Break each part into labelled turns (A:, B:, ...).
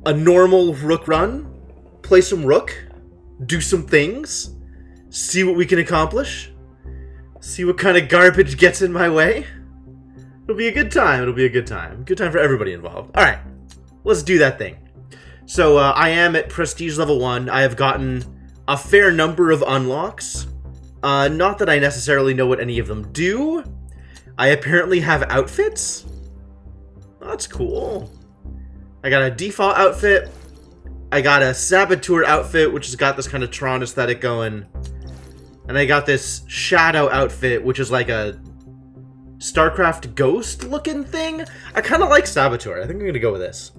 A: a normal rook run, play some rook, do some things, see what we can accomplish, see what kind of garbage gets in my way. It'll be a good time. It'll be a good time. Good time for everybody involved. All right, let's do that thing. So I am at Prestige level 1. I have gotten a fair number of unlocks. Not that I necessarily know what any of them do. I apparently have outfits. That's cool. I got a default outfit. I got a Saboteur outfit, which has got this kind of Tron aesthetic going. And I got this Shadow outfit, which is like a StarCraft ghost looking thing. I kind of like Saboteur. I think I'm going to go with this.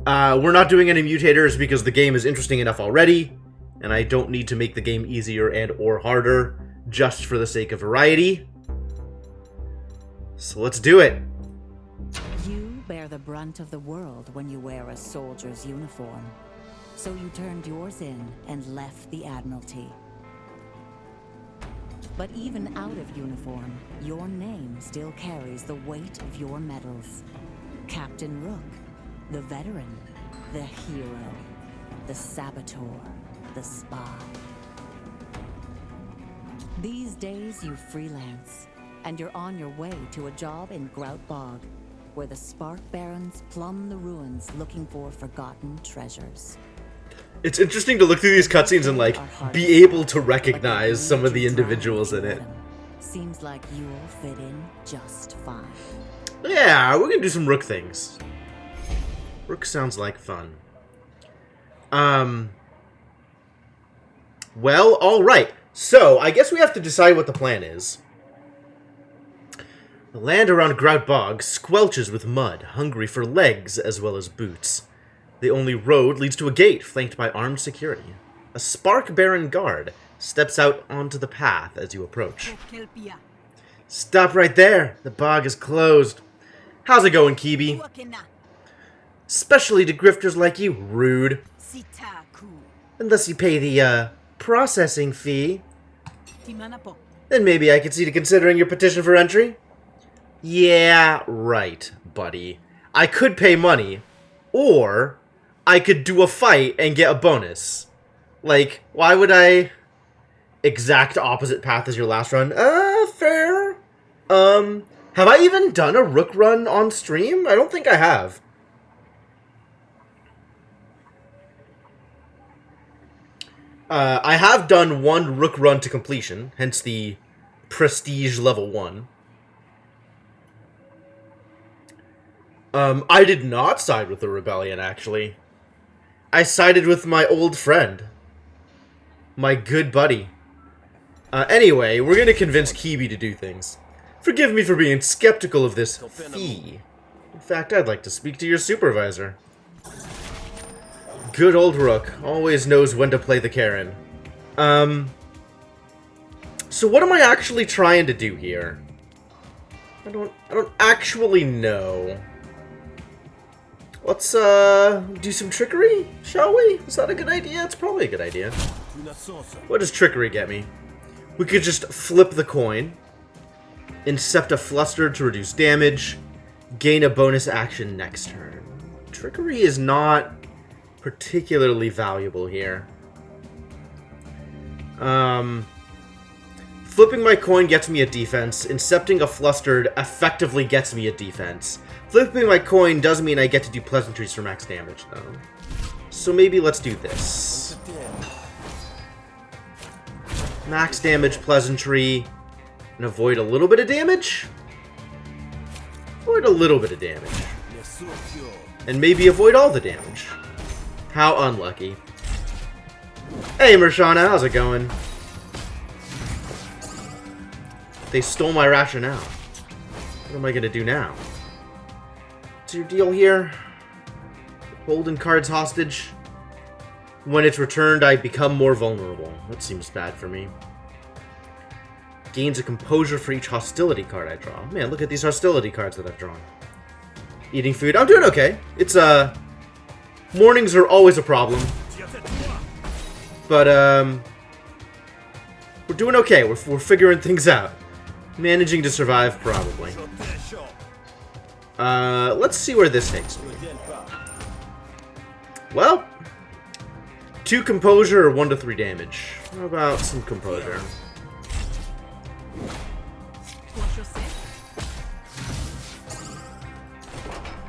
A: We're not doing any mutators because the game is interesting enough already. And I don't need to make the game easier and or harder just for the sake of variety. So let's do it.
B: You bear the brunt of the world when you wear a soldier's uniform. So you turned yours in and left the Admiralty. But even out of uniform, your name still carries the weight of your medals. Captain Rook, the veteran, the hero, the saboteur, the spy. These days you freelance, and you're on your way to a job in Grout Bog, where the Spark Barons plumb the ruins looking for forgotten treasures.
A: It's interesting to look through these cutscenes and, like, be able to recognize some of the individuals in it.
B: Seems like you'll fit in just fine.
A: Yeah, we're gonna do some Rook things. Rook sounds like fun. Well, alright. So, I guess we have to decide what the plan is. The land around Grout Bog squelches with mud, hungry for legs as well as boots. The only road leads to a gate flanked by armed security. A Spark Baron guard steps out onto the path as you approach. Stop right there. The bog is closed. How's it going, Kibi? Especially to grifters like you, rude. Unless you pay the, processing fee. Then maybe I could see to considering your petition for entry. Yeah, right, buddy. I could pay money, or I could do a fight and get a bonus. Like, why would I... Exact opposite path as your last run? Fair. Have I even done a Rook run on stream? I don't think I have. I have done one Rook run to completion, hence the Prestige level 1. I did not side with the Rebellion, actually. I sided with my old friend. My good buddy. Anyway, we're gonna convince Kibi to do things. Forgive me for being skeptical of this fee. In fact, I'd like to speak to your supervisor. Good old Rook. Always knows when to play the Karen. So what am I actually trying to do here? I don't actually know. Let's, do some trickery, shall we? Is that a good idea? It's probably a good idea. What does trickery get me? We could just flip the coin, incept a fluster to reduce damage, gain a bonus action next turn. Trickery is not particularly valuable here. Flipping my coin gets me a defense. Incepting a flustered effectively gets me a defense. Flipping my coin does mean I get to do pleasantries for max damage, though. So maybe let's do this. Max damage pleasantry. And avoid a little bit of damage? Avoid a little bit of damage. And maybe avoid all the damage. How unlucky. Hey, Mershana, how's it going? They stole my rationale. What am I gonna do now? What's your deal here? Holding cards hostage? When it's returned, I become more vulnerable. That seems bad for me. Gains a composure for each hostility card I draw. Man, look at these hostility cards that I've drawn. Eating food. I'm doing okay. It's, mornings are always a problem. But, we're doing okay. We're figuring things out. Managing to survive, probably. Let's see where this takes me. Well, 2 composure or 1 to 3 damage. How about some composure?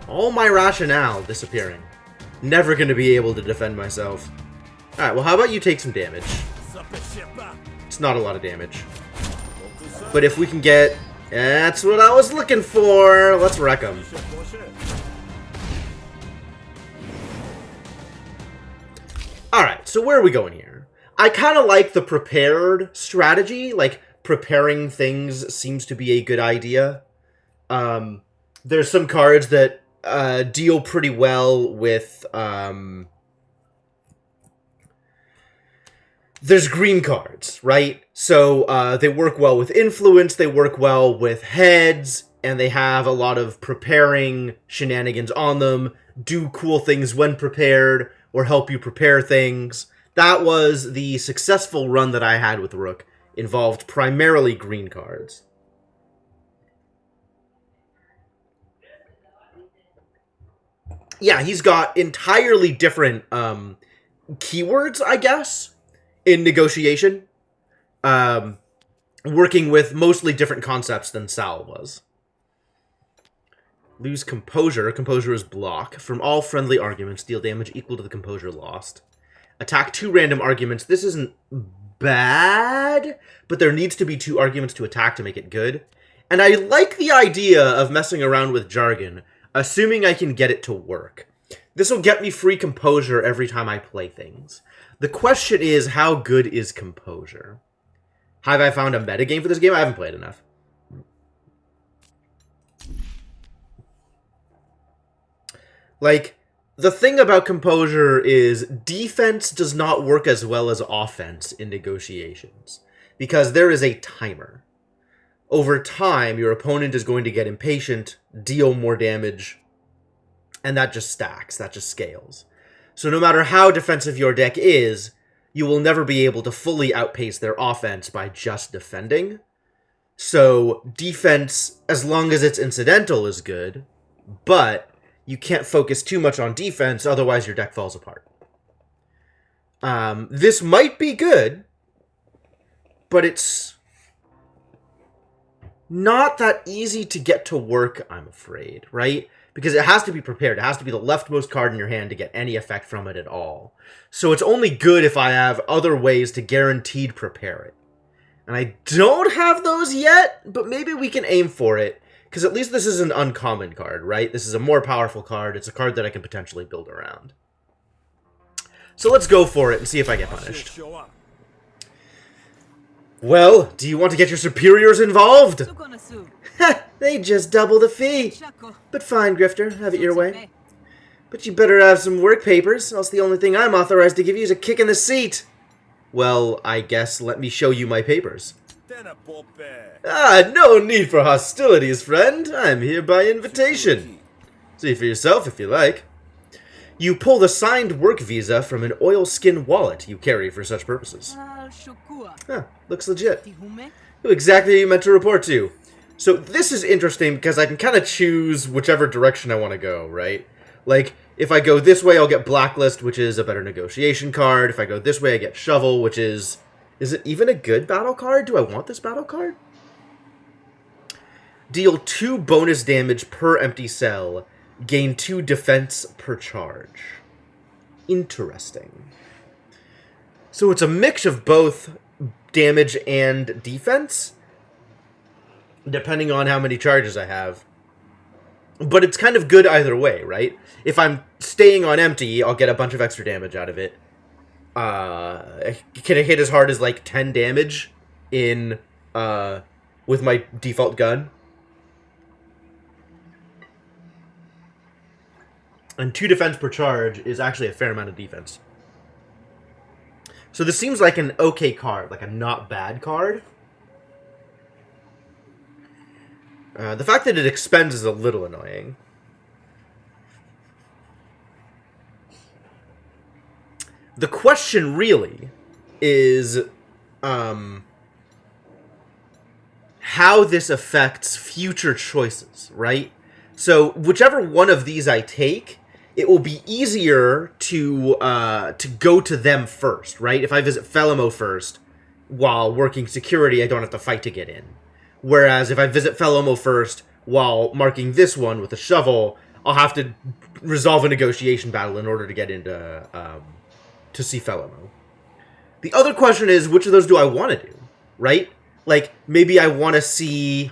A: All my rationale disappearing. Never gonna be able to defend myself. Alright, well how about you take some damage? It's not a lot of damage. But if we can get... That's what I was looking for! Let's wreck him. Alright, so where are we going here? I kind of like the prepared strategy. Like, preparing things seems to be a good idea. There's some cards that deal pretty well with... There's green cards, right? So they work well with influence, they work well with heads, and they have a lot of preparing shenanigans on them, do cool things when prepared, or help you prepare things. That was the successful run that I had with Rook. Involved primarily green cards. Yeah, he's got entirely different keywords, I guess, in negotiation. Working with mostly different concepts than Sal was. Lose composure. Composure is block. From all friendly arguments, deal damage equal to the composure lost. Attack 2 random arguments. This isn't bad, but there needs to be 2 arguments to attack to make it good. And I like the idea of messing around with jargon, assuming I can get it to work. This will get me free composure every time I play things. The question is, how good is composure? Have I found a metagame for this game? I haven't played enough. Like, the thing about composure is defense does not work as well as offense in negotiations. Because there is a timer. Over time, your opponent is going to get impatient, deal more damage, and that just stacks, that just scales. So no matter how defensive your deck is, you will never be able to fully outpace their offense by just defending. So defense, as long as it's incidental, is good, but you can't focus too much on defense, otherwise your deck falls apart. This might be good, but it's not that easy to get to work, I'm afraid, right? Because it has to be prepared. It has to be the leftmost card in your hand to get any effect from it at all. So it's only good if I have other ways to guaranteed prepare it. And I don't have those yet, but maybe we can aim for it. Because at least this is an uncommon card, right? This is a more powerful card. It's a card that I can potentially build around. So let's go for it and see if I get punished. Well, do you want to get your superiors involved? Ha! They just double the fee. But fine, Grifter, have it your way. But you better have some work papers, else the only thing I'm authorized to give you is a kick in the seat. Well, I guess let me show you my papers. Ah, no need for hostilities, friend. I'm here by invitation. See for yourself if you like. You pull the signed work visa from an oilskin wallet you carry for such purposes. Huh, looks legit. Who exactly are you meant to report to? So this is interesting because I can kind of choose whichever direction I want to go, right? Like, if I go this way, I'll get Blacklist, which is a better negotiation card. If I go this way, I get Shovel, which is... Is it even a good battle card? Do I want this battle card? Deal 2 bonus damage per empty cell. Gain 2 defense per charge. Interesting. So it's a mix of both damage and defense, depending on how many charges I have. But it's kind of good either way, right? If I'm staying on empty, I'll get a bunch of extra damage out of it. Can it hit as hard as like 10 damage in with my default gun? And 2 defense per charge is actually a fair amount of defense. So this seems like an okay card, like a not bad card. The fact that it expends is a little annoying. The question really is how this affects future choices, right? So whichever one of these I take it will be easier to go to them first, right? If I visit Felimo first, while working security, I don't have to fight to get in. Whereas if I visit Felimo first, while marking this one with a shovel, I'll have to resolve a negotiation battle in order to get into to see Felimo. The other question is, which of those do I want to do, right? Like, maybe I want to see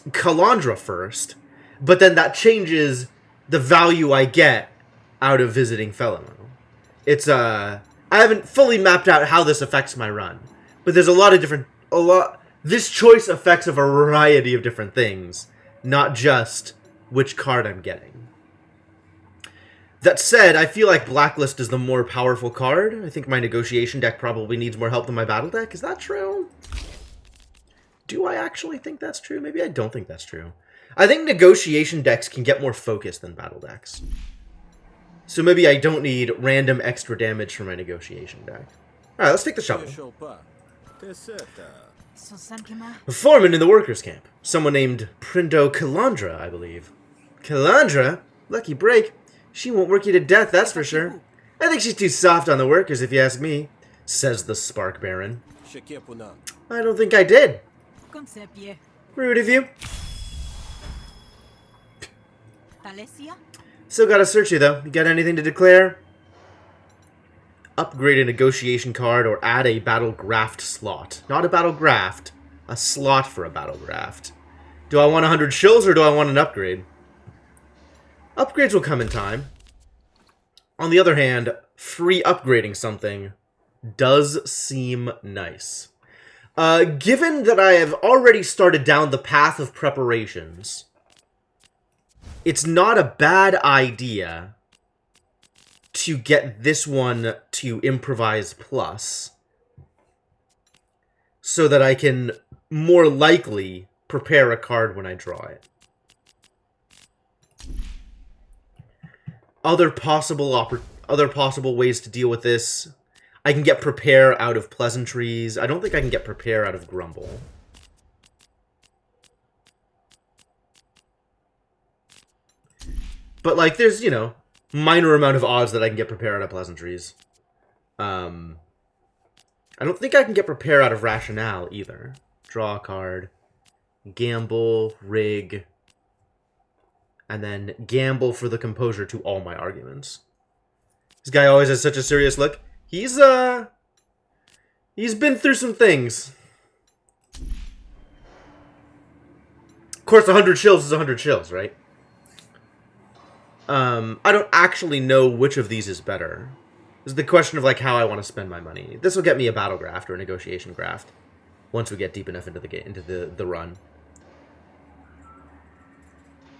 A: Calandra first, but then that changes the value I get out of visiting Felimo. It's, I haven't fully mapped out how this affects my run, but there's this choice affects a variety of different things, not just which card I'm getting. That said, I feel like Blacklist is the more powerful card. I think my negotiation deck probably needs more help than my battle deck. Is that true? Do I actually think that's true? Maybe I don't think that's true. I think negotiation decks can get more focus than battle decks. So maybe I don't need random extra damage for my negotiation deck. Alright, let's take the shovel. A foreman in the workers' camp. Someone named Prindo Calandra, I believe. Calandra? Lucky break. She won't work you to death, that's for sure. I think she's too soft on the workers, if you ask me, says the Spark Baron. I don't think I did. Rude of you. Still gotta search you, though. You got anything to declare? Upgrade a negotiation card or add a battle graft slot. Not a battle graft, a slot for a battle graft. Do I want 100 shills or do I want an upgrade? Upgrades will come in time. On the other hand, free upgrading something does seem nice. Given that I have already started down the path of preparations, it's not a bad idea to get this one to Improvise Plus so that I can more likely prepare a card when I draw it. Other possible ways to deal with this. I can get Prepare out of Pleasantries. I don't think I can get Prepare out of Grumble. But, like, there's, you know, minor amount of odds that I can get Prepare out of Pleasantries. I don't think I can get Prepare out of Rationale, either. Draw a card. Gamble, rig, and then gamble for the composure to all my arguments. This guy always has such a serious look. He's been through some things. Of course, 100 shills is 100 shills, right? I don't actually know which of these is better. This is the question of, like, how I want to spend my money. This will get me a battle graft or a negotiation graft once we get deep enough into the run.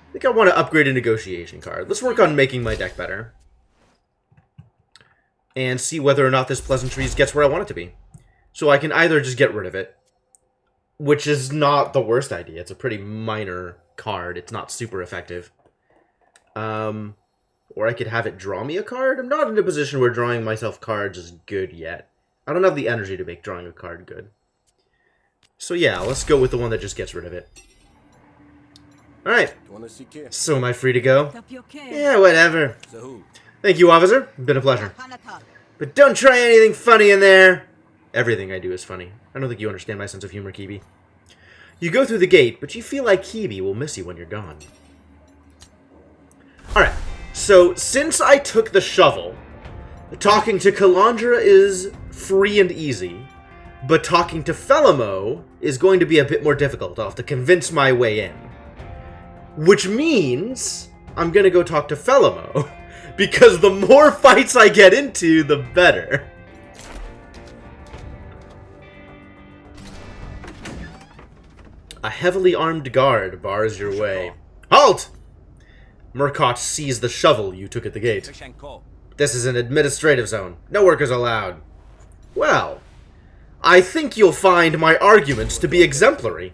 A: I think I want to upgrade a negotiation card. Let's work on making my deck better. And see whether or not this Pleasantries gets where I want it to be. So I can either just get rid of it, which is not the worst idea. It's a pretty minor card. It's not super effective. Or I could have it draw me a card. I'm not in a position where drawing myself cards is good yet. I don't have the energy to make drawing a card good. So yeah, let's go with the one that just gets rid of it. Alright, so am I free to go? Yeah, whatever. Thank you, officer. It's been a pleasure. But don't try anything funny in there. Everything I do is funny. I don't think you understand my sense of humor, Kibi. You go through the gate, but you feel like Kibi will miss you when you're gone. Alright, so since I took the shovel, talking to Calandra is free and easy, but talking to Felimo is going to be a bit more difficult. I'll have to convince my way in. Which means I'm going to go talk to Felimo, because the more fights I get into, the better. A heavily armed guard bars your way. Halt! Murcott sees the shovel you took at the gate. This is an administrative zone. No workers allowed. Well, I think you'll find my arguments to be exemplary.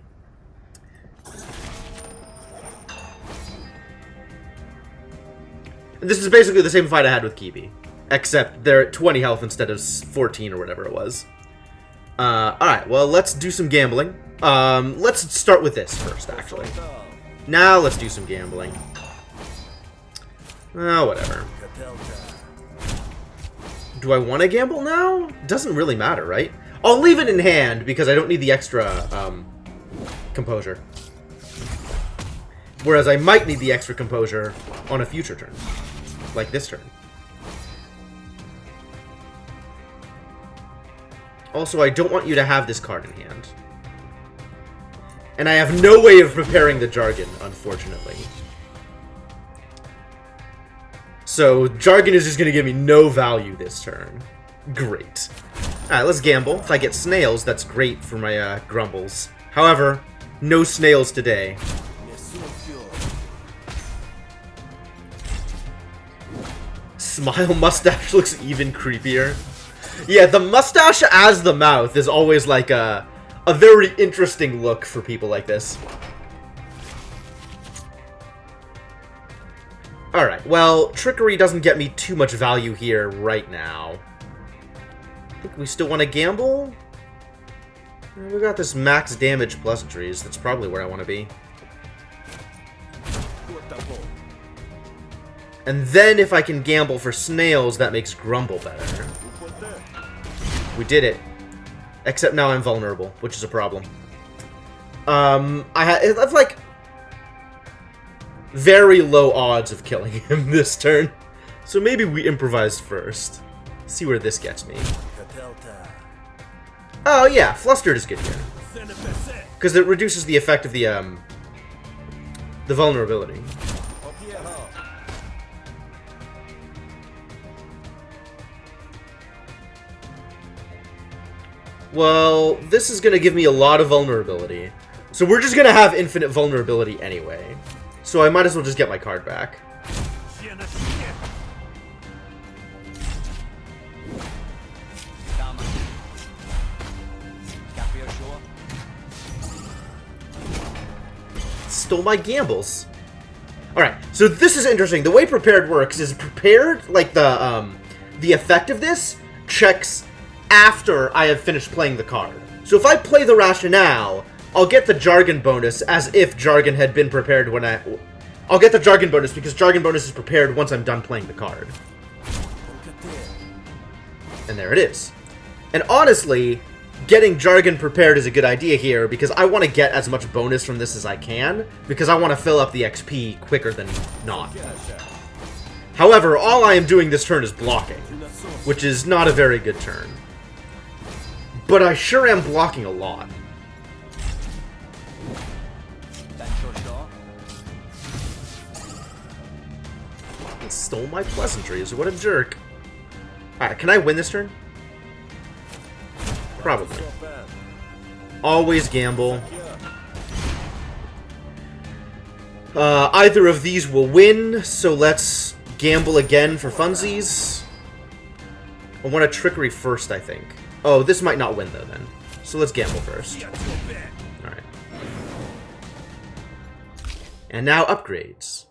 A: This is basically the same fight I had with Kibi, except they're at 20 health instead of 14 or whatever it was. Alright, well, let's do some gambling. Let's start with this first, actually. Now let's do some gambling. Oh, whatever. Do I want to gamble now? Doesn't really matter, right? I'll leave it in hand because I don't need the extra composure. Whereas I might need the extra composure on a future turn. Like this turn. Also, I don't want you to have this card in hand. And I have no way of preparing the Jargon, unfortunately. So, Jargon is just going to give me no value this turn. Great. Alright, let's gamble. If I get snails, that's great for my grumbles. However, no snails today. Smile mustache looks even creepier. Yeah, the mustache as the mouth is always like a very interesting look for people like this. Alright, well, Trickery doesn't get me too much value here right now. I think we still want to gamble? We got this max damage pleasantries. That's probably where I want to be. And then if I can gamble for snails, that makes Grumble better. We did it. Except now I'm vulnerable, which is a problem. I have like very low odds of killing him this turn. So maybe we improvise first. See where this gets me. Oh yeah, Flustered is good here. Because it reduces the effect of the vulnerability. Well, this is going to give me a lot of vulnerability. So we're just going to have infinite vulnerability anyway. So I might as well just get my card back. Stole my gambles. Alright, so this is interesting. The way Prepared works is Prepared, like the effect of this, checks after I have finished playing the card. So if I play the Rationale, I'll get the Jargon bonus as if Jargon had been prepared when I'll get the Jargon bonus because Jargon bonus is prepared once I'm done playing the card. And there it is. And honestly, getting Jargon prepared is a good idea here because I want to get as much bonus from this as I can because I want to fill up the XP quicker than not. However, all I am doing this turn is blocking, which is not a very good turn. But I sure am blocking a lot. He stole my pleasantries. What a jerk. Alright, can I win this turn? Probably. Always gamble. Either of these will win, so let's gamble again for funsies. I want a Trickery first, I think. Oh, this might not win, though, then. So let's gamble first. Alright. And now upgrades.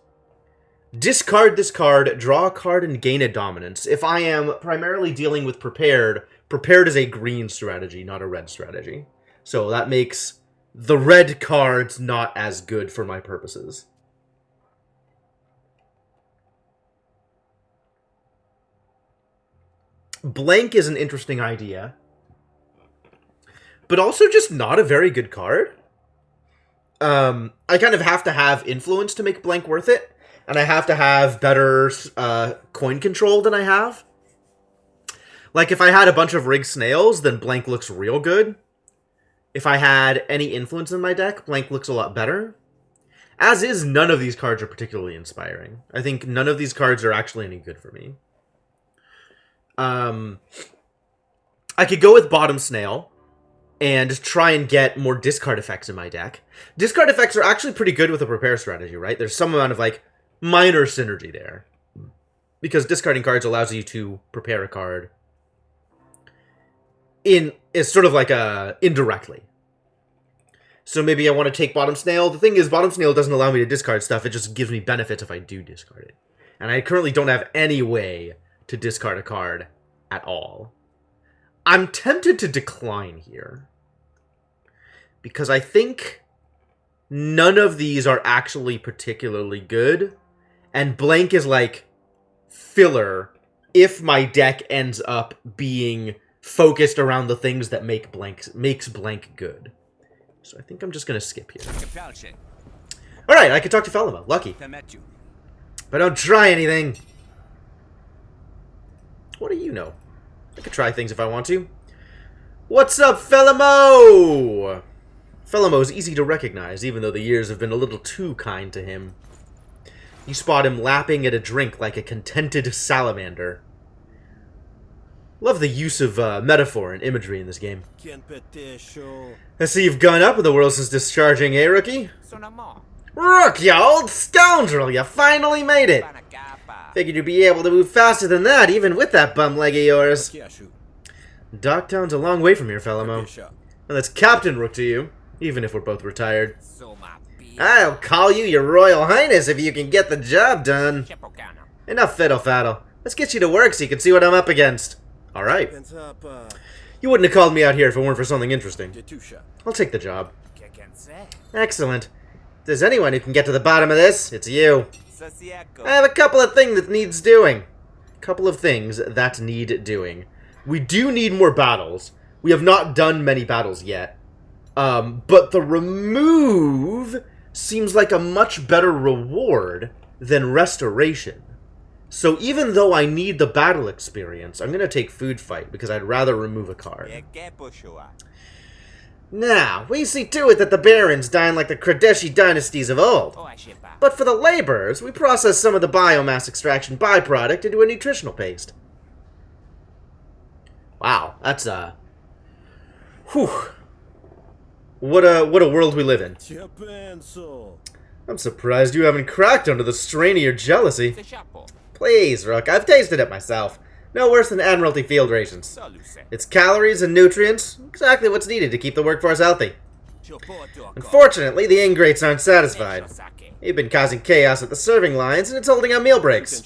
A: Discard this card, draw a card, and gain a dominance. If I am primarily dealing with Prepared, Prepared is a green strategy, not a red strategy. So that makes the red cards not as good for my purposes. Blank is an interesting idea, but also just not a very good card. I kind of have to have influence to make Blank worth it, and I have to have better coin control than I have. Like, if I had a bunch of rigged snails, then Blank looks real good. If I had any influence in my deck, Blank looks a lot better. As is, none of these cards are particularly inspiring. I think none of these cards are actually any good for me. I could go with Bottom Snail and try and get more discard effects in my deck. Discard effects are actually pretty good with a Prepare strategy, right? There's some amount of, like, minor synergy there. Because discarding cards allows you to prepare a card it's sort of like indirectly. So maybe I want to take Bottom Snail. The thing is, Bottom Snail doesn't allow me to discard stuff. It just gives me benefits if I do discard it. And I currently don't have any way to discard a card at all. I'm tempted to decline here. Because I think none of these are actually particularly good. And Blank is like filler if my deck ends up being focused around the things that makes blank good. So I think I'm just gonna skip here. Alright, I can talk to Felima. Lucky. But don't try anything. What do you know? I could try things if I want to. What's up, Felimo? Felimo is easy to recognize, even though the years have been a little too kind to him. You spot him lapping at a drink like a contented salamander. Love the use of metaphor and imagery in this game. I see you've gone up in the world since discharging, eh, Rookie? Rook, you old scoundrel! You finally made it! Figured you'd be able to move faster than that, even with that bum leg of yours. Docktown's a long way from here, Felimo. And that's Captain Rook to you, even if we're both retired. I'll call you your Royal Highness if you can get the job done. Enough fiddle-faddle. Let's get you to work so you can see what I'm up against. Alright. You wouldn't have called me out here if it weren't for something interesting. I'll take the job. Excellent. If there's anyone who can get to the bottom of this, it's you. I have a couple of things that needs doing. We do need more battles. We have not done many battles yet. But the remove seems like a much better reward than restoration. So even though I need the battle experience, I'm going to take food fight because I'd rather remove a card. Now, we see to it that the barons dine like the Kradeshi dynasties of old. But for the laborers, we process some of the biomass extraction byproduct into a nutritional paste. Wow, that's whew. What a world we live in. I'm surprised you haven't cracked under the strain of your jealousy. Please, Rook, I've tasted it myself. No worse than Admiralty field rations. It's calories and nutrients, exactly what's needed to keep the workforce healthy. Unfortunately, the ingrates aren't satisfied. They've been causing chaos at the serving lines, and it's holding up meal breaks.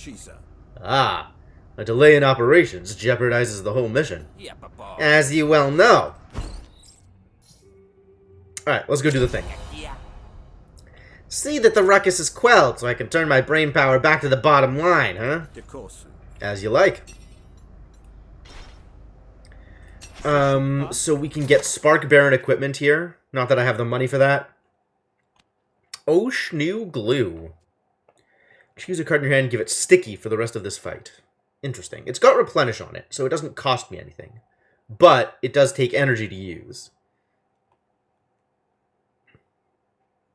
A: Ah, a delay in operations jeopardizes the whole mission. As you well know. Alright, let's go do the thing. See that the ruckus is quelled, so I can turn my brain power back to the bottom line, huh? As you like. So we can get Spark Baron equipment here. Not that I have the money for that. Oshnu Glue. Choose a card in your hand and give it sticky for the rest of this fight. Interesting. It's got Replenish on it, so it doesn't cost me anything. But it does take energy to use.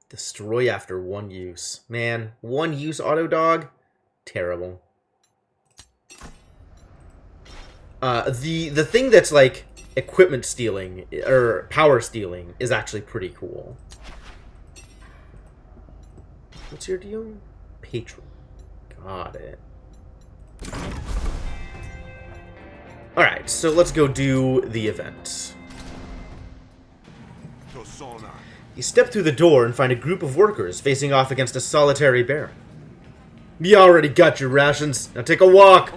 A: Destroy after one use. Man, one use auto dog? Terrible. The thing that's like equipment stealing, or power stealing, is actually pretty cool. What's your deal? Patron. Got it. Alright, so let's go do the event. You step through the door and find a group of workers facing off against a solitary baron. You already got your rations. Now take a walk.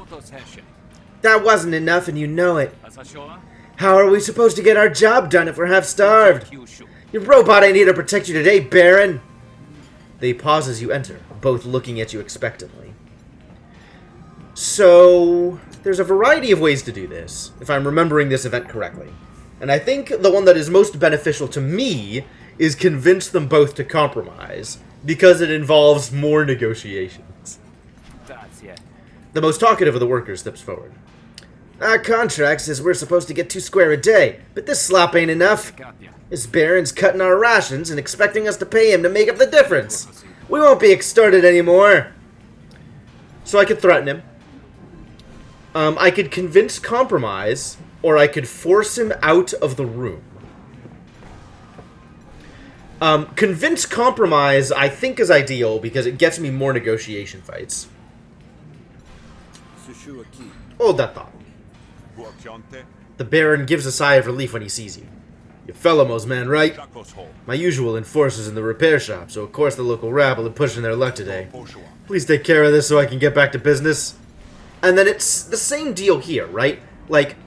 A: That wasn't enough and you know it. How are we supposed to get our job done if we're half starved? Your robot ain't here to protect you today, Baron. They pause as you enter, both looking at you expectantly. So, there's a variety of ways to do this, if I'm remembering this event correctly. And I think the one that is most beneficial to me is convince them both to compromise, because it involves more negotiations. The most talkative of the workers steps forward. Our contract says we're supposed to get 2 square a day, but this slop ain't enough. This Baron's cutting our rations and expecting us to pay him to make up the difference. We won't be extorted anymore. So I could threaten him. I could convince compromise, or I could force him out of the room. Convince compromise, I think, is ideal because it gets me more negotiation fights. Hold that thought. The Baron gives a sigh of relief when he sees you. You're Felimo's man, right? My usual enforcer's in the repair shop, so of course the local rabble are pushing their luck today. Please take care of this so I can get back to business. And then it's the same deal here, right? Like,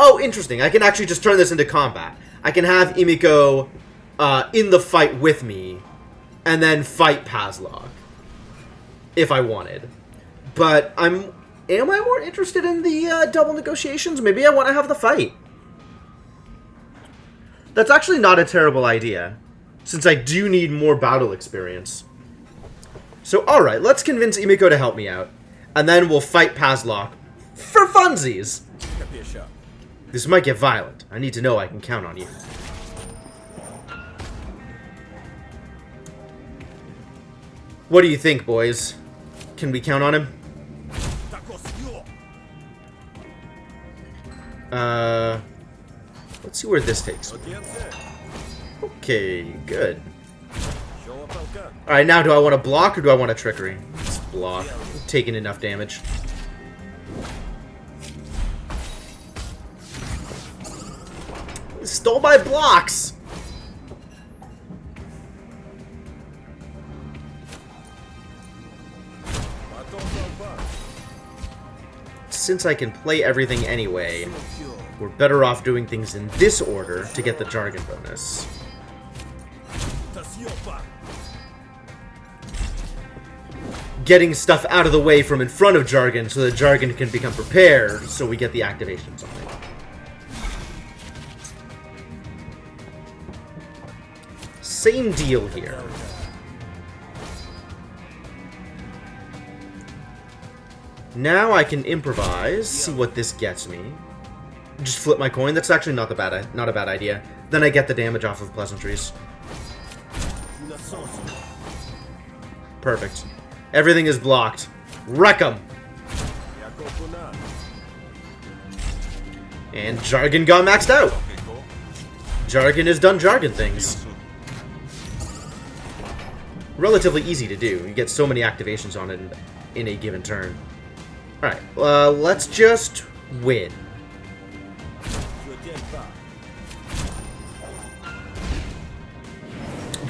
A: oh, interesting, I can actually just turn this into combat. I can have Imiko in the fight with me, and then fight Pazlok, if I wanted. But I'm am I more interested in the double negotiations? Maybe I want to have the fight. That's actually not a terrible idea, since I do need more battle experience. So, alright, let's convince Imiko to help me out. And then we'll fight Pazlock for funsies! This might get violent. I need to know I can count on you. What do you think, boys? Can we count on him? Let's see where this takes me. Okay, good. Alright, now do I want to block or do I want to trickery? Let's block. I'm taking enough damage. Stole my blocks! Since I can play everything anyway, we're better off doing things in this order to get the jargon bonus. Getting stuff out of the way from in front of jargon so that jargon can become prepared so we get the activations on it. Same deal here. Now I can improvise, see what this gets me. Just flip my coin. That's actually not a bad idea. Then I get the damage off of pleasantries. Perfect. Everything is blocked. Wreck 'em! And jargon got maxed out. Jargon has done jargon things. Relatively easy to do. You get so many activations on it in a given turn. Alright, let's just win.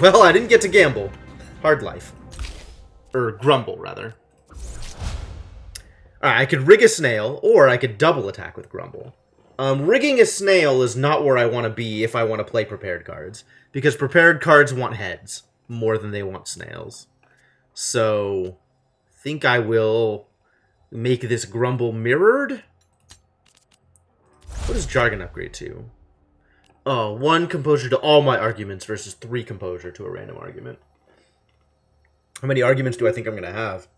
A: Well, I didn't get to gamble. Hard life. Or grumble, rather. Alright, I could rig a snail, or I could double attack with grumble. Rigging a snail is not where I want to be if I want to play prepared cards. Because prepared cards want heads more than they want snails. So, I think I will make this grumble mirrored. What does jargon upgrade to? Oh, 1 composure to all my arguments versus 3 composure to a random argument. How many arguments do I think I'm going to have?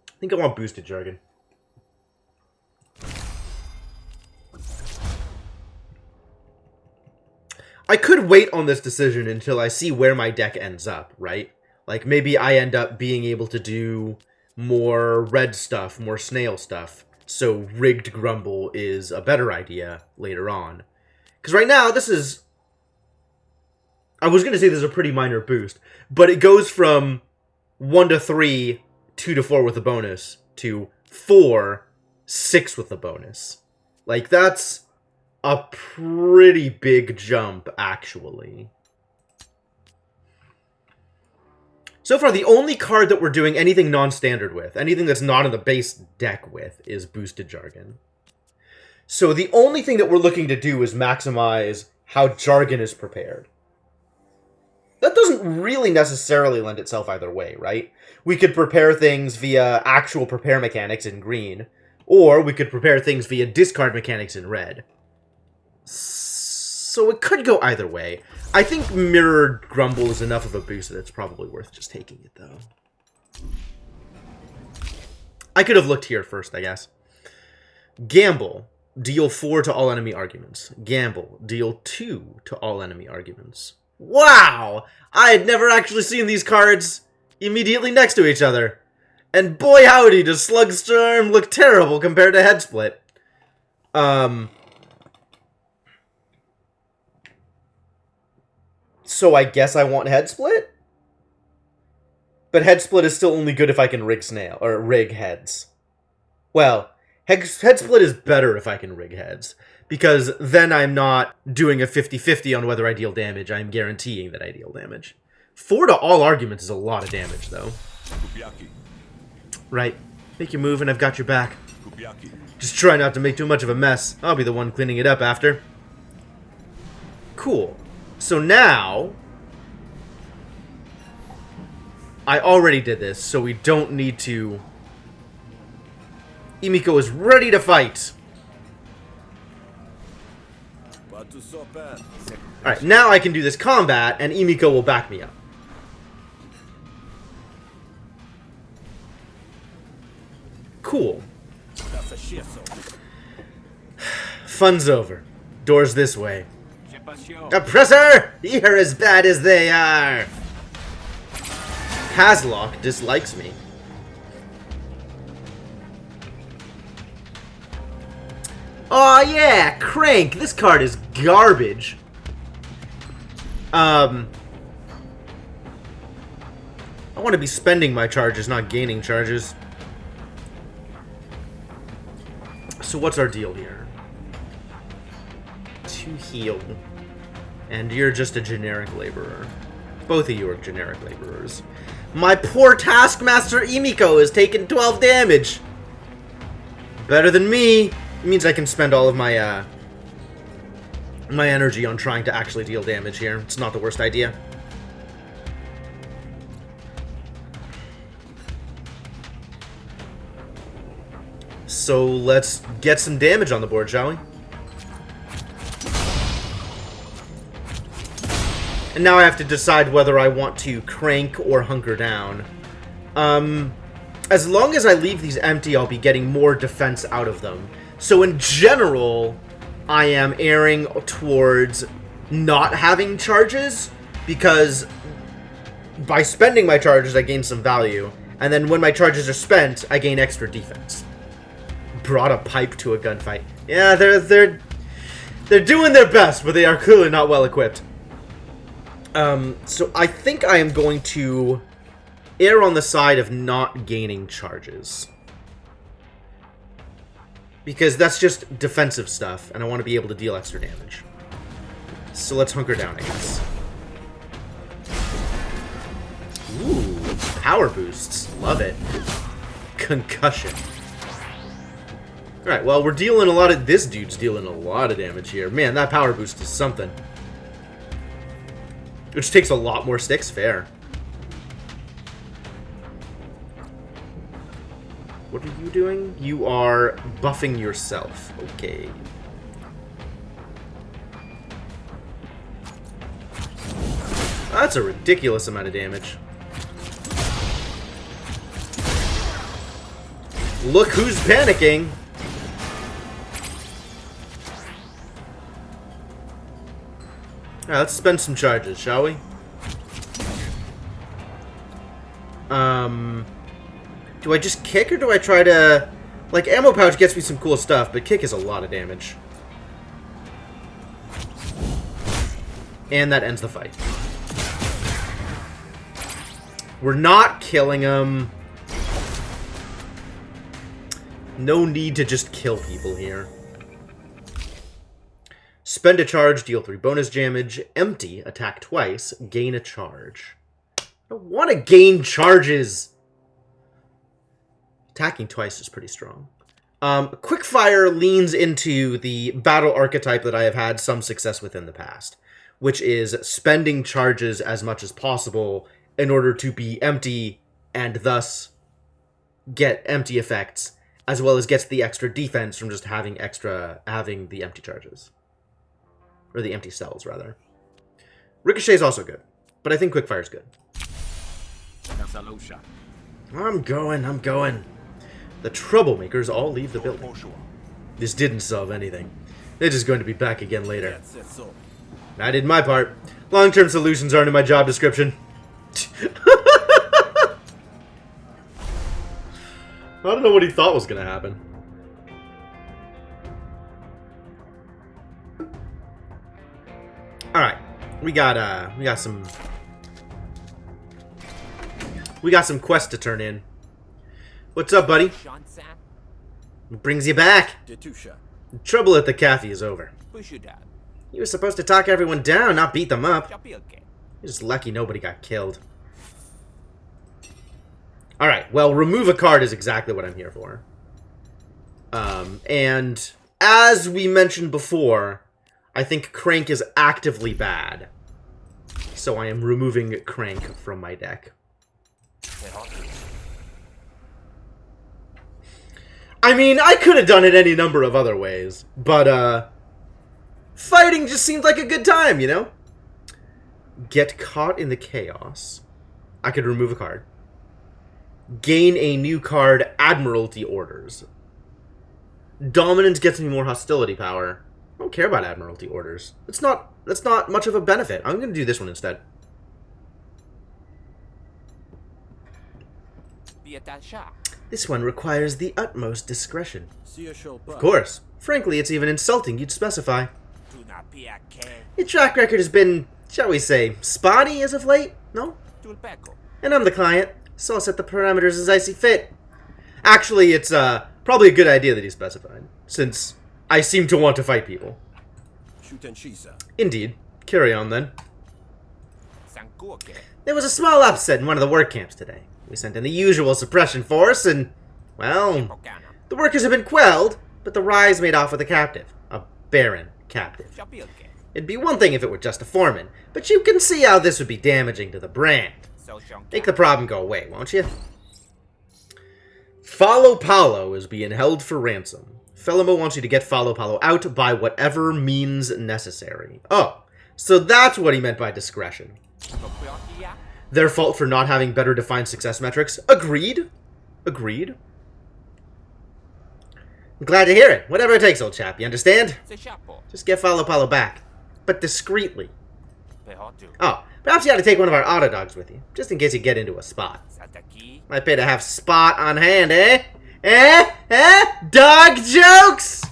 A: I think I want boosted jargon. I could wait on this decision until I see where my deck ends up, right? Like, maybe I end up being able to do more red stuff, more snail stuff. So rigged grumble is a better idea later on. Because right now, this is... I was going to say this is a pretty minor boost. But it goes from 1 to 3, 2 to 4 with a bonus, to 4, 6 with a bonus. Like, that's a pretty big jump, actually. So far, the only card that we're doing anything non-standard with, anything that's not in the base deck with, is boosted jargon. So the only thing that we're looking to do is maximize how jargon is prepared. That doesn't really necessarily lend itself either way, right? We could prepare things via actual prepare mechanics in green, or we could prepare things via discard mechanics in red. So it could go either way. I think Mirrored Grumble is enough of a boost that it's probably worth just taking it, though. I could have looked here first, I guess. Gamble. Deal 4 to all enemy arguments. Gamble. Deal 2 to all enemy arguments. Wow! I had never actually seen these cards immediately next to each other. And boy howdy, does Slugstorm look terrible compared to Head Split. So I guess I want Head Split? But Head Split is still only good if I can rig snail, or rig heads. Well, Head Split is better if I can rig heads, because then I'm not doing a 50-50 on whether I deal damage, I'm guaranteeing that I deal damage. 4 to all arguments is a lot of damage, though. Right. Make your move and I've got your back. Just try not to make too much of a mess. I'll be the one cleaning it up after. Cool. So now, I already did this, so we don't need to... Emiko is ready to fight! Alright, now I can do this combat, and Emiko will back me up. Cool. Fun's over. Doors this way. Oppressor! You're as bad as they are! Haslock dislikes me. Aw, yeah! Crank! This card is garbage. I want to be spending my charges, not gaining charges. So what's our deal here? 2 heal. And you're just a generic laborer. Both of you are generic laborers. My poor Taskmaster Emiko has taken 12 damage! Better than me! It means I can spend all of my, my energy on trying to actually deal damage here. It's not the worst idea. So let's get some damage on the board, shall we? And now I have to decide whether I want to crank or hunker down. As long as I leave these empty, I'll be getting more defense out of them. So in general, I am erring towards not having charges, because by spending my charges, I gain some value. And then when my charges are spent, I gain extra defense. Brought a pipe to a gunfight. Yeah, they're doing their best, but they are clearly not well equipped. So I think I am going to err on the side of not gaining charges. Because that's just defensive stuff, and I want to be able to deal extra damage. So let's hunker down, I guess. Ooh, power boosts. Love it. Concussion. Alright, well, we're dealing a lot of... This dude's dealing a lot of damage here. Man, that power boost is something. Which takes a lot more sticks, fair. What are you doing? You are buffing yourself. Okay. That's a ridiculous amount of damage. Look who's panicking! Alright, let's spend some charges, shall we? Do I just kick or do I try to... Like, ammo pouch gets me some cool stuff, but kick is a lot of damage. And that ends the fight. We're not killing him. No need to just kill people here. Spend a charge, deal 3 bonus damage. Empty, attack twice, gain a charge. I don't want to gain charges. Attacking twice is pretty strong. Quickfire leans into the battle archetype that I have had some success with in the past, which is spending charges as much as possible in order to be empty and thus get empty effects, as well as gets the extra defense from just having the empty charges. Or the empty cells, rather. Ricochet is also good, but I think Quickfire is good. I'm going. The troublemakers all leave the building. This didn't solve anything. They're just going to be back again later. I did my part. Long-term solutions aren't in my job description. I don't know what he thought was going to happen. All right, we got some quests to turn in. What's up, buddy? What brings you back? The trouble at the cafe is over. You were supposed to talk everyone down, not beat them up. You're just lucky nobody got killed. All right, well, remove a card is exactly what I'm here for. And as we mentioned before, I think Crank is actively bad. So I am removing Crank from my deck. I mean, I could have done it any number of other ways, but, fighting just seemed like a good time, you know? Get caught in the chaos. I could remove a card. Gain a new card, Admiralty Orders. Dominance gets me more hostility power. I don't care about Admiralty Orders. That's not much of a benefit. I'm going to do this one instead. This one requires the utmost discretion. Of course. Frankly, it's even insulting you'd specify. Your track record has been, shall we say, spotty as of late, no? And I'm the client, so I'll set the parameters as I see fit. Actually, it's probably a good idea that he specified, since I seem to want to fight people. Indeed. Carry on, then. There was a small upset in one of the work camps today. We sent in the usual suppression force, and, well, the workers have been quelled, but the Rise made off with a captive. A Baron captive. It'd be one thing if it were just a foreman, but you can see how this would be damaging to the brand. Make the problem go away, won't you? Follow Paulo is being held for ransom. Felimo wants you to get Follow Paulo out by whatever means necessary. Oh, so that's what he meant by discretion. Their fault for not having better defined success metrics. Agreed. Agreed. I'm glad to hear it. Whatever it takes, old chap. You understand? Just get Follow Paulo back. But discreetly. Oh, perhaps you ought to take one of our auto dogs with you. Just in case you get into a spot. Might pay to have Spot on hand, eh? Eh? Eh? Dog jokes?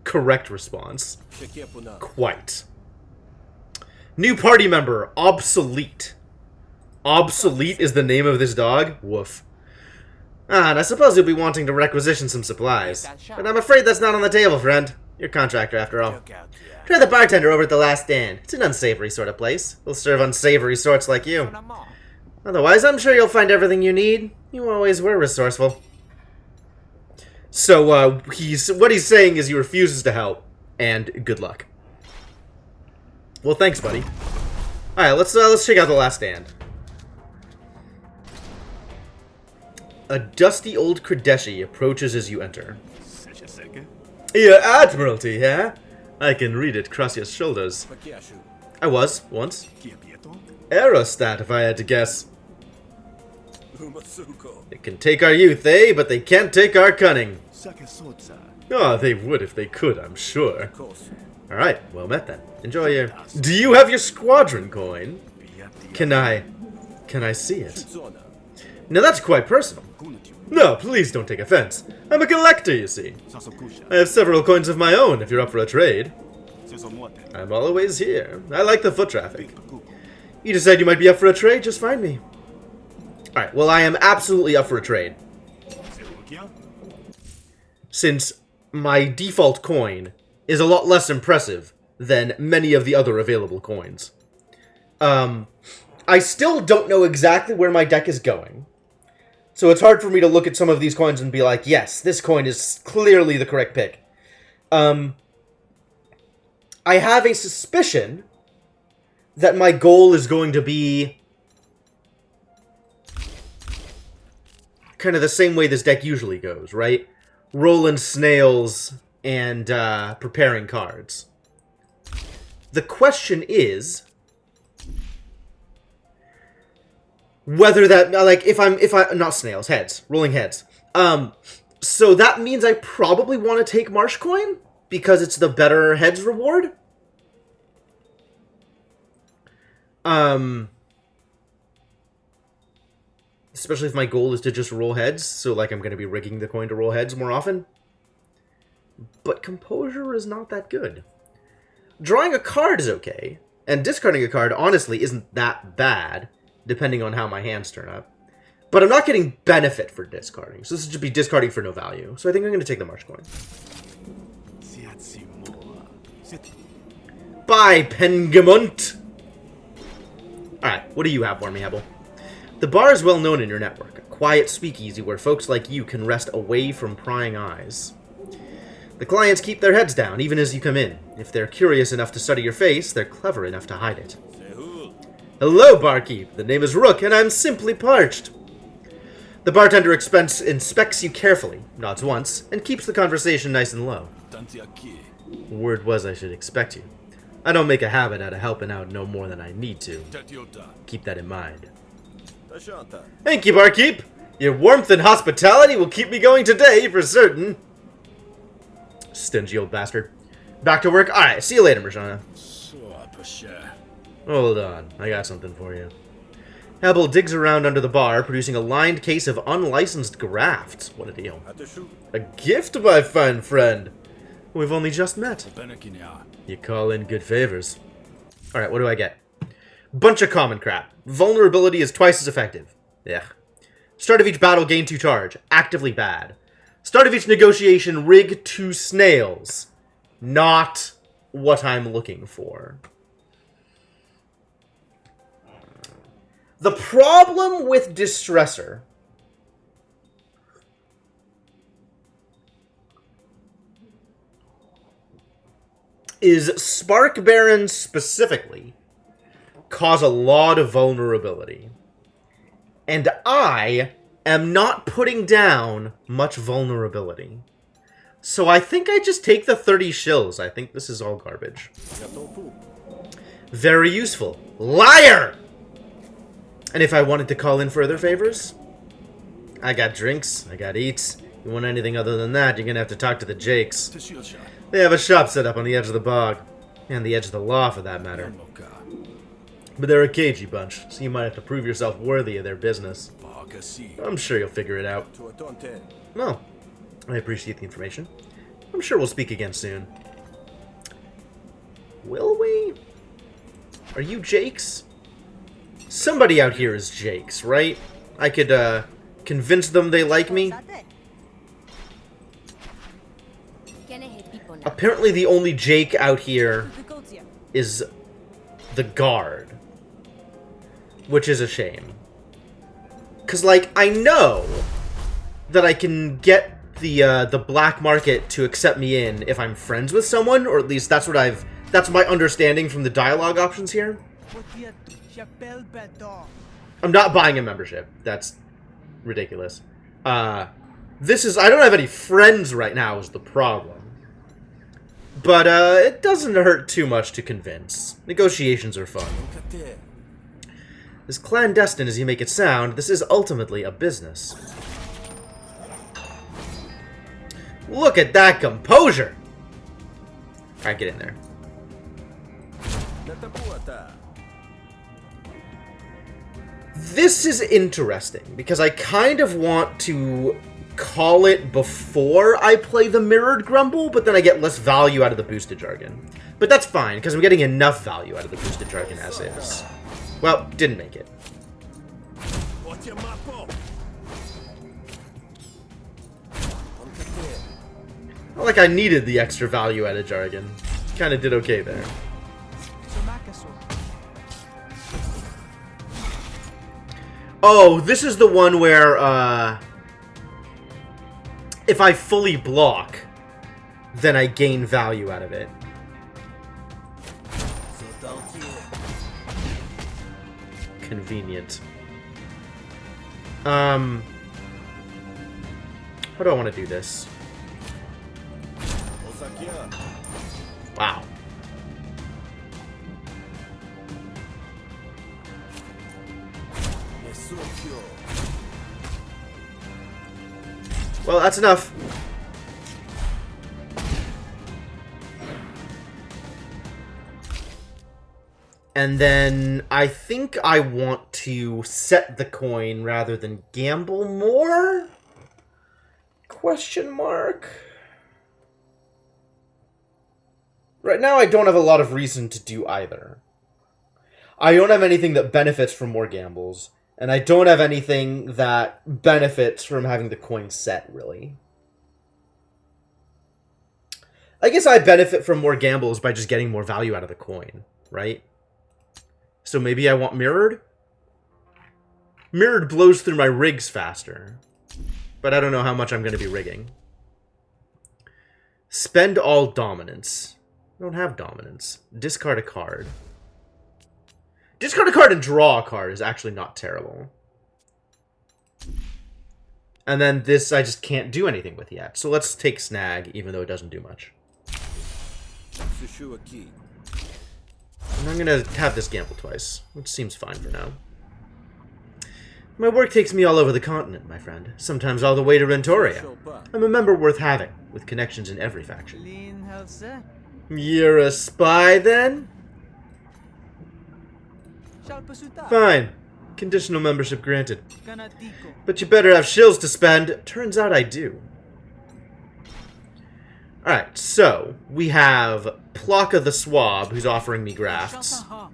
A: Correct response. Quite. New party member, Obsolete. Obsolete is the name of this dog? Woof. Ah, and I suppose you'll be wanting to requisition some supplies. But I'm afraid that's not on the table, friend. You're a contractor, after all. Try the bartender over at the Last Stand. It's an unsavory sort of place. We'll serve unsavory sorts like you. Otherwise, I'm sure you'll find everything you need. You always were resourceful. So, what he's saying is he refuses to help, and good luck. Well, thanks, buddy. Alright, let's check out the Last Stand. A dusty old Kredeshi approaches as you enter. Your Admiralty, huh? I can read it across your shoulders. I was, once. Aerostat, if I had to guess. They can take our youth, eh? But they can't take our cunning. Oh, they would if they could, I'm sure. Alright, well met then. Enjoy your... Do you have your squadron coin? Can I see it? Now that's quite personal. No, please don't take offense. I'm a collector, you see. I have several coins of my own if you're up for a trade. I'm always here. I like the foot traffic. You decide you might be up for a trade, just find me. Alright, well I am absolutely up for a trade. Since my default coin is a lot less impressive than many of the other available coins. I still don't know exactly where my deck is going. So it's hard for me to look at some of these coins and be like, yes, this coin is clearly the correct pick. I have a suspicion that my goal is going to be kind of the same way this deck usually goes, right? Rolling snails and preparing cards. The question is whether that, like, if I not snails, heads, rolling heads. So that means I probably want to take Marsh Coin because it's the better heads reward. Especially if my goal is to just roll heads, so like I'm going to be rigging the coin to roll heads more often. But Composure is not that good. Drawing a card is okay, and discarding a card honestly isn't that bad, depending on how my hands turn up. But I'm not getting benefit for discarding, so this would just be discarding for no value. So I think I'm going to take the Marsh Coin. Bye, Pengamunt! Alright, what do you have for me, Hebel? The bar is well known in your network, a quiet speakeasy where folks like you can rest away from prying eyes. The clients keep their heads down, even as you come in. If they're curious enough to study your face, they're clever enough to hide it. Hello, barkeep. The name is Rook, and I'm simply parched. The bartender inspects you carefully, nods once, and keeps the conversation nice and low. Word was I should expect you. I don't make a habit out of helping out no more than I need to. Keep that in mind. Thank you, barkeep. Your warmth and hospitality will keep me going today, for certain. Stingy old bastard. Back to work? Alright, see you later, Marjana. Hold on, I got something for you. Hebel digs around under the bar, producing a lined case of unlicensed grafts. What a deal. A gift, my fine friend. We've only just met. You call in good favors. Alright, what do I get? Bunch of common crap. Vulnerability is twice as effective. Yeah. Start of each battle, gain 2 charge. Actively bad. Start of each negotiation, rig 2 snails. Not what I'm looking for. The problem with Distressor is Spark Barons specifically cause a lot of vulnerability. And I am not putting down much vulnerability. So I think I just take the 30 shills. I think this is all garbage. Very useful. Liar! And if I wanted to call in further favors, I got drinks, I got eats. You want anything other than that, you're gonna have to talk to the Jakes. They have a shop set up on the edge of the bog. And the edge of the law, for that matter. But they're a cagey bunch, so you might have to prove yourself worthy of their business. I'm sure you'll figure it out. Well, I appreciate the information. I'm sure we'll speak again soon. Will we? Are you Jakes? Somebody out here is Jakes, right? I could, convince them they like me. Apparently the only Jake out here is the guard. Which is a shame. Because, like, I know that I can get the black market to accept me in if I'm friends with someone, or at least that's my understanding from the dialogue options here. I'm not buying a membership. That's ridiculous. I don't have any friends right now is the problem. But, it doesn't hurt too much to convince. Negotiations are fun. As clandestine as you make it sound, this is ultimately a business. Look at that composure! Alright, get in there. This is interesting, because I kind of want to call it before I play the Mirrored Grumble, but then I get less value out of the boosted jargon. But that's fine, because I'm getting enough value out of the boosted jargon as is. Well, didn't make it. Not like I needed the extra value out of jargon. Kinda did okay there. Oh, this is the one where, if I fully block, then I gain value out of it. Convenient. How do I want to do this? Wow. Well, that's enough. And then I think I want to set the coin rather than gamble more? Question mark. Right now I don't have a lot of reason to do either. I don't have anything that benefits from more gambles, and I don't have anything that benefits from having the coin set, really. I guess I benefit from more gambles by just getting more value out of the coin, right? So maybe I want Mirrored? Mirrored blows through my rigs faster. But I don't know how much I'm going to be rigging. Spend all dominance. I don't have dominance. Discard a card. Discard a card and draw a card is actually not terrible. And then this I just can't do anything with yet. So let's take Snag, even though it doesn't do much. And I'm going to have this gamble twice, which seems fine for now. My work takes me all over the continent, my friend. Sometimes all the way to Rentoria. I'm a member worth having, with connections in every faction. You're a spy, then? Fine. Conditional membership granted. But you better have shills to spend. Turns out I do. Alright, so we have Plaka the Swab, who's offering me grafts. I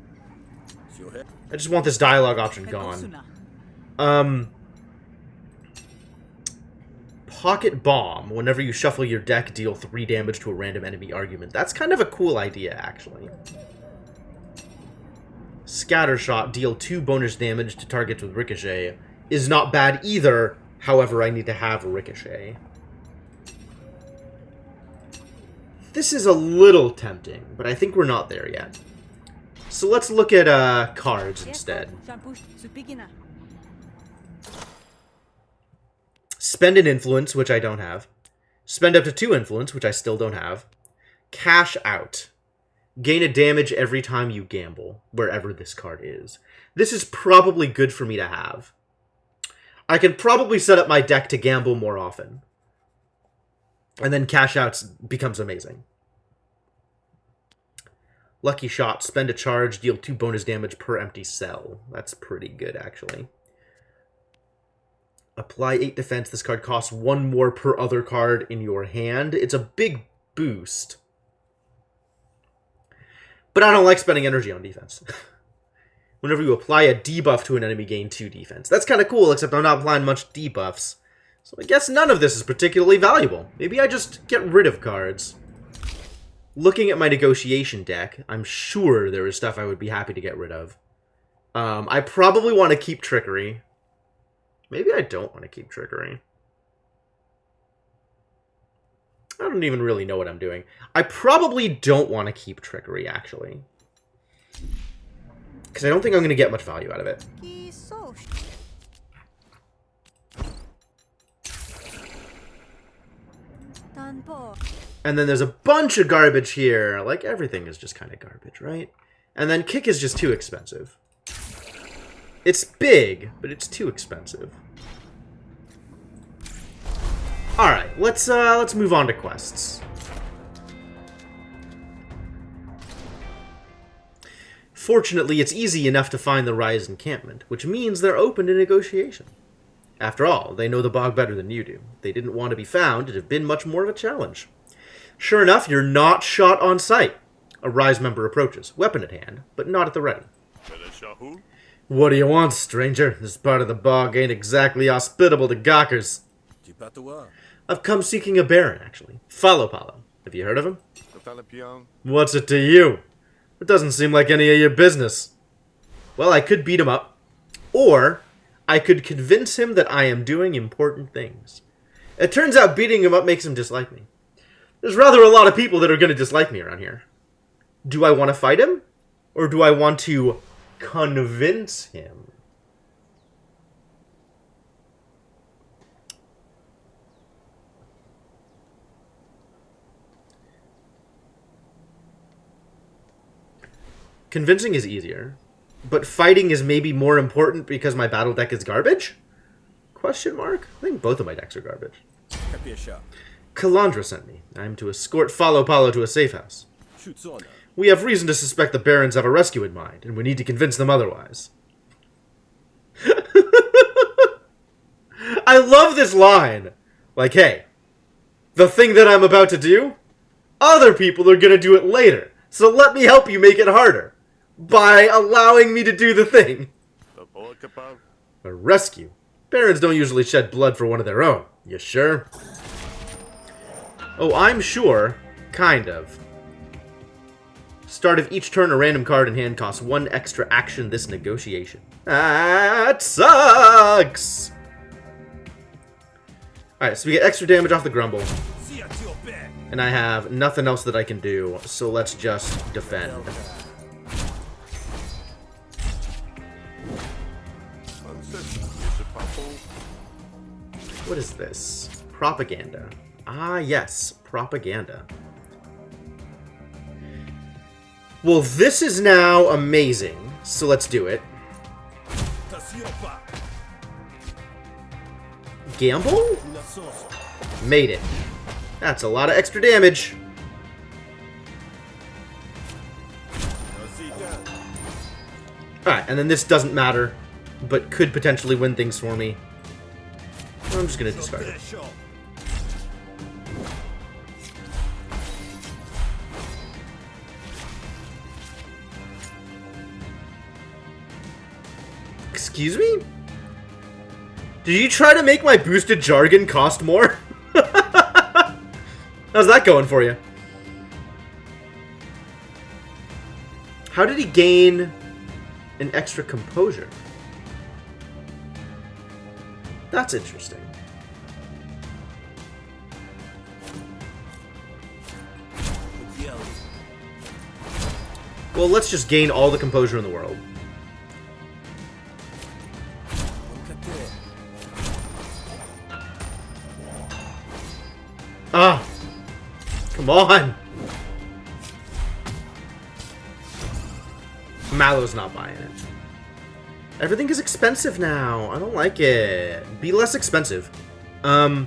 A: just want this dialogue option gone. Pocket Bomb. Whenever you shuffle your deck, deal 3 damage to a random enemy argument. That's kind of a cool idea, actually. Scattershot. Deal 2 bonus damage to targets with Ricochet. Is not bad either. However, I need to have Ricochet. This is a little tempting, but I think we're not there yet. So let's look at cards instead. Spend an influence, which I don't have. Spend up to 2 influence, which I still don't have. Cash out. Gain a damage every time you gamble, wherever this card is. This is probably good for me to have. I can probably set up my deck to gamble more often. And then cash out becomes amazing. Lucky Shot. Spend a charge, deal 2 bonus damage per empty cell. That's pretty good, actually. Apply 8 defense. This card costs 1 more per other card in your hand. It's a big boost. But I don't like spending energy on defense. Whenever you apply a debuff to an enemy, gain 2 defense. That's kind of cool, except I'm not applying much debuffs. So I guess none of this is particularly valuable. Maybe I just get rid of cards. Looking at my negotiation deck, I'm sure there is stuff I would be happy to get rid of. I probably want to keep Trickery. Maybe I don't want to keep Trickery. I don't even really know what I'm doing. I probably don't want to keep Trickery, actually. Because I don't think I'm going to get much value out of it. And then there's a bunch of garbage here. Like, everything is just kind of garbage, right? And then Kick is just too expensive. It's big, but it's too expensive. Alright, let's move on to quests. Fortunately, it's easy enough to find the Rise encampment, which means they're open to negotiation. After all, they know the bog better than you do. If they didn't want to be found, it'd have been much more of a challenge. Sure enough, you're not shot on sight. A Rise member approaches, weapon at hand, but not at the ready. What do you want, stranger? This part of the bog ain't exactly hospitable to gawkers. I've come seeking a baron, actually. Follow Palo. Have you heard of him? What's it to you? It doesn't seem like any of your business. Well, I could beat him up. Or I could convince him that I am doing important things. It turns out beating him up makes him dislike me. There's rather a lot of people that are going to dislike me around here. Do I want to fight him? Or do I want to convince him? Convincing is easier. But fighting is maybe more important because my battle deck is garbage? Question mark? I think both of my decks are garbage. Kalandra sent me. I'm to escort Follow Palo to a safe house. We have reason to suspect the barons have a rescue in mind, and we need to convince them otherwise. I love this line. Like, hey, the thing that I'm about to do, other people are going to do it later, so let me help you make it harder. By allowing me to do the thing. A rescue? Barons don't usually shed blood for one of their own. You sure? Oh, I'm sure. Kind of. Start of each turn, a random card in hand costs 1 extra action this negotiation. That sucks! Alright, so we get extra damage off the Grumble. And I have nothing else that I can do, so let's just defend. What is this? Propaganda. Ah, yes. Propaganda. Well, this is now amazing. So let's do it. Gamble? Made it. That's a lot of extra damage. Alright, and then this doesn't matter, but could potentially win things for me. I'm just gonna discard it. Excuse me? Did you try to make my boosted jargon cost more? How's that going for you? How did he gain an extra composure? That's interesting. Well, let's just gain all the composure in the world. Ah! Come on! Mallow's not buying it. Everything is expensive now. I don't like it. Be less expensive. Alright.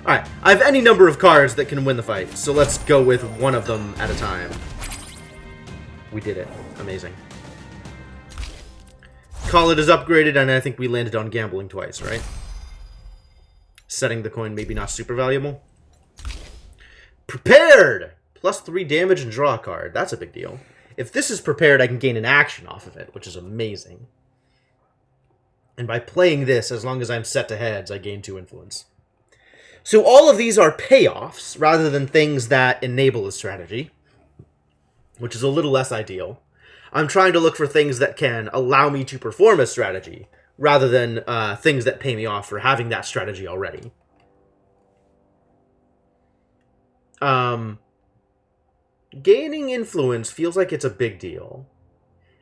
A: I have any number of cards that can win the fight, so let's go with one of them at a time. We did it. Amazing. Call it is upgraded, and I think we landed on gambling twice, right? Setting the coin maybe not super valuable. Prepared! Plus 3 damage and draw a card. That's a big deal. If this is prepared, I can gain an action off of it, which is amazing. And by playing this, as long as I'm set to heads, I gain 2 influence. So all of these are payoffs, rather than things that enable a strategy, which is a little less ideal. I'm trying to look for things that can allow me to perform a strategy, rather than things that pay me off for having that strategy already. Gaining influence feels like it's a big deal.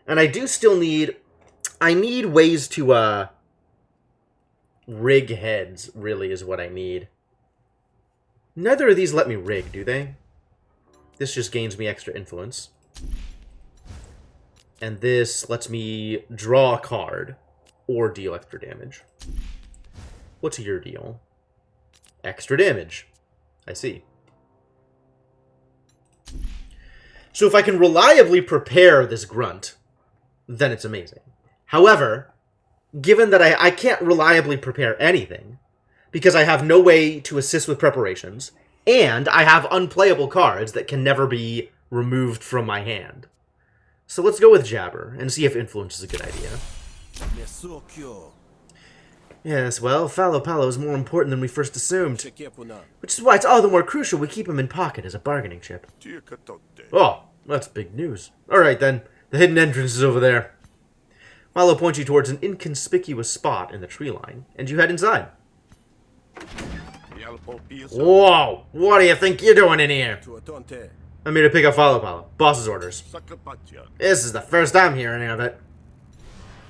A: And I do still need... I need ways to, rig heads, really, is what I need. Neither of these let me rig, do they? This just gains me extra influence. And this lets me draw a card, or deal extra damage. What's your deal? Extra damage. I see. So if I can reliably prepare this grunt, then it's amazing. However, given that I can't reliably prepare anything, because I have no way to assist with preparations, and I have unplayable cards that can never be removed from my hand. So let's go with Jabber, and see if influence is a good idea. Yes, well, Fallow Palo is more important than we first assumed. Which is why it's all the more crucial we keep him in pocket as a bargaining chip. Oh, that's big news. Alright then, the hidden entrance is over there. Milo points you towards an inconspicuous spot in the tree line, and you head inside. Whoa! What do you think you're doing in here? I'm here to pick up Fallow Palo. Boss's orders. This is the first I'm hearing of it.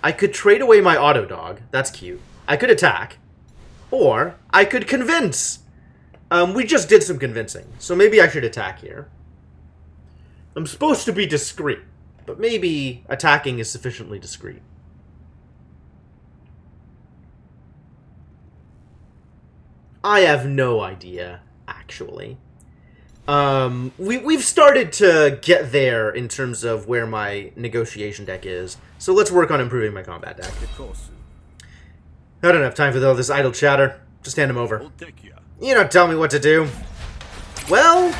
A: I could trade away my auto dog. That's cute. I could attack. Or I could convince. We just did some convincing, so maybe I should attack here. I'm supposed to be discreet, but maybe attacking is sufficiently discreet. I have no idea, actually. We've started to get there in terms of where my negotiation deck is, so let's work on improving my combat deck. I don't have time for all this idle chatter. Just hand him over. You don't tell me what to do. Well,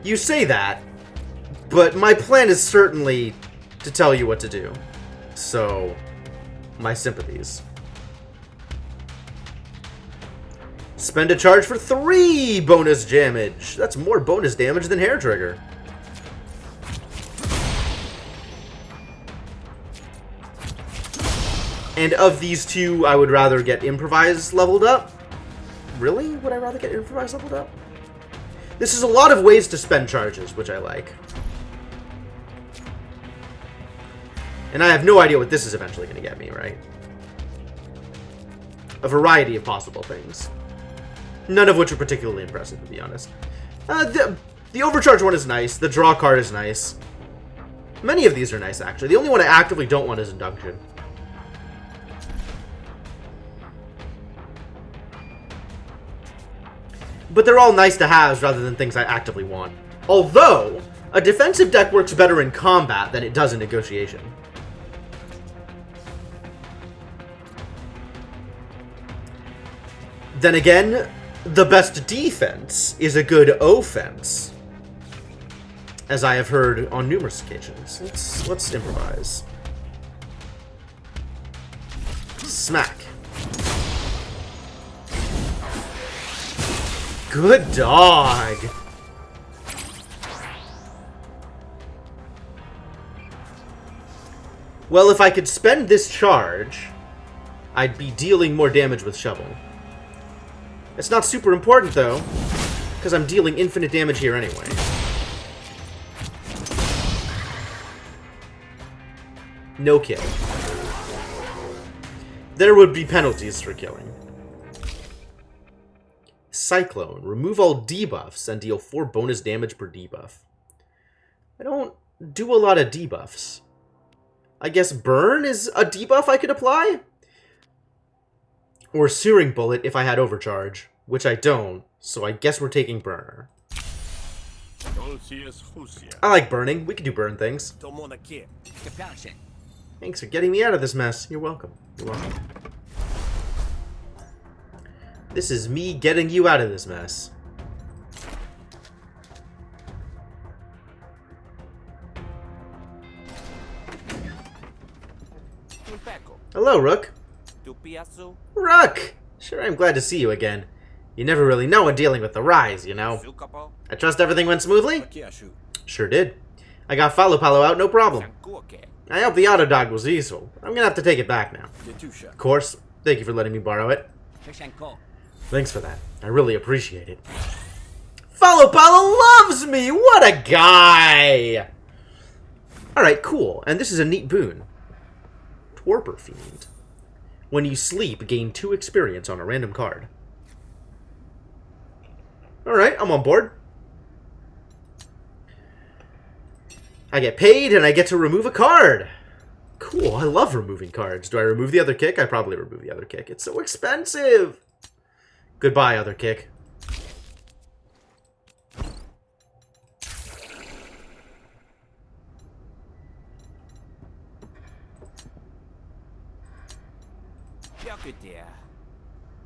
A: you say that, but my plan is certainly to tell you what to do. So, my sympathies. Spend a charge for 3 bonus damage. That's more bonus damage than Hair Trigger. And of these two, I would rather get Improvise leveled up. Really? Would I rather get Improvise leveled up? This is a lot of ways to spend charges, which I like. And I have no idea what this is eventually going to get me, right? a variety of possible things. None of which are particularly impressive, to be honest. The overcharge one is nice. The draw card is nice. Many of these are nice, actually. The only one I actively don't want is Induction. But they're all nice to haves rather than things I actively want. Although, a defensive deck works better in combat than it does in negotiation. Then again, the best defense is a good offense, as I have heard on numerous occasions. Let's improvise. Smack. Good dog. Well, if I could spend this charge, I'd be dealing more damage with Shovel. It's not super important, though, because I'm dealing infinite damage here anyway. No kill. There would be penalties for killing. Cyclone. Remove all debuffs and deal 4 bonus damage per debuff. I don't do a lot of debuffs. I guess Burn is a debuff I could apply? Or Searing Bullet if I had Overcharge, which I don't, so I guess we're taking Burner. I like burning. We can do burn things. Thanks for getting me out of this mess. You're welcome. You're welcome. This is me getting you out of this mess. Hello, Rook. Rook! Sure, I'm glad to see you again. You never really know when dealing with the Rise, you know. I trust everything went smoothly? Sure did. I got Follow Palo out, no problem. I hope the auto dog was useful. I'm gonna have to take it back now. Of course. Thank you for letting me borrow it. Thanks for that. I really appreciate it. Follow Palo loves me! What a guy! Alright, cool. And this is a neat boon. Torpor Fiend. When you sleep, gain 2 experience on a random card. Alright, I'm on board. I get paid and I get to remove a card. Cool, I love removing cards. Do I remove the other kick? I probably remove the other kick. It's so expensive. Goodbye, other kick.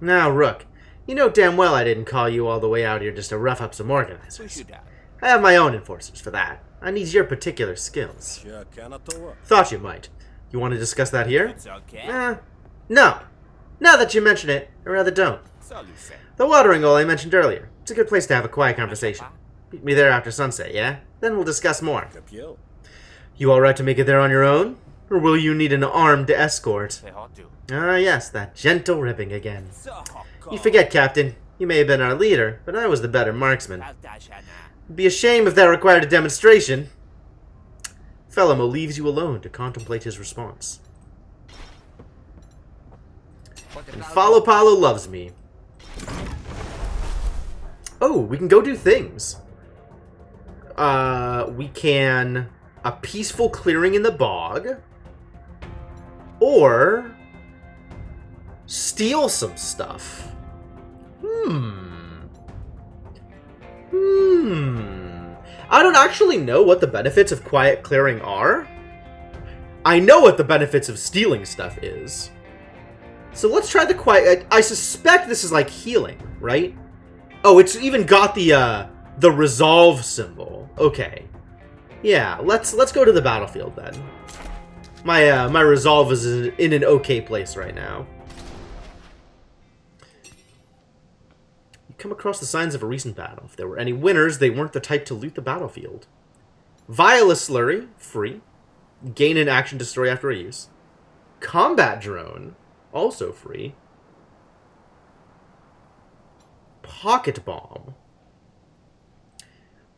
A: Now, Rook, you know damn well I didn't call you all the way out here just to rough up some organizers. I have my own enforcers for that. I need your particular skills. Thought you might. You want to discuss that here? No. Now that you mention it, I rather don't. The watering hole I mentioned earlier. It's a good place to have a quiet conversation. Meet me there after sunset, yeah? Then we'll discuss more. You alright to make it there on your own? Or will you need an armed escort? Ah, yes, that gentle ribbing again. You forget, Captain. You may have been our leader, but I was the better marksman. It'd be a shame if that required a demonstration. Felimo leaves you alone to contemplate his response. And Follow Palo loves me. Oh, we can go do things. We can... A peaceful clearing in the bog. Or... steal some stuff. I don't actually know what the benefits of quiet clearing are. I know what the benefits of stealing stuff is. So let's try the quiet... I suspect this is like healing, right? Oh, it's even got the resolve symbol. Okay. Yeah, let's go to the battlefield then. My resolve is in an okay place right now. You come across the signs of a recent battle. If there were any winners, they weren't the type to loot the battlefield. Viola Slurry, free. Gain an action destroy after a use. Combat Drone, also free. Pocket Bomb.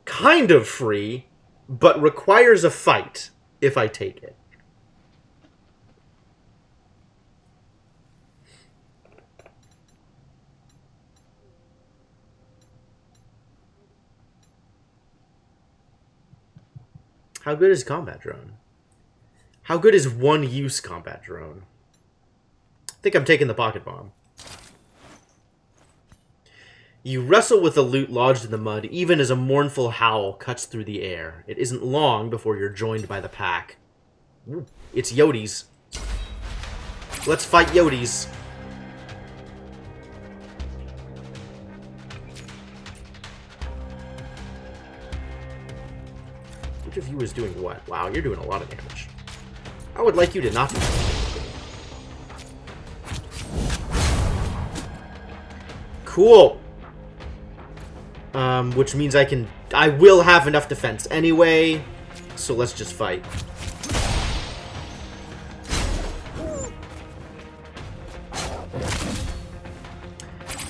A: Kind of free, but requires a fight if I take it. How good is combat drone? How good is one-use combat drone? I think I'm taking the pocket bomb. You wrestle with the loot lodged in the mud, even as a mournful howl cuts through the air. It isn't long before you're joined by the pack. Ooh, it's Yodis. Let's fight Yodis. Which of you is doing what? Wow, you're doing a lot of damage. I would like you to not be. Cool. Which means I will have enough defense anyway, so let's just fight.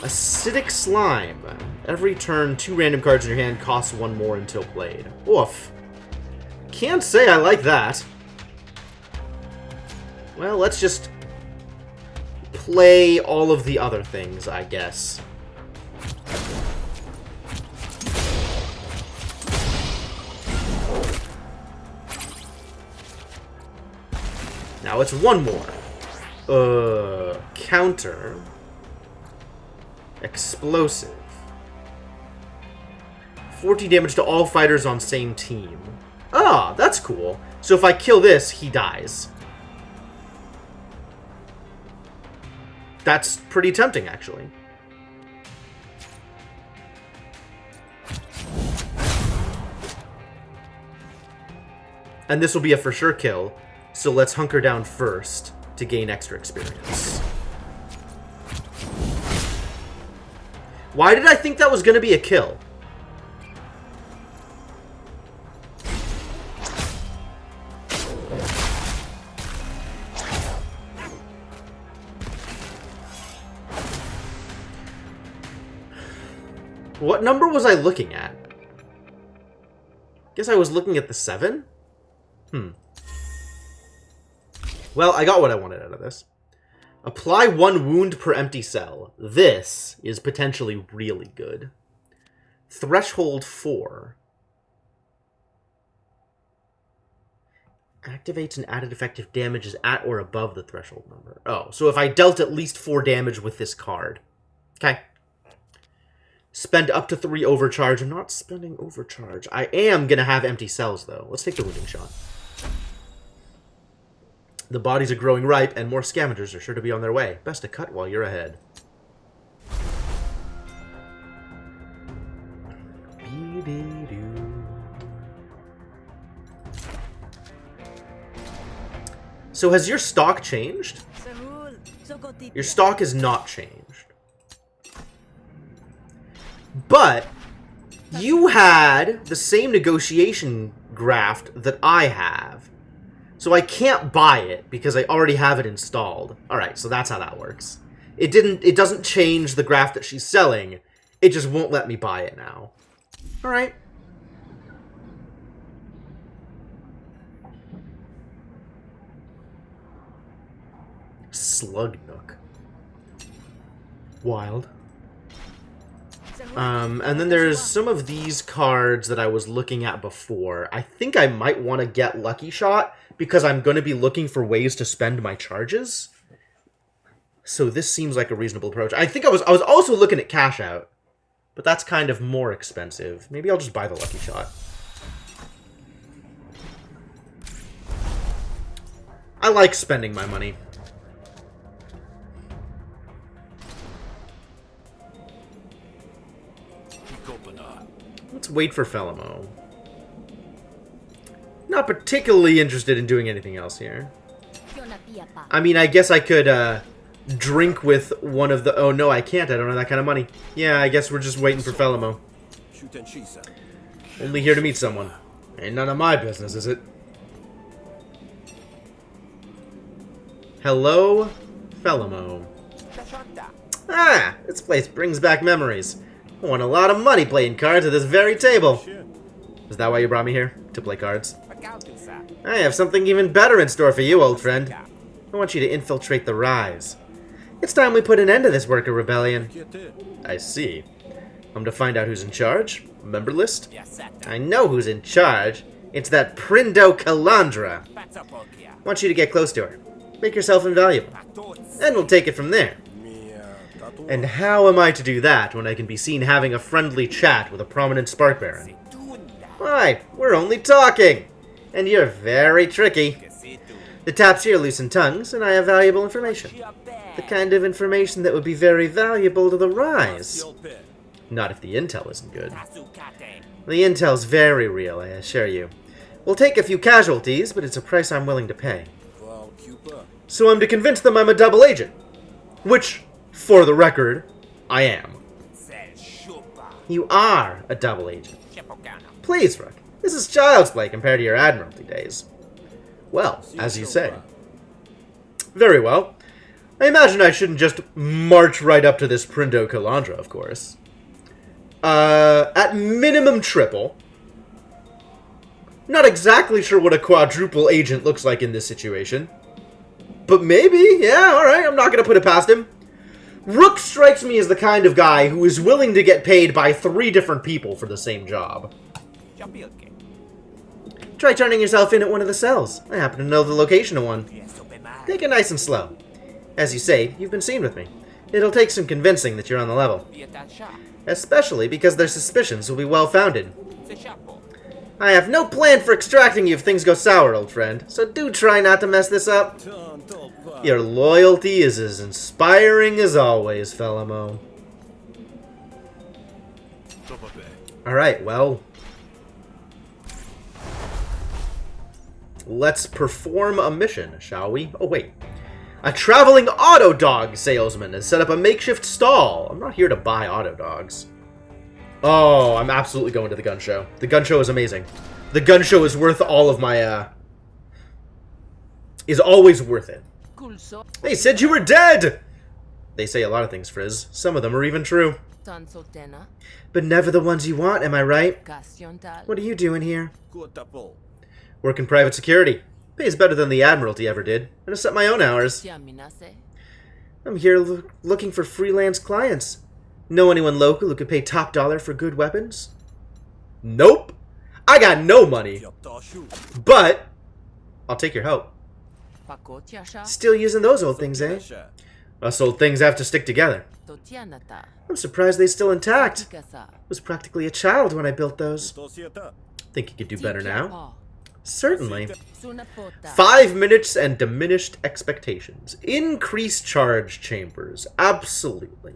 A: Acidic Slime. Every turn, 2 random cards in your hand costs 1 more until played. Oof. Can't say I like that. Well, let's just play all of the other things, I guess. Now it's 1 more. Counter. Explosive. 40 damage to all fighters on same team. Ah, that's cool. So if I kill this, he dies. That's pretty tempting, actually. And this will be a for sure kill, so let's hunker down first to gain extra experience. Why did I think that was going to be a kill? What number was I looking at? Guess I was looking at the 7? Well, I got what I wanted out of this. Apply 1 wound per empty cell. This is potentially really good. Threshold 4. Activates an added effective damage is at or above the threshold number. Oh, so if I dealt at least 4 damage with this card. Okay. Spend up to 3 overcharge. I'm not spending overcharge. I am going to have empty cells, though. Let's take the wounding shot. The bodies are growing ripe, and more scavengers are sure to be on their way. Best to cut while you're ahead. So has your stock changed? Your stock is not changed. But you had the same negotiation graft that I have. So I can't buy it because I already have it installed. Alright, so that's how that works. It doesn't change the graft that she's selling. It just won't let me buy it now. Alright. Slug Nook. Wild. And then there's some of these cards that I was looking at before. I think I might want to get Lucky Shot because I'm going to be looking for ways to spend my charges. So this seems like a reasonable approach. I think I was also looking at Cash Out, but that's kind of more expensive. Maybe I'll just buy the Lucky Shot. I like spending my money. Let's wait for Felimo. Not particularly interested in doing anything else here. I mean, I guess I could drink with one of the... Oh, no, I can't. I don't have that kind of money. Yeah, I guess we're just waiting for Felimo. Only here to meet someone. Ain't none of my business, is it? Hello, Felimo. Ah, this place brings back memories. I won a lot of money playing cards at this very table. Is that why you brought me here? To play cards? I have something even better in store for you, old friend. I want you to infiltrate the Rise. It's time we put an end to this worker rebellion. I see. I'm to find out who's in charge? Member list? I know who's in charge. It's that Prindo Calandra. Want you to get close to her. Make yourself invaluable. And we'll take it from there. And how am I to do that when I can be seen having a friendly chat with a prominent Spark Baron? Why, we're only talking! And you're very tricky. The taps here loosen tongues, and I have valuable information. The kind of information that would be very valuable to the Rise. Not if the intel isn't good. The intel's very real, I assure you. We'll take a few casualties, but it's a price I'm willing to pay. So I'm to convince them I'm a double agent. Which, for the record, I am. You are a double agent. Please, Rook. This is child's play compared to your Admiralty days. Well, as you say. Very well. I imagine I shouldn't just march right up to this Prindo Calandra, of course. At minimum triple. Not exactly sure what a quadruple agent looks like in this situation. But maybe, yeah, alright, I'm not gonna put it past him. Rook strikes me as the kind of guy who is willing to get paid by 3 different people for the same job. Try turning yourself in at one of the cells. I happen to know the location of one. Take it nice and slow. As you say, you've been seen with me. It'll take some convincing that you're on the level. Especially because their suspicions will be well-founded. I have no plan for extracting you if things go sour, old friend, so do try not to mess this up. Your loyalty is as inspiring as always, Felamo. Alright, well... let's perform a mission, shall we? Oh, wait. A traveling auto dog salesman has set up a makeshift stall. I'm not here to buy auto dogs. Oh, I'm absolutely going to the gun show. The gun show is amazing. The gun show is worth all of my, is always worth it. They said you were dead! They say a lot of things, Frizz. Some of them are even true. But never the ones you want, am I right? What are you doing here? Work in private security. Pays better than the Admiralty ever did. And I set my own hours. I'm here looking for freelance clients. Know anyone local who could pay top dollar for good weapons? Nope. I got no money. But I'll take your help. Still using those old things, eh? Us old things have to stick together. I'm surprised they're still intact. Was practically a child when I built those. Think you could do better now? Certainly. 5 minutes and diminished expectations. Increased charge chambers. Absolutely.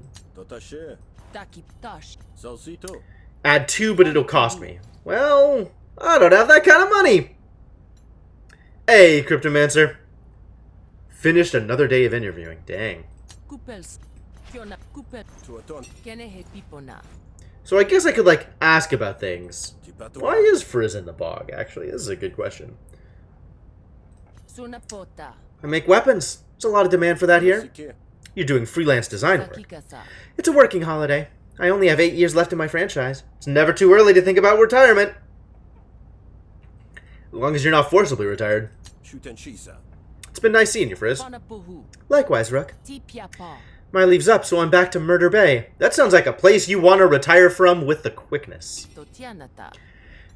A: Add 2, but it'll cost me. Well, I don't have that kind of money. Hey, Cryptomancer. Finished another day of interviewing. Dang. So I guess I could, like, ask about things. Why is Frizz in the bog, actually? This is a good question. I make weapons. There's a lot of demand for that here. You're doing freelance design work. It's a working holiday. I only have 8 years left in my franchise. It's never too early to think about retirement. As long as you're not forcibly retired. It's been nice seeing you, Frizz. Likewise, Rook. My leave's up, so I'm back to Murder Bay. That sounds like a place you want to retire from with the quickness.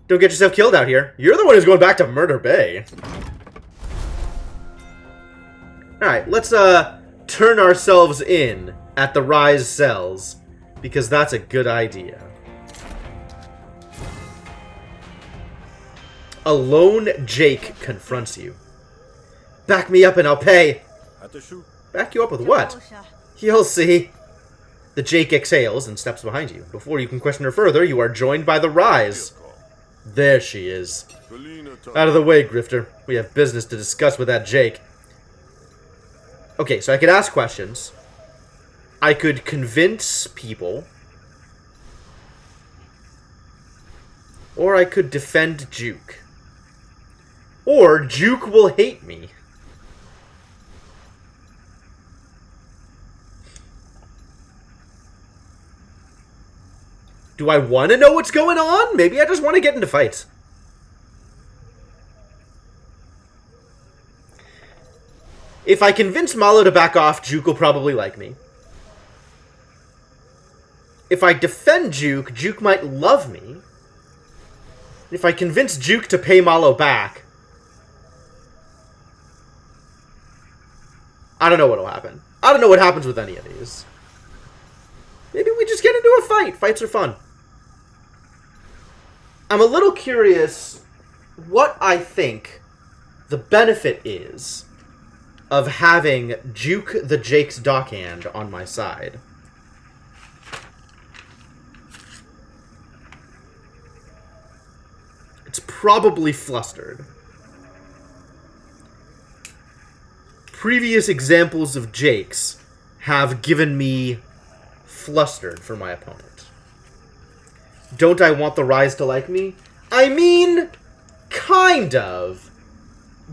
A: Don't get yourself killed out here. You're the one who's going back to Murder Bay. Alright, let's turn ourselves in at the Rise cells, because that's a good idea. A lone Jake confronts you. Back me up and I'll pay. Back you up with what? You'll see. The Jake exhales and steps behind you. Before you can question her further, you are joined by the Rise. There she is. Out of the way, Grifter. We have business to discuss with that Jake. Okay, so I could ask questions. I could convince people. Or I could defend Juke. Or Juke will hate me. Do I want to know what's going on? Maybe I just want to get into fights. If I convince Malo to back off, Juke will probably like me. If I defend Juke, Juke might love me. If I convince Juke to pay Malo back, I don't know what'll happen. I don't know what happens with any of these. Maybe we just get into a fight. Fights are fun. I'm a little curious what I think the benefit is of having Juke the Jake's Dockhand on my side. It's probably flustered. Previous examples of Jakes have given me flustered for my opponent. Don't I want the Rise to like me? I mean, kind of.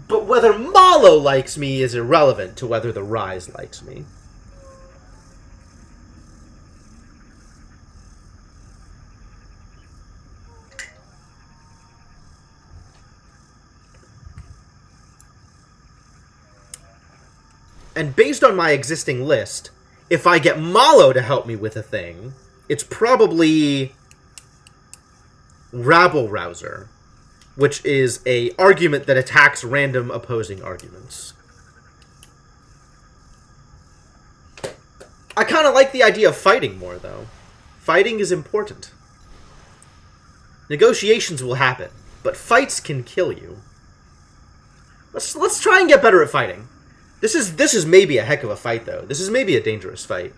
A: But whether Malo likes me is irrelevant to whether the Rise likes me. And based on my existing list, if I get Malo to help me with a thing, it's probably Rabble Rouser, which is a argument that attacks random opposing arguments. I kind of like the idea of fighting more, though. Fighting is important. Negotiations will happen, but fights can kill you. Let's try and get better at fighting. This is maybe a heck of a fight, though. This is maybe a dangerous fight.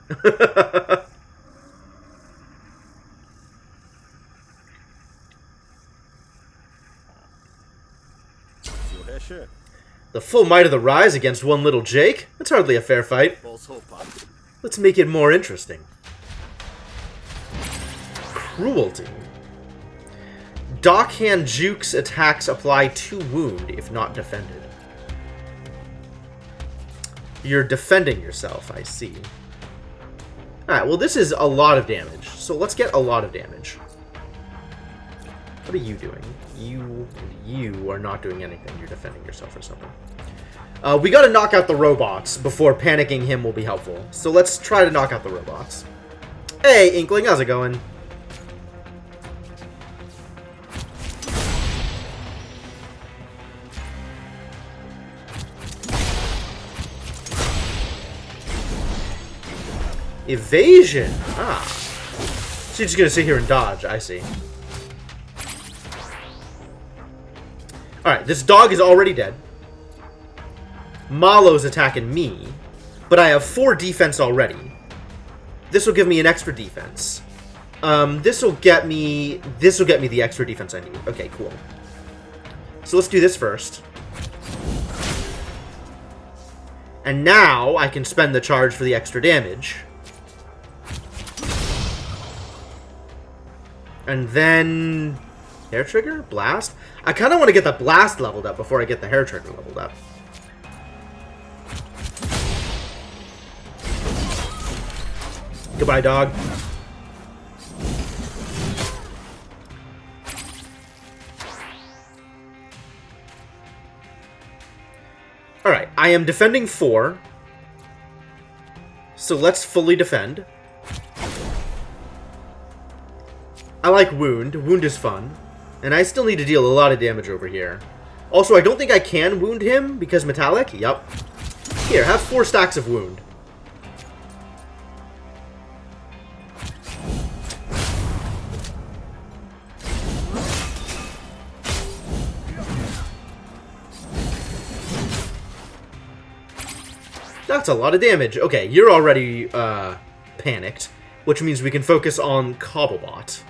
A: The full might of the Rise against one little Jake? That's hardly a fair fight. Let's make it more interesting. Cruelty. Dockhand Juke's attacks apply 2 wound if not defended. You're defending yourself, I see. Alright, well this is a lot of damage. So let's get a lot of damage. What are you doing? You are not doing anything. You're defending yourself or something. We gotta knock out the robots before panicking him will be helpful. So let's try to knock out the robots. Hey, Inkling, how's it going? Evasion! Ah. So you're just gonna sit here and dodge, I see. Alright, this dog is already dead. Malo's attacking me, but I have 4 defense already. This will give me an extra defense. This will get me the extra defense I need. Okay, cool. So let's do this first. And now I can spend the charge for the extra damage. And then hair trigger? Blast? I kind of want to get the blast leveled up before I get the hair trigger leveled up. Goodbye, dog. Alright, I am defending 4. So let's fully defend. I like wound. Wound is fun. And I still need to deal a lot of damage over here. Also, I don't think I can wound him because metallic. Yup. Here, have 4 stacks of wound. That's a lot of damage. Okay, you're already panicked, which means we can focus on Cobblebot.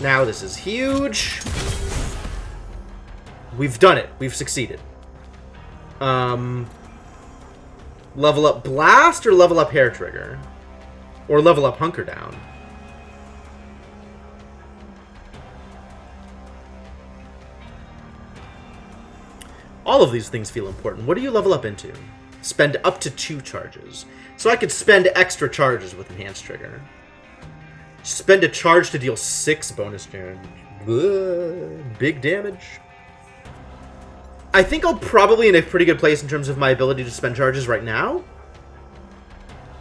A: Now this is huge. We've done it. We've succeeded. Level up Blast or level up Hair Trigger? Or level up Hunker Down? All of these things feel important. What do you level up into? Spend up to 2 charges. So I could spend extra charges with Enhanced Trigger. Spend a charge to deal 6 bonus damage. Big damage. I think I'm probably in a pretty good place in terms of my ability to spend charges right now.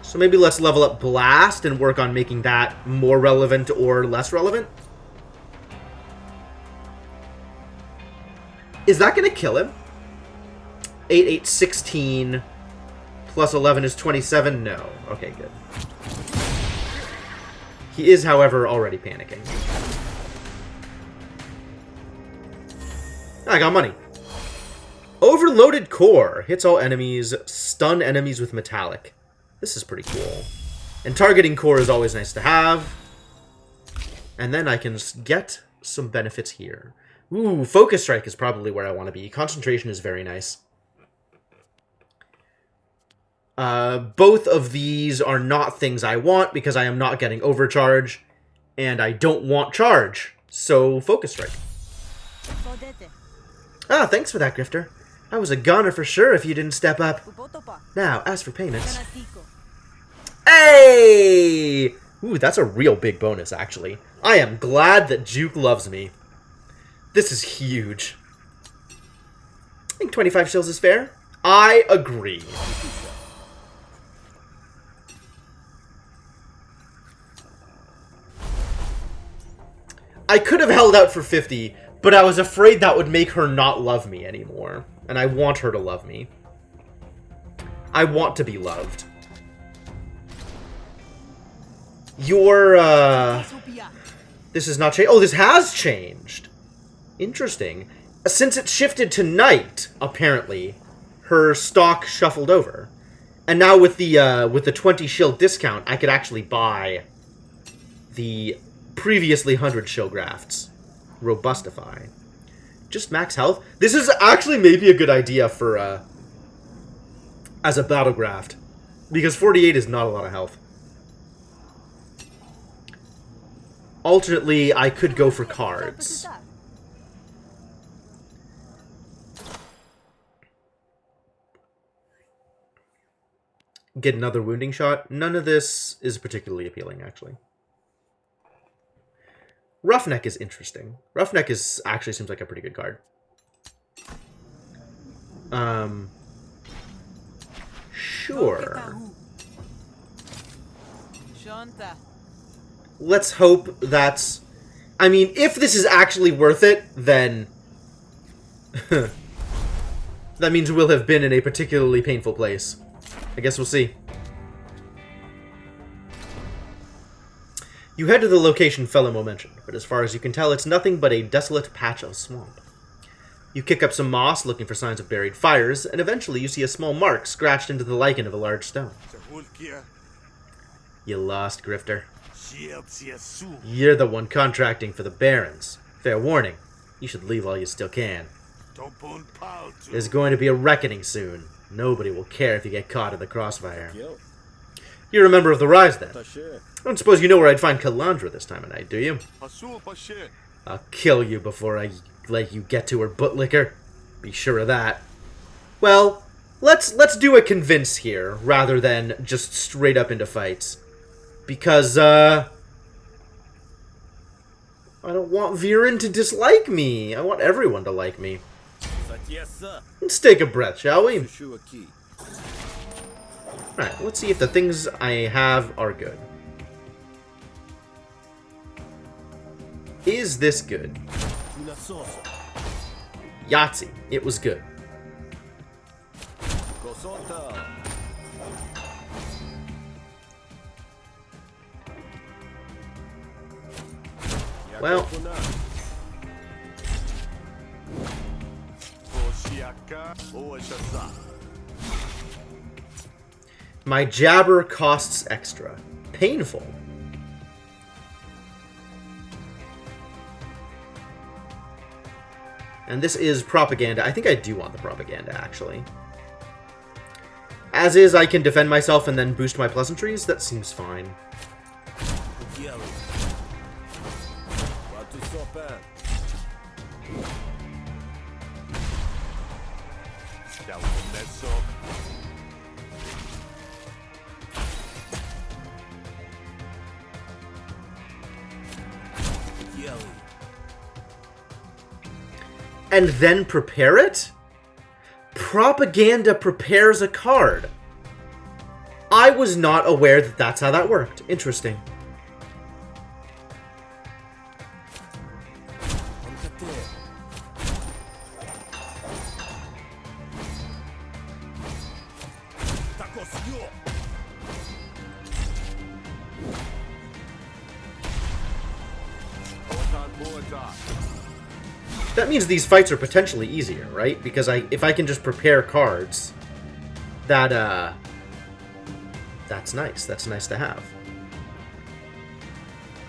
A: So maybe let's level up Blast and work on making that more relevant or less relevant. Is that going to kill him? 8, 8, 16. Plus 11 is 27? No. Okay, good. He is, however, already panicking. I got money. Overloaded Core. Hits all enemies. Stun enemies with metallic. This is pretty cool. And targeting core is always nice to have. And then I can get some benefits here. Ooh, Focus Strike is probably where I want to be. Concentration is very nice. Both of these are not things I want because I am not getting Overcharge. And I don't want Charge. So, Focus Strike. Ah, thanks for that, Grifter. I was a goner for sure if you didn't step up. Now, as for payments... Hey! Ooh, that's a real big bonus, actually. I am glad that Juke loves me. This is huge. I think 25 shills is fair. I agree. I could have held out for 50, but I was afraid that would make her not love me anymore. And I want her to love me. I want to be loved. This is not changed. Oh, this has changed. Interesting. Since it shifted to night, apparently, her stock shuffled over. And now with the 20 shield discount, I could actually buy the previously 100 shield grafts. Robustify. Just max health. This is actually maybe a good idea for as a battle graft, because 48 is not a lot of health. Alternately, I could go for cards. Get another wounding shot. None of this is particularly appealing, actually. Roughneck is interesting. Roughneck is actually seems like a pretty good card. Sure. Let's hope that's... I mean, if this is actually worth it, then... that means we'll have been in a particularly painful place. I guess we'll see. You head to the location Fellomo mentioned, but as far as you can tell, it's nothing but a desolate patch of swamp. You kick up some moss, looking for signs of buried fires, and eventually you see a small mark scratched into the lichen of a large stone. You lost, Grifter. You're the one contracting for the Barons. Fair warning, you should leave while you still can. There's going to be a reckoning soon. Nobody will care if you get caught in the crossfire. You're a member of the Rise, then? I don't suppose you know where I'd find Kalandra this time of night, do you? I'll kill you before I let you get to her bootlicker. Be sure of that. Well, let's do a convince here, rather than just straight up into fights. Because, I don't want Viren to dislike me. I want everyone to like me. Let's take a breath, shall we? Alright, let's see if the things I have are good. Is this good? Yahtzee. It was good. Well, my jabber costs extra. Painful. And this is propaganda. I think I do want the propaganda, actually. As is, I can defend myself and then boost my pleasantries. That seems fine. And then prepare it? Propaganda prepares a card. I was not aware that that's how that worked. Interesting. That means these fights are potentially easier, right? Because if I can just prepare cards, that's nice. That's nice to have.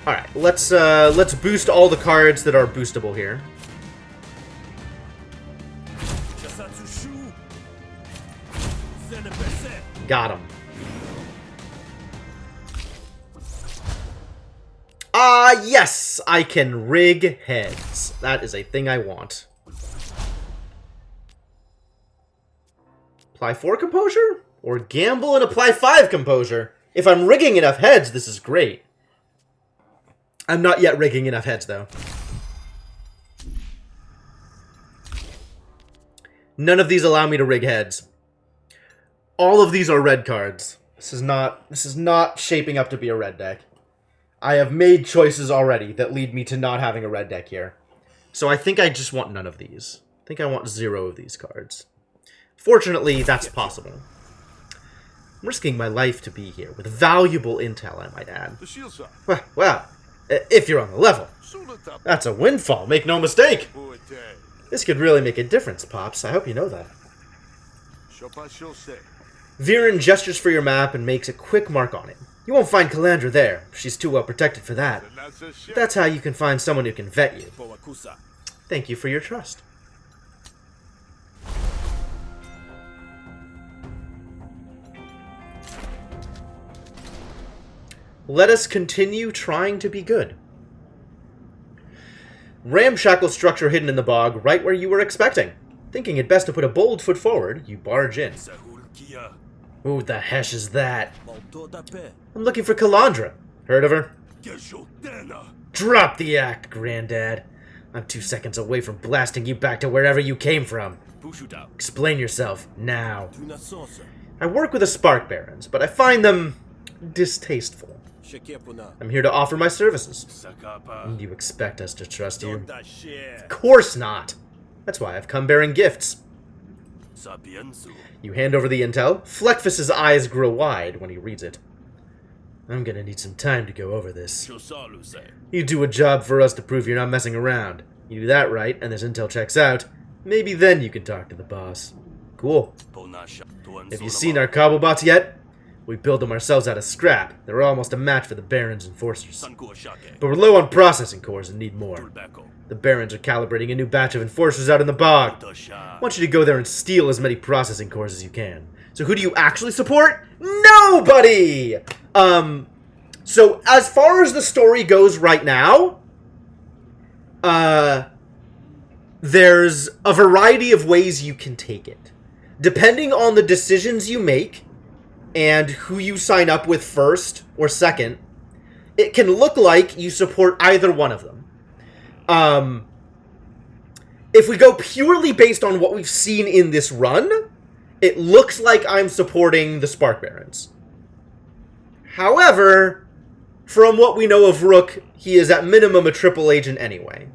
A: All right, let's boost all the cards that are boostable here. Got him. Yes, I can rig heads. That is a thing I want. Apply 4 composure? Or gamble and apply 5 composure? If I'm rigging enough heads, this is great. I'm not yet rigging enough heads, though. None of these allow me to rig heads. All of these are red cards. This is not shaping up to be a red deck. I have made choices already that lead me to not having a red deck here. So I think I just want none of these. I think I want 0 of these cards. Fortunately, that's possible. I'm risking my life to be here, with valuable intel, I might add. Well, if you're on the level. That's a windfall, make no mistake. This could really make a difference, Pops. I hope you know that. Viren gestures for your map and makes a quick mark on it. You won't find Calandra there. She's too well protected for that. That's how you can find someone who can vet you. Thank you for your trust. Let us continue trying to be good. Ramshackle structure hidden in the bog, right where you were expecting. Thinking it best to put a bold foot forward, you barge in. Who the hesh is that? I'm looking for Calandra. Heard of her? Drop the act, Granddad. I'm 2 seconds away from blasting you back to wherever you came from. Explain yourself, now. I work with the Spark Barons, but I find them distasteful. I'm here to offer my services. You expect us to trust you? Of course not. That's why I've come bearing gifts. You hand over the intel. Fleckfus's eyes grow wide when he reads it. I'm gonna need some time to go over this. You do a job for us to prove you're not messing around. You do that right, and this intel checks out. Maybe then you can talk to the boss. Cool. Have you seen our Cobblebots yet? We build them ourselves out of scrap. They're almost a match for the Barons' enforcers. But we're low on processing cores and need more. The Barons are calibrating a new batch of enforcers out in the bog. I want you to go there and steal as many processing cores as you can. So who do you actually support? Nobody! So as far as the story goes right now, there's a variety of ways you can take it. Depending on the decisions you make, and who you sign up with first or second, it can look like you support either one of them. If we go purely based on what we've seen in this run, it looks like I'm supporting the Spark Barons. However, from what we know of Rook, he is at minimum a triple agent anyway.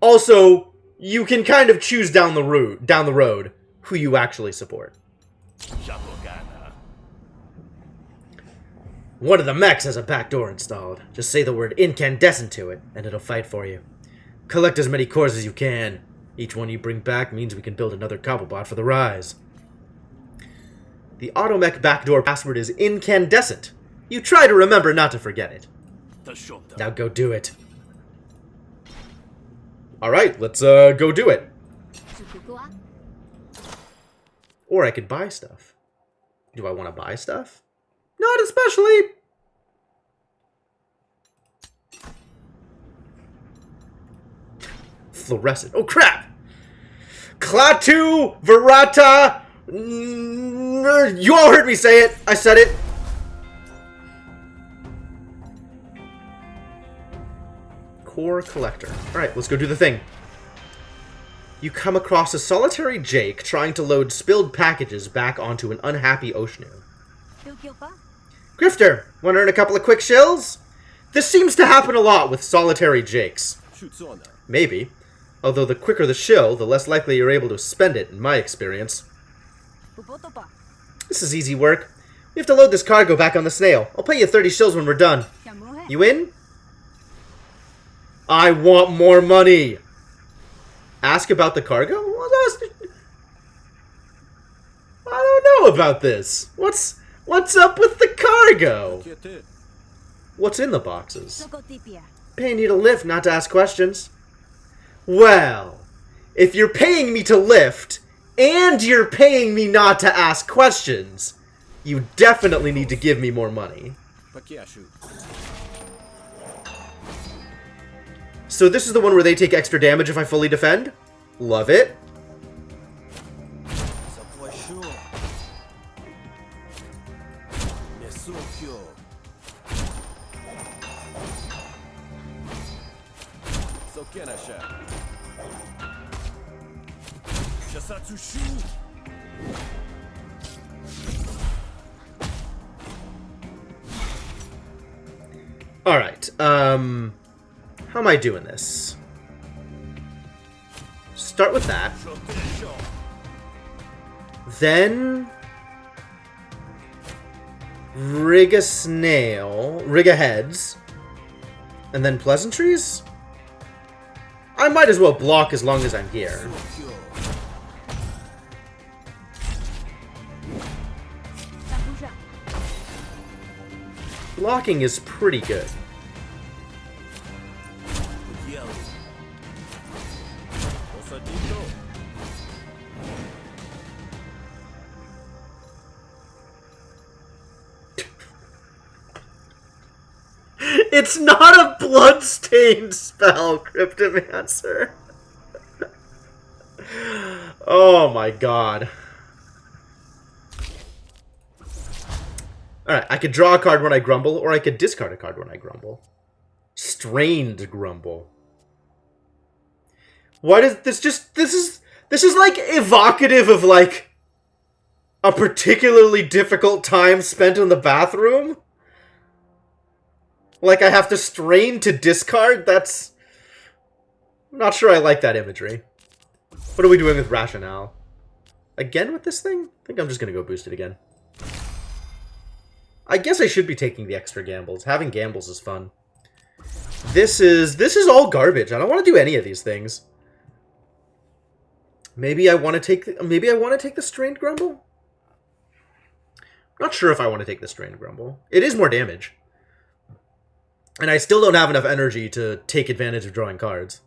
A: Also, you can kind of choose down the road who you actually support. One of the mechs has a backdoor installed. Just say the word incandescent to it, and it'll fight for you. Collect as many cores as you can. Each one you bring back means we can build another Cobblebot for the Rise. The automech backdoor password is incandescent. You try to remember not to forget it. Now go do it. Alright, let's go do it. Or I could buy stuff. Do I want to buy stuff? Not especially. Fluorescent. Oh, crap! Klaatu Verata. You all heard me say it. I said it. Core collector. Alright, let's go do the thing. You come across a solitary Jake trying to load spilled packages back onto an unhappy Oshnu. Grifter, want to earn a couple of quick shills? This seems to happen a lot with solitary Jakes. Maybe. Although the quicker the shill, the less likely you're able to spend it, in my experience. This is easy work. We have to load this cargo back on the snail. I'll pay you 30 shills when we're done. You in? I want more money! Ask about the cargo? I don't know about this. What's up with the cargo? What's in the boxes? Paying you to lift, not to ask questions. Well, if you're paying me to lift, and you're paying me not to ask questions, you definitely need to give me more money. So this is the one where they take extra damage if I fully defend? Love it. Alright, how am I doing this? Start with that. Then rig a snail, rig a heads, and then pleasantries? I might as well block as long as I'm here. Blocking is pretty good. It's not a bloodstained spell, Cryptomancer. Oh my god. Alright, I could draw a card when I grumble, or I could discard a card when I grumble. Strained grumble. Why does this just... This is like evocative of like a particularly difficult time spent in the bathroom? Like I have to strain to discard? That's... I'm not sure I like that imagery. What are we doing with Rationale? Again with this thing? I think I'm just gonna go boost it again. I guess I should be taking the extra gambles. Having gambles is fun. This is all garbage. I don't want to do any of these things. Maybe I want to take the Strained Grumble? Not sure if I want to take the Strained Grumble. It is more damage. And I still don't have enough energy to take advantage of drawing cards.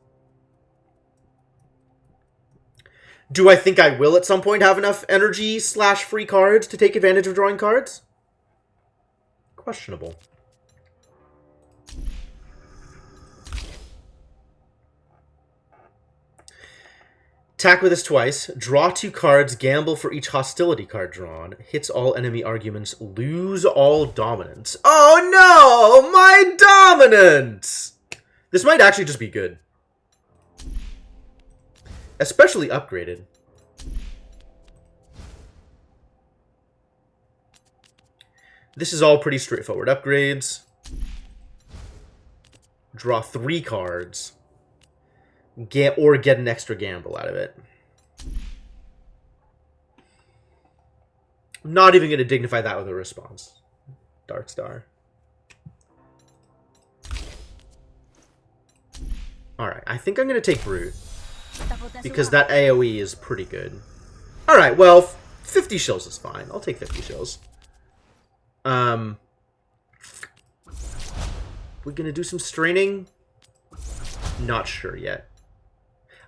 A: Do I think I will at some point have enough energy / free cards to take advantage of drawing cards? Questionable. Attack with this twice. Draw 2 cards. Gamble for each hostility card drawn. Hits all enemy arguments. Lose all dominance. Oh no! My dominance! This might actually just be good. Especially upgraded. This is all pretty straightforward upgrades. Draw 3 cards. Get an extra gamble out of it. I'm not even going to dignify that with a response. Dark Star. Alright, I think I'm going to take Brute. Because that AoE is pretty good. Alright, well, 50 shills is fine. I'll take 50 shills. We're gonna do some straining? Not sure yet.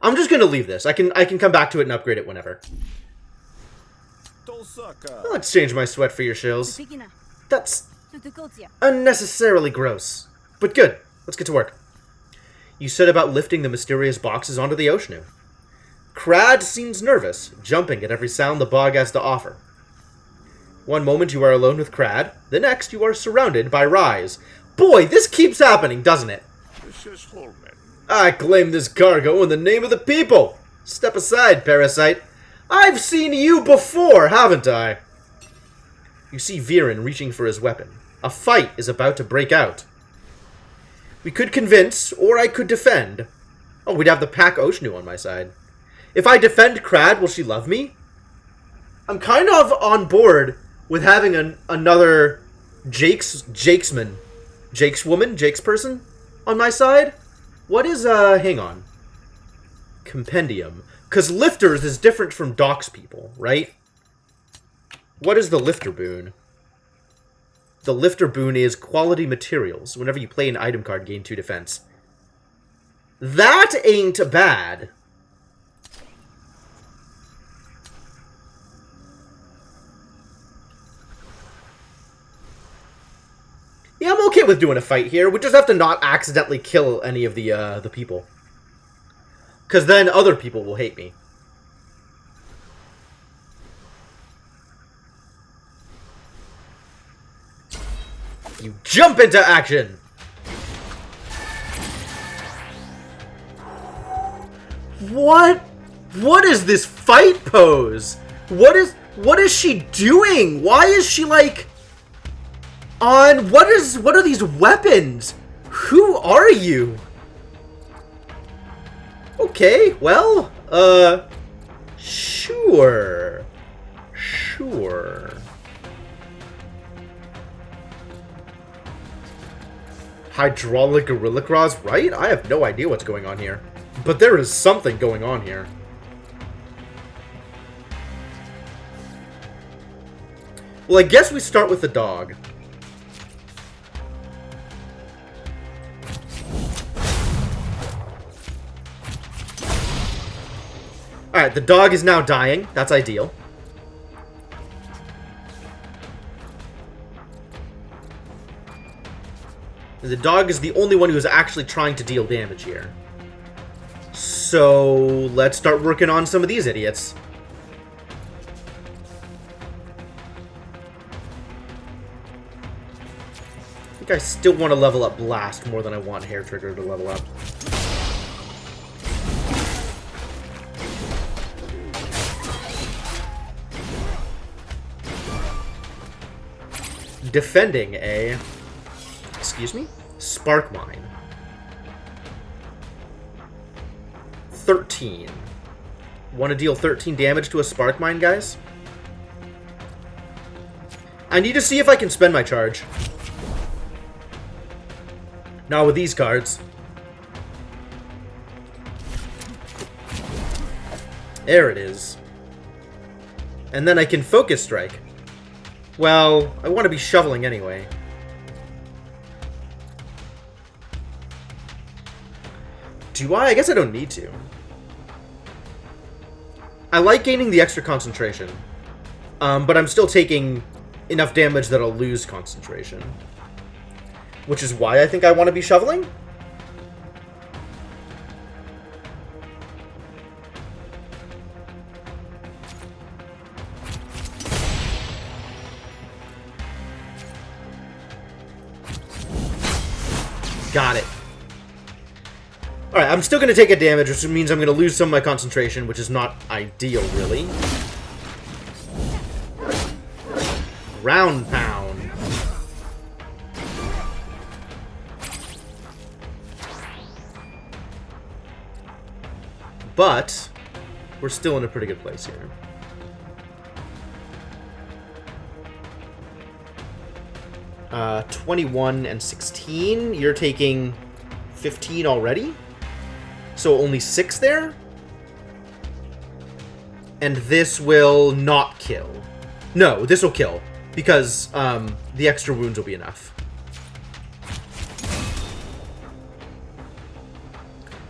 A: I'm just gonna leave this. I can come back to it and upgrade it whenever. I'll exchange my sweat for your shills. That's unnecessarily gross. But good. Let's get to work. You set about lifting the mysterious boxes onto the Oshnu. Crad seems nervous, jumping at every sound the bog has to offer. One moment you are alone with Crad, the next you are surrounded by Rise. Boy, this keeps happening, doesn't it? I claim this cargo in the name of the people. Step aside, parasite. I've seen you before, haven't I? You see Viren reaching for his weapon. A fight is about to break out. We could convince, or I could defend. Oh, we'd have the Pack Oshnu on my side. If I defend Krad, will she love me? I'm kind of on board with having another Jake's person on my side. What is, hang on. Compendium. Because lifters is different from docks people, right? What is the lifter boon? The lifter boon is quality materials. Whenever you play an item card, gain 2 defense. That ain't bad. Yeah, I'm okay with doing a fight here. We just have to not accidentally kill any of the people. Because then other people will hate me. You jump into action! What? What is this fight pose? What is she doing? Why is she like on what are these weapons? Who are you? Okay, well, sure. Hydraulic Gorilla Claws, right? I have no idea what's going on here. But there is something going on here. Well, I guess we start with the dog. Alright, the dog is now dying. That's ideal. The dog is the only one who is actually trying to deal damage here. So, let's start working on some of these idiots. I think I still want to level up Blast more than I want Hair Trigger to level up. Defending a... Excuse me? Spark Mine. 13. Want to deal 13 damage to a Spark Mine, guys? I need to see if I can spend my charge. Not with these cards. There it is. And then I can Focus Strike. Well, I want to be shoveling anyway. Do I? I guess I don't need to. I like gaining the extra concentration. But I'm still taking enough damage that I'll lose concentration. Which is why I think I want to be shoveling. Got it. Alright, I'm still going to take a damage, which means I'm going to lose some of my concentration, which is not ideal, really. Round Pound. But, we're still in a pretty good place here. Uh, 21 and 16. You're taking 15 already? So only 6 there? And this will not kill. No, this will kill. Because the extra wounds will be enough.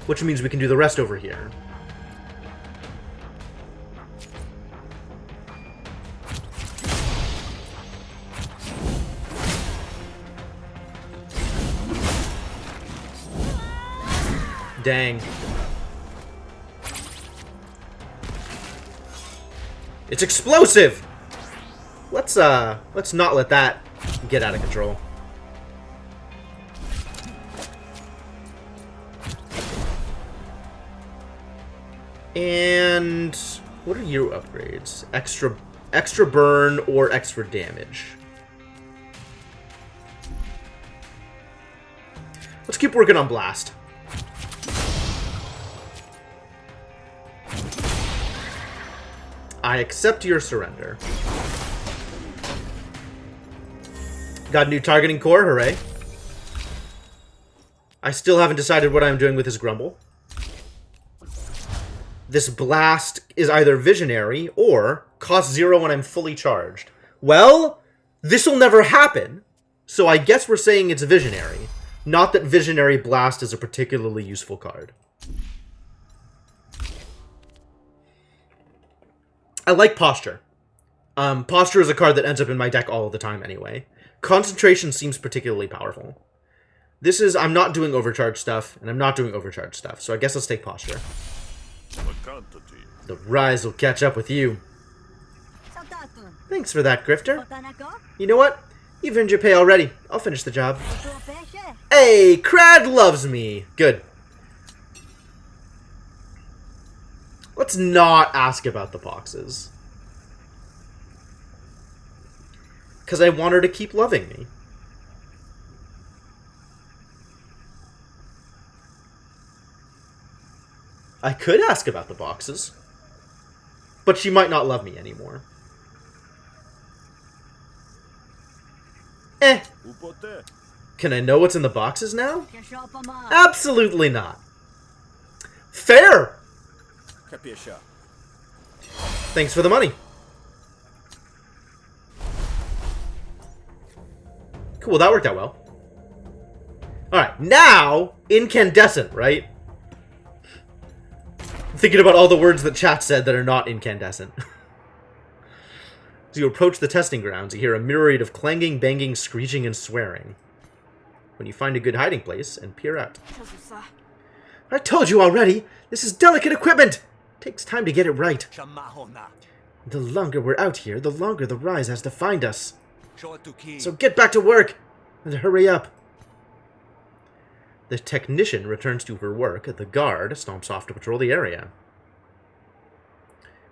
A: Which means we can do the rest over here. Dang. It's explosive! Let's not let that get out of control. And what are your upgrades? Extra burn or extra damage? Let's keep working on blast. I accept your surrender. Got a new targeting core, hooray. I still haven't decided what I'm doing with this grumble. This blast is either visionary or costs 0 when I'm fully charged. Well, this'll never happen, so I guess we're saying it's visionary. Not that visionary blast is a particularly useful card. I like posture. Posture is a card that ends up in my deck all the time anyway. Concentration seems particularly powerful. This is, I'm not doing overcharge stuff, and I'm not doing overcharge stuff, so I guess let's take posture. The rise will catch up with you. Thanks for that, Grifter. You know what? You've earned your pay already. I'll finish the job. Hey, Crad loves me. Good. Let's not ask about the boxes. Because I want her to keep loving me. I could ask about the boxes. But she might not love me anymore. Can I know what's in the boxes now? Absolutely not. Fair! Thanks for the money. Cool, that worked out well. Alright, now, incandescent, right? I'm thinking about all the words that chat said that are not incandescent. As you approach the testing grounds, you hear a myriad of clanging, banging, screeching, and swearing. When you find a good hiding place and peer out. I told you already, this is delicate equipment! Takes time to get it right. The longer we're out here, the longer the Rise has to find us. So get back to work, and hurry up. The technician returns to her work. The guard stomps off to patrol the area.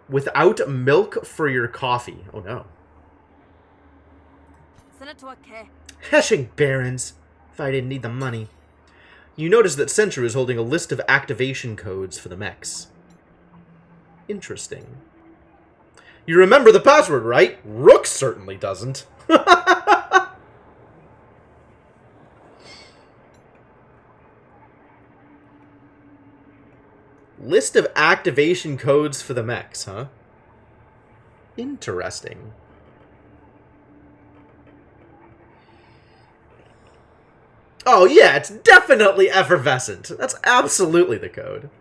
A: Without milk for your coffee. Oh no. Heshing barons. If I didn't need the money. You notice that Sentru is holding a list of activation codes for the mechs. Interesting. You remember the password, right? Rook certainly doesn't. List of activation codes for the mechs, huh? Interesting. Oh yeah, it's definitely effervescent. That's absolutely the code.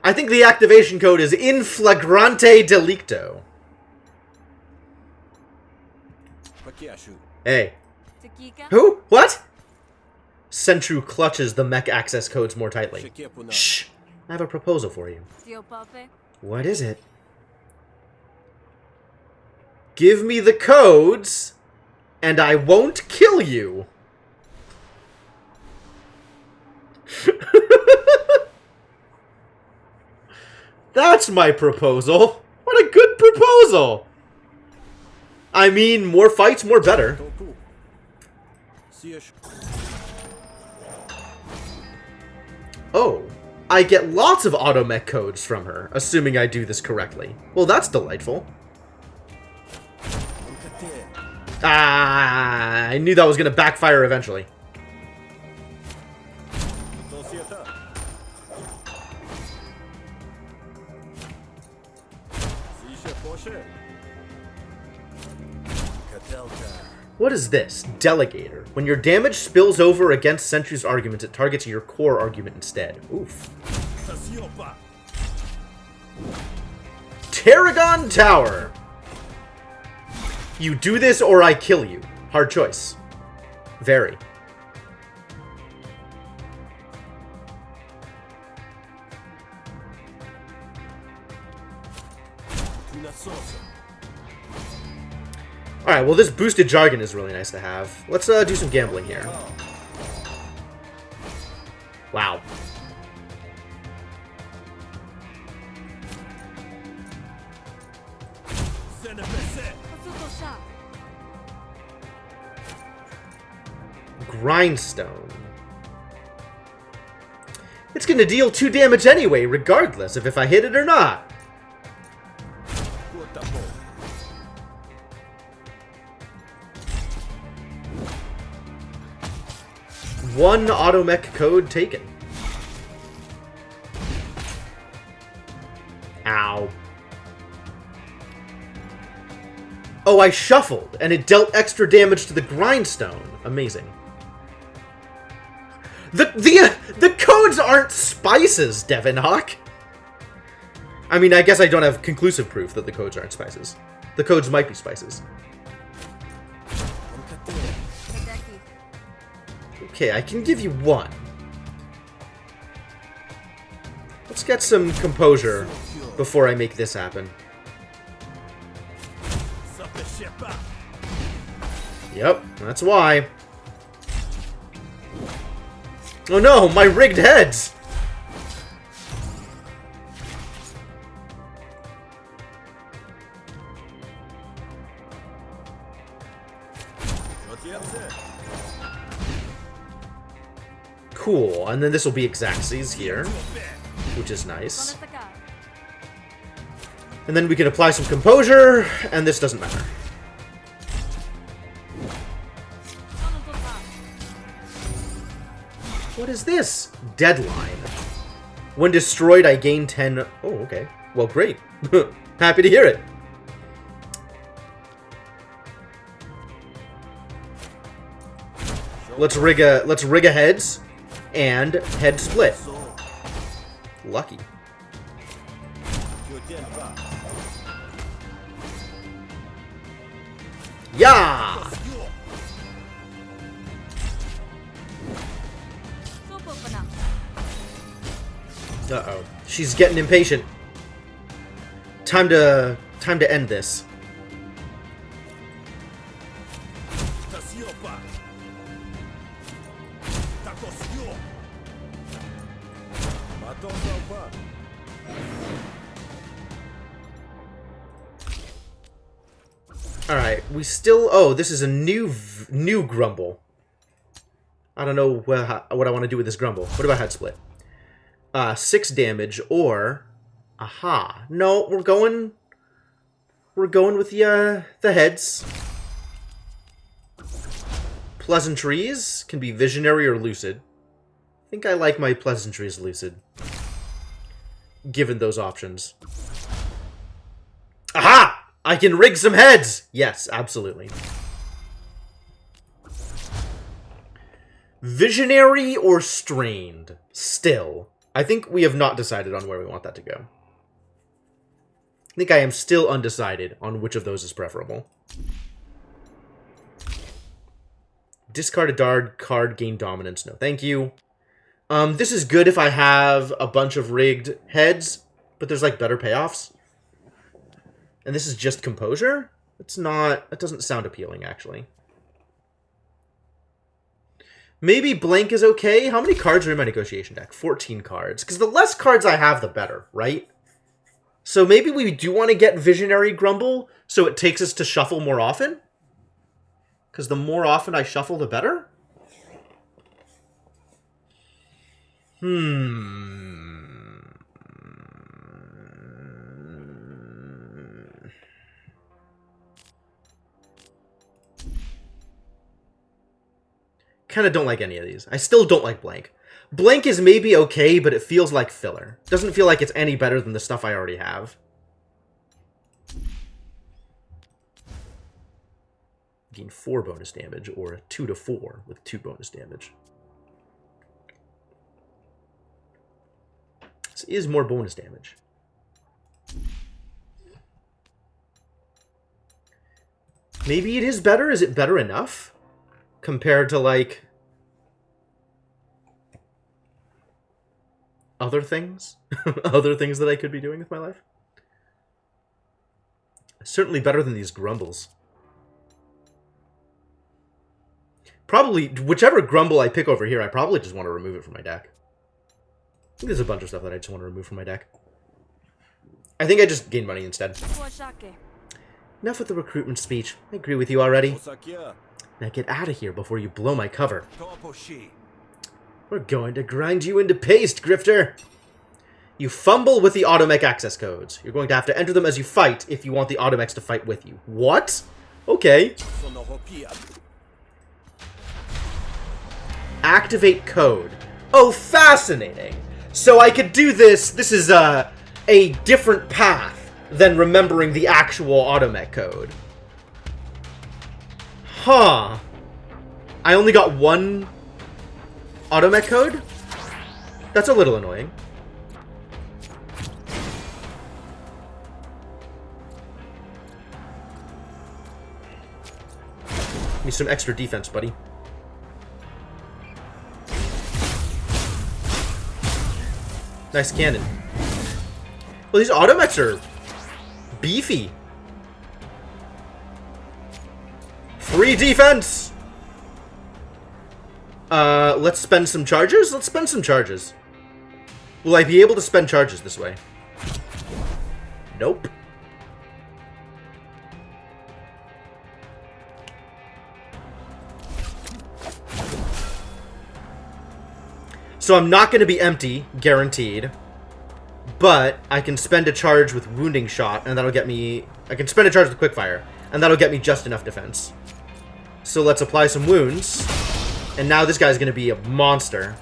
A: I think the activation code is in flagrante delicto. Hey. Who? What? Sentru clutches the mech access codes more tightly. Shh! I have a proposal for you. What is it? Give me the codes, and I won't kill you. That's my proposal. What a good proposal. I mean, more fights, more better. Oh, I get lots of automech codes from her, assuming I do this correctly. Well, that's delightful. Ah, I knew that was going to backfire eventually. What is this? Delegator. When your damage spills over against Sentry's argument, it targets your core argument instead. Oof. Tarragon Tower. You do this or I kill you. Hard choice. Very. Alright, well this boosted jargon is really nice to have. Let's do some gambling here. Wow. Grindstone. It's gonna deal 2 damage anyway, regardless of if I hit it or not. One automech code taken. Ow. Oh, I shuffled, and it dealt extra damage to the grindstone. Amazing. The codes aren't spices, Devin Hawk. I mean, I guess I don't have conclusive proof that the codes aren't spices. The codes might be spices. Okay, I can give you 1. Let's get some composure before I make this happen. Yep, that's why. Oh no, my rigged heads! Cool, and then this will be Exacxes here, which is nice. And then we can apply some composure, and this doesn't matter. What is this? Deadline. When destroyed, I gain 10... Oh, okay. Well, great. Happy to hear it. Let's rig a heads and head split. Lucky. Yeah! Uh-oh. She's getting impatient. Time to end this. Alright, we still... Oh, this is a new Grumble. I don't know what I want to do with this Grumble. What about head split? 6 damage, or... Aha. No, we're going with the heads. Pleasantries can be visionary or lucid. I think I like my pleasantries lucid, given those options. Aha! I can rig some heads! Yes, absolutely. Visionary or strained? Still. I think we have not decided on where we want that to go. I think I am still undecided on which of those is preferable. Discard a card, gain dominance. No, thank you. This is good if I have a bunch of rigged heads, but there's like better payoffs. And this is just composure? It's not... It doesn't sound appealing, actually. Maybe blank is okay. How many cards are in my negotiation deck? 14 cards. Because the less cards I have, the better, right? So maybe we do want to get Visionary Grumble, so it takes us to shuffle more often? Because the more often I shuffle, the better? Kind of don't like any of these. I still don't like blank. Blank is maybe okay, but it feels like filler. Doesn't feel like it's any better than the stuff I already have. Gain 4 bonus damage, or a 2 to 4 with 2 bonus damage. This is more bonus damage. Maybe it is better. Is it better enough? Compared to, like, other things? Other things that I could be doing with my life? Certainly better than these Grumbles. Probably, whichever Grumble I pick over here, I probably just want to remove it from my deck. There's a bunch of stuff that I just want to remove from my deck. I think I just gain money instead. Enough with the recruitment speech. I agree with you already. Now get out of here before you blow my cover. We're going to grind you into paste, Grifter! You fumble with the automech access codes. You're going to have to enter them as you fight if you want the automechs to fight with you. What? Okay. Activate code. Oh, fascinating. So I could do this. This is a different path than remembering the actual automech code. Huh. I only got one automech code? That's a little annoying. Give me some extra defense, buddy. Nice cannon. Well, these automechs are beefy. Free defense! Let's spend some charges? Let's spend some charges. Will I be able to spend charges this way? Nope. So I'm not going to be empty, guaranteed. But I can spend a charge with Wounding Shot, and that'll get me... I can spend a charge with Quickfire, and that'll get me just enough defense. So let's apply some wounds. And now this guy's going to be a monster.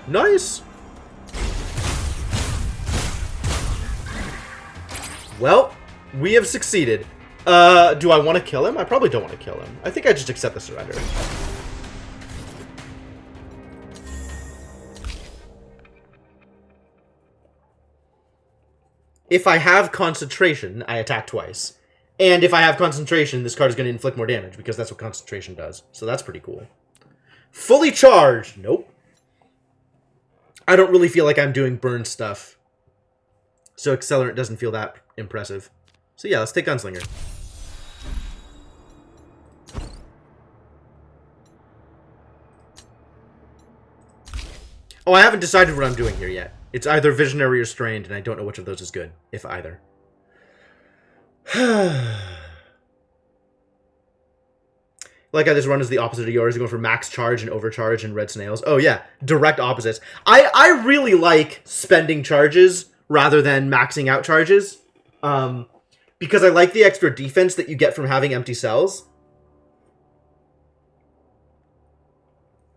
A: Nice! Well, we have succeeded. Do I want to kill him? I probably don't want to kill him. I think I just accept the surrender. If I have concentration, I attack twice. And if I have concentration, this card is going to inflict more damage, because that's what concentration does. So that's pretty cool. Fully charged! Nope. I don't really feel like I'm doing burn stuff. So Accelerant doesn't feel that impressive. So yeah, let's take Gunslinger. Oh, I haven't decided what I'm doing here yet. It's either Visionary or Strained, and I don't know which of those is good, if either. Like how this run is the opposite of yours. You're going for max charge and overcharge and red snails. Oh yeah, direct opposites. I really like spending charges rather than maxing out charges. Because I like the extra defense that you get from having empty cells.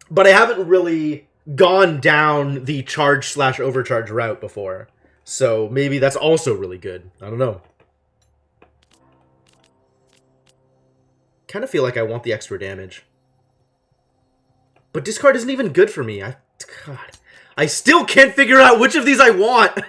A: But I haven't really gone down the charge/overcharge route before. So maybe that's also really good. I don't know. Kind of feel like I want the extra damage. But discard isn't even good for me. God, I still can't figure out which of these I want.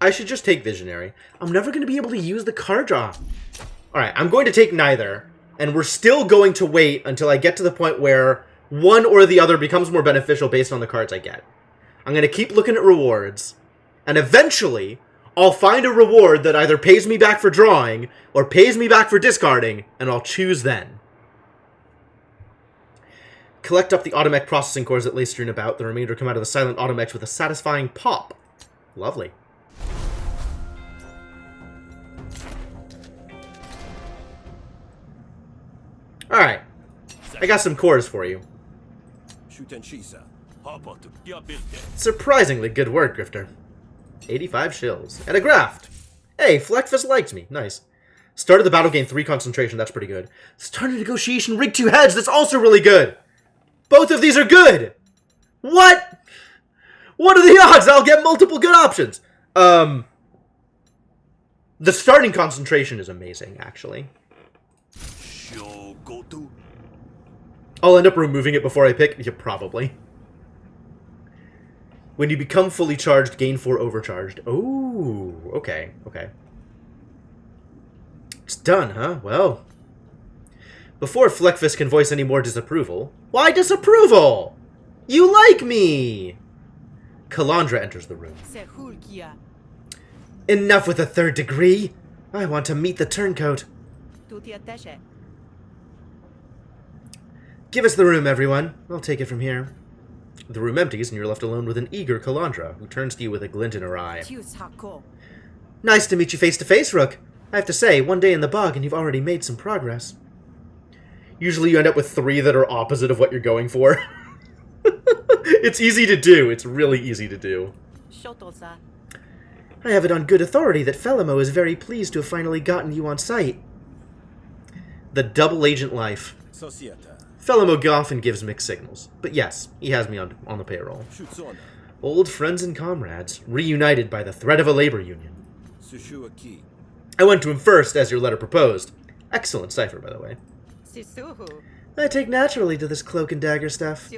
A: I should just take Visionary. I'm never going to be able to use the card draw. Alright, I'm going to take neither. And we're still going to wait until I get to the point where one or the other becomes more beneficial based on the cards I get. I'm going to keep looking at rewards. And eventually, I'll find a reward that either pays me back for drawing or pays me back for discarding, and I'll choose then. Collect up the automech processing cores that lay strewn about. The remainder come out of the silent automechs with a satisfying pop. Lovely. Alright. I got some cores for you. Surprisingly good work, Grifter. 85 shills. And a graft. Hey, Fleckfist likes me. Nice. Started the battle, gained 3 concentration. That's pretty good. Started negotiation, rig 2 heads. That's also really good. Both of these are good. What? What are the odds I'll get multiple good options? The starting concentration is amazing, actually. I'll end up removing it before I pick. Yeah, probably. When you become fully charged, gain 4 overcharged. Oh, okay, okay. It's done, huh? Well. Before Fleckfist can voice any more disapproval. Why disapproval? You like me! Kalandra enters the room. Enough with the third degree! I want to meet the turncoat. Give us the room, everyone. I'll take it from here. The room empties, and you're left alone with an eager Kalandra, who turns to you with a glint in her eye. Nice to meet you face to face, Rook. I have to say, one day in the bog, and you've already made some progress. Usually you end up with 3 that are opposite of what you're going for. It's easy to do. It's really easy to do. I have it on good authority that Felimo is very pleased to have finally gotten you on sight. The double agent life. Felimo often gives mixed signals, but yes, he has me on the payroll. Old friends and comrades, reunited by the threat of a labor union. I went to him first, as your letter proposed. Excellent cipher, by the way. I take naturally to this cloak and dagger stuff.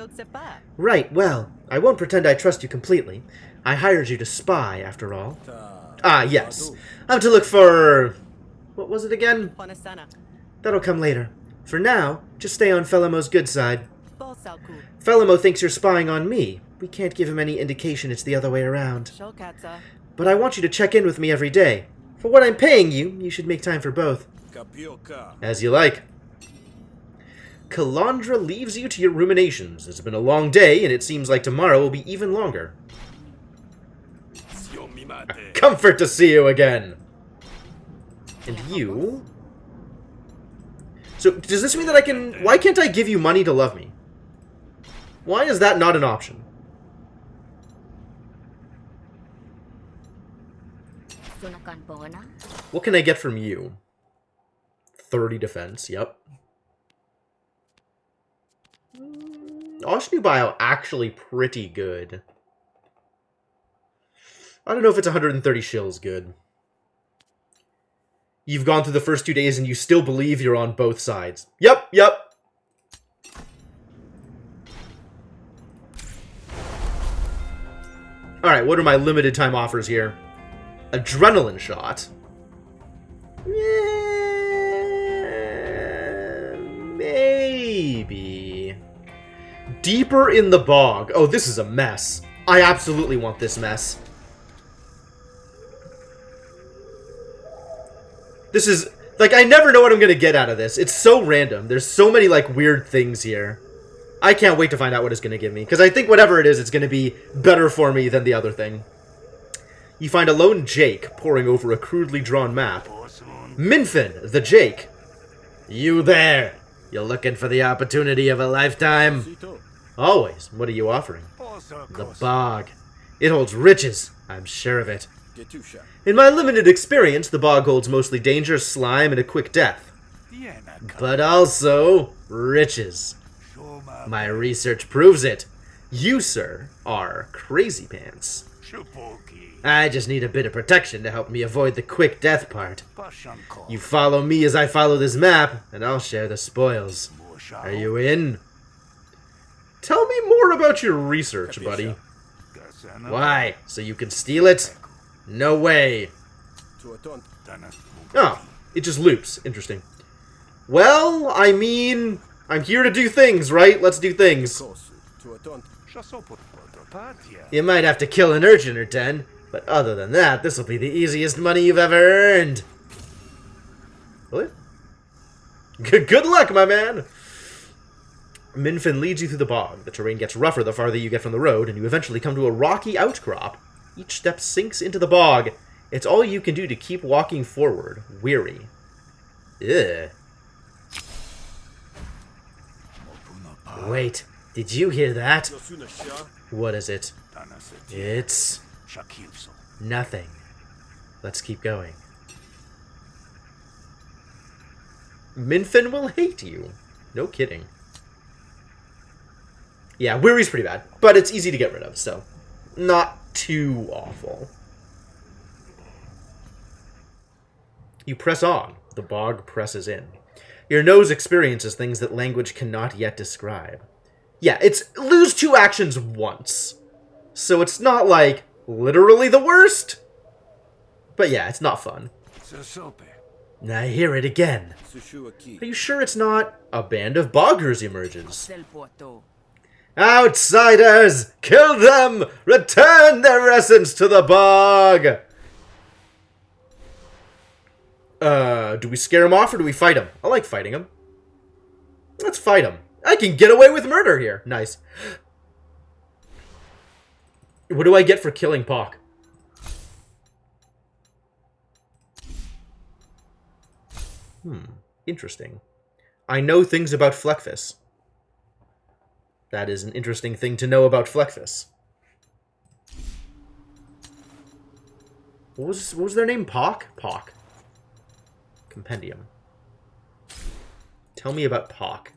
A: Right, well, I won't pretend I trust you completely. I hired you to spy, after all. Ah, yes. I'm to look for... what was it again? That'll come later. For now, just stay on Felimo's good side. Felimo thinks you're spying on me. We can't give him any indication it's the other way around. But I want you to check in with me every day. For what I'm paying you, you should make time for both. As you like. Kalandra leaves you to your ruminations. It's been a long day, and it seems like tomorrow will be even longer. A comfort to see you again. And you... So, does this mean that I can... Why can't I give you money to love me? Why is that not an option? What can I get from you? 30 defense, yep. Oshnu Bio actually pretty good. I don't know if it's 130 shills good. You've gone through the first 2 days and you still believe you're on both sides. Yep, yep. Alright, what are my limited time offers here? Adrenaline shot. Maybe. Deeper in the bog. Oh, this is a mess. I absolutely want this mess. This is... like, I never know what I'm gonna get out of this. It's so random. There's so many, like, weird things here. I can't wait to find out what it's gonna give me. Because I think whatever it is, it's gonna be better for me than the other thing. You find a lone Jake poring over a crudely drawn map. Minfin, the Jake. You there. You're looking for the opportunity of a lifetime? Always. What are you offering? The bog. It holds riches. I'm sure of it. In my limited experience, the bog holds mostly danger, slime, and a quick death. But also, riches. My research proves it. You, sir, are crazy pants. I just need a bit of protection to help me avoid the quick death part. You follow me as I follow this map, and I'll share the spoils. Are you in? Tell me more about your research, buddy. Why? So you can steal it? No way. Oh, it just loops. Interesting. Well, I mean, I'm here to do things, right? Let's do things. You might have to kill an urchin or 10, but other than that, this will be the easiest money you've ever earned. What? Good luck, my man! Minfin leads you through the bog. The terrain gets rougher the farther you get from the road, and you eventually come to a rocky outcrop. Each step sinks into the bog. It's all you can do to keep walking forward, weary. Ugh. Wait, did you hear that? What is it? It's... nothing. Let's keep going. Minfin will hate you. No kidding. Yeah, weary's pretty bad, but it's easy to get rid of, so not too awful. You press on. The bog presses in. Your nose experiences things that language cannot yet describe. Yeah, it's lose 2 actions once. So it's not, like, literally the worst. But yeah, it's not fun. I hear it again. Are you sure it's not? A band of boggers emerges. Outsiders! Kill them! Return their essence to the bog! Do we scare him off or do we fight him? I like fighting him. Let's fight him. I can get away with murder here. Nice. What do I get for killing Pock? Interesting. I know things about Fleckfus. That is an interesting thing to know about Fleckfus. What was their name? Pock? Pock. Compendium. Tell me about Pock.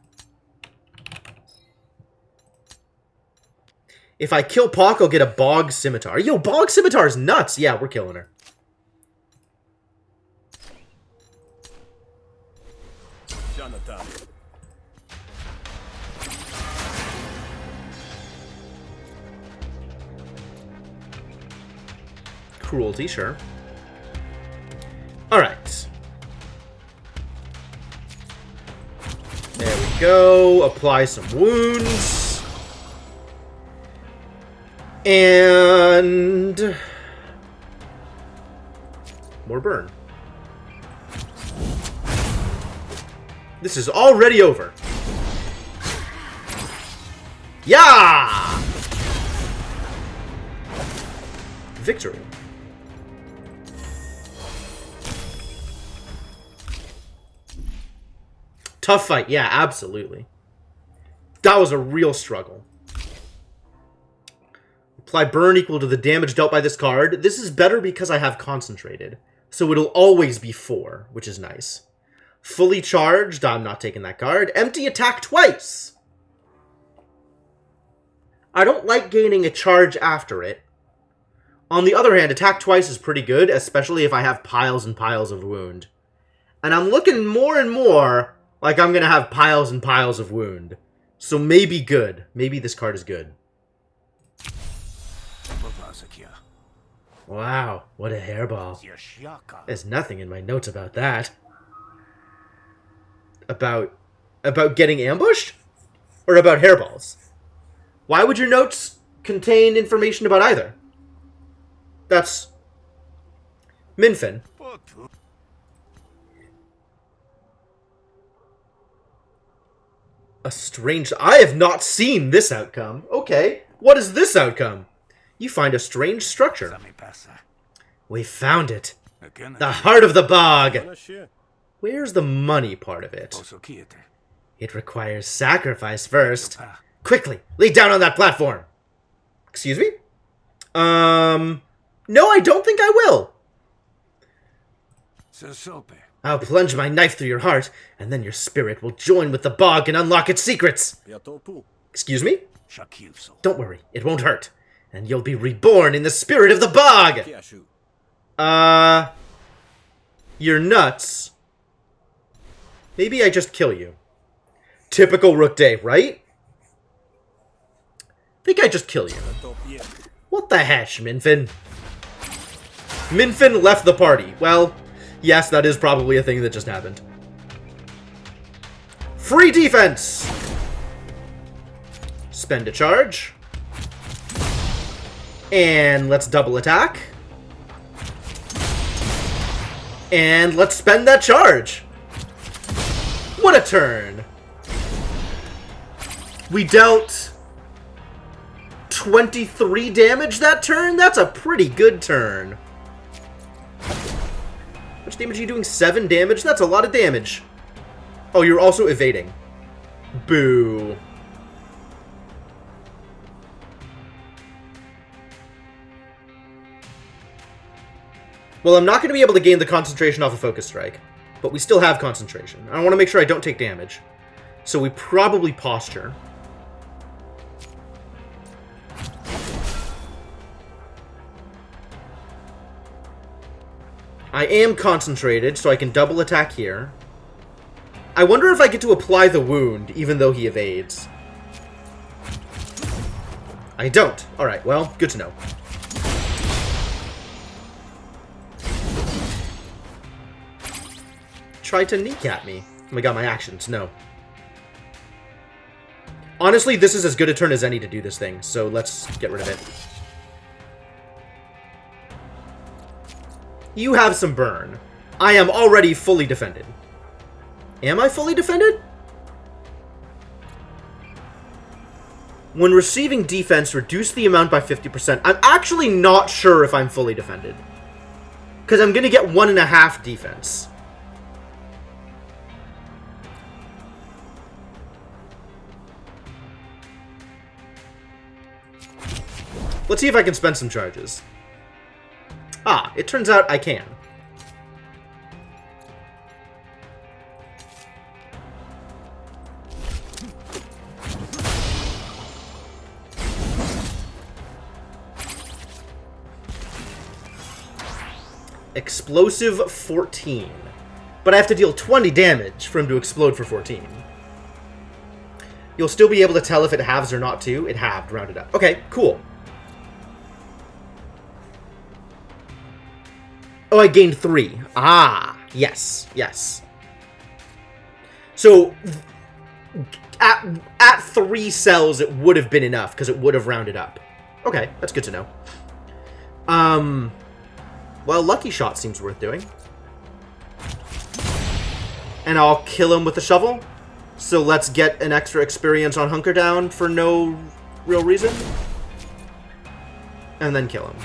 A: If I kill Pock, I'll get a Bog Scimitar. Yo, Bog Scimitar is nuts! Yeah, we're killing her.
C: Jonathan.
A: Cruelty, sure. Alright. There we go. Apply some wounds. And... more burn. This is already over. Yeah! Victory. Tough fight. Yeah, absolutely. That was a real struggle. Apply burn equal to the damage dealt by this card. This is better because I have concentrated. So it'll always be 4, which is nice. Fully charged. I'm not taking that card. Empty attack twice. I don't like gaining a charge after it. On the other hand, attack twice is pretty good, especially if I have piles and piles of wound. And I'm looking more and more like I'm going to have piles and piles of wound. So maybe good. Maybe this card is good. Wow, what a hairball. There's nothing in my notes about that. About getting ambushed? Or about hairballs? Why would your notes contain information about either? That's... Minfin. A strange... I have not seen this outcome. Okay, what is this outcome? You find a strange structure. We found it. The heart of the bog. Where's the money part of it? It requires sacrifice first. Quickly, lay down on that platform. Excuse me? No, I don't think I will. I'll plunge my knife through your heart, and then your spirit will join with the bog and unlock its secrets. Excuse me? Don't worry, it won't hurt. And you'll be reborn in the spirit of the bog! You're nuts. Maybe I just kill you. Typical Rook Day, right? Think I just kill you. What the hesh, Minfin? Minfin left the party. Well, yes, that is probably a thing that just happened. Free defense! Spend a charge. And let's double attack. And let's spend that charge. What a turn. We dealt 23 damage that turn? That's a pretty good turn. How much damage are you doing? 7 damage? That's a lot of damage. Oh, you're also evading. Boo. Well, I'm not going to be able to gain the concentration off a Focus Strike, but we still have concentration. I want to make sure I don't take damage. So we probably posture. I am concentrated, so I can double attack here. I wonder if I get to apply the wound, even though he evades. I don't. Alright, well, good to know. Try to kneecap me. Oh my god, my actions, no. Honestly, this is as good a turn as any to do this thing, so let's get rid of it. You have some burn. I am already fully defended. Am I fully defended? When receiving defense, reduce the amount by 50%. I'm actually not sure if I'm fully defended. Because I'm going to get 1.5 defense. Let's see if I can spend some charges. Ah, it turns out I can. Explosive 14. But I have to deal 20 damage for him to explode for 14. You'll still be able to tell if it halves or not, too. It halved, rounded up. Okay, cool. Oh, I gained 3. Ah, yes, yes. So, at 3 cells, it would have been enough, because it would have rounded up. Okay, that's good to know. Well, Lucky Shot seems worth doing. And I'll kill him with the shovel. So let's get an extra experience on Hunker Down for no real reason. And then kill him.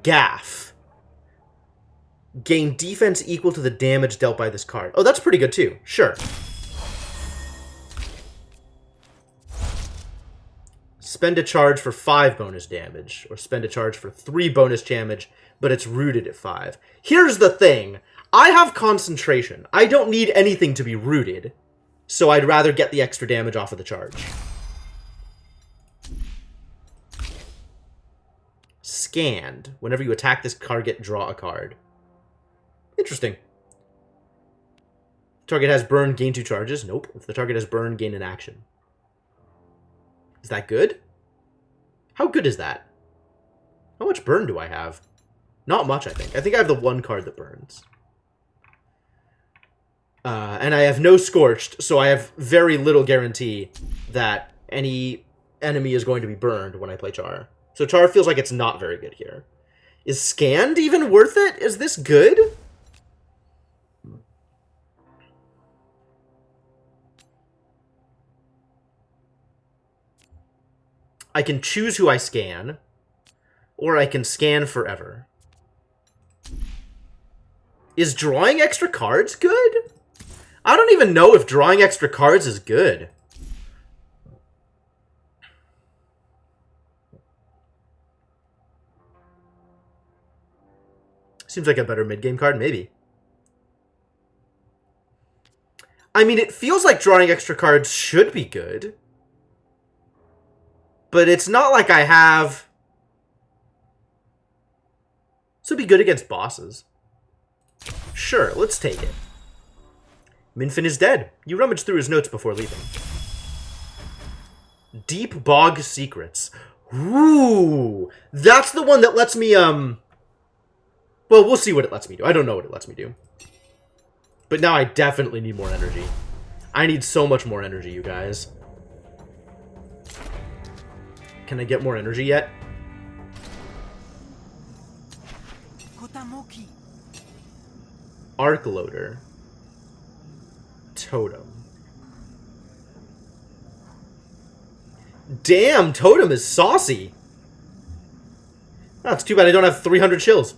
A: Gaff. Gain defense equal to the damage dealt by this card. Oh, that's pretty good too. Sure. Spend a charge for 5 bonus damage, or spend a charge for 3 bonus damage, but it's rooted at 5. Here's the thing. I have concentration. I don't need anything to be rooted, so I'd rather get the extra damage off of the charge. Scanned. Whenever you attack this target, draw a card. Interesting. Target has burn, gain 2 charges. Nope. If the target has burn, gain an action. Is that good? How good is that? How much burn do I have? Not much, I think. I think I have the 1 card that burns. And I have no Scorched, so I have very little guarantee that any enemy is going to be burned when I play Char. So Char feels like it's not very good here. Is Scanned even worth it? Is this good? I can choose who I scan, or I can scan forever. Is drawing extra cards good? I don't even know if drawing extra cards is good. Seems like a better mid-game card, maybe. I mean, it feels like drawing extra cards should be good. But it's not like I have... This would be good against bosses. Sure, let's take it. Minfin is dead. You rummaged through his notes before leaving. Deep Bog Secrets. Ooh! That's the one that lets me, Well, we'll see what it lets me do. I don't know what it lets me do. But now I definitely need more energy. I need so much more energy, you guys. Can I get more energy yet? Arc Loader. Totem. Damn, Totem is saucy. Oh, it's too bad I don't have 300 chills.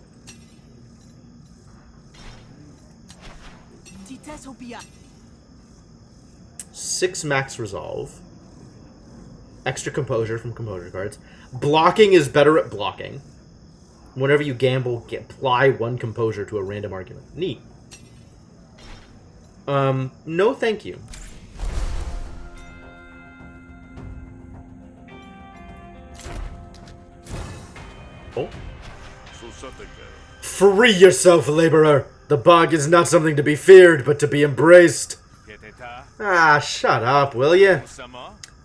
A: Six max resolve. Extra composure from composure cards. Blocking is better at blocking. Whenever you gamble, apply 1 composure to a random argument. Neat. No thank you. Oh. Free yourself, laborer! The bug is not something to be feared, but to be embraced. Ah, shut up, will you?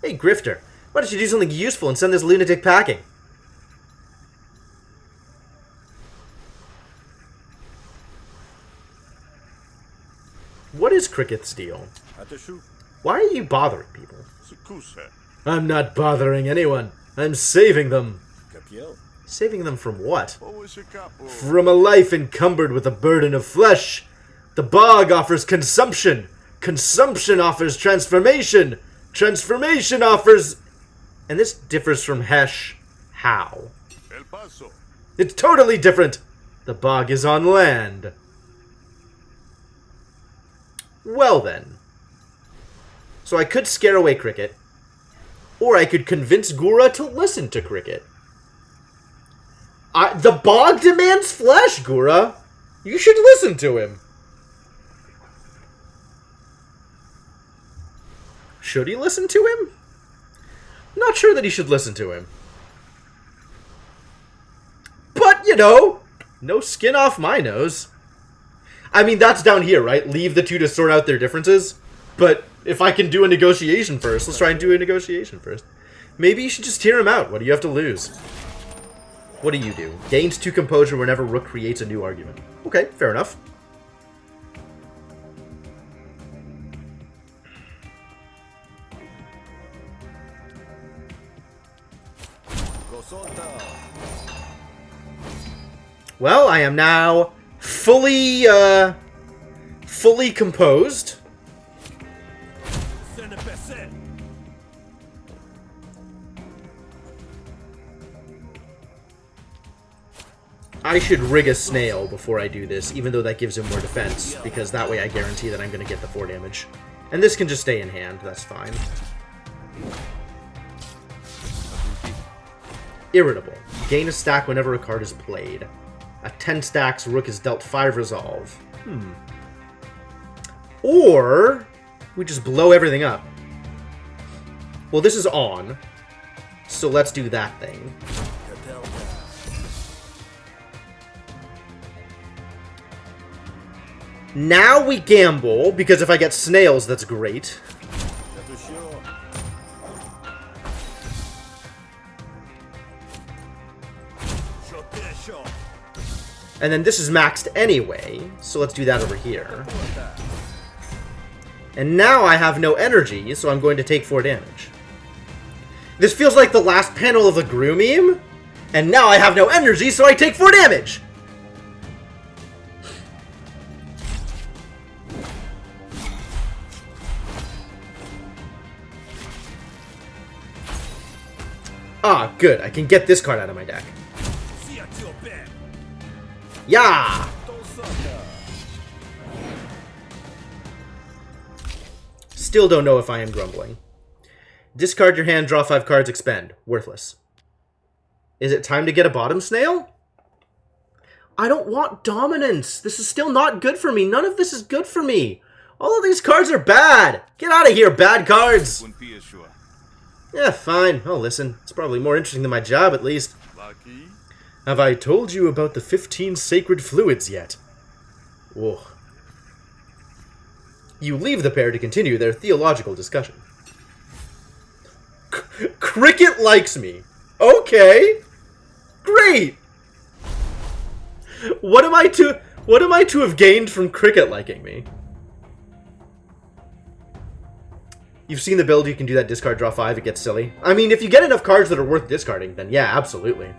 A: Hey, Grifter. Why don't you do something useful and send this lunatic packing? What is Cricket's deal?
C: Ateshu.
A: Why are you bothering people?
C: Sukuse.
A: I'm not bothering anyone. I'm saving them.
C: Capiel.
A: Saving them from what?
C: Capo.
A: From a life encumbered with a burden of flesh. The bog offers consumption. Consumption offers transformation. Transformation offers... And this differs from Hesh. How?
C: El Paso.
A: It's totally different. The bog is on land. Well then. So I could scare away Cricket. Or I could convince Gura to listen to Cricket. The bog demands flesh, Gura. You should listen to him. Should he listen to him? Not sure that he should listen to him. But, you know, no skin off my nose. I mean, that's down here, right? Leave the two to sort out their differences. But if I can do a negotiation first, let's try and do a negotiation first. Maybe you should just hear him out. What do you have to lose? What do you do? Gains 2 composure whenever Rook creates a new argument. Okay, fair enough. Well, I am now fully composed. I should rig a snail before I do this, even though that gives him more defense, because that way I guarantee that I'm going to get the 4 damage. And this can just stay in hand, that's fine. Irritable. Gain a stack whenever a card is played. At 10 stacks, Rook is dealt 5 resolve. Or we just blow everything up. Well, this is on, so let's do that thing. Now we gamble, because if I get snails, that's great. And then this is maxed anyway, so let's do that over here. And now I have no energy, so I'm going to take 4 damage. This feels like the last panel of the Gru meme, and now I have no energy, so I take 4 damage! Ah, good. I can get this card out of my deck. Yeah! Still don't know if I am grumbling. Discard your hand, draw 5 cards, expend. Worthless. Is it time to get a bottom snail? I don't want dominance. This is still not good for me. None of this is good for me. All of these cards are bad. Get out of here, bad cards. Yeah, fine. I'll listen. It's probably more interesting than my job, at least.
C: Lucky.
A: Have I told you about the 15 sacred fluids yet? Ugh. You leave the pair to continue their theological discussion. Cricket likes me. Okay. Great. What am I to have gained from Cricket liking me? You've seen the build, you can do that discard, draw 5, it gets silly. I mean, if you get enough cards that are worth discarding, then yeah, absolutely.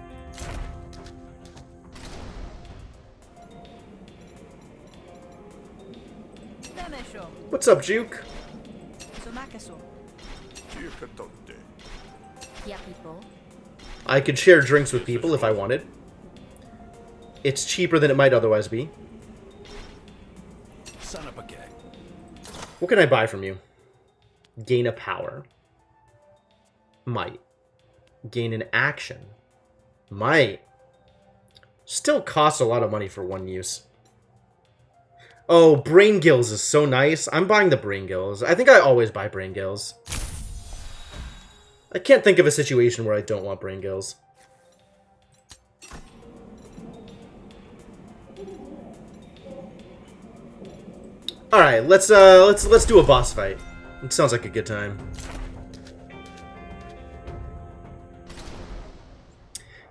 A: What's up, Juke? I could share drinks with people if I wanted. It's cheaper than it might otherwise be. What can I buy from you? Gain a power. Might. Gain an action. Might. Still costs a lot of money for one use. Oh, Brain Gills is so nice. I'm buying the Brain Gills. I think I always buy Brain Gills. I can't think of a situation where I don't want Brain Gills. All right, let's do a boss fight. It sounds like a good time.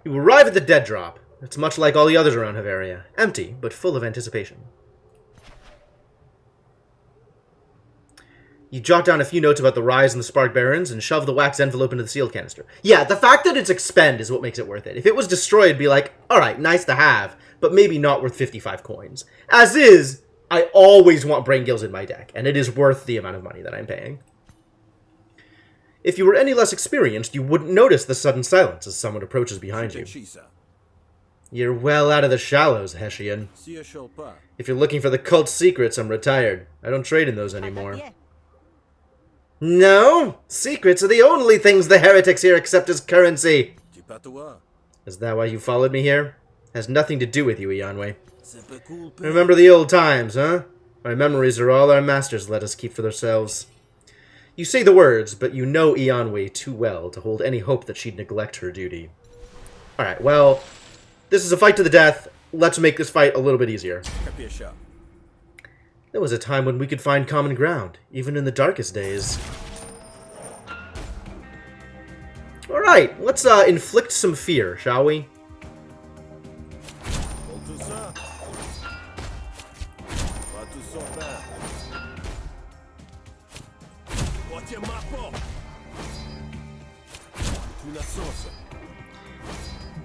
A: You arrive at the dead drop. It's much like all the others around Havaria. Empty, but full of anticipation. You jot down a few notes about the rise in the Spark Barons and shove the wax envelope into the sealed canister. Yeah, the fact that it's expend is what makes it worth it. If it was destroyed, it'd be like, alright, nice to have, but maybe not worth 55 coins. As is, I always want Brain Gills in my deck, and it is worth the amount of money that I'm paying. If you were any less experienced, you wouldn't notice the sudden silence as someone approaches behind you. You're well out of the shallows, Hessian. If you're looking for the cult secrets, I'm retired. I don't trade in those anymore. No? Secrets are the only things the heretics here accept as currency. Is that why you followed me here? Has nothing to do with you, Ianwe. Remember the old times, huh? My memories are all our masters let us keep for themselves. You say the words, but you know Ianwe too well to hold any hope that she'd neglect her duty. Alright, well, this is a fight to the death. Let's make this fight a little bit easier. There was a time when we could find common ground, even in the darkest days. Alright, let's inflict some fear, shall we?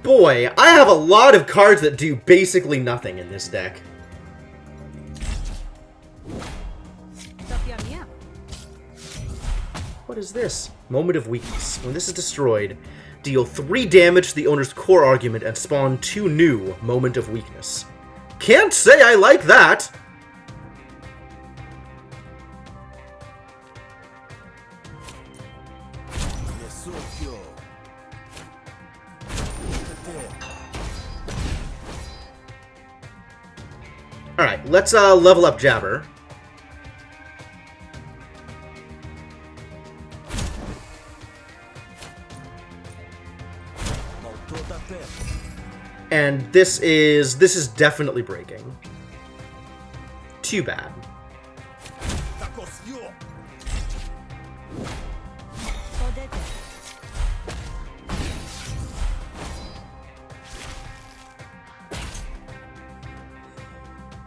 A: Boy, I have a lot of cards that do basically nothing in this deck. What is this? Moment of Weakness. When this is destroyed, deal 3 damage to the owner's core argument and spawn 2 new Moment of Weakness. Can't say I like that! Alright, let's level up Jabber. And this is definitely breaking. Too bad.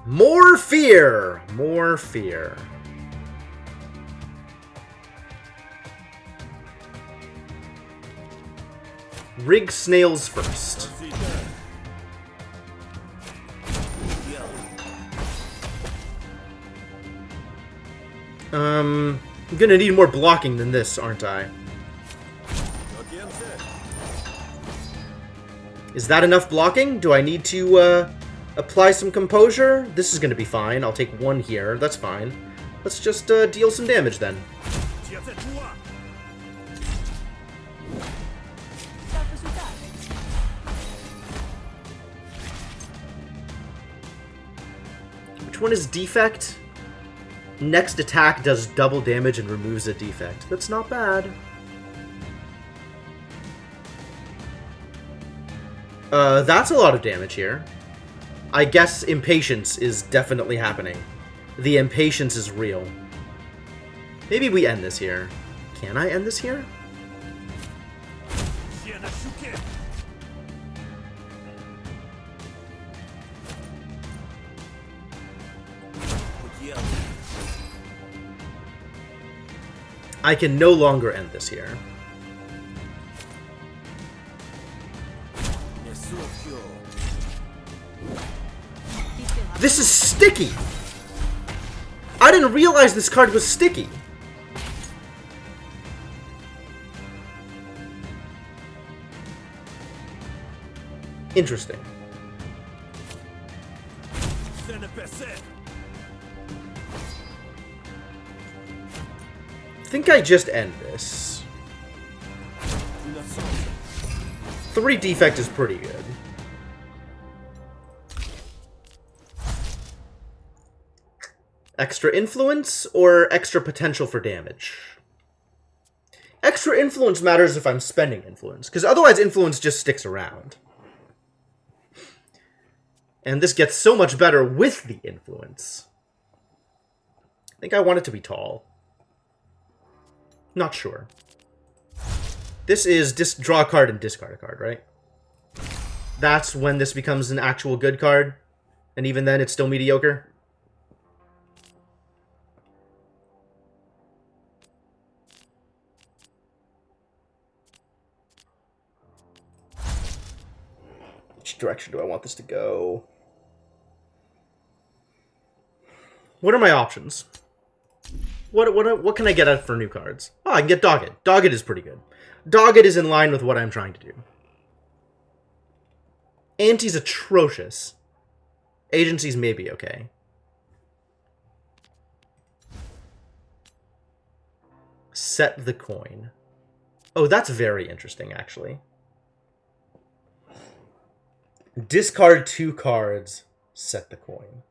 A: More fear! More fear. Rig snails first. I'm gonna need more blocking than this, aren't I? Is that enough blocking? Do I need to, apply some composure? This is gonna be fine. I'll take 1 here. That's fine. Let's just, deal some damage then. Which one is defect? Next attack does double damage and removes a defect. That's not bad. That's a lot of damage here. I guess impatience is definitely happening. The impatience is real. Maybe we end this here. Can I end this here? I can no longer end this here. This is sticky! I didn't realize this card was sticky. Interesting. I think I just end this. 3 defect is pretty good. Extra influence or extra potential for damage? Extra influence matters if I'm spending influence, because otherwise influence just sticks around. And this gets so much better with the influence. I think I want it to be tall. Not sure. This is draw a card and discard a card, right? That's when this becomes an actual good card. And even then, it's still mediocre. Which direction do I want this to go? What are my options? What can I get out for new cards? Oh, I can get Dogged. Dogged is pretty good. Dogged is in line with what I'm trying to do. Anti's atrocious. Agency's maybe okay. Set the coin. Oh, that's very interesting, actually. Discard 2 cards. Set the coin.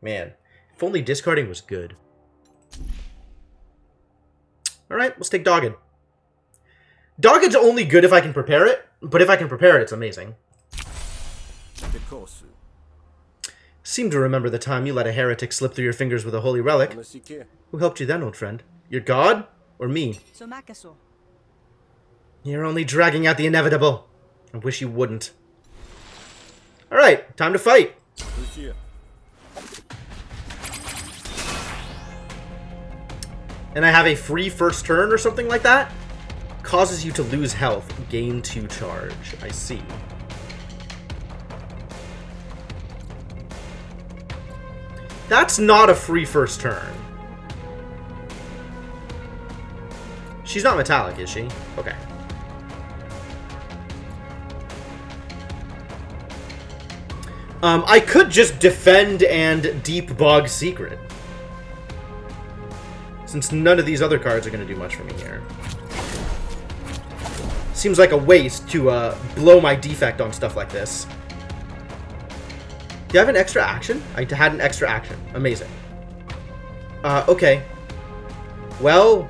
A: Man, if only discarding was good. Alright, let's take Dogged. Dogged's only good if I can prepare it, but if I can prepare it, it's amazing. Seem to remember the time you let a heretic slip through your fingers with a holy relic. Who helped you then, old friend? Your god? Or me? You're only dragging out the inevitable. I wish you wouldn't. Alright, time to fight. And I have a free first turn or something like that? Causes you to lose health. Gain 2 charge. I see. That's not a free first turn. She's not metallic, is she? Okay. I could just defend and deep bog secret. Since none of these other cards are going to do much for me here. Seems like a waste to blow my defect on stuff like this. Do I have an extra action? I had an extra action. Amazing. Okay. Well,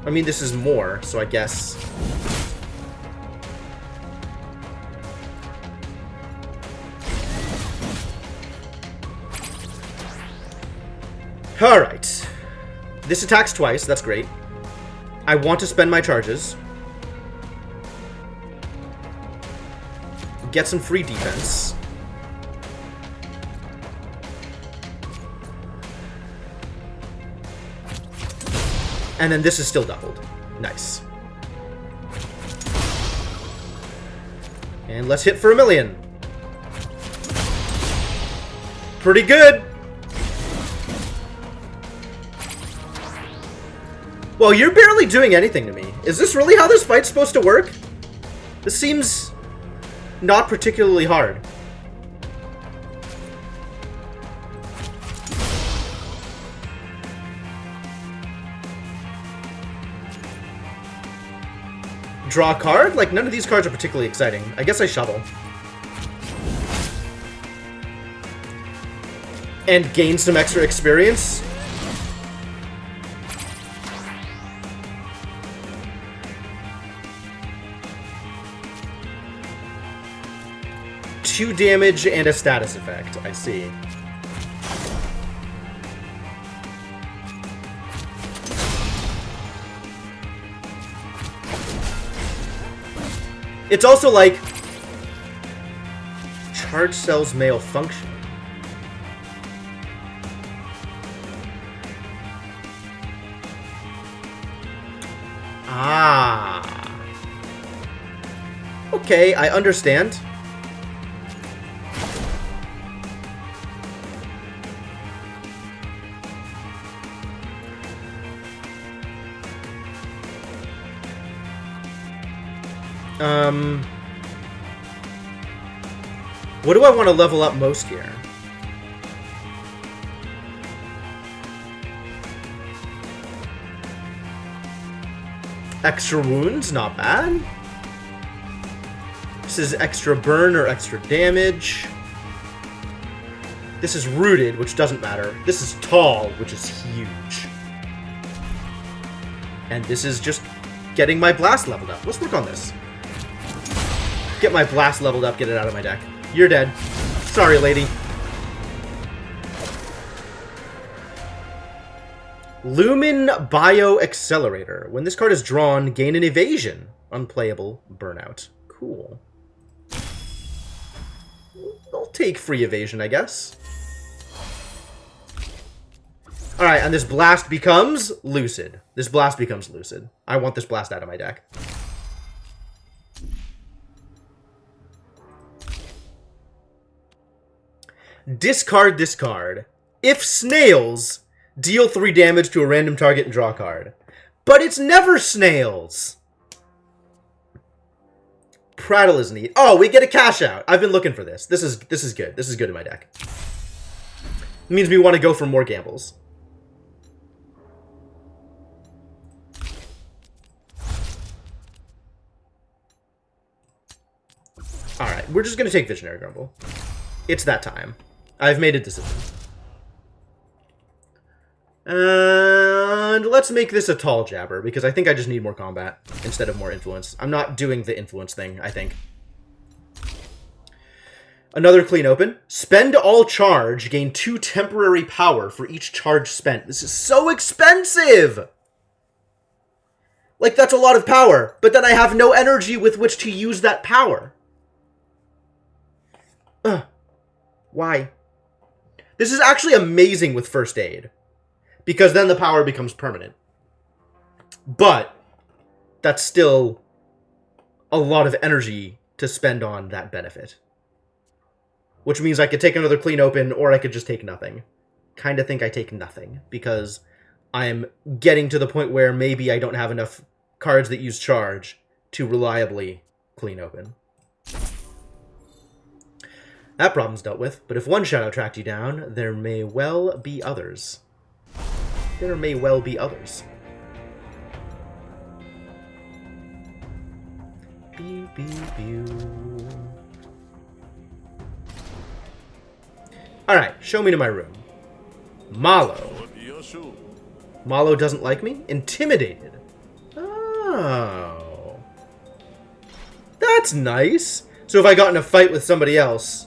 A: I mean, this is more, so I guess... Alright. This attacks twice, that's great. I want to spend my charges. Get some free defense. And then this is still doubled. Nice. And let's hit for 1,000,000. Pretty good. Well, you're barely doing anything to me. Is this really how this fight's supposed to work? This seems not particularly hard. Draw a card? Like, none of these cards are particularly exciting. I guess I shovel. And gain some extra experience. Two damage and a status effect. I see. It's also like charge cells malfunction. Ah. Okay, I understand. What do I want to level up most here? Extra wounds, not bad. This is extra burn or extra damage. This is rooted, which doesn't matter. This is tall, which is huge. And this is just getting my blast leveled up. Let's work on this. Get my blast leveled up, get it out of my deck. You're dead. Sorry, lady. Lumen Bio Accelerator. When this card is drawn, gain an evasion. Unplayable burnout. Cool. I'll take free evasion, I guess. Alright, and this blast becomes lucid. This blast becomes lucid. I want this blast out of my deck. Discard this card. If snails, deal 3 damage to a random target and draw a card. But it's never snails! Prattle is neat. Oh, we get a cash out. I've been looking for this. This is good. This is good in my deck. It means we want to go for more gambles. Alright, we're just going to take Visionary Grumble. It's that time. I've made a decision. And let's make this a tall jabber, because I think I just need more combat instead of more influence. I'm not doing the influence thing, I think. Another clean open. Spend all charge, gain 2 temporary power for each charge spent. This is so expensive! Like, that's a lot of power, but then I have no energy with which to use that power. Ugh. Why? This is actually amazing with first aid, because then the power becomes permanent. But that's still a lot of energy to spend on that benefit. Which means I could take another clean open, or I could just take nothing. Kinda think I take nothing, because I'm getting to the point where maybe I don't have enough cards that use charge to reliably clean open. That problem's dealt with, but if one shadow tracked you down, there may well be others. There may well be others. Pew, pew, pew. Alright, show me to my room. Malo. Malo doesn't like me? Intimidated. Oh. That's nice. So if I got in a fight with somebody else,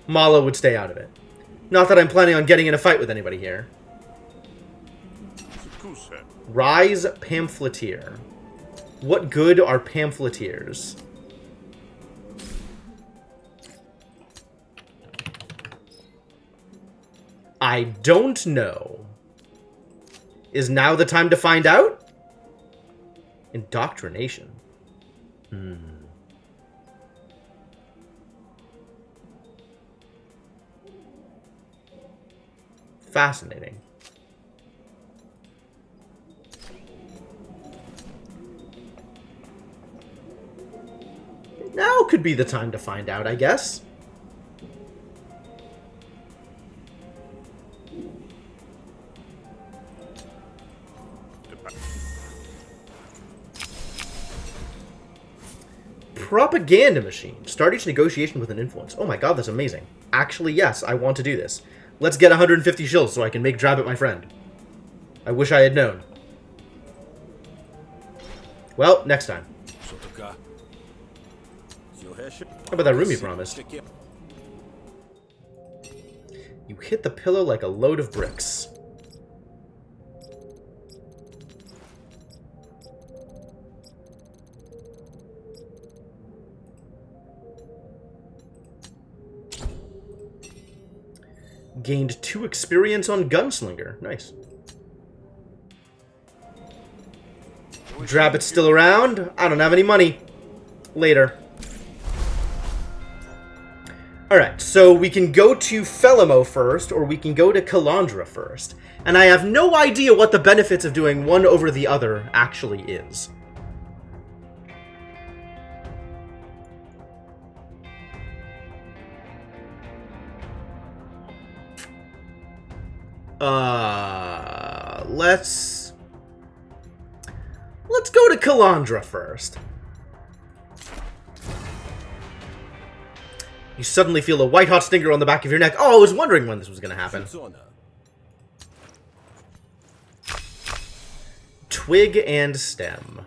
A: Malo would stay out of it. Not that I'm planning on getting in a fight with anybody here. Rise Pamphleteer. What good are pamphleteers? I don't know. Is now the time to find out? Indoctrination. Fascinating. Now could be the time to find out, I guess. Propaganda machine. Start each negotiation with an influence. Oh my god, that's amazing. Actually, yes, I want to do this. Let's get 150 shills so I can make Drabbit my friend. I wish I had known. Well, next time. How about that room you promised? You hit the pillow like a load of bricks. Gained 2 experience on Gunslinger. Nice. Drabbit's still around? I don't have any money. Later. Alright, so we can go to Felimo first, or we can go to Calandra first. And I have no idea what the benefits of doing one over the other actually is. Let's go to Calandra first. You suddenly feel a white-hot stinger on the back of your neck. Oh, I was wondering when this was going to happen. Twig and stem.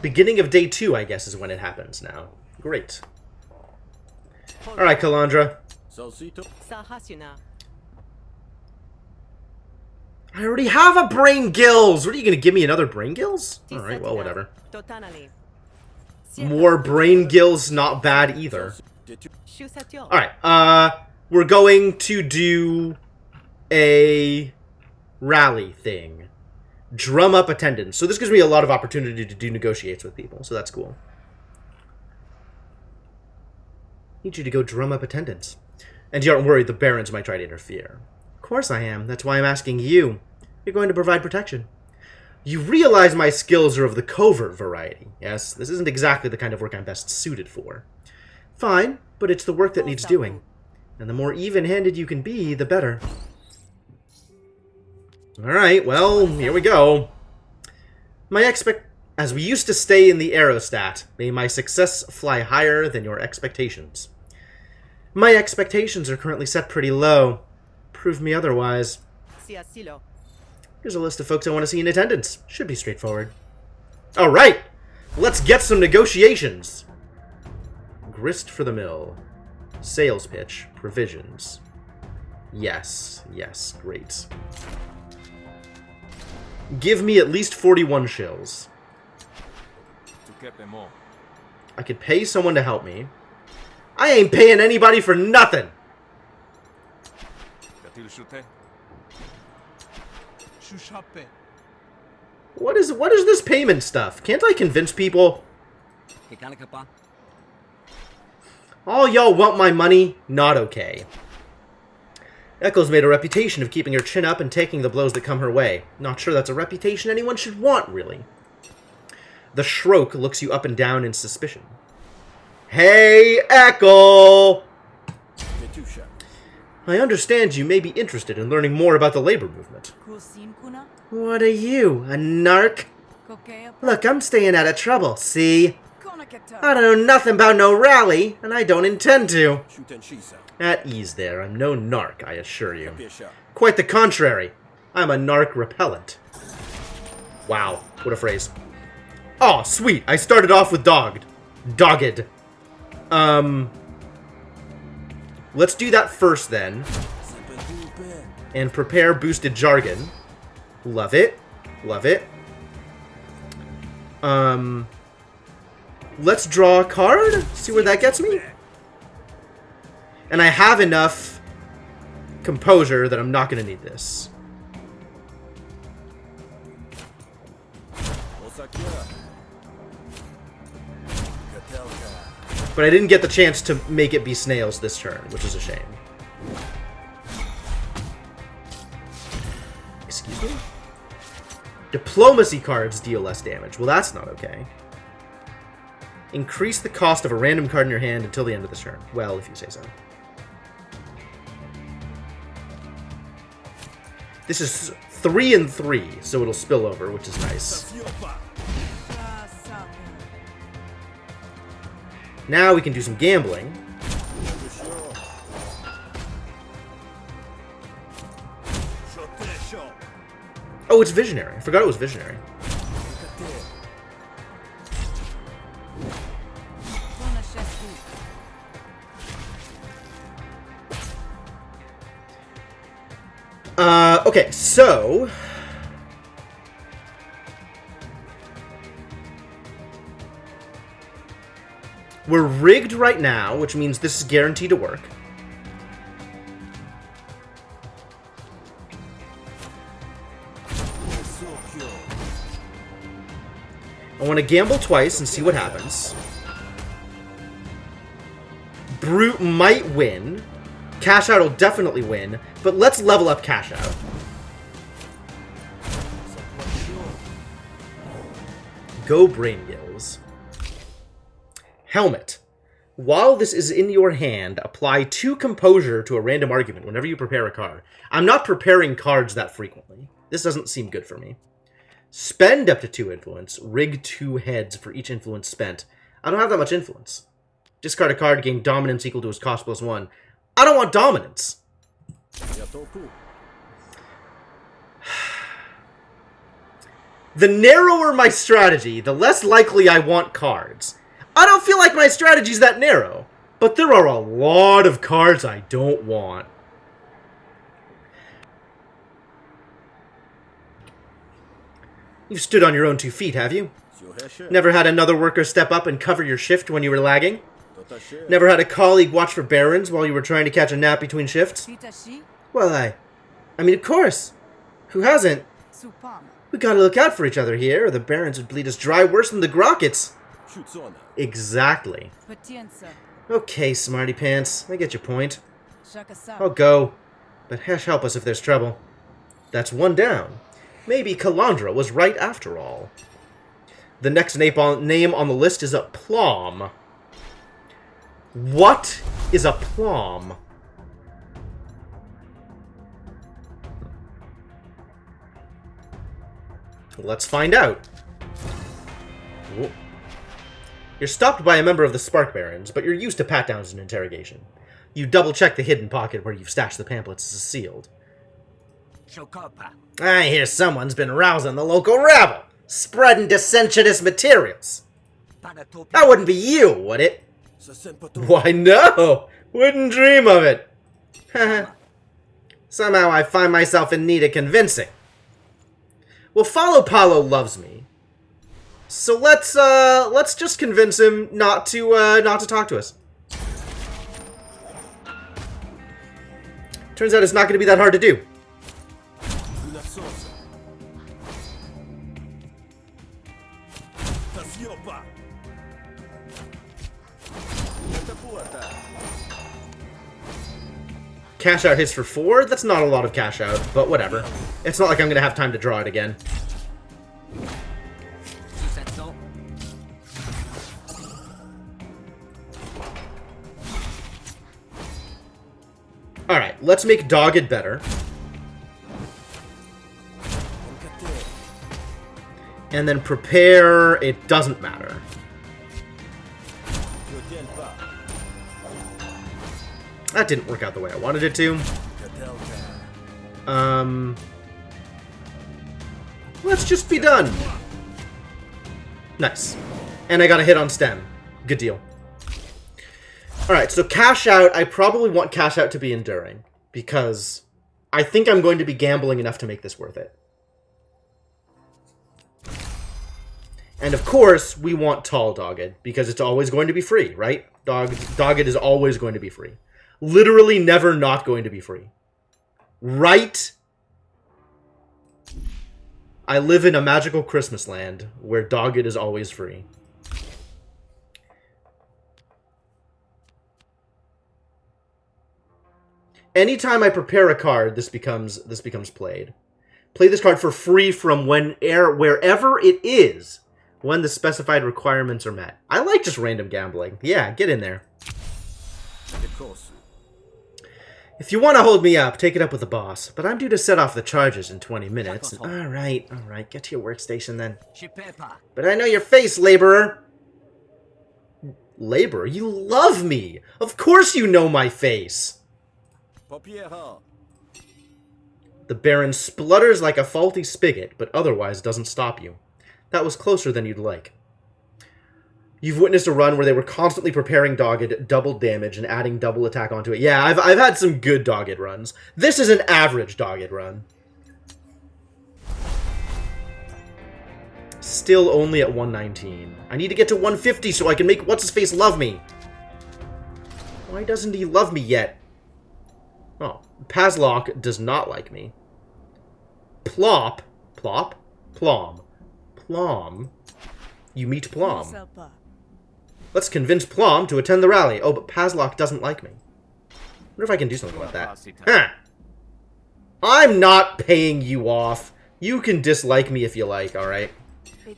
A: Beginning of day 2, I guess, is when it happens now. Great. Alright, Calandra. I already have a Brain Gills! What, are you going to give me another Brain Gills? Alright, well, whatever. More Brain Gills, not bad either. Alright, we're going to do a rally thing. Drum up attendance. So this gives me a lot of opportunity to do negotiates with people, so that's cool. Need you to go drum up attendance. And you aren't worried the barons might try to interfere. Of course I am. That's why I'm asking you. You're going to provide protection. You realize my skills are of the covert variety. Yes, this isn't exactly the kind of work I'm best suited for. Fine, but it's the work that needs doing. And the more even-handed you can be, the better. Alright, well, here we go. As we used to stay in the aerostat, may my success fly higher than your expectations. My expectations are currently set pretty low. Prove me otherwise. Here's a list of folks I want to see in attendance. Should be straightforward. Alright! Let's get some negotiations! Grist for the mill. Sales pitch. Provisions. Yes. Yes. Great. Give me at least 41 shills. I could pay someone to help me. I ain't paying anybody for nothing! What is this payment stuff? Can't I convince people? All y'all want my money? Not okay. Echo's made a reputation of keeping her chin up and taking the blows that come her way. Not sure that's a reputation anyone should want, really. The Shroak looks you up and down in suspicion. Hey, Echo! I understand you may be interested in learning more about the labor movement. What are you, a narc? Look, I'm staying out of trouble, see? I don't know nothing about no rally, and I don't intend to. At ease there, I'm no narc, I assure you. Quite the contrary. I'm a narc repellent. Wow, what a phrase. Oh, sweet, I started off with dogged. Dogged. Let's do that first, then. And prepare boosted jargon. Love it. Love it. Let's draw a card. See where that gets me. And I have enough composure that I'm not going to need this. But I didn't get the chance to make it be snails this turn, which is a shame. Excuse me? Diplomacy cards deal less damage. Well, that's not okay. Increase the cost of a random card in your hand until the end of the turn. Well, if you say so. This is 3 and 3, so it'll spill over, which is nice. Now we can do some gambling. Oh, it's Visionary. I forgot it was Visionary. Okay, so... we're rigged right now, which means this is guaranteed to work. I want to gamble twice and see what happens. Brute might win. Cash Out will definitely win, but let's level up Cash Out. Go Brain Gills. Helmet. While this is in your hand, apply 2 Composure to a random argument whenever you prepare a card. I'm not preparing cards that frequently. This doesn't seem good for me. Spend up to 2 influence. Rig 2 heads for each influence spent. I don't have that much influence. Discard a card, gain dominance equal to its cost plus 1. I don't want dominance. The narrower my strategy, the less likely I want cards. I don't feel like my strategy's that narrow, but there are a lot of cards I don't want. You've stood on your own 2 feet, have you? Never had another worker step up and cover your shift when you were lagging? Never had a colleague watch for barons while you were trying to catch a nap between shifts? Well, I mean, of course. Who hasn't? We gotta look out for each other here, or the barons would bleed us dry worse than the Grockets. Exactly. Okay, smarty pants. I get your point. I'll go. But Hesh help us if there's trouble. That's one down. Maybe Kalandra was right after all. The next name on the list is a Plom. What is a Plom? Let's find out. Whoa. You're stopped by a member of the Spark Barons, but you're used to pat-downs and interrogation. You double-check the hidden pocket where you've stashed the pamphlets as sealed. I hear someone's been rousing the local rabble, spreading dissentionist materials. That wouldn't be you, would it? Why, no! Wouldn't dream of it. Somehow I find myself in need of convincing. Well, Follow Paulo loves me. So let's just convince him not to talk to us. Turns out it's not going to be that hard to do. Cash out hits for 4? That's not a lot of cash out, but whatever. It's not like I'm going to have time to draw it again. Alright, let's make Dogged better. And then prepare, it doesn't matter. That didn't work out the way I wanted it to. Let's just be done. Nice. And I got a hit on stem. Good deal. Alright, so cash out, I probably want cash out to be enduring. Because I think I'm going to be gambling enough to make this worth it. And of course, we want Tall Dogged, because it's always going to be free, right? Dogged is always going to be free. Literally never not going to be free. Right? I live in a magical Christmas land where Dogged is always free. Anytime I prepare a card, this becomes played. Play this card for free from wherever it is when the specified requirements are met. I like just random gambling. Yeah, get in there. If you want to hold me up, take it up with the boss. But I'm due to set off the charges in 20 minutes. Alright, get to your workstation then. But I know your face, laborer. Laborer? You love me! Of course you know my face! The Baron splutters like a faulty spigot, but otherwise doesn't stop you. That was closer than you'd like. You've witnessed a run where they were constantly preparing Dogged, double damage, and adding double attack onto it. Yeah, I've had some good Dogged runs. This is an average Dogged run. Still only at 119. I need to get to 150 so I can make What's-His-Face love me. Why doesn't he love me yet? Oh, Pazlock does not like me. Plop. Plop? Plom. Plom. You meet Plom. Let's convince Plom to attend the rally. Oh, but Pazlock doesn't like me. I wonder if I can do something about that. Huh. I'm not paying you off. You can dislike me if you like, alright?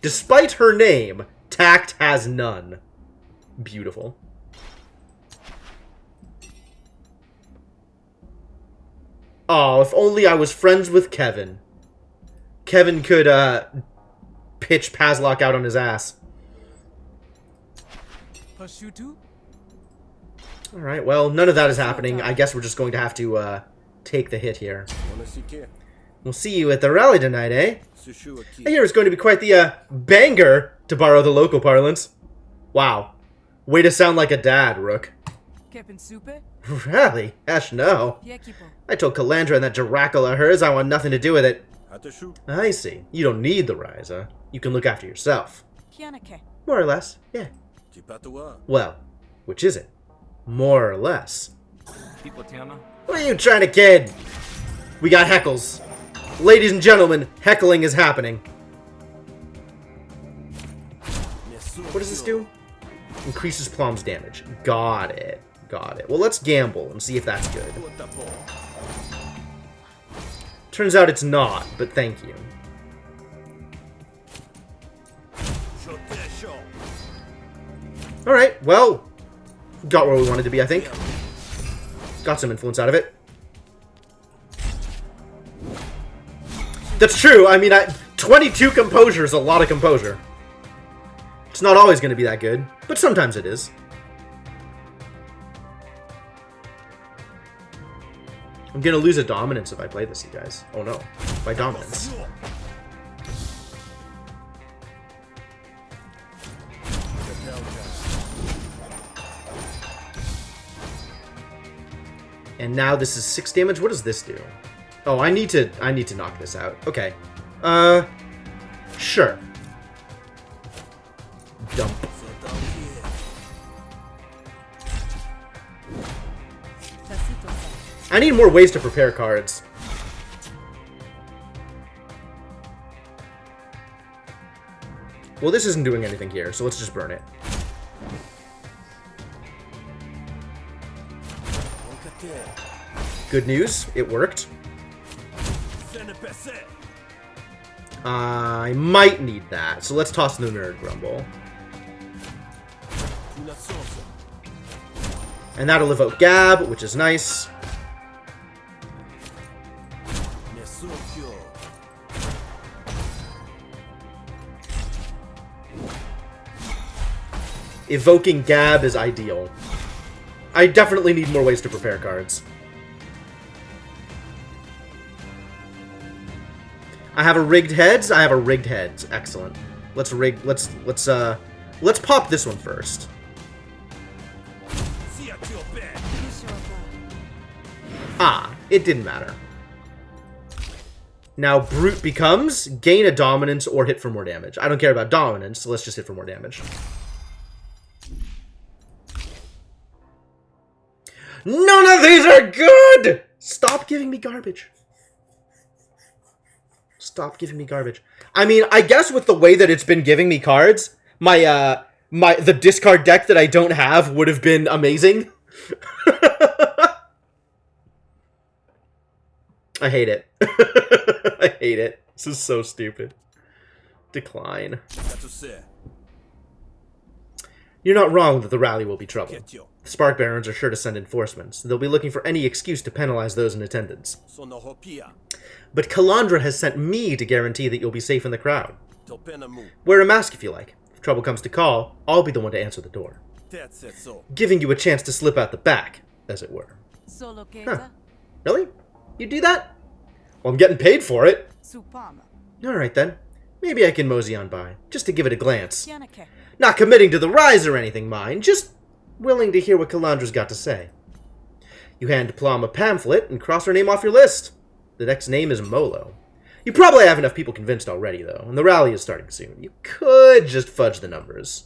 A: Despite her name, tact has none. Beautiful. Oh, if only I was friends with Kevin. Kevin could, pitch Pazlock out on his ass. Alright, well, none of that is happening. I guess we're just going to have to, take the hit here. We'll see you at the rally tonight, eh? I hear it's going to be quite the, banger, to borrow the local parlance. Wow. Way to sound like a dad, Rook. Rally? Ash, no. I told Kalandra and that Jirackle of hers I want nothing to do with it. I see. You don't need the rise, huh? You can look after yourself. More or less, yeah. Well, which is it? More or less. What are you trying to kid? We got heckles. Ladies and gentlemen, heckling is happening. What does this do? Increases Plum's damage. Got it. Got it. Well, let's gamble and see if that's good. Turns out it's not, but thank you. Alright, well, got where we wanted to be, I think. Got some influence out of it. That's true. I mean, 22 composure is a lot of composure. It's not always going to be that good, but sometimes it is. I'm going to lose a dominance if I play this, you guys. Oh no. By dominance. And now this is 6 damage. What does this do? Oh, I need to knock this out. Okay. Sure. Dump. I need more ways to prepare cards. Well, this isn't doing anything here, so let's just burn it. Good news, it worked. I might need that, so let's toss the Nerd Grumble. And that'll evoke Gab, which is nice. Evoking Gab is ideal. I definitely need more ways to prepare cards. I have a rigged heads. I have a rigged heads. Excellent. Let's pop this one first. Ah, it didn't matter. Now Brute becomes gain a dominance or hit for more damage. I don't care about dominance, so let's just hit for more damage. None of these are good! Stop giving me garbage. Stop giving me garbage. I mean, I guess with the way that it's been giving me cards, the discard deck that I don't have would have been amazing. I hate it. I hate it. This is so stupid. Decline. You're not wrong that the rally will be trouble. The Spark Barons are sure to send enforcements. They'll be looking for any excuse to penalize those in attendance. But Kalandra has sent me to guarantee that you'll be safe in the crowd. Wear a mask if you like. If trouble comes to call, I'll be the one to answer the door. Giving you a chance to slip out the back, as it were. Huh. Really? You do that? Well, I'm getting paid for it. Alright then. Maybe I can mosey on by, just to give it a glance. Not committing to the rise or anything, mind. Just willing to hear what Kalandra's got to say. You hand Plum a pamphlet and cross her name off your list. The next name is Molo. You probably have enough people convinced already, though, and the rally is starting soon. You could just fudge the numbers.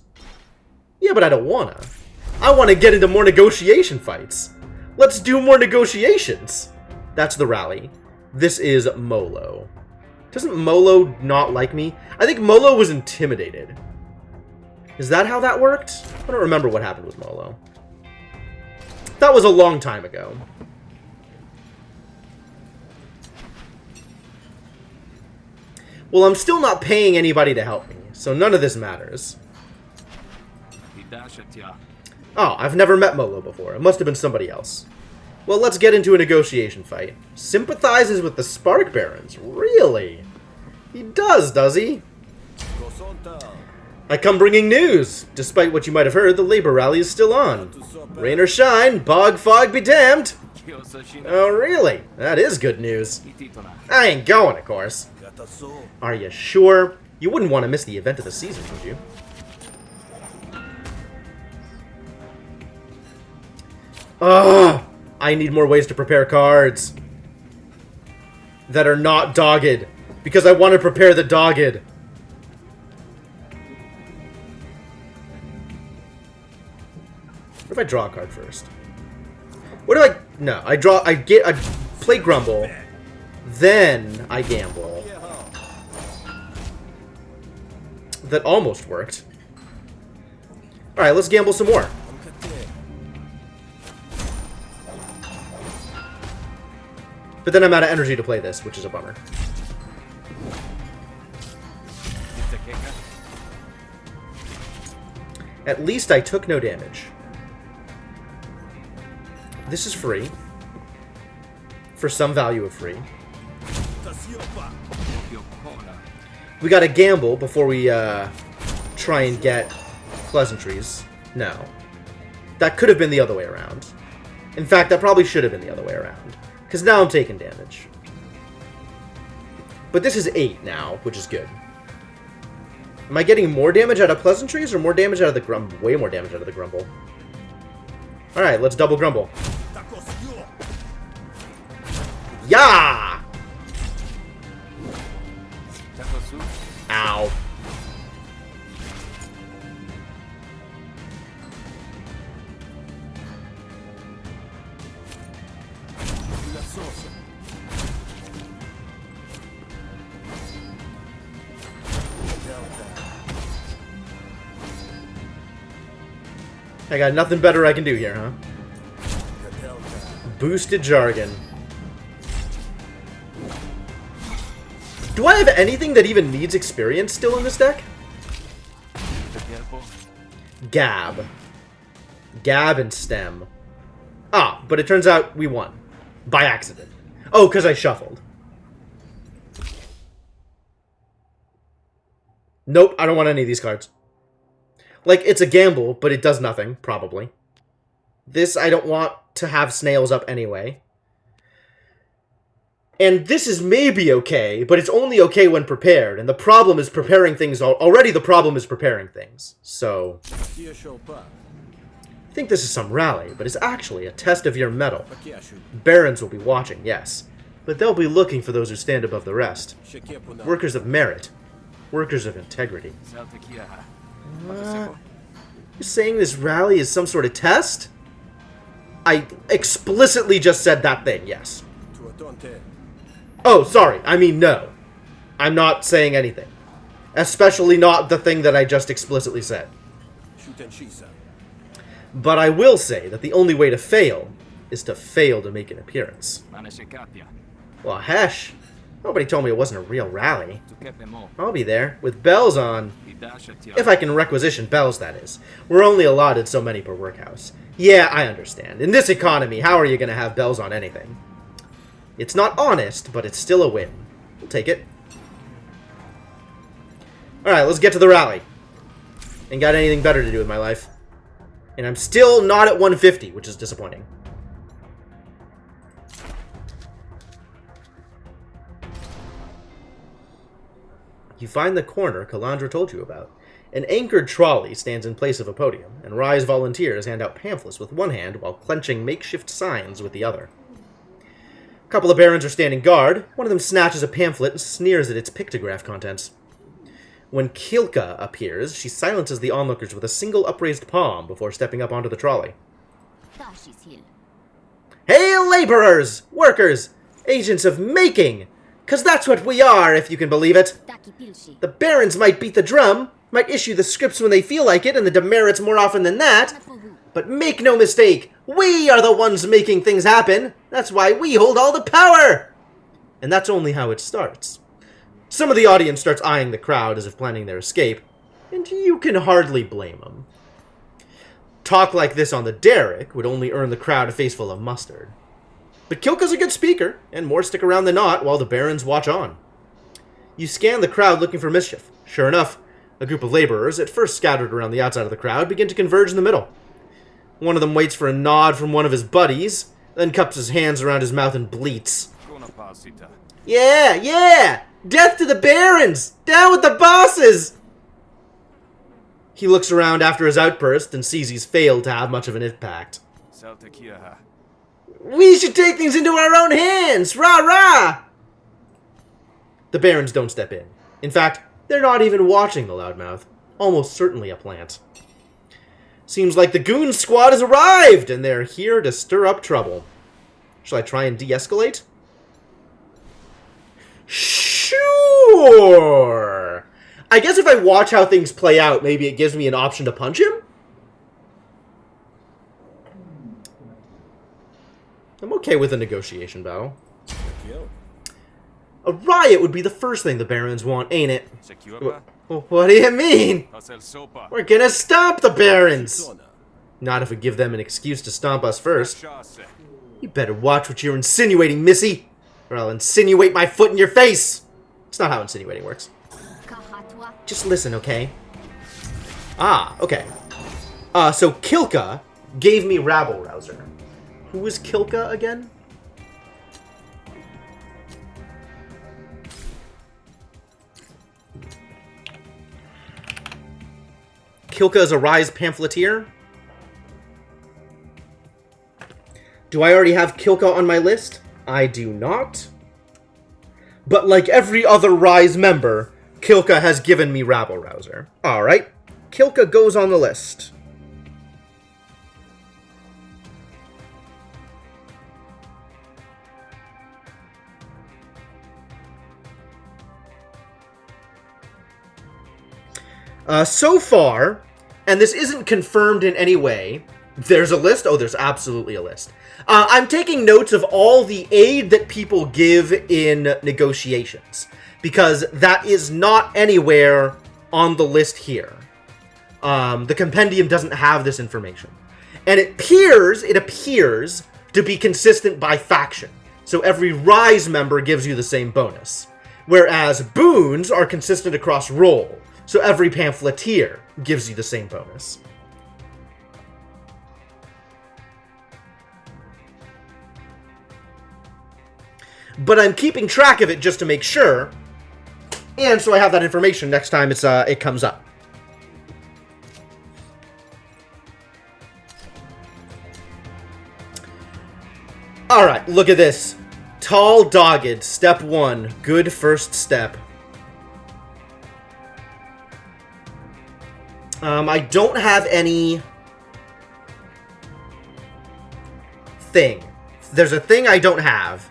A: Yeah, but I don't wanna. I want to get into more negotiation fights. Let's do more negotiations. That's the rally. This is Molo. Doesn't Molo not like me? I think Molo was intimidated. Is that how that worked? I don't remember what happened with Molo. That was a long time ago. Well, I'm still not paying anybody to help me, so none of this matters. Oh, I've never met Molo before. It must have been somebody else. Well, let's get into a negotiation fight. Sympathizes with the Spark Barons? Really? He does he? I come bringing news. Despite what you might have heard, the labor rally is still on. Rain or shine, bog, fog be damned. Oh, really? That is good news. I ain't going, of course. Are you sure? You wouldn't want to miss the event of the season, would you? Ugh! I need more ways to prepare cards that are not dogged, because I want to prepare the dogged. What if I draw a card first? What do I... No, I play Grumble, then I gamble. That almost worked. Alright, let's gamble some more. But then I'm out of energy to play this, which is a bummer. At least I took no damage. This is free. For some value of free. We gotta gamble before we try and get pleasantries. No. That could have been the other way around. In fact, that probably should have been the other way around. Because now I'm taking damage. But this is 8 now, which is good. Am I getting more damage out of pleasantries or more damage out of the grumble? Way more damage out of the grumble. Alright, let's double grumble. Yeah! Ow. I got nothing better I can do here, huh? Boosted jargon. Do I have anything that even needs experience still in this deck? Gab. Gab and Stem. Ah, but it turns out we won. By accident. Oh, because I shuffled. Nope, I don't want any of these cards. Like, it's a gamble, but it does nothing, probably. This, I don't want to have snails up anyway. And this is maybe okay, but it's only okay when prepared. And the problem is preparing things. Already the problem is preparing things. So, I think this is some rally, but it's actually a test of your mettle. Barons will be watching, yes. But they'll be looking for those who stand above the rest. Workers of merit. Workers of integrity. You're saying this rally is some sort of test? I explicitly just said that thing, yes. Oh, sorry. I mean, no. I'm not saying anything. Especially not the thing that I just explicitly said. But I will say that the only way to fail is to fail to make an appearance. Well, hesh. Nobody told me it wasn't a real rally. I'll be there, with bells on. If I can requisition bells, that is. We're only allotted so many per workhouse. Yeah, I understand. In this economy, how are you going to have bells on anything? It's not honest, but it's still a win. We'll take it. Alright, let's get to the rally. Ain't got anything better to do with my life. And I'm still not at 150, which is disappointing. You find the corner Kalandra told you about. An anchored trolley stands in place of a podium, and Rise volunteers hand out pamphlets with one hand while clenching makeshift signs with the other. A couple of barons are standing guard. One of them snatches a pamphlet and sneers at its pictograph contents. When Kilka appears, she silences the onlookers with a single upraised palm before stepping up onto the trolley. Hail, laborers! Workers! Agents of making! 'Cause that's what we are, if you can believe it. The barons might beat the drum, might issue the scripts when they feel like it, and the demerits more often than that. But make no mistake, we are the ones making things happen. That's why we hold all the power. And that's only how it starts. Some of the audience starts eyeing the crowd as if planning their escape, and you can hardly blame them. Talk like this on the derrick would only earn the crowd a face full of mustard. But Kilka's a good speaker, and more stick around than not while the barons watch on. You scan the crowd looking for mischief. Sure enough, a group of laborers, at first scattered around the outside of the crowd, begin to converge in the middle. One of them waits for a nod from one of his buddies, then cups his hands around his mouth and bleats. Yeah, yeah! Death to the barons! Down with the bosses! He looks around after his outburst and sees he's failed to have much of an impact. We should take things into our own hands! Rah-rah! The barons don't step in. In fact, they're not even watching the loudmouth. Almost certainly a plant. Seems like the goon squad has arrived, and they're here to stir up trouble. Shall I try and de-escalate? Sure! I guess if I watch how things play out, maybe it gives me an option to punch him? I'm okay with a negotiation battle. A riot would be the first thing the barons want, ain't it? What do you mean? We're gonna stomp the barons! Not if we give them an excuse to stomp us first. You better watch what you're insinuating, missy, or I'll insinuate my foot in your face! It's not how insinuating works. Just listen, okay? Ah, okay. So Kilka gave me rabble-rouser. Who is Kilka again? Kilka is a Rise pamphleteer. Do I already have Kilka on my list? I do not. But like every other Rise member, Kilka has given me rabble-rouser. Alright, Kilka goes on the list. So far, and this isn't confirmed in any way, there's a list. Oh, there's absolutely a list. I'm taking notes of all the aid that people give in negotiations, because that is not anywhere on the list here. The compendium doesn't have this information. And it appears to be consistent by faction. So every Rise member gives you the same bonus. Whereas boons are consistent across role. So every pamphleteer gives you the same bonus. But I'm keeping track of it just to make sure. And so I have that information next time it comes up. Alright, look at this. Tall Dogged, step 1. Good first step. I don't have any thing. There's a thing I don't have.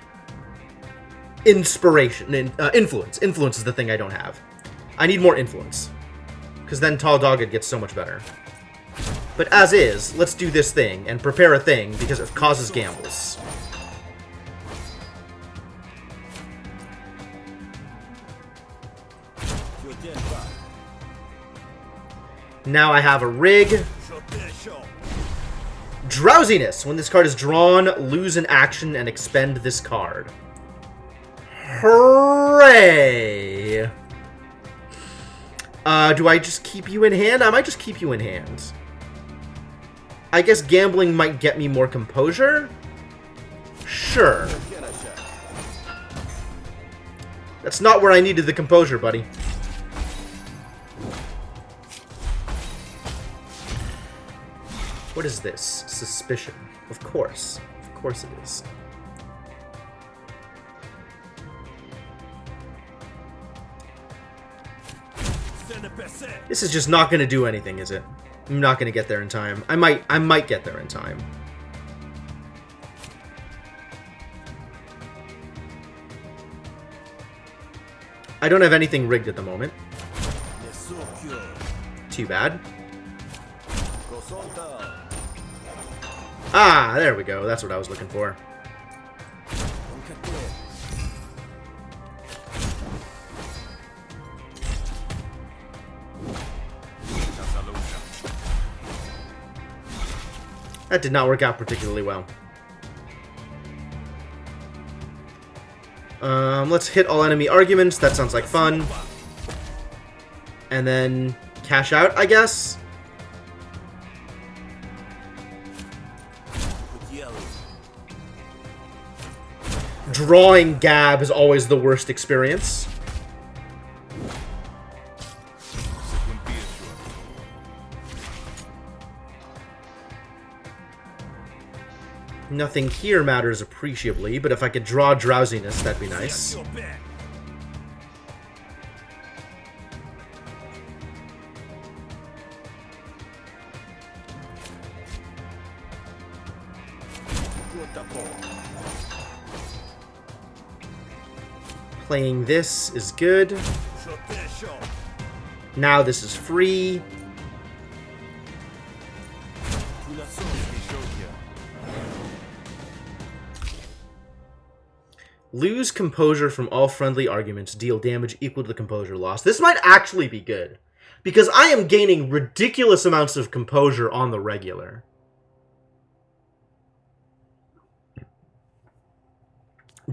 A: Inspiration. Influence. Influence is the thing I don't have. I need more influence. Because then Tall Dogged gets so much better. But as is, let's do this thing and prepare a thing because it causes gambles. Now I have a rig. Drowsiness. When this card is drawn, lose an action and expend this card. Hooray! Do I just keep you in hand? I might just keep you in hand. I guess gambling might get me more composure? Sure. That's not where I needed the composure, buddy. What is this? Suspicion. Of course. Of course it is. This is just not going to do anything, is it? I'm not going to get there in time. I might get there in time. I don't have anything rigged at the moment. Too bad. Ah, there we go. That's what I was looking for. That did not work out particularly well. Let's hit all enemy arguments. That sounds like fun. And then cash out, I guess. Drawing Gab is always the worst experience. Nothing here matters appreciably, but if I could draw Drowsiness, that'd be nice. Playing this is good. Now this is free. Lose composure from all friendly arguments. Deal damage equal to the composure loss. This might actually be good. Because I am gaining ridiculous amounts of composure on the regular.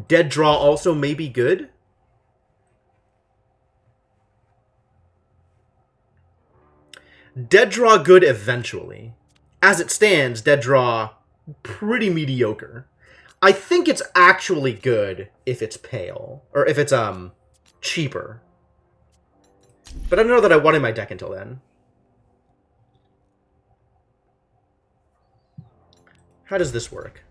A: Dead draw also may be good. Dead draw good eventually. As it stands, dead draw pretty mediocre. I think it's actually good if it's pale. Or if it's cheaper. But I don't know that I wanted my deck until then. How does this work?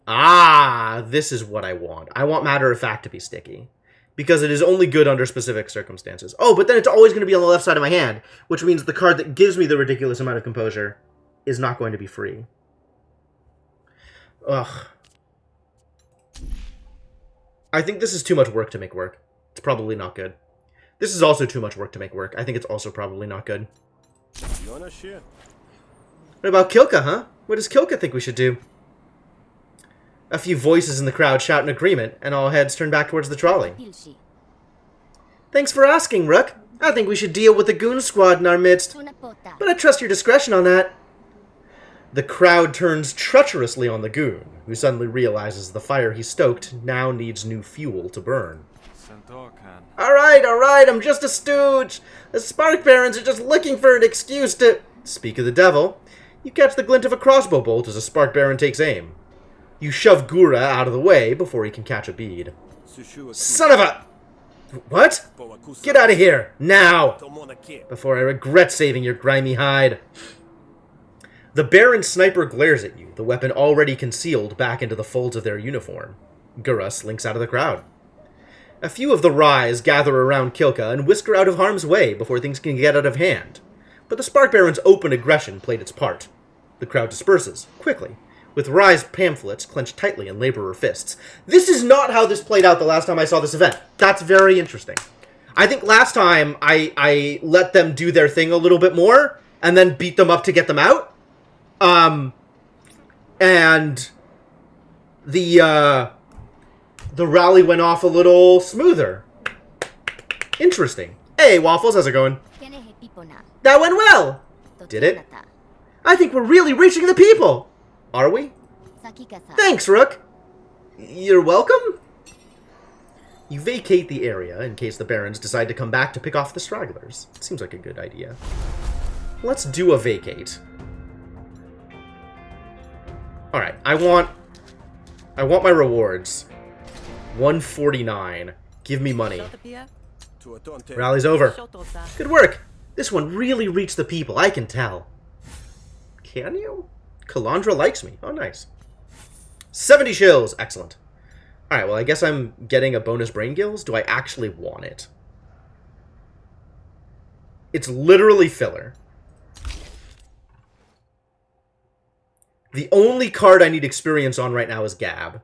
A: Ah, this is what I want. I want Matter of Fact to be sticky. Because it is only good under specific circumstances. Oh, but then it's always going to be on the left side of my hand. Which means the card that gives me the ridiculous amount of composure is not going to be free. Ugh. I think this is too much work to make work. It's probably not good. This is also too much work to make work. I think it's also probably not good. What about Kilka, huh? What does Kilka think we should do? A few voices in the crowd shout in agreement, and all heads turn back towards the trolley. Thanks for asking, Rook. I think we should deal with the goon squad in our midst. But I trust your discretion on that. The crowd turns treacherously on the goon, who suddenly realizes the fire he stoked now needs new fuel to burn. Alright, I'm just a stooge. The Spark Barons are just looking for an excuse to... Speak of the devil. You catch the glint of a crossbow bolt as a Spark Baron takes aim. You shove Gura out of the way before he can catch a bead. Son of a... What? Get out of here, now! Before I regret saving your grimy hide. The Baron sniper glares at you, the weapon already concealed back into the folds of their uniform. Gura slinks out of the crowd. A few of the Rise gather around Kilka and whisk her out of harm's way before things can get out of hand. But the Spark Baron's open aggression played its part. The crowd disperses, quickly, with Rise pamphlets clenched tightly in Laborer fists. This is not how this played out the last time I saw this event. That's very interesting. I think last time I let them do their thing a little bit more, and then beat them up to get them out. And the rally went off a little smoother. Interesting. Hey, Waffles, how's it going? That went well! Did it? I think we're really reaching the people! Are we? Thanks, Rook! You're welcome? You vacate the area in case the Barons decide to come back to pick off the stragglers. Seems like a good idea. Let's do a vacate. Alright, I want my rewards. 149. Give me money. Rally's over. Good work! This one really reached the people, I can tell. Can you? Kalandra likes me. Oh, nice. 70 shills. Excellent. Alright, well, I guess I'm getting a bonus brain gills. Do I actually want it? It's literally filler. The only card I need experience on right now is Gab.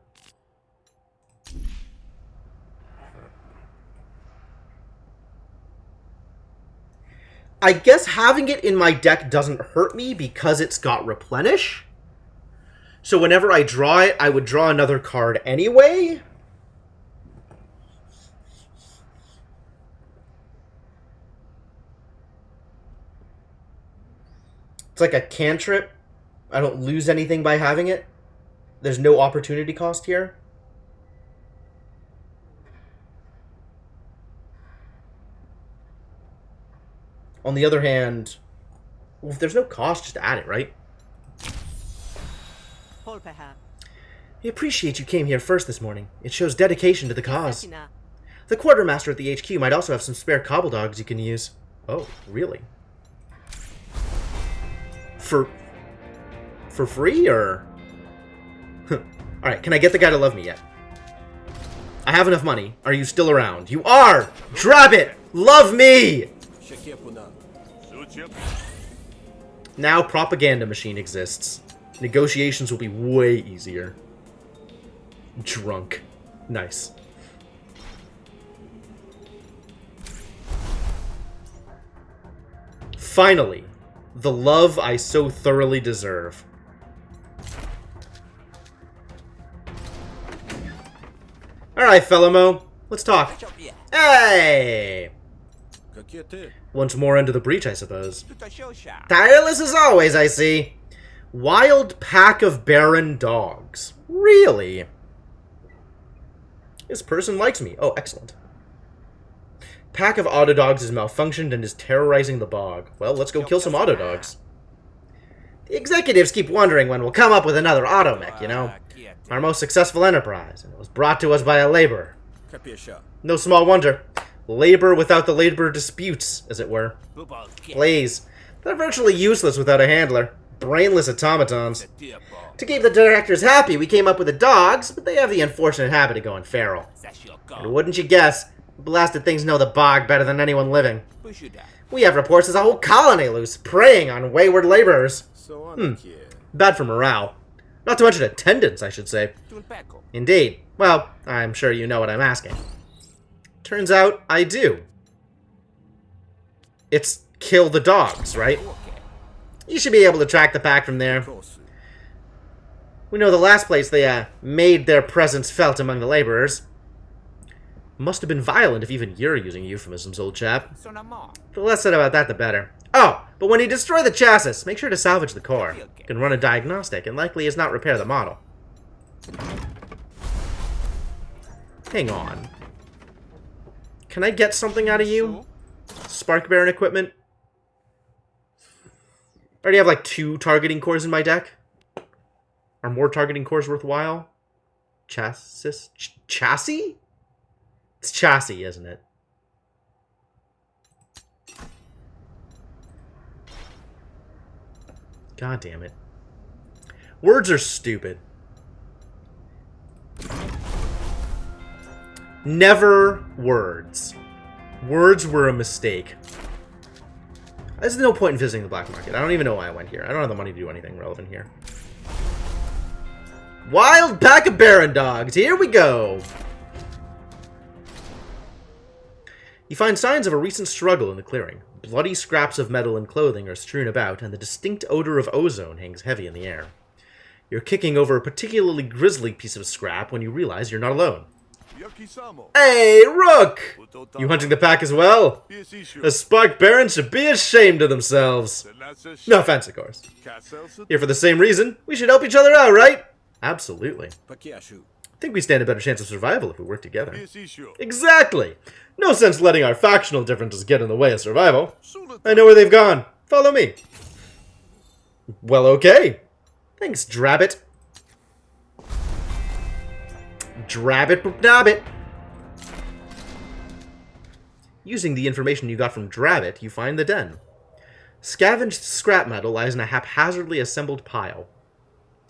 A: I guess having it in my deck doesn't hurt me because it's got Replenish. So whenever I draw it, I would draw another card anyway. It's like a cantrip. I don't lose anything by having it. There's no opportunity cost here. On the other hand, well, if there's no cost, just add it, right? I appreciate you came here first this morning. It shows dedication to the cause. The quartermaster at the HQ might also have some spare cobble dogs you can use. Oh, really? For free, or? Alright, can I get the guy to love me yet? I have enough money. Are you still around? You are! Drop it! Love me! Now propaganda machine exists. Negotiations will be way easier. Drunk. Nice. Finally, the love I so thoroughly deserve. Alright, fellow Mo. Let's talk. Hey!
C: Какие ты?
A: Once more into the breach, I suppose. Tireless as always, I see. Wild pack of barren dogs. Really? This person likes me. Oh, excellent. Pack of Autodogs has malfunctioned and is terrorizing the bog. Well, let's go kill some Autodogs. The executives keep wondering when we'll come up with another automech, you know? Our most successful enterprise, and it was brought to us by a laborer. No small wonder. Labor without the labor disputes, as it were. Please. They're virtually useless without a handler. Brainless automatons. To keep the directors happy, we came up with the dogs, but they have the unfortunate habit of going feral. And wouldn't you guess, blasted things know the bog better than anyone living. We have reports there's a whole colony loose, preying on wayward laborers. Bad for morale. Not to mention attendance, I should say. Indeed. Well, I'm sure you know what I'm asking. Turns out, I do. It's kill the dogs, right? You should be able to track the pack from there. We know the last place they made their presence felt among the laborers. Must have been violent if even you're using euphemisms, old chap. The less said about that, the better. Oh, but when you destroy the chassis, make sure to salvage the core. You can run a diagnostic and likely is not repair the model. Hang on. Can I get something out of you? Spark Baron equipment? I already have like 2 targeting cores in my deck. Are more targeting cores worthwhile? Chassis? Chassis? It's chassis, isn't it? God damn it. Words are stupid. Never words. Words were a mistake. There's no point in visiting the black market. I don't even know why I went here. I don't have the money to do anything relevant here. Wild pack of barren dogs. Here we go. You find signs of a recent struggle in the clearing. Bloody scraps of metal and clothing are strewn about, and the distinct odor of ozone hangs heavy in the air. You're kicking over a particularly grisly piece of scrap when you realize you're not alone. Hey, Rook! You hunting the pack as well? The Spark Barons should be ashamed of themselves. No offense, of course. Here for the same reason. We should help each other out, right? Absolutely. I think we stand a better chance of survival if we work together. Exactly! No sense letting our factional differences get in the way of survival. I know where they've gone. Follow me. Well, okay. Thanks, Drabbit. Drabbit boop dabbit. Using the information you got from Drabbit, you find the den. Scavenged scrap metal lies in a haphazardly assembled pile.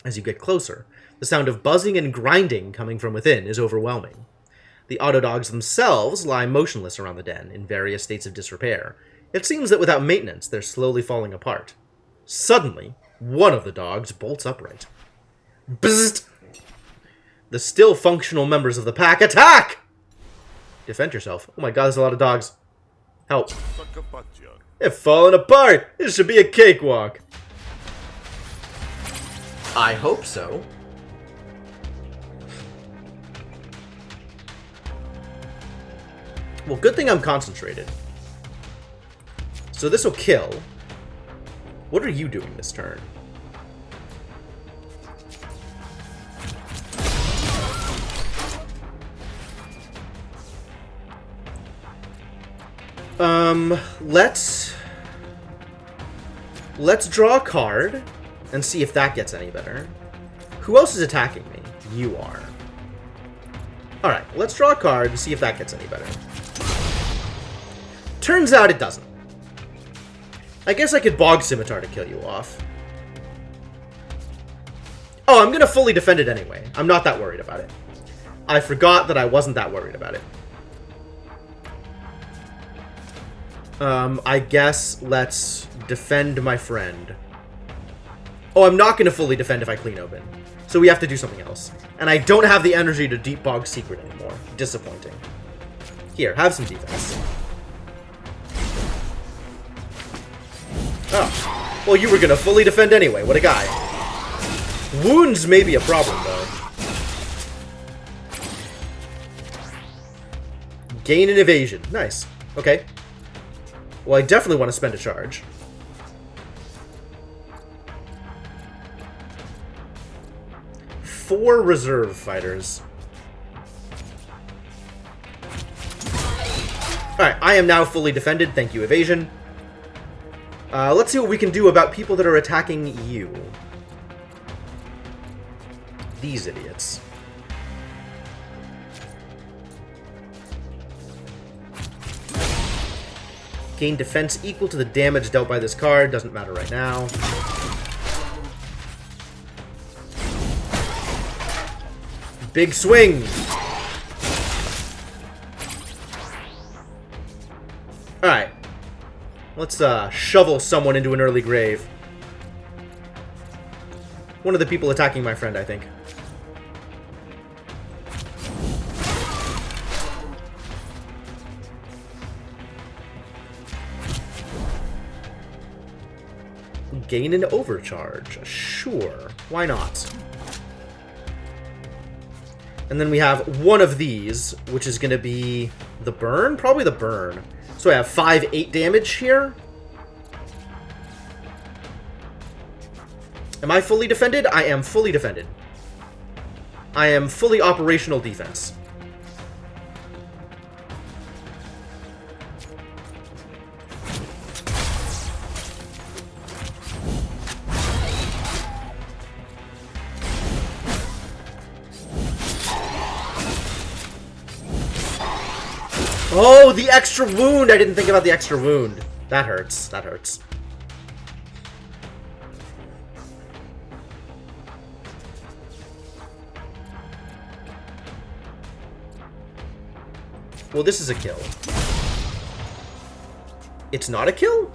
A: As you get closer, the sound of buzzing and grinding coming from within is overwhelming. The Autodogs themselves lie motionless around the den, in various states of disrepair. It seems that without maintenance, they're slowly falling apart. Suddenly, one of the dogs bolts upright. Bzzzt! The still functional members of the pack attack! Defend yourself. Oh my god, there's a lot of dogs. Help. They're falling apart! This should be a cakewalk. I hope so. Well, good thing I'm concentrated. So this will kill. What are you doing this turn? Let's draw a card and see if that gets any better. Who else is attacking me? You are. Alright, let's draw a card and see if that gets any better. Turns out it doesn't. I guess I could Bog Scimitar to kill you off. Oh, I'm gonna fully defend it anyway. I'm not that worried about it. I forgot that I wasn't that worried about it. I guess let's defend my friend. Oh, I'm not going to fully defend if I clean open. So we have to do something else. And I don't have the energy to Deep Bog Secret anymore. Disappointing. Here, have some defense. Oh. Well, you were going to fully defend anyway. What a guy. Wounds may be a problem, though. Gain an evasion. Nice. Okay. Well, I definitely want to spend a charge. Four reserve fighters. Alright, I am now fully defended. Thank you, evasion. Let's see what we can do about people that are attacking you. These idiots. Gain defense equal to the damage dealt by this card. Doesn't matter right now. Big swing! Alright. Let's shovel someone into an early grave. One of the people attacking my friend, I think. Gain an overcharge. Sure. Why not? And then we have one of these, which is going to be the burn? Probably the burn. So I have 5-8 damage here. Am I fully defended? I am fully defended. I am fully operational defense. Oh, the extra wound! I didn't think about the extra wound. That hurts. That hurts. Well, this is a kill. It's not a kill?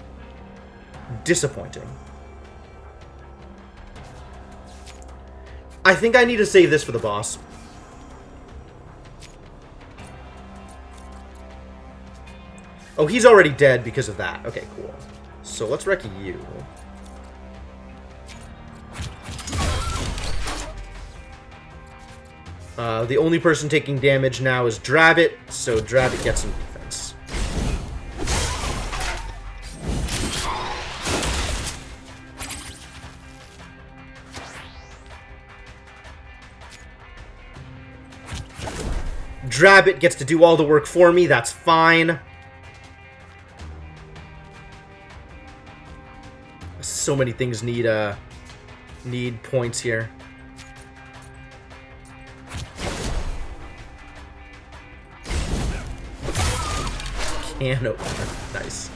A: Disappointing. I think I need to save this for the boss. Oh, he's already dead because of that. Okay, cool. So let's wreck you. The only person taking damage now is Drabbit, so Drabbit gets some defense. Drabbit gets to do all the work for me, that's fine. So many things need points here. Can opener. Nice.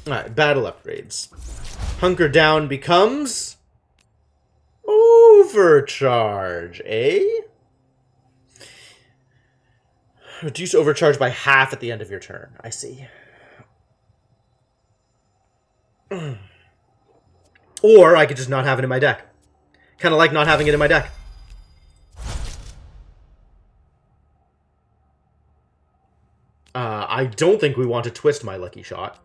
A: Alright, battle upgrades. Hunker down becomes overcharge, eh? Reduce overcharge by half at the end of your turn. I see. Or I could just not have it in my deck. Kind of like not having it in my deck. I don't think we want to twist my lucky shot.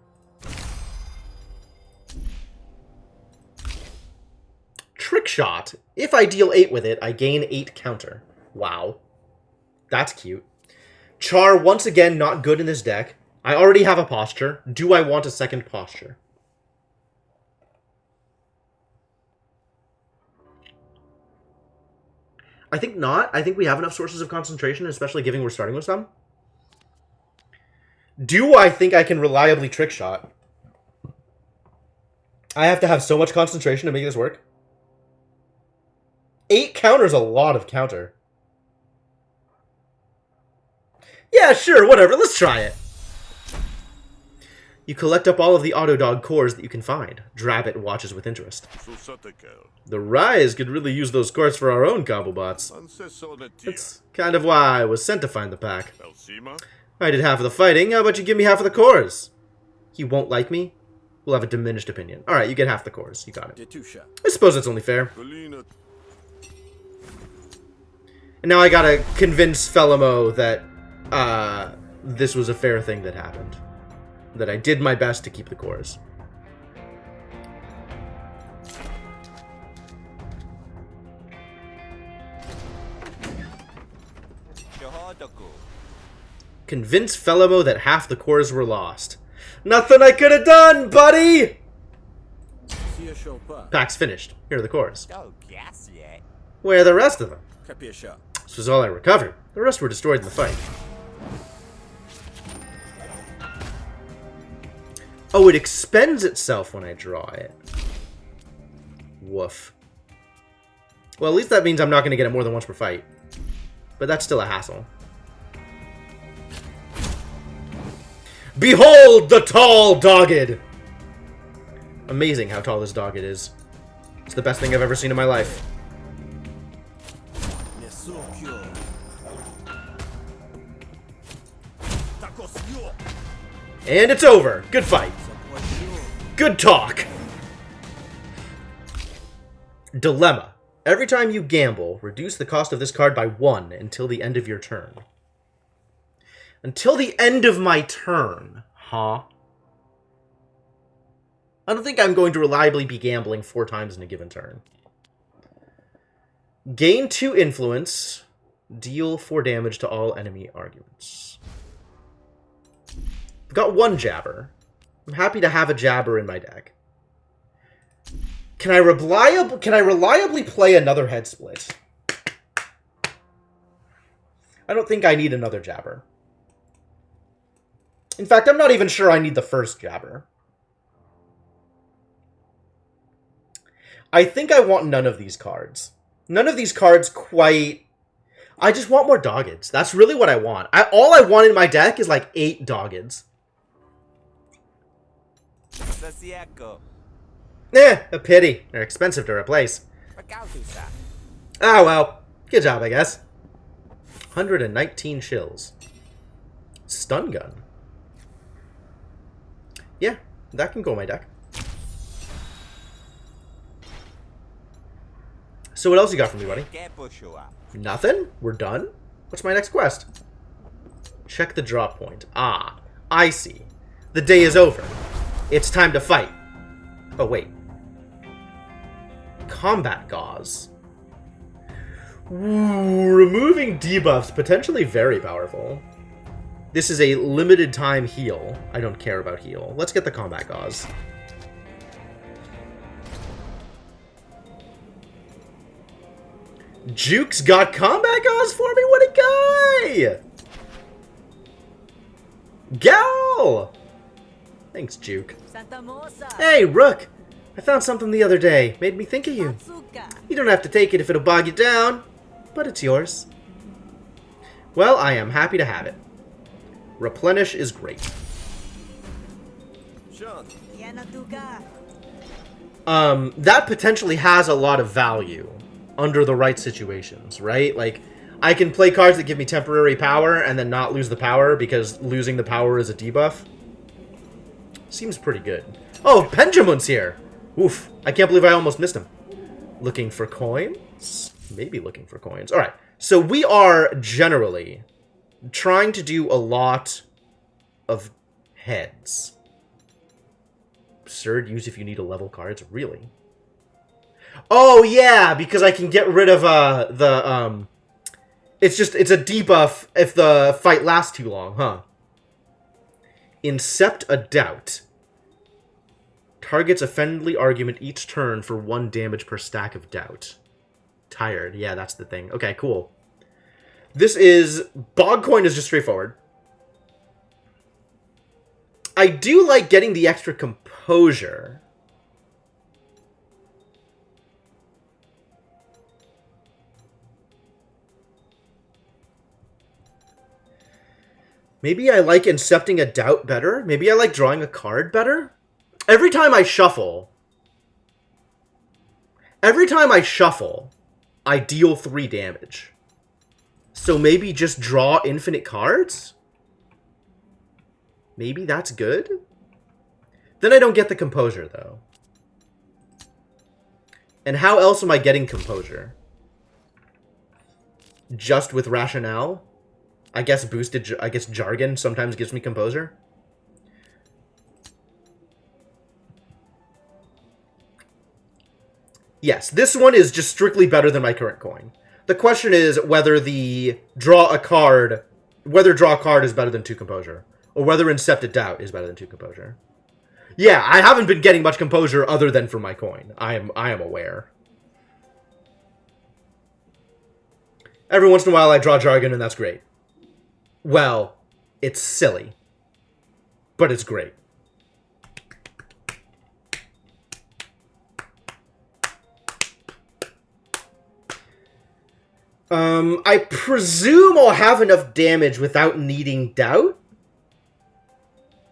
A: Trick shot. If I deal 8 with it, I gain 8 counter. Wow. That's cute. Char, once again, not good in this deck. I already have a posture. Do I want a second posture? I think not. I think we have enough sources of concentration, especially given we're starting with some. Do I think I can reliably trick shot? I have to have so much concentration to make this work. 8 counters a lot of counter. Yeah, sure, whatever. Let's try it. You collect up all of the Autodog cores that you can find. Drabbit watches with interest. The Rise could really use those cores for our own combo bots. That's kind of why I was sent to find the pack. I did half of the fighting. How about you give me half of the cores? He won't like me? We'll have a diminished opinion. Alright, you get half the cores. You got it. I suppose it's only fair. And now I gotta convince Felimo that this was a fair thing that happened. That I did my best to keep the cores. Convince Felimo that half the cores were lost. Nothing I could have done, buddy! Pack's finished. Here are the cores. Where are the rest of them? This was all I recovered. The rest were destroyed in the fight. Oh, it expends itself when I draw it. Woof. Well, at least that means I'm not going to get it more than once per fight. But that's still a hassle. Behold the tall dogged! Amazing how tall this dogged is. It's the best thing I've ever seen in my life. And it's over. Good fight. Good talk. Dilemma. Every time you gamble, reduce the cost of this card by 1 until the end of your turn. Until the end of my turn. Huh? I don't think I'm going to reliably be gambling 4 times in a given turn. Gain 2 influence. Deal 4 damage to all enemy arguments. I've got 1 jabber. I'm happy to have a jabber in my deck. Can I reliably play another head split? I don't think I need another jabber. In fact, I'm not even sure I need the first jabber. I think I want none of these cards. None of these cards quite... I just want more doggeds. That's really what I want. All I want in my deck is like 8 doggeds. Eh, a pity. They're expensive to replace. Ah, well. Good job, I guess. 119 shills. Stun gun. Yeah, that can go in my deck. So what else you got for me, buddy? Nothing? We're done? What's my next quest? Check the drop point. Ah, I see. The day is over. It's time to fight. Oh, wait. Combat gauze. Ooh, removing debuffs, potentially very powerful. This is a limited time heal. I don't care about heal. Let's get the combat gauze. Juke's got combat gauze for me? What a guy! Gal! Thanks, Juke. Hey, Rook! I found something the other day. Made me think of you. You don't have to take it if it'll bog you down, but it's yours. Well, I am happy to have it. Replenish is great. That potentially has a lot of value under the right situations, right? Like, I can play cards that give me temporary power and then not lose the power because losing the power is a debuff. Seems pretty good. Oh, Penjamun's here! Oof, I can't believe I almost missed him. Looking for coins? Maybe looking for coins. Alright, so we are generally trying to do a lot of heads. Absurd use if you need to level cards? Really? Oh, yeah, because I can get rid of it's a debuff if the fight lasts too long, huh? Incept a Doubt. Targets a friendly argument each turn for 1 damage per stack of doubt. Tired. Yeah, that's the thing. Okay, cool. This is... Bog Coin is just straightforward. I do like getting the extra composure. Maybe I like Incepting a Doubt better. Maybe I like drawing a card better. Every time I shuffle, I deal 3 damage. So maybe just draw infinite cards? Maybe that's good? Then I don't get the composure, though. And how else am I getting composure? Just with rationale? I guess jargon sometimes gives me composure. Yes, this one is just strictly better than my current coin. The question is whether the draw a card whether draw a card is better than 2 composure, or whether Incepted Doubt is better than 2 composure. Yeah, I haven't been getting much composure other than for my coin. I am aware. Every once in a while I draw jargon, and that's great. Well, it's silly, but it's great. I presume I'll have enough damage without needing Doubt?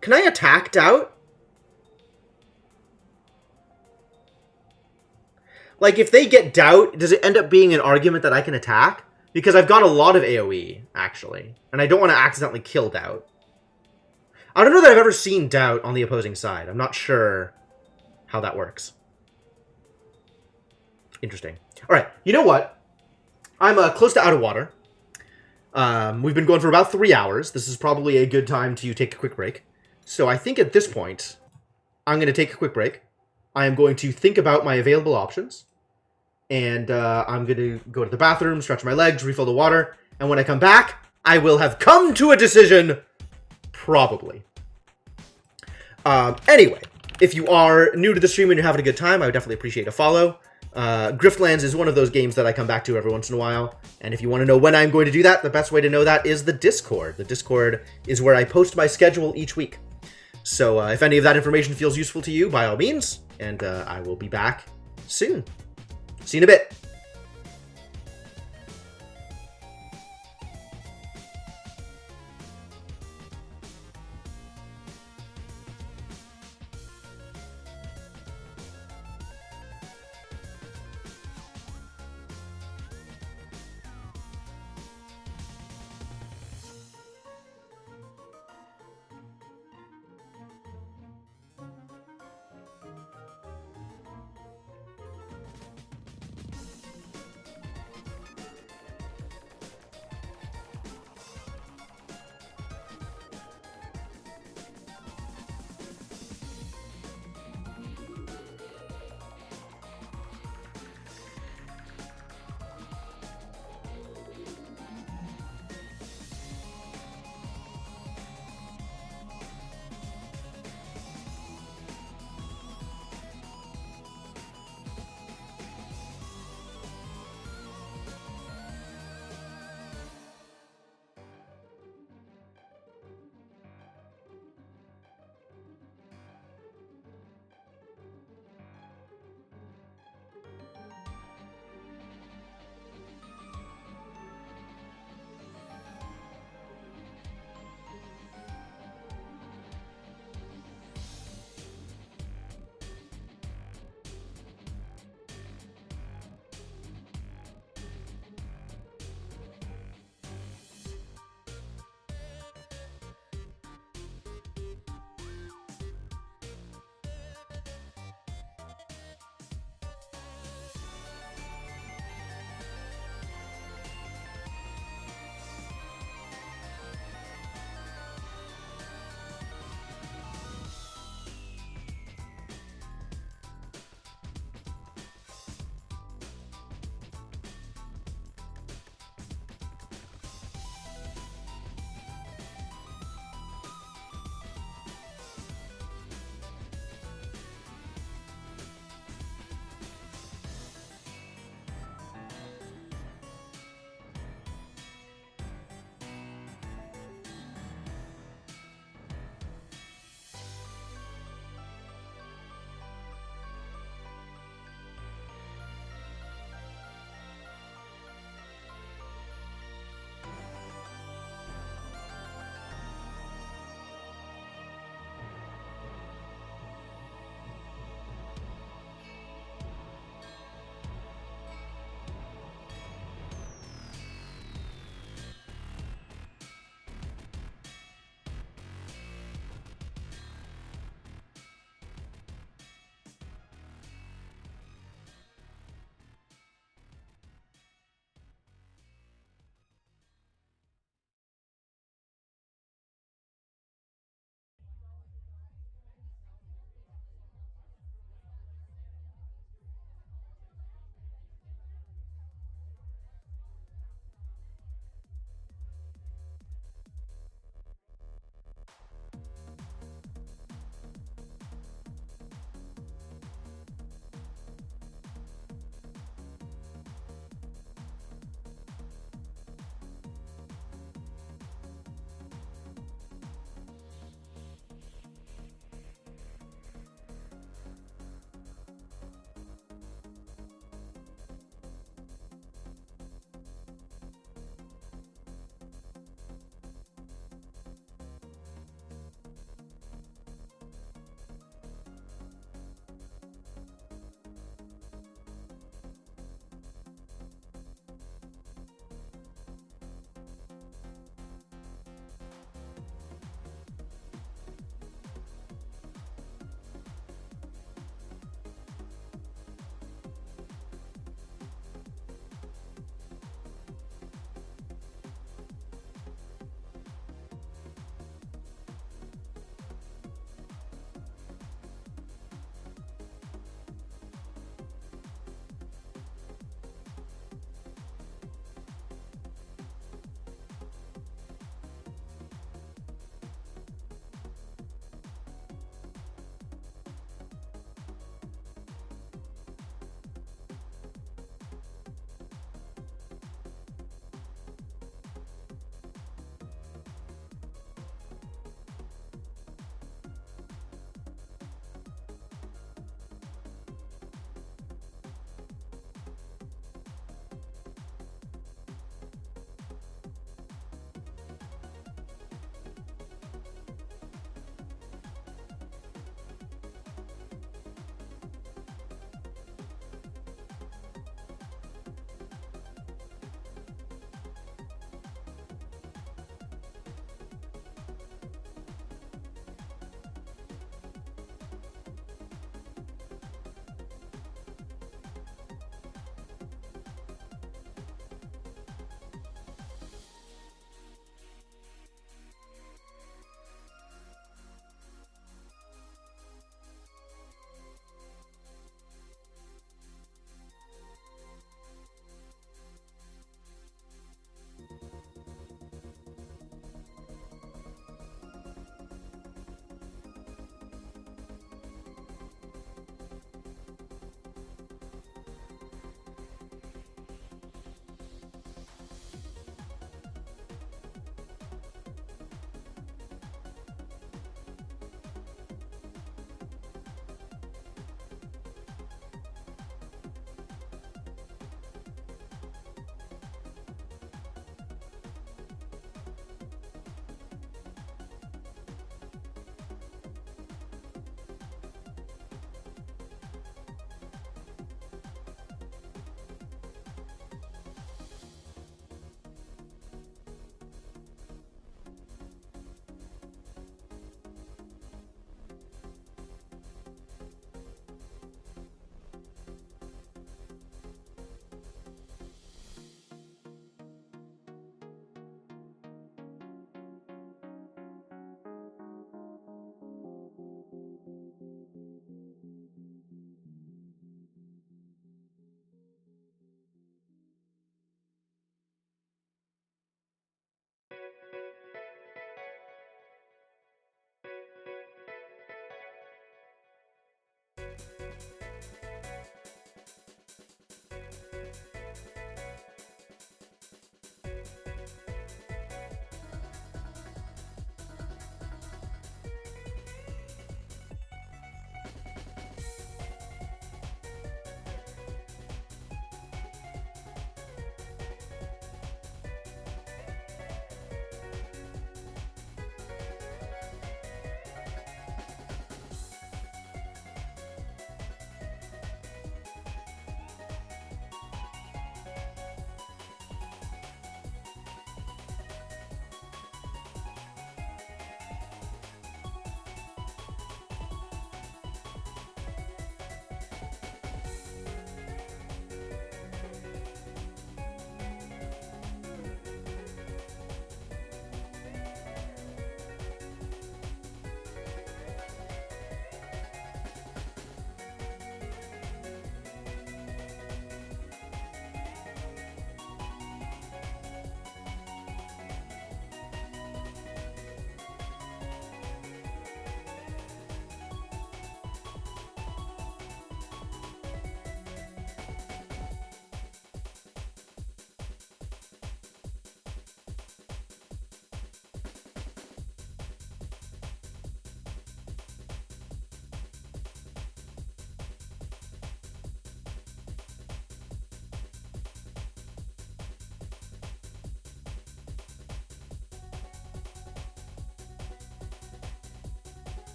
A: Can I attack Doubt? Like, if they get Doubt, does it end up being an argument that I can attack? Because I've got a lot of AoE, actually. And I don't want to accidentally kill Doubt. I don't know that I've ever seen Doubt on the opposing side. I'm not sure how that works. Interesting. Alright, you know what? I'm close to out of water. We've been going for about 3 hours. This is probably a good time to take a quick break. So I think at this point, I'm going to take a quick break. I am going to think about my available options. And I'm going to go to the bathroom, stretch my legs, refill the water. And when I come back, I will have come to a decision. Probably. Anyway, if you are new to the stream and you're having a good time, I would definitely appreciate a follow. Griftlands is one of those games that I come back to every once in a while, and if you want to know when I'm going to do that, the best way to know that is the Discord. The Discord is where I post my schedule each week. So if any of that information feels useful to you, by all means, and I will be back soon. See you in a bit.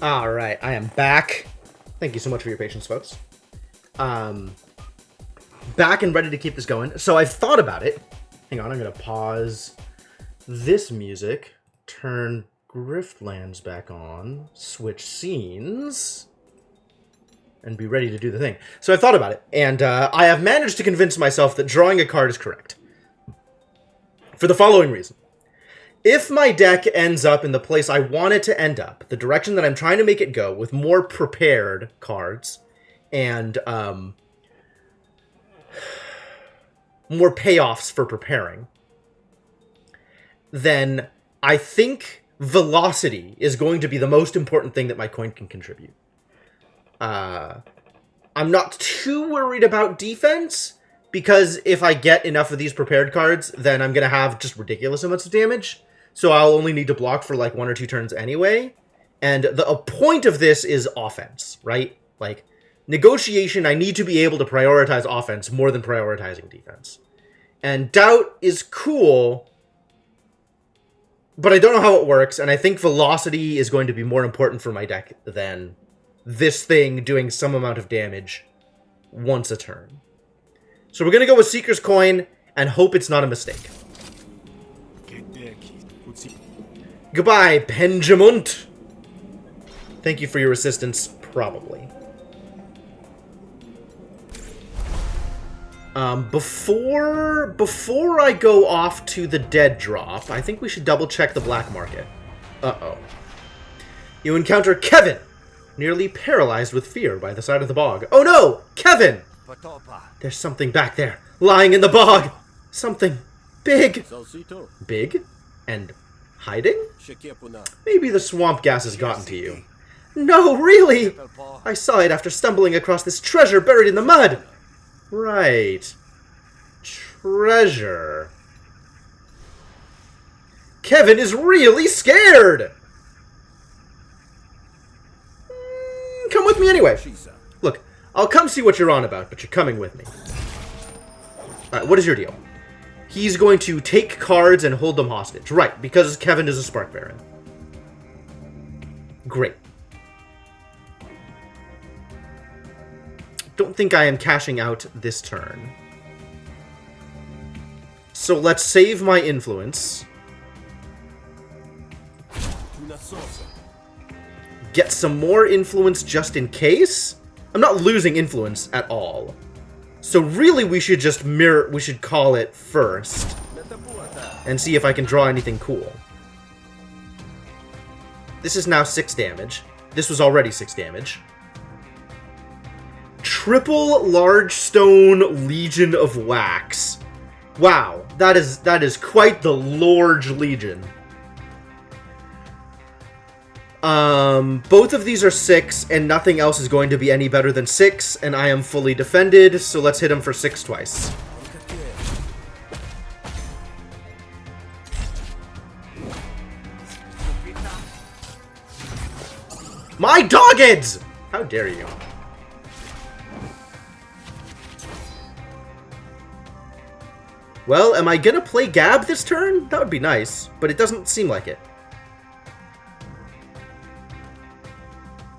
A: All right, I am back. Thank you so much for your patience, folks. Back and ready to keep this going. So I've thought about it. Hang on, I'm going to pause this music, turn Griftlands back on, switch scenes, and be ready to do the thing. So I've thought about it, and I have managed to convince myself that drawing a card is correct. For the following reason. If my deck ends up in the place I want it to end up, the direction that I'm trying to make it go, with more prepared cards, and more payoffs for preparing, then I think velocity is going to be the most important thing that my coin can contribute. I'm not too worried about defense, because if I get enough of these prepared cards, then I'm going to have just ridiculous amounts of damage. So I'll only need to block for like 1 or 2 turns anyway. And a point of this is offense, right? Like, negotiation, I need to be able to prioritize offense more than prioritizing defense. And doubt is cool, but I don't know how it works, and I think velocity is going to be more important for my deck than this thing doing some amount of damage once a turn. So we're going to go with Seeker's Coin and hope it's not a mistake. Goodbye, Benjamin. Thank you for your assistance, probably. Before I go off to the dead drop, I think we should double check the black market. Uh-oh. You encounter Kevin, nearly paralyzed with fear by the side of the bog. Oh no! Kevin! There's something back there, lying in the bog! Something big! Big? And hiding? Maybe the swamp gas has gotten to you. No, really! I saw it after stumbling across this treasure buried in the mud! Right. Treasure. Kevin is really scared! Come with me anyway. Look, I'll come see what you're on about, but you're coming with me. Alright, what is your deal? He's going to take cards and hold them hostage. Right, because Kevin is a Spark Baron. Great. Don't think I am cashing out this turn. So let's save my influence. Get some more influence just in case. I'm not losing influence at all. So really we should just we should call it first. And see if I can draw anything cool. This is now 6 damage. This was already 6 damage. Triple Large Stone Legion of Wax. Wow, that is quite the large legion. Both of these are 6, and nothing else is going to be any better than 6, and I am fully defended, so let's hit him for 6 twice. My doggeds! How dare you? Well, am I gonna play Gab this turn? That would be nice, but it doesn't seem like it.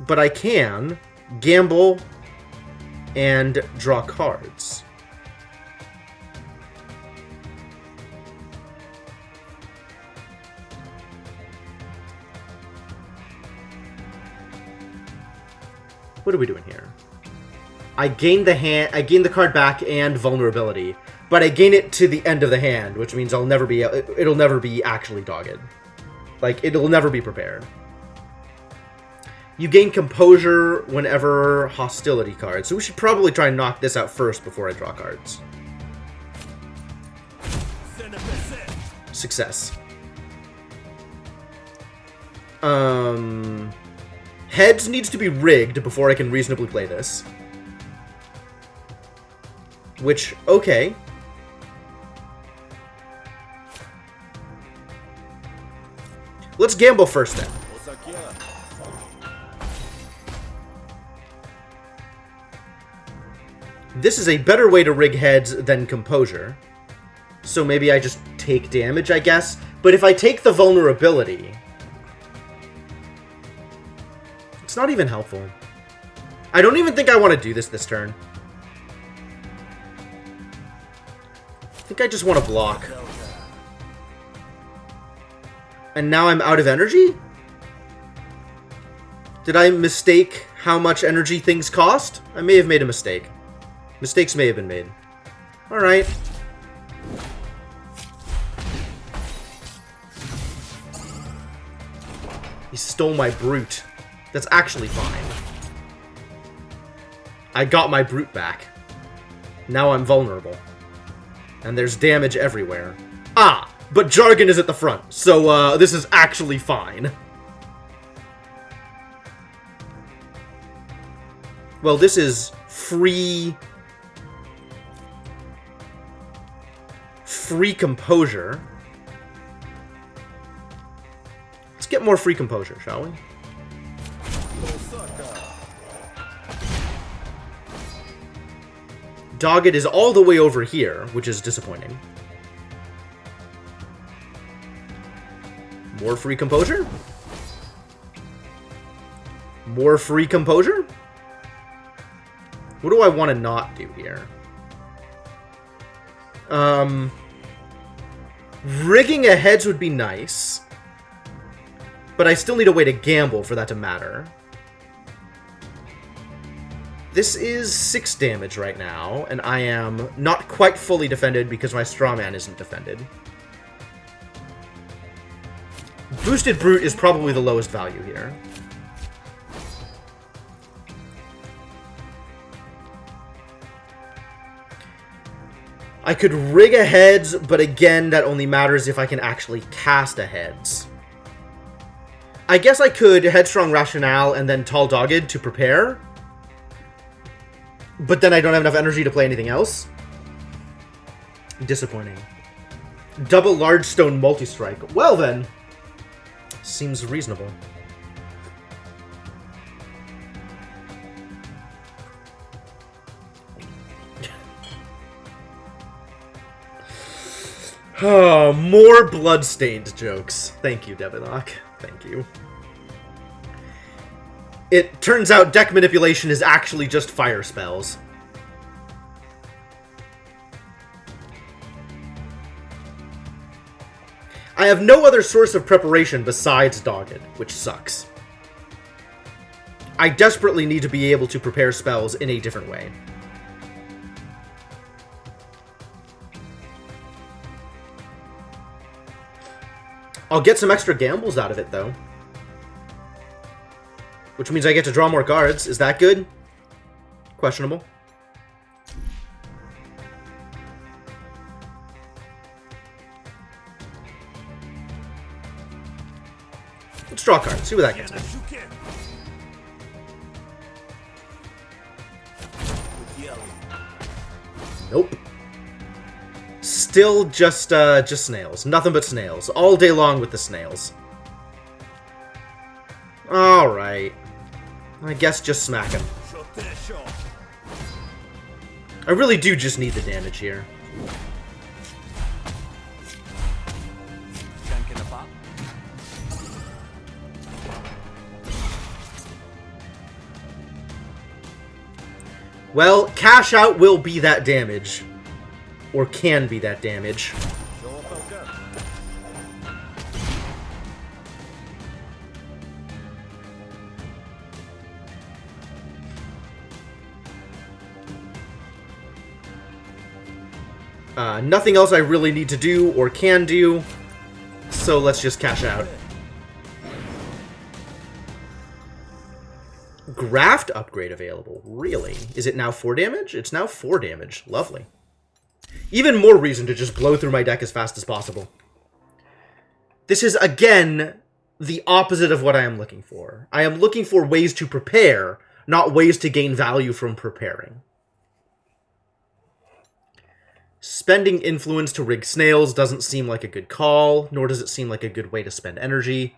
A: But I can gamble and draw cards. What are we doing here? I gain the card back and vulnerability, but I gain it to the end of the hand, which means it'll never be actually dogged. Like, it'll never be prepared. You gain composure whenever hostility cards, so we should probably try and knock this out first before I draw cards. Success. Heads needs to be rigged before I can reasonably play this. Which, okay. Let's gamble first then. This is a better way to rig heads than composure. So maybe I just take damage, I guess. But if I take the vulnerability, it's not even helpful. I don't even think I want to do this turn. I think I just want to block. And now I'm out of energy? Did I mistake how much energy things cost? I may have made a mistake. Mistakes may have been made. Alright. He stole my brute. That's actually fine. I got my brute back. Now I'm vulnerable. And there's damage everywhere. Ah! But Jargon is at the front, so this is actually fine. Well, this is free composure. Let's get more free composure, shall we? Dogged is all the way over here, which is disappointing. More free composure? More free composure? What do I want to not do here? Rigging a heads would be nice. But I still need a way to gamble for that to matter. This is 6 damage right now, and I am not quite fully defended because my strawman isn't defended. Boosted Brute is probably the lowest value here. I could rig a heads, but again, that only matters if I can actually cast a heads. I guess I could Headstrong Rationale and then Tall Dogged to prepare. But then I don't have enough energy to play anything else. Disappointing. Double Large Stone Multi-Strike. Well then. Seems reasonable. Oh, more bloodstained jokes. Thank you, Devinock. Thank you. It turns out deck manipulation is actually just fire spells. I have no other source of preparation besides Dogged, which sucks. I desperately need to be able to prepare spells in a different way. I'll get some extra gambles out of it, though. Which means I get to draw more cards. Is that good? Questionable. Let's draw cards. See what that gets me. Nope. Still just snails. Nothing but snails. All day long with the snails. Alright. I guess just smack him. I really do just need the damage here. Well, cash out will be that damage. Or can be that damage. Nothing else I really need to do or can do, so let's just cash out. Graft upgrade available. Really? Is it now 4 damage? It's now 4 damage. Lovely. Even more reason to just blow through my deck as fast as possible. This is, again, the opposite of what I am looking for. I am looking for ways to prepare, not ways to gain value from preparing. Spending influence to rig snails doesn't seem like a good call, nor does it seem like a good way to spend energy.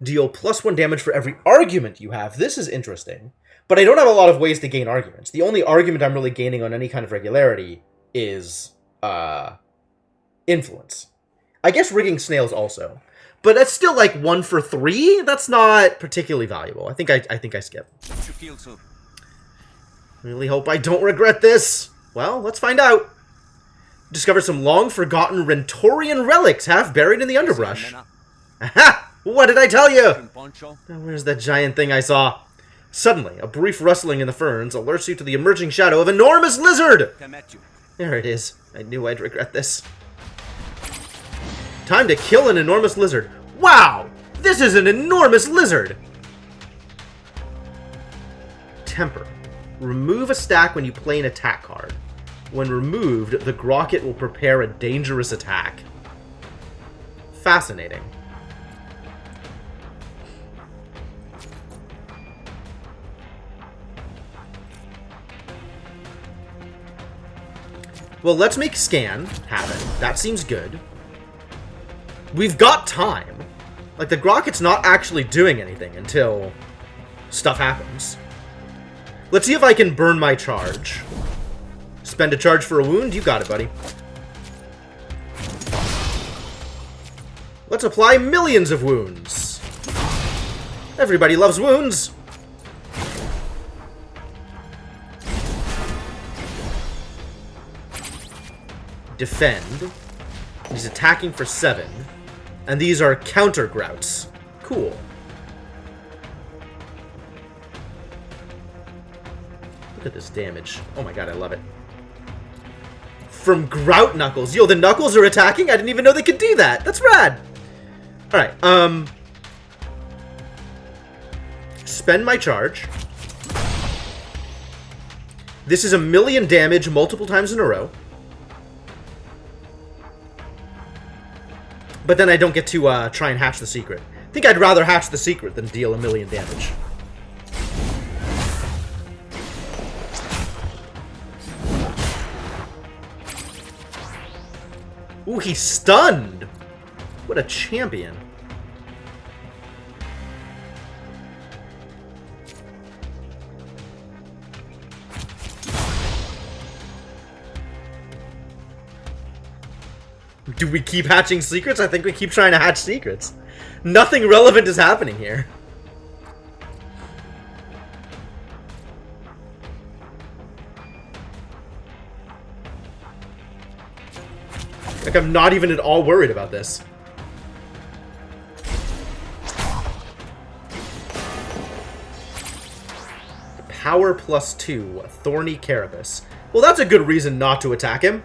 A: Deal +1 damage for every argument you have. This is interesting. But I don't have a lot of ways to gain arguments. The only argument I'm really gaining on any kind of regularity is influence. I guess rigging snails also. But that's still like 1 for 3? That's not particularly valuable. I think I skip. Really hope I don't regret this. Well, let's find out. Discover some long-forgotten Rentorian relics half buried in the underbrush. Aha! What did I tell you? Now, where's that giant thing I saw? Suddenly, a brief rustling in the ferns alerts you to the emerging shadow of an enormous lizard! There it is. I knew I'd regret this. Time to kill an enormous lizard. Wow! This is an enormous lizard! Temper. Remove a stack when you play an attack card. When removed, the Grocket will prepare a dangerous attack. Fascinating. Well, let's make Scan happen. That seems good. We've got time. Like, the Grocket's not actually doing anything until stuff happens. Let's see if I can burn my charge. Spend a charge for a wound? You got it, buddy. Let's apply millions of wounds. Everybody loves wounds. Defend. He's attacking for 7. And these are counter grouts. Cool. Look at this damage. Oh my god, I love it. From Grout Knuckles. Yo, the Knuckles are attacking? I didn't even know they could do that. That's rad. Alright, spend my charge. This is 1,000,000 damage multiple times in a row. But then I don't get to try and hatch the secret. I think I'd rather hatch the secret than deal 1,000,000 damage. Ooh, he's stunned! What a champion. Do we keep hatching secrets? I think we keep trying to hatch secrets. Nothing relevant is happening here. Like, I'm not even at all worried about this. Power +2, Thorny Carapace. Well, that's a good reason not to attack him.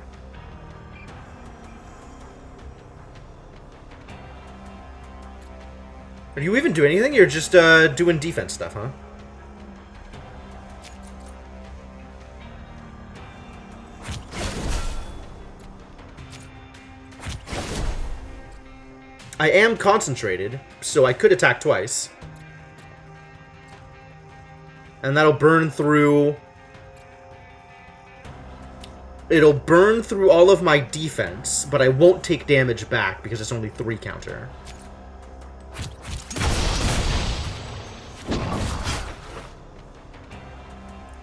A: Are you even doing anything? You're just doing defense stuff, huh? I am concentrated, so I could attack twice. And that'll burn through... It'll burn through all of my defense, but I won't take damage back because it's only 3 counter.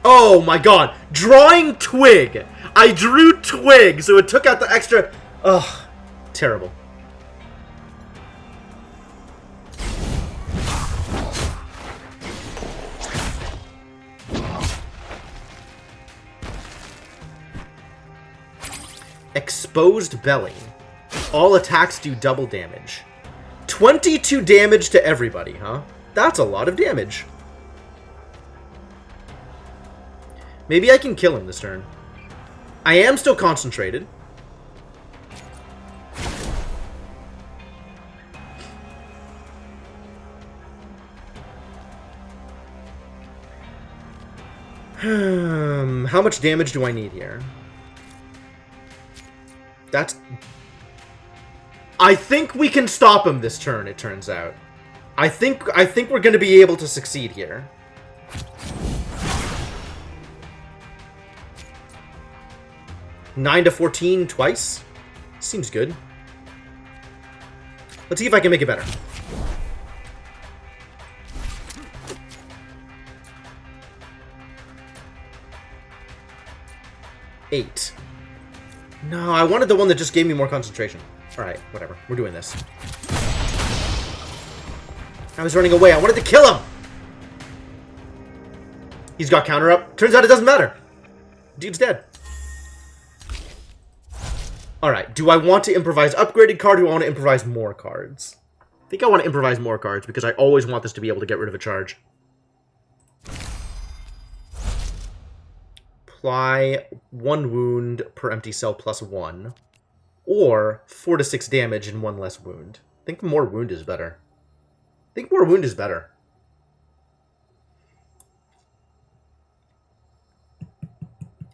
A: Oh my god! Drawing Twig! I drew Twig, so it took out the extra... Ugh. Terrible. Exposed Belly. All attacks do double damage. 22 damage to everybody, huh? That's a lot of damage. Maybe I can kill him this turn. I am still concentrated. How much damage do I need here? That's... I think we can stop him this turn, it turns out. I think we're going to be able to succeed here. Nine to 14 twice? Seems good. Let's see if I can make it better. Eight. No, I wanted the one that just gave me more concentration. Alright, whatever. We're doing this. I was running away. I wanted to kill him! He's got counter up. Turns out it doesn't matter. Dude's dead. Alright, do I want to improvise upgraded card or do I want to improvise more cards? I think I want to improvise more cards because I always want this to be able to get rid of a charge. Apply 1 wound per empty cell +1. Or 4 to 6 damage and 1 less wound. I think more wound is better. I think more wound is better.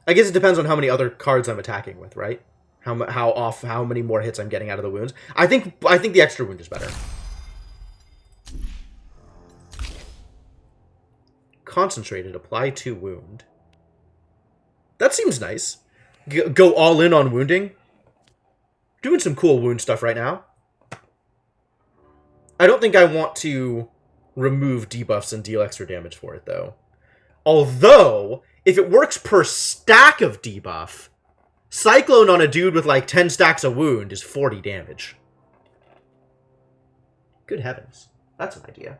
A: I guess it depends on how many other cards I'm attacking with, right? How many more hits I'm getting out of the wounds. I think the extra wound is better. Concentrated, apply 2 wound. That seems nice. Go all in on wounding. Doing some cool wound stuff right now. I don't think I want to remove debuffs and deal extra damage for it, though. Although, if it works per stack of debuff, Cyclone on a dude with like 10 stacks of wound is 40 damage. Good heavens. That's an idea.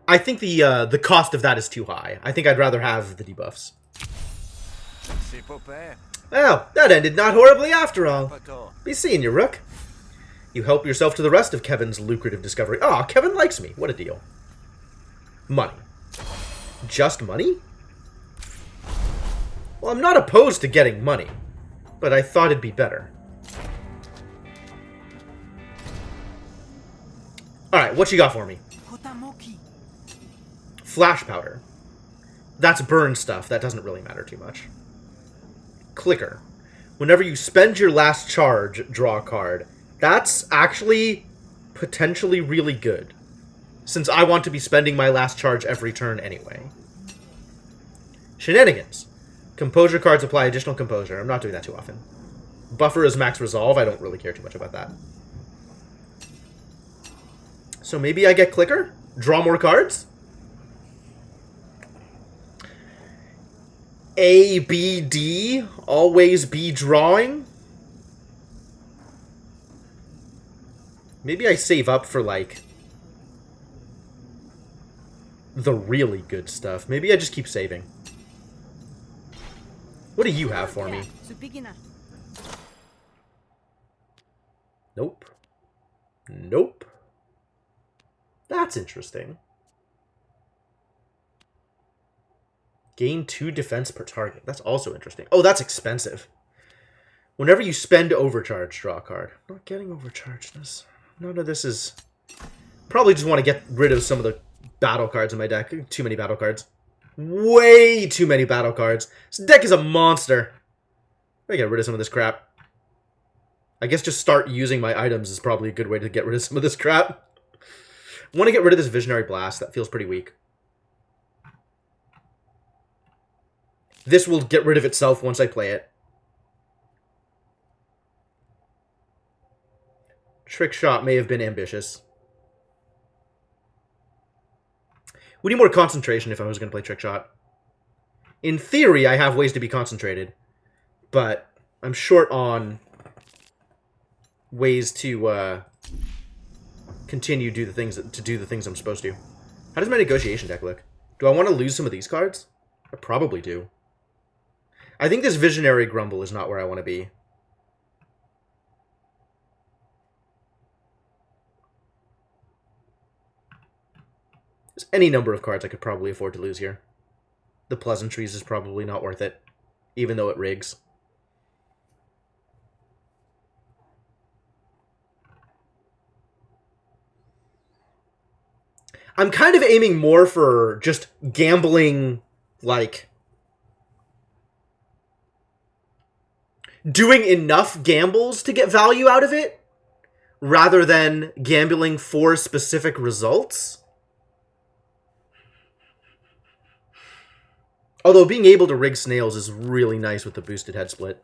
A: I think the cost of that is too high. I think I'd rather have the debuffs. Oh, that ended not horribly after all. Be seeing you, Rook. You help yourself to the rest of Kevin's lucrative discovery. Aw, Kevin likes me. What a deal. Money. Just money? Well, I'm not opposed to getting money, but I thought it'd be better. Alright, what you got for me? Flash powder. That's burn stuff. That doesn't really matter too much. Clicker. Whenever you spend your last charge, draw a card. That's actually potentially really good, since I want to be spending my last charge every turn anyway. Shenanigans. Composure cards apply additional composure. I'm not doing that too often. Buffer is max resolve. I don't really care too much about that. So maybe I get clicker? Draw more cards? A, B, D. Always be drawing? Maybe I save up for, like, the really good stuff. Maybe I just keep saving. What do you have for me? Nope. Nope. That's interesting. Gain 2 defense per target. That's also interesting. Oh, that's expensive. Whenever you spend overcharge, draw a card. I'm not getting overchargedness. None of this is... Probably just want to get rid of some of the battle cards in my deck. Too many battle cards. Way too many battle cards. This deck is a monster. I get rid of some of this crap. I guess just start using my items is probably a good way to get rid of some of this crap. I want to get rid of this Visionary Blast. That feels pretty weak. This will get rid of itself once I play it. Trick Shot may have been ambitious. We need more concentration if I was going to play Trick Shot. In theory, I have ways to be concentrated, but I'm short on ways to continue to do the things I'm supposed to. How does my negotiation deck look? Do I want to lose some of these cards? I probably do. I think this Visionary Grumble is not where I want to be. There's any number of cards I could probably afford to lose here. The Pleasantries is probably not worth it, even though it rigs. I'm kind of aiming more for just gambling, like... doing enough gambles to get value out of it, rather than gambling for specific results. Although being able to rig snails is really nice with the boosted head split.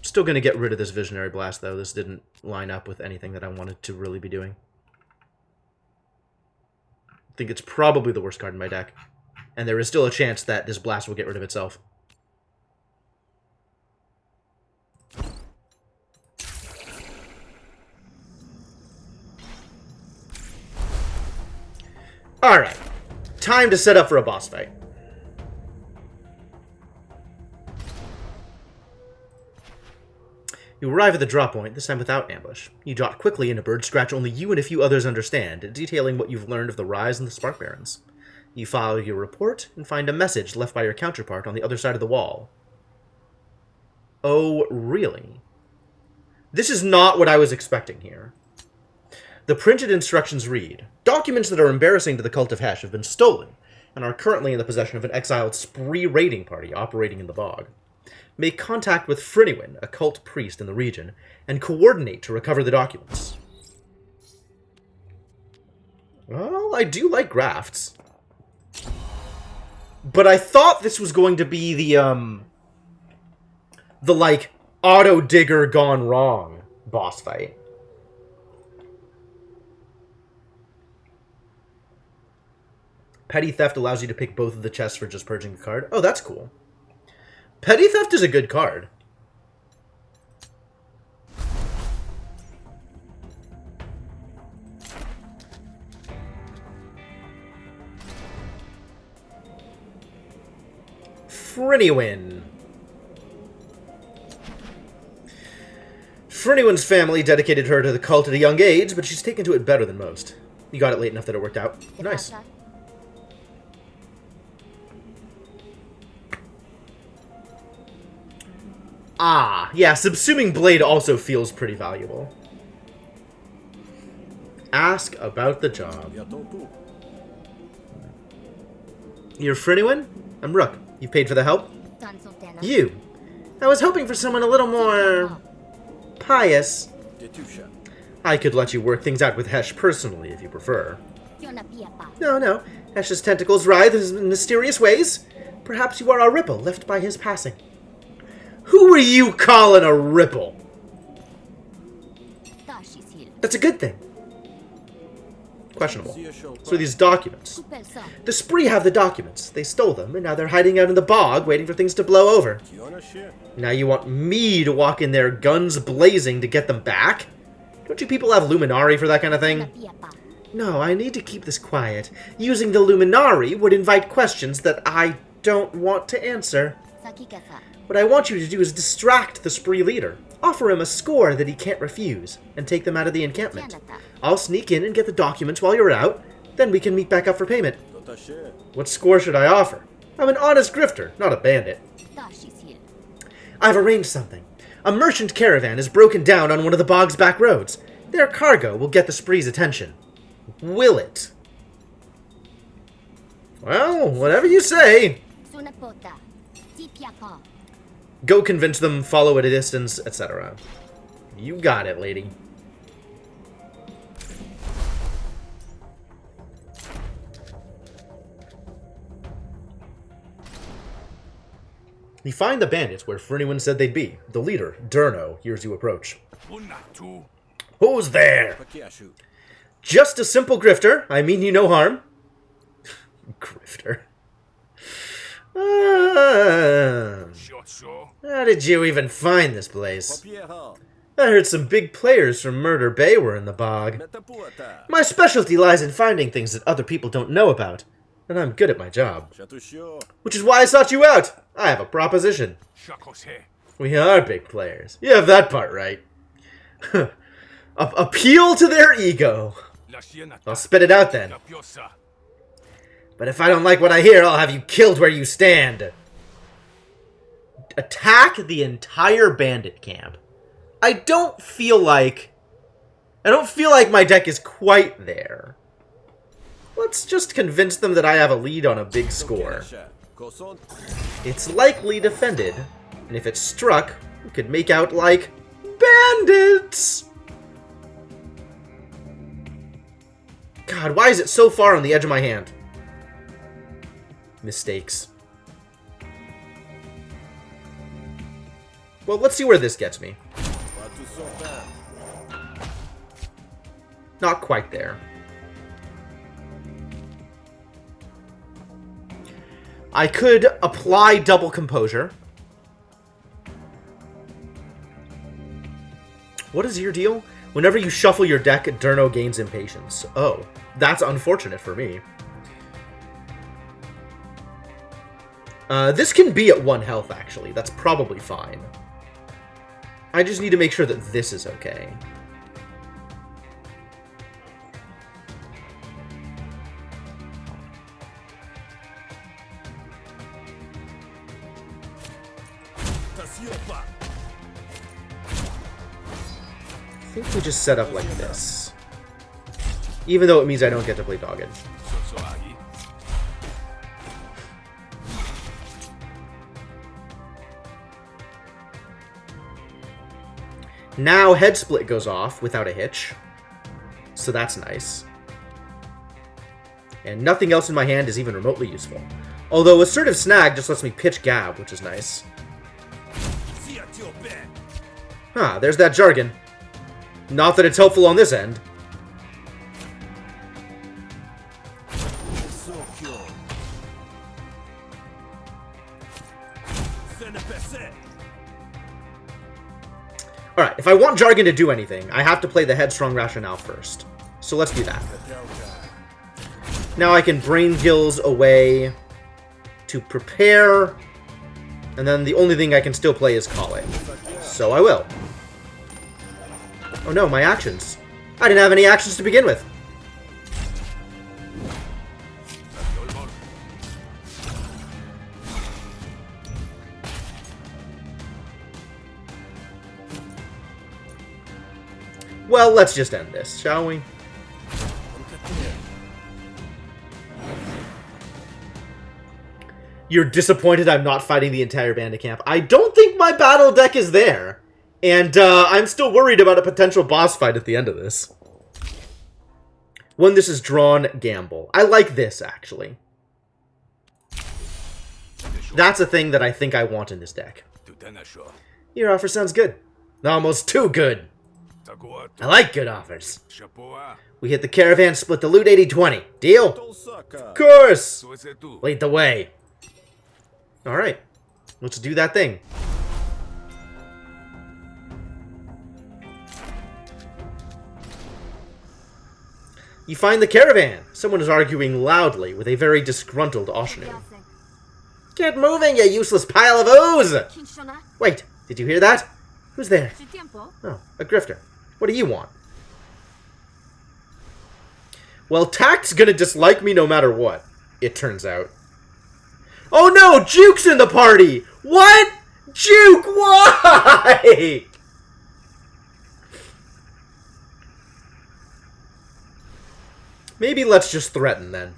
A: Still going to get rid of this Visionary Blast, though. This didn't line up with anything that I wanted to really be doing. I think it's probably the worst card in my deck. And there is still a chance that this Blast will get rid of itself. Alright. Time to set up for a boss fight. You arrive at the drop point, this time without ambush. You jot quickly in a bird scratch only you and a few others understand, detailing what you've learned of the rise and the Spark Barons. You file your report and find a message left by your counterpart on the other side of the wall. Oh, really? This is not what I was expecting here. The printed instructions read, documents that are embarrassing to the Cult of Hesh have been stolen and are currently in the possession of an exiled spree raiding party operating in the bog. Make contact with Friniwin, a cult priest in the region, and coordinate to recover the documents. Well, I do like grafts. But I thought this was going to be the like, auto-digger gone wrong boss fight. Petty Theft allows you to pick both of the chests for just purging a card. Oh, that's cool. Petty Theft is a good card. Friniwin. For anyone's family dedicated her to the cult at a young age, but she's taken to it better than most. You got it late enough that it worked out. Nice. Ah, yeah, subsuming blade also feels pretty valuable. Ask about the job. You're for anyone? I'm Rook. You paid for the help? You. I was hoping for someone a little more pious. I could let you work things out with Hesh personally, if you prefer. No. Hesh's tentacles writhe in mysterious ways. Perhaps you are a ripple left by his passing. Who are you calling a ripple? That's a good thing. Questionable. So these documents. The Spree have the documents. They stole them, and now they're hiding out in the bog, waiting for things to blow over. Now you want me to walk in there, guns blazing, to get them back? Don't you people have Luminari for that kind of thing? No, I need to keep this quiet. Using the Luminari would invite questions that I don't want to answer. What I want you to do is distract the Spree leader. Offer him a score that he can't refuse, and take them out of the encampment. I'll sneak in and get the documents while you're out, then we can meet back up for payment. What score should I offer? I'm an honest grifter, not a bandit. I've arranged something. A merchant caravan is broken down on one of the bog's back roads. Their cargo will get the Spree's attention. Will it? Well, whatever you say. Go convince them, follow at a distance, etc. You got it, lady. You find the bandits where anyone said they'd be. The leader, Durno, hears you approach. Who's there? Just a simple grifter. I mean you no harm. Grifter. How did you even find this place? I heard some big players from Murder Bay were in the bog. My specialty lies in finding things that other people don't know about, and I'm good at my job. Which is why I sought you out. I have a proposition. We are big players. You have that part right. Appeal to their ego. I'll spit it out then. But if I don't like what I hear, I'll have you killed where you stand. Attack the entire bandit camp. I don't feel like my deck is quite there. Let's just convince them that I have a lead on a big score. It's likely defended, and if it's struck, we could make out like bandits. God, why is it so far on the edge of my hand? Mistakes. Well, let's see where this gets me. Not quite there. I could apply double composure. What is your deal? Whenever you shuffle your deck, Durno gains impatience. Oh, that's unfortunate for me. This can be at 1 health, actually. That's probably fine. I just need to make sure that this is okay. I think we just set up like this. Even though it means I don't get to play Dogged. Now Head Split goes off without a hitch. So that's nice. And nothing else in my hand is even remotely useful. Although Assertive Snag just lets me pitch Gab, which is nice. Ah, there's that jargon. Not that it's helpful on this end. Alright, if I want jargon to do anything, I have to play the Headstrong Rationale first. So let's do that. Now I can Brain Gills away to prepare, and then the only thing I can still play is Calling. So I will. Oh no, my actions. I didn't have any actions to begin with. Well, let's just end this, shall we? You're disappointed I'm not fighting the entire bandit camp. I don't think my battle deck is there. And I'm still worried about a potential boss fight at the end of this. When this is drawn, gamble. I like this, actually. That's a thing that I think I want in this deck. Your offer sounds good. Almost too good. I like good offers. We hit the caravan, split the loot 80-20. Deal? Of course! Lead the way. Alright. Let's do that thing. You find the caravan. Someone is arguing loudly with a very disgruntled Oshnu. Get moving, you useless pile of ooze! Wait, did you hear that? Who's there? Oh, a grifter. What do you want? Well, Tact's gonna dislike me no matter what, it turns out. Oh no, Juke's in the party! What? Juke, why? Maybe let's just threaten then.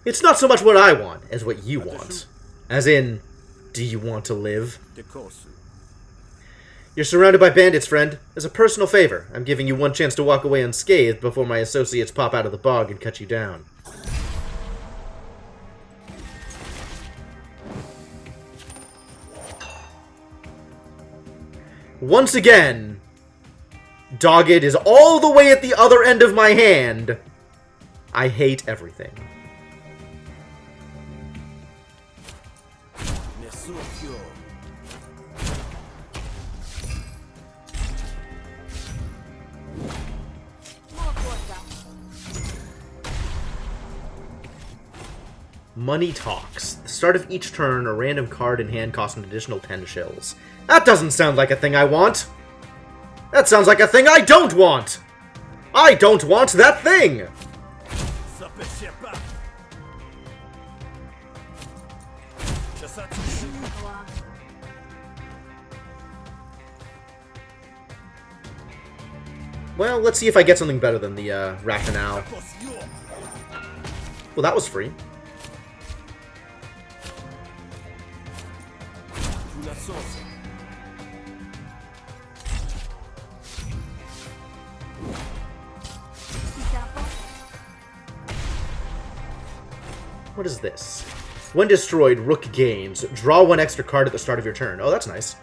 A: It's not so much what I want as what you want. As in, do you want to live? You're surrounded by bandits, friend. As a personal favor, I'm giving you one chance to walk away unscathed before my associates pop out of the bog and cut you down. Once again, Dogged is all the way at the other end of my hand. I hate everything. Money talks. At the start of each turn, a random card in hand costs an additional 10 shills. That doesn't sound like a thing I want. That sounds like a thing I don't want. I don't want that thing. Well, let's see if I get something better than the rationale. Well, that was free. What is this? When destroyed, Rook gains. Draw one extra card at the start of your turn. Oh, that's nice.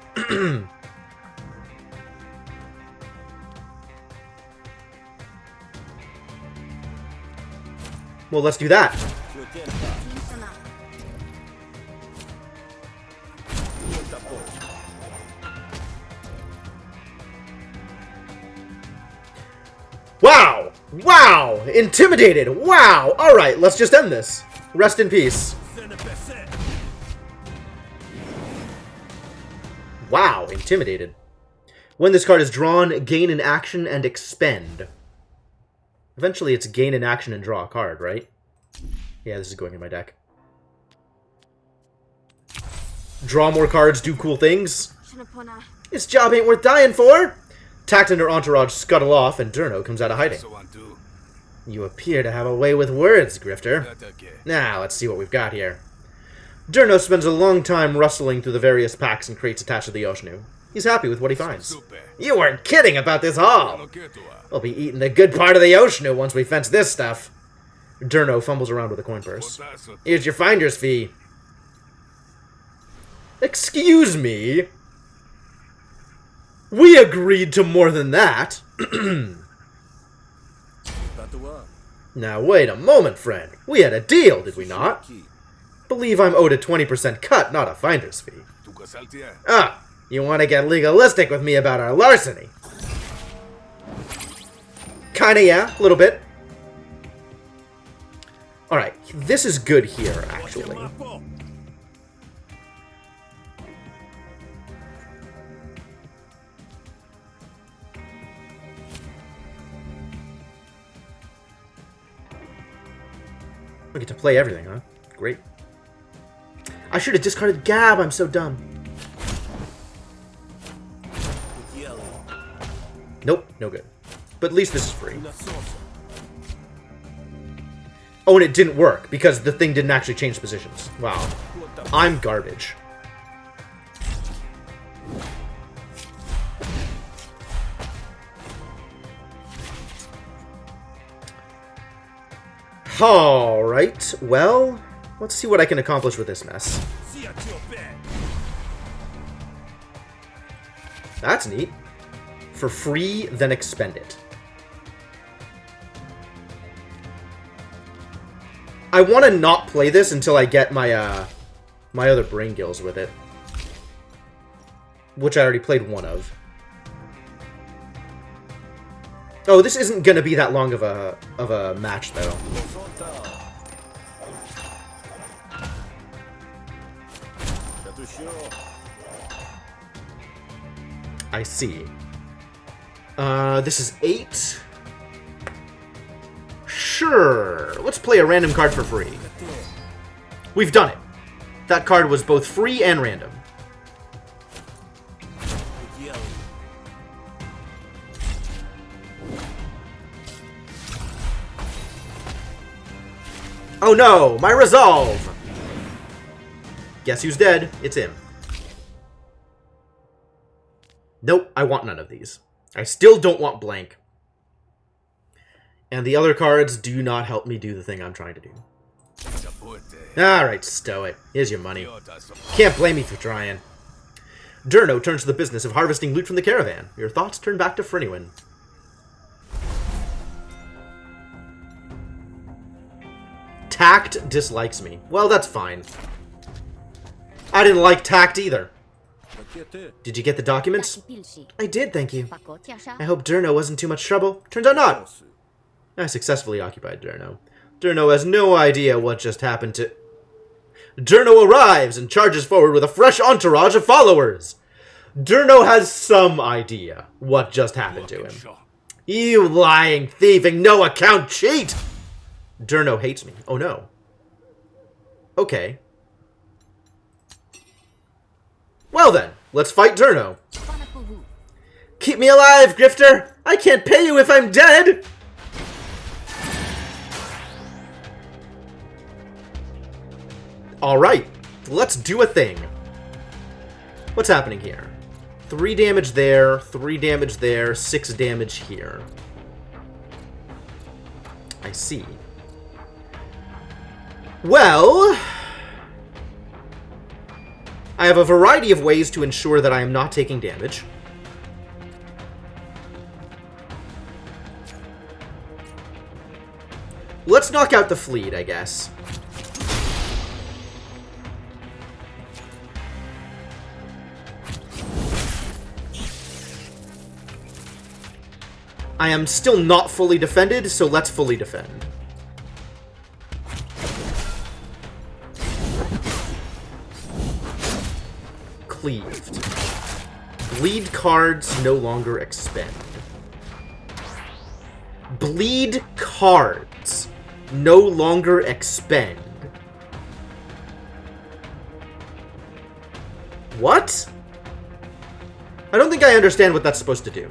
A: Well, let's do that. Wow! Wow! Intimidated! Wow! Alright, let's just end this. Rest in peace. Wow, intimidated. When this card is drawn, gain an action and expend. Eventually it's gain an action and draw a card, right? Yeah, this is going in my deck. Draw more cards, do cool things. This job ain't worth dying for! Tact and her entourage scuttle off, and Durno comes out of hiding. You appear to have a way with words, Grifter. Now, let's see what we've got here. Durno spends a long time rustling through the various packs and crates attached to the Oshnu. He's happy with what he finds. You weren't kidding about this haul! We'll be eating the good part of the Oshnu once we fence this stuff. Durno fumbles around with a coin purse. Here's your finder's fee. Excuse me? We agreed to more than that. Now, wait a moment, friend. We had a deal, did we not? Believe I'm owed a 20% cut, not a finder's fee. Ah, you want to get legalistic with me about our larceny? Kinda, yeah, a little bit. Alright, this is good here, actually. I get to play everything, huh? Great. I should have discarded Gab. I'm so dumb. Nope, no good. But at least this is free. Oh, and it didn't work because the thing didn't actually change positions. Wow. I'm garbage. Alright, well, let's see what I can accomplish with this mess. That's neat. For free, then expend it. I want to not play this until I get my, my other brain gills with it. Which I already played one of. Oh, this isn't gonna be that long of a match, though. I see. This is 8. Sure. Let's play a random card for free. We've done it. That card was both free and random. Oh no! My resolve! Guess who's dead? It's him. Nope, I want none of these. I still don't want blank. And the other cards do not help me do the thing I'm trying to do. Alright, stow it. Here's your money. Can't blame me for trying. Durno turns to the business of harvesting loot from the caravan. Your thoughts turn back to Frynwyn. Tact dislikes me. Well, that's fine. I didn't like Tact either. Did you get the documents? I did, thank you. I hope Durno wasn't too much trouble. Turns out not. I successfully occupied Durno. Durno has no idea what just happened to... Durno arrives and charges forward with a fresh entourage of followers. Durno has some idea what just happened to him. You lying, thieving, no-account cheat! Durno hates me. Oh no. Okay. Well then, let's fight Durno. Keep me alive, Grifter! I can't pay you if I'm dead! Alright, let's do a thing. What's happening here? 3 damage there, 3 damage there, 6 damage here. I see. Well, I have a variety of ways to ensure that I am not taking damage. Let's knock out the fleet, I guess. I am still not fully defended, so let's fully defend. Cleaved. Bleed cards no longer expend. Bleed cards no longer expend. What? I don't think I understand what that's supposed to do.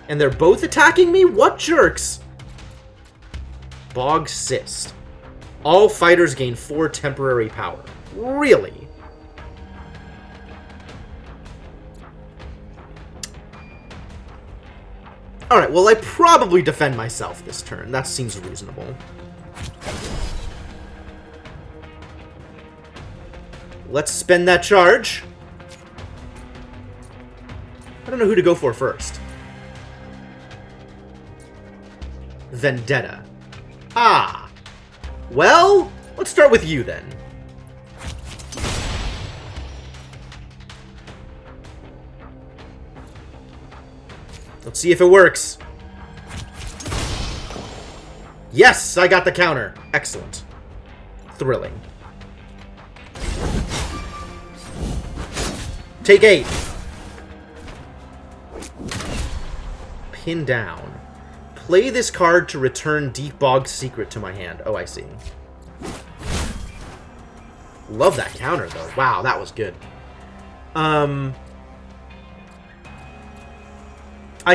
A: And they're both attacking me? What jerks? Bog Cyst. All fighters gain 4 temporary power. Really? Alright, well I probably defend myself this turn. That seems reasonable. Let's spend that charge. I don't know who to go for first. Vendetta. Ah. Well, let's start with you then. Let's see if it works. Yes, I got the counter. Excellent. Thrilling. Take 8. Pin down. Play this card to return Deep Bog's Secret to my hand. Oh, I see. Love that counter, though. Wow, that was good. I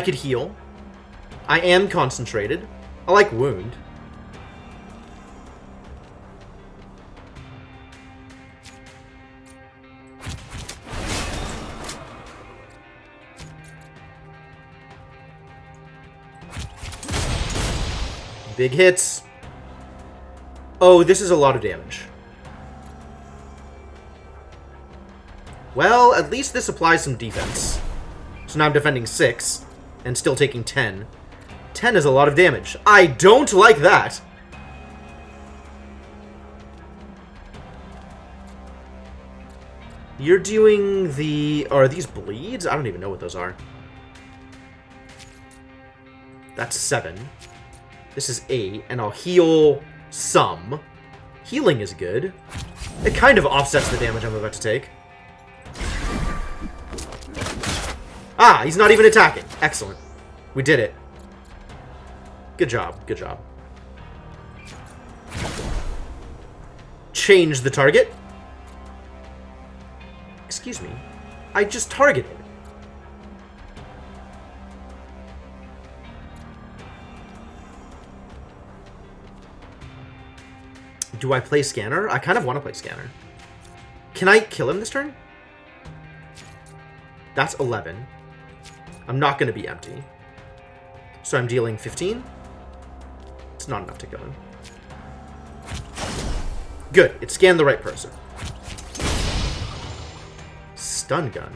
A: could heal. I am concentrated. I like wound. Big hits. Oh, this is a lot of damage. Well, at least this applies some defense. So now I'm defending 6 and still taking 10. 10 is a lot of damage. I don't like that. You're doing the... Are these bleeds? I don't even know what those are. That's 7. This is 8, and I'll heal some. Healing is good. It kind of offsets the damage I'm about to take. Ah, he's not even attacking. Excellent. We did it. Good job. Good job. Change the target. Excuse me. I just targeted. Do I play Scanner? I kind of want to play Scanner. Can I kill him this turn? That's 11. I'm not going to be empty. So I'm dealing 15. It's not enough to kill him. Good. It scanned the right person. Stun gun.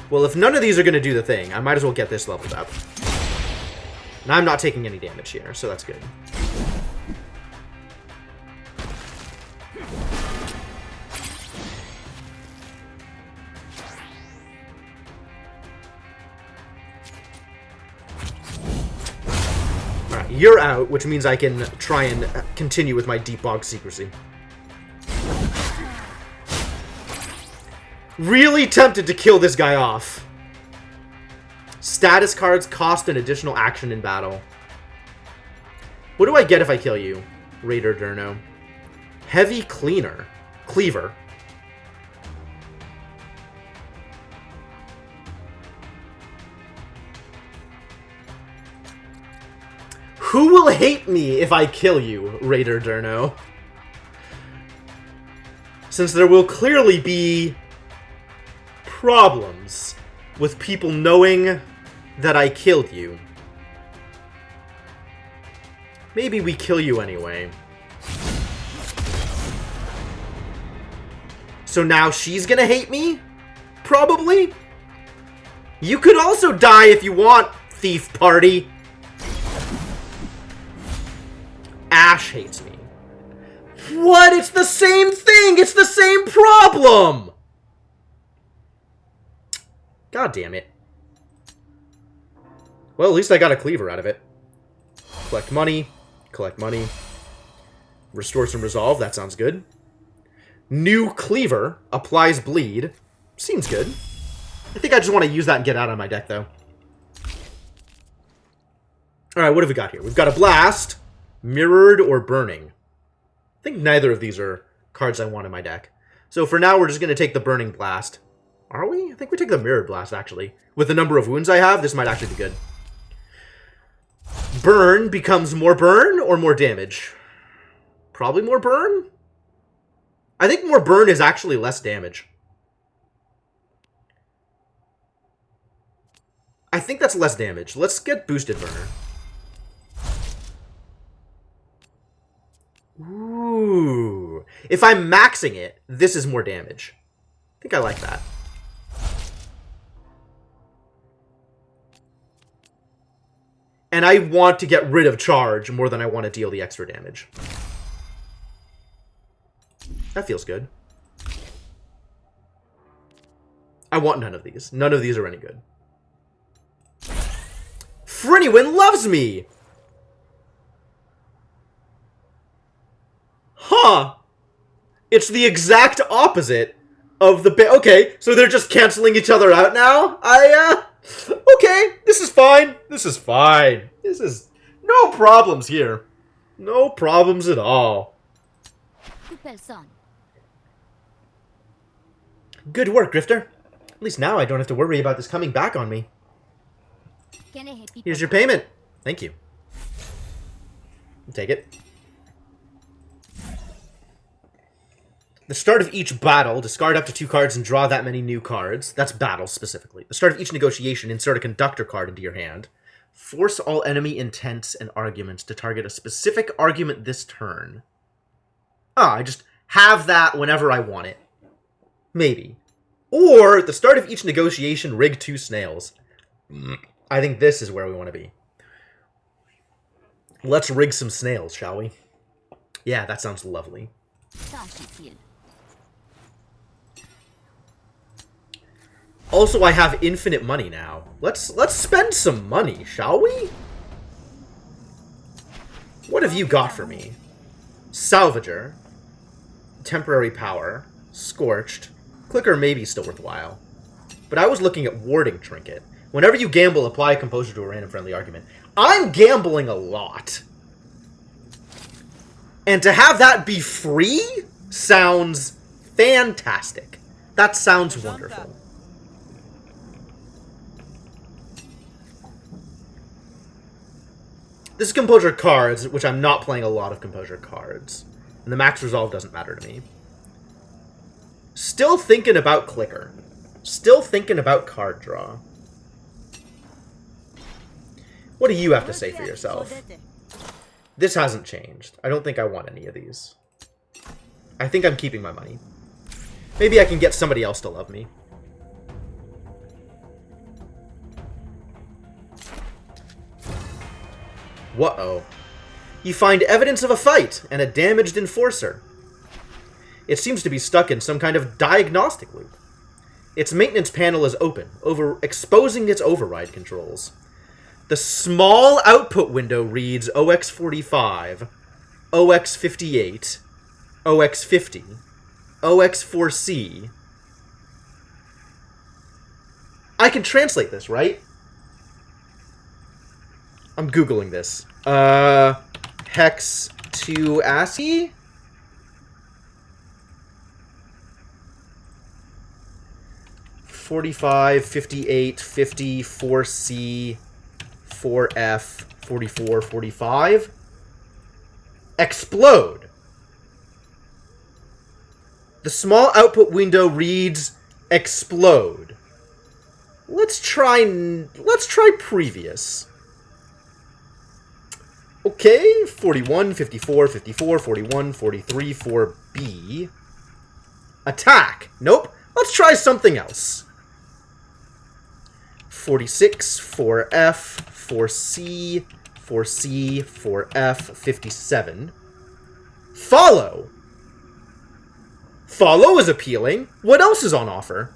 A: Well, if none of these are going to do the thing, I might as well get this leveled up. And I'm not taking any damage here, so that's good. Alright, you're out, which means I can try and continue with my Deep Bog Secrecy. Really tempted to kill this guy off. Status cards cost an additional action in battle. What do I get if I kill you, Raider Durno? Heavy Cleaver. Who will hate me if I kill you, Raider Durno? Since there will clearly be problems with people knowing that I killed you. Maybe we kill you anyway. So now she's gonna hate me? Probably? You could also die if you want, thief party. Ash hates me. What? It's the same thing! It's the same problem! God damn it. Well, at least I got a cleaver out of it. Collect money. Collect money. Restore some resolve. That sounds good. New cleaver. Applies bleed. Seems good. I think I just want to use that and get out of my deck, though. Alright, what have we got here? We've got a blast. Mirrored or burning. I think neither of these are cards I want in my deck. So for now, we're just going to take the burning blast. Are we? I think we take the mirrored blast, actually. With the number of wounds I have, this might actually be good. Burn becomes more burn or more damage? Probably more burn? I think more burn is actually less damage. I think that's less damage. Let's get boosted burner. Ooh. If I'm maxing it, this is more damage. I think I like that. And I want to get rid of charge more than I want to deal the extra damage. That feels good. I want none of these. None of these are any good. Frynywin loves me! Huh! It's the exact opposite of the bit. Okay, so they're just canceling each other out now? Okay, this is fine. This is fine. This is no problems here. No problems at all. Good work, Grifter. At least now I don't have to worry about this coming back on me. Here's your payment. Thank you. Take it. The start of each battle, discard up to 2 cards and draw that many new cards. That's battle, specifically. The start of each negotiation, insert a conductor card into your hand. Force all enemy intents and arguments to target a specific argument this turn. I just have that whenever I want it. Maybe. Or, at the start of each negotiation, rig 2 snails. I think this is where we want to be. Let's rig some snails, shall we? Yeah, that sounds lovely. Also, I have infinite money now. Let's spend some money, shall we? What have you got for me? Salvager. Temporary power. Scorched. Clicker may be still worthwhile. But I was looking at Warding Trinket. Whenever you gamble, apply Composure to a random friendly argument. I'm gambling a lot. And to have that be free sounds fantastic. That sounds wonderful. This is Composure cards, which I'm not playing a lot of Composure cards. And the max resolve doesn't matter to me. Still thinking about Clicker. Still thinking about card draw. What do you have to say for yourself? This hasn't changed. I don't think I want any of these. I think I'm keeping my money. Maybe I can get somebody else to love me. Whoa. You find evidence of a fight and a damaged enforcer. It seems to be stuck in some kind of diagnostic loop. Its maintenance panel is open, exposing its override controls. The small output window reads OX45, OX58, OX50, OX4C. I can translate this, right? I'm Googling this. Hex to ASCII? $45, $58, $50, $4C, $4F, $44, $45. Explode. The small output window reads explode. Let's try previous. Okay, 41, 54, 54, 41, 43, 4B. Attack. Nope. Let's try something else. 46, 4F, 4C, 4C, 4F, 57. Follow. Follow is appealing. What else is on offer?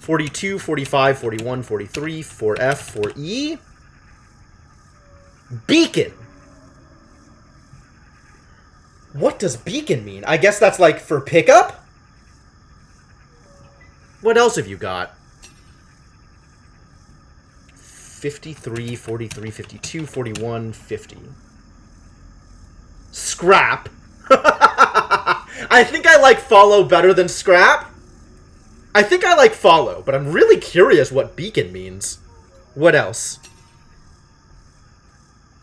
A: 42, 45, 41, 43, 4F, 4E. Beacon. What does beacon mean? I guess that's like for pickup? What else have you got? 53, 43, 52, 41, 50. Scrap. I think I like follow better than scrap. I think I like follow, but I'm really curious what beacon means. What else?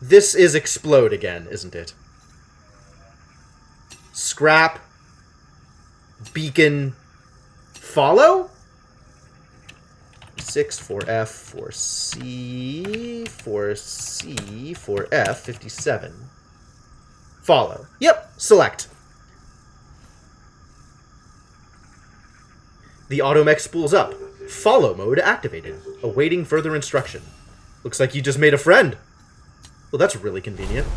A: This is explode again, isn't it? Scrap. Beacon. Follow? 6, 4F, 4C, 4C, 4F, 57. Follow. Yep, select. The automech spools up. Follow mode activated. Awaiting further instruction. Looks like you just made a friend. Well, that's really convenient.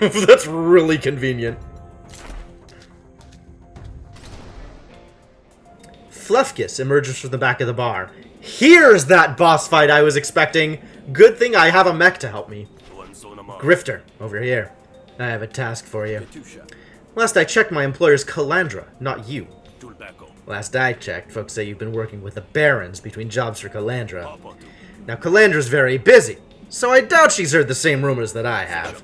A: That's really convenient. Fluffkiss emerges from the back of the bar. Here's that boss fight I was expecting. Good thing I have a mech to help me. Grifter, over here. I have a task for you.
C: Katusha.
A: Last I checked, my employer's Calandra, not you.
C: Tulbeko.
A: Last I checked, folks say you've been working with the Barons between jobs for Calandra.
C: Papotu.
A: Now, Calandra's very busy, so I doubt she's heard the same rumors that I have.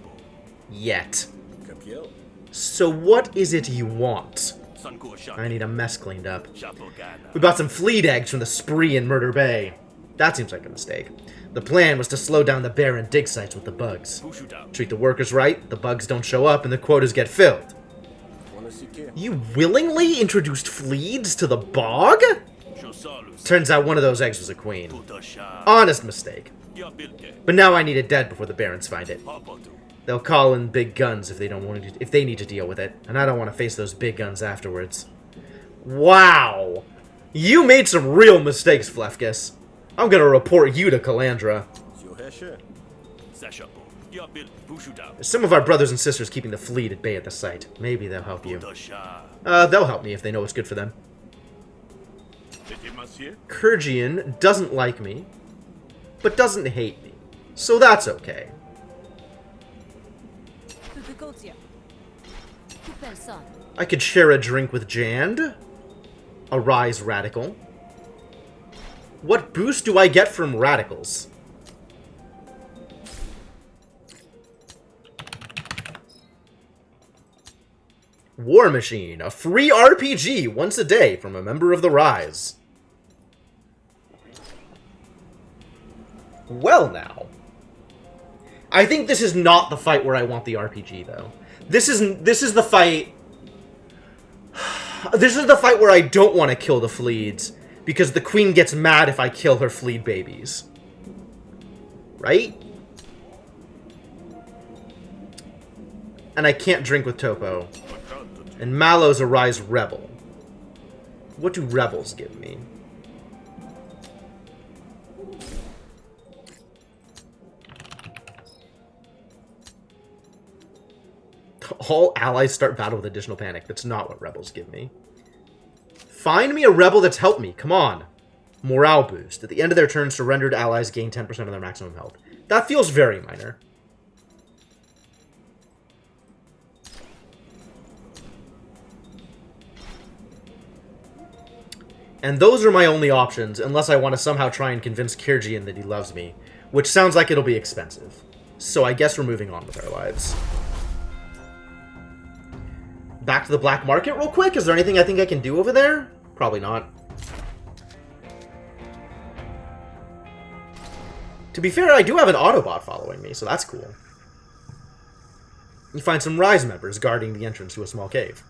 A: Yet.
C: Kapiel.
A: So what is it you want?
C: Sanko Shak.
A: I need a mess cleaned up.
C: Shapogana.
A: We bought some fleet eggs from the spree in Murder Bay. That seems like a mistake. The plan was to slow down the Baron dig sites with the bugs.
C: Pushuda.
A: Treat the workers right, the bugs don't show up, and the quotas get filled.
C: Wanasike.
A: You willingly introduced fleets to the bog?
C: Shosalus.
A: Turns out one of those eggs was a queen.
C: Tutasha.
A: Honest mistake.
C: Yabilte.
A: But now I need it dead before the Barons find it.
C: Papotu.
A: They'll call in big guns if they don't want to, if they need to deal with it, and I don't want to face those big guns afterwards. Wow! You made some real mistakes, Flefkus. I'm gonna report you to Calandra.
C: Zioheshe. Sashapo. Yabil. Pushuda.
A: Some of our brothers and sisters keeping the fleet at bay at the site. Maybe they'll help you.
C: Tutasha.
A: They'll help me if they know what's good for them.
C: Letimasie.
A: Kurgian doesn't like me, but doesn't hate me. So that's okay. I could share a drink with Jand. A Rise Radical. What boost do I get from Radicals? War Machine, a free RPG once a day from a member of the Rise. Well now. I think this is not the fight where I want the RPG though. This is the fight. This is the fight where I don't want to kill the fleets because the queen gets mad if I kill her fleet babies. Right? And I can't drink with Topo. And Mallow's a Rise Rebel. What do rebels give me? All allies start battle with additional panic. That's not what rebels give me. Find me a rebel that's helped me. Come on. Morale boost. At the end of their turn, surrendered allies gain 10% of their maximum health. That feels very minor. And those are my only options, unless I want to somehow try and convince Kirgian that he loves me, which sounds like it'll be expensive. So I guess we're moving on with our lives. Back to the black market real quick. Is there anything I think I can do over there? Probably not. To be fair, I do have an Autobot following me, so that's cool. You find some Rise members guarding the entrance to a small cave.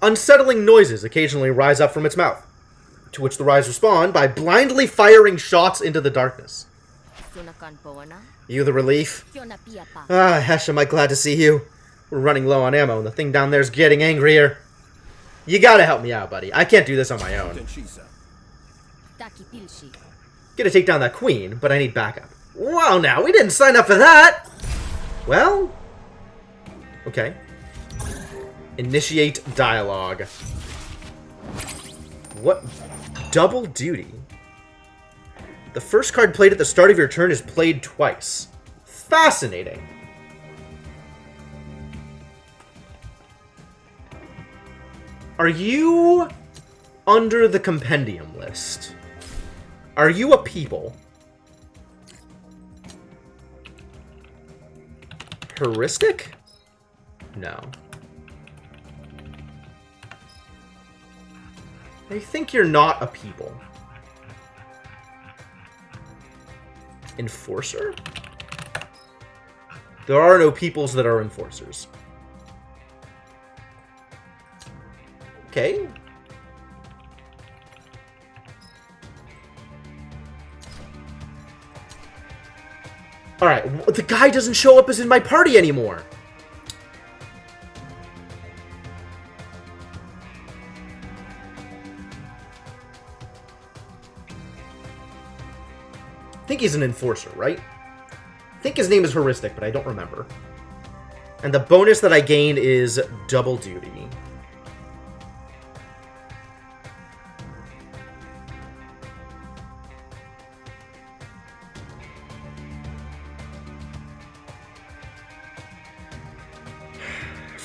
A: Unsettling noises occasionally rise up from its mouth, to which the Rise respond by blindly firing shots into the darkness. You the relief? Ah, Hesh, am I glad to see you. We're running low on ammo, and the thing down there's getting angrier. You gotta help me out, buddy. I can't do this on my own. Gonna take down that queen, but I need backup. Wow, now, we didn't sign up for that! Well... Okay. Initiate dialogue. What? Double duty? The first card played at the start of your turn is played twice. Fascinating. Are you under the compendium list? Are you a people? Heuristic? No. I think you're not a people. Enforcer? There are no peoples that are enforcers. Okay. Alright, the guy doesn't show up as in my party anymore. I think he's an enforcer, right? I think his name is Heuristic, but I don't remember. And the bonus that I gain is double duty.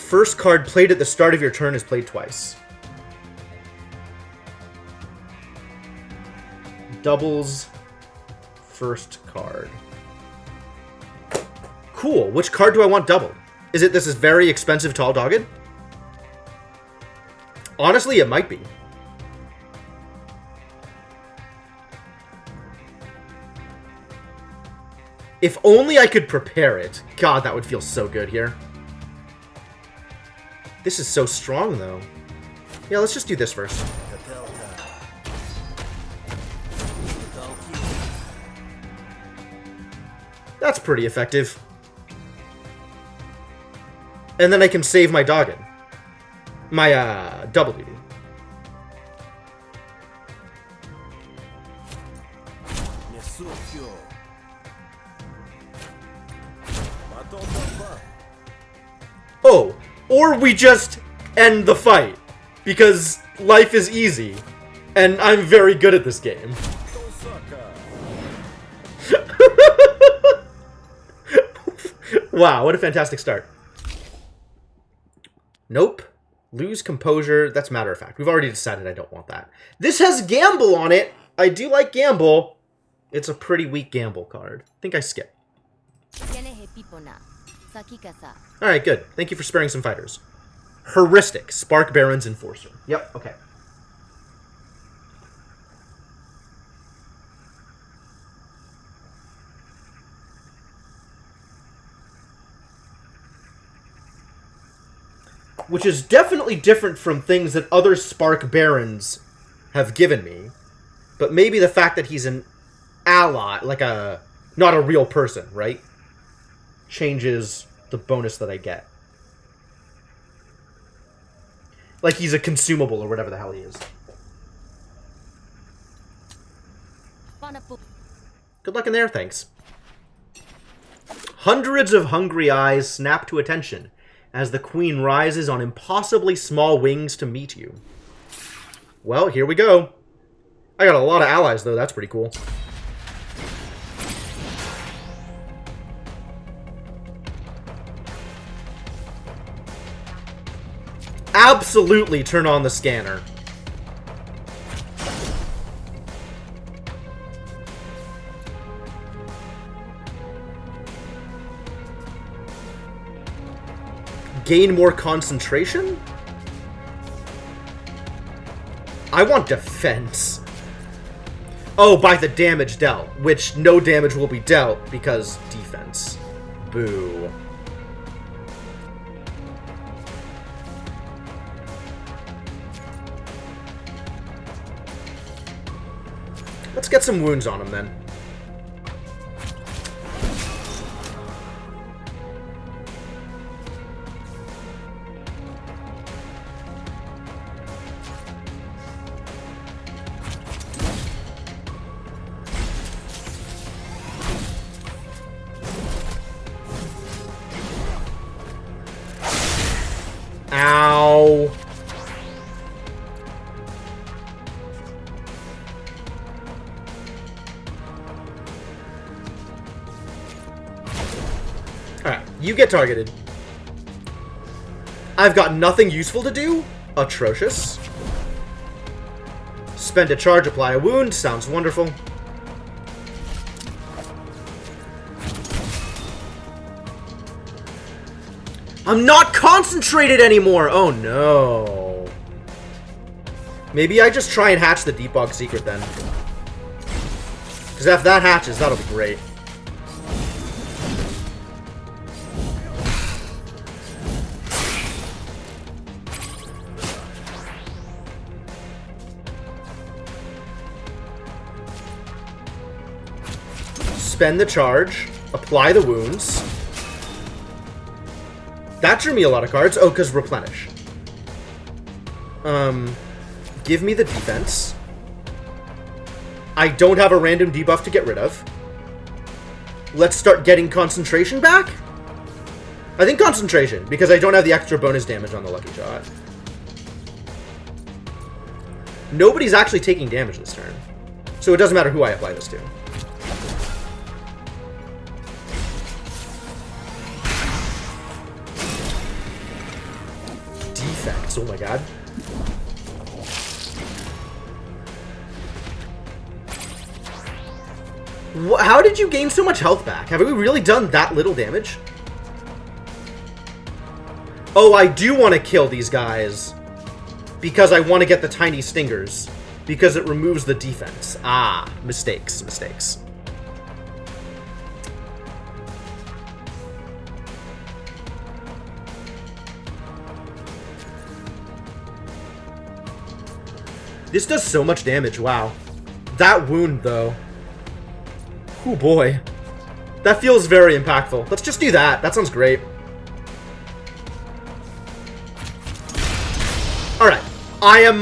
A: first card played at the start of your turn is played twice. Doubles first card. Cool. Which card do I want doubled? Is it this is very expensive Tall Dogged? Honestly, it might be. If only I could prepare it. God, that would feel so good here. This is so strong, though. Yeah, let's just do this first. That's pretty effective. And then I can save my Dogged. My, double duty. Oh, or we just end the fight. Because life is easy. And I'm very good at this game. Wow, what a fantastic start. Nope. Lose composure. That's matter of fact. We've already decided I don't want that. This has gamble on it. I do like gamble. It's a pretty weak gamble card. I think I skip. Alright, good. Thank you for sparing some fighters. Heuristic. Spark Baron's Enforcer. Yep, okay. Which is definitely different from things that other Spark Barons have given me. But maybe the fact that he's an ally, like a... not a real person, right? Changes the bonus that I get. Like he's a consumable or whatever the hell he is. Good luck in there, thanks. Hundreds of hungry eyes snap to attention as the queen rises on impossibly small wings to meet you. Well, here we go. I got a lot of allies, though. That's pretty cool. Absolutely turn on the scanner. Gain more concentration? I want defense. Oh, by the damage dealt, which no damage will be dealt because defense. Boo. Let's get some wounds on him then. Ow. Alright, you get targeted. I've got nothing useful to do? Atrocious. Spend a charge, apply a wound. Sounds wonderful. I'm not concentrated anymore! Oh no. Maybe I just try and hatch the debug secret then. Because if that hatches, that'll be great. Spend the charge, apply the wounds. That drew me a lot of cards. Oh, because replenish. Give me the defense. I don't have a random debuff to get rid of. Let's start getting concentration back? I think concentration, because I don't have the extra bonus damage on the lucky shot. Nobody's actually taking damage this turn. So it doesn't matter who I apply this to. boss. Oh my god. How did you gain so much health back? Have we really done that little damage? Oh, I do want to kill these guys. Because I want to get the tiny stingers. Because it removes the defense. Ah, mistakes, mistakes. This does so much damage, wow. That wound, though. Oh boy. That feels very impactful. Let's just do that. That sounds great. Alright. I am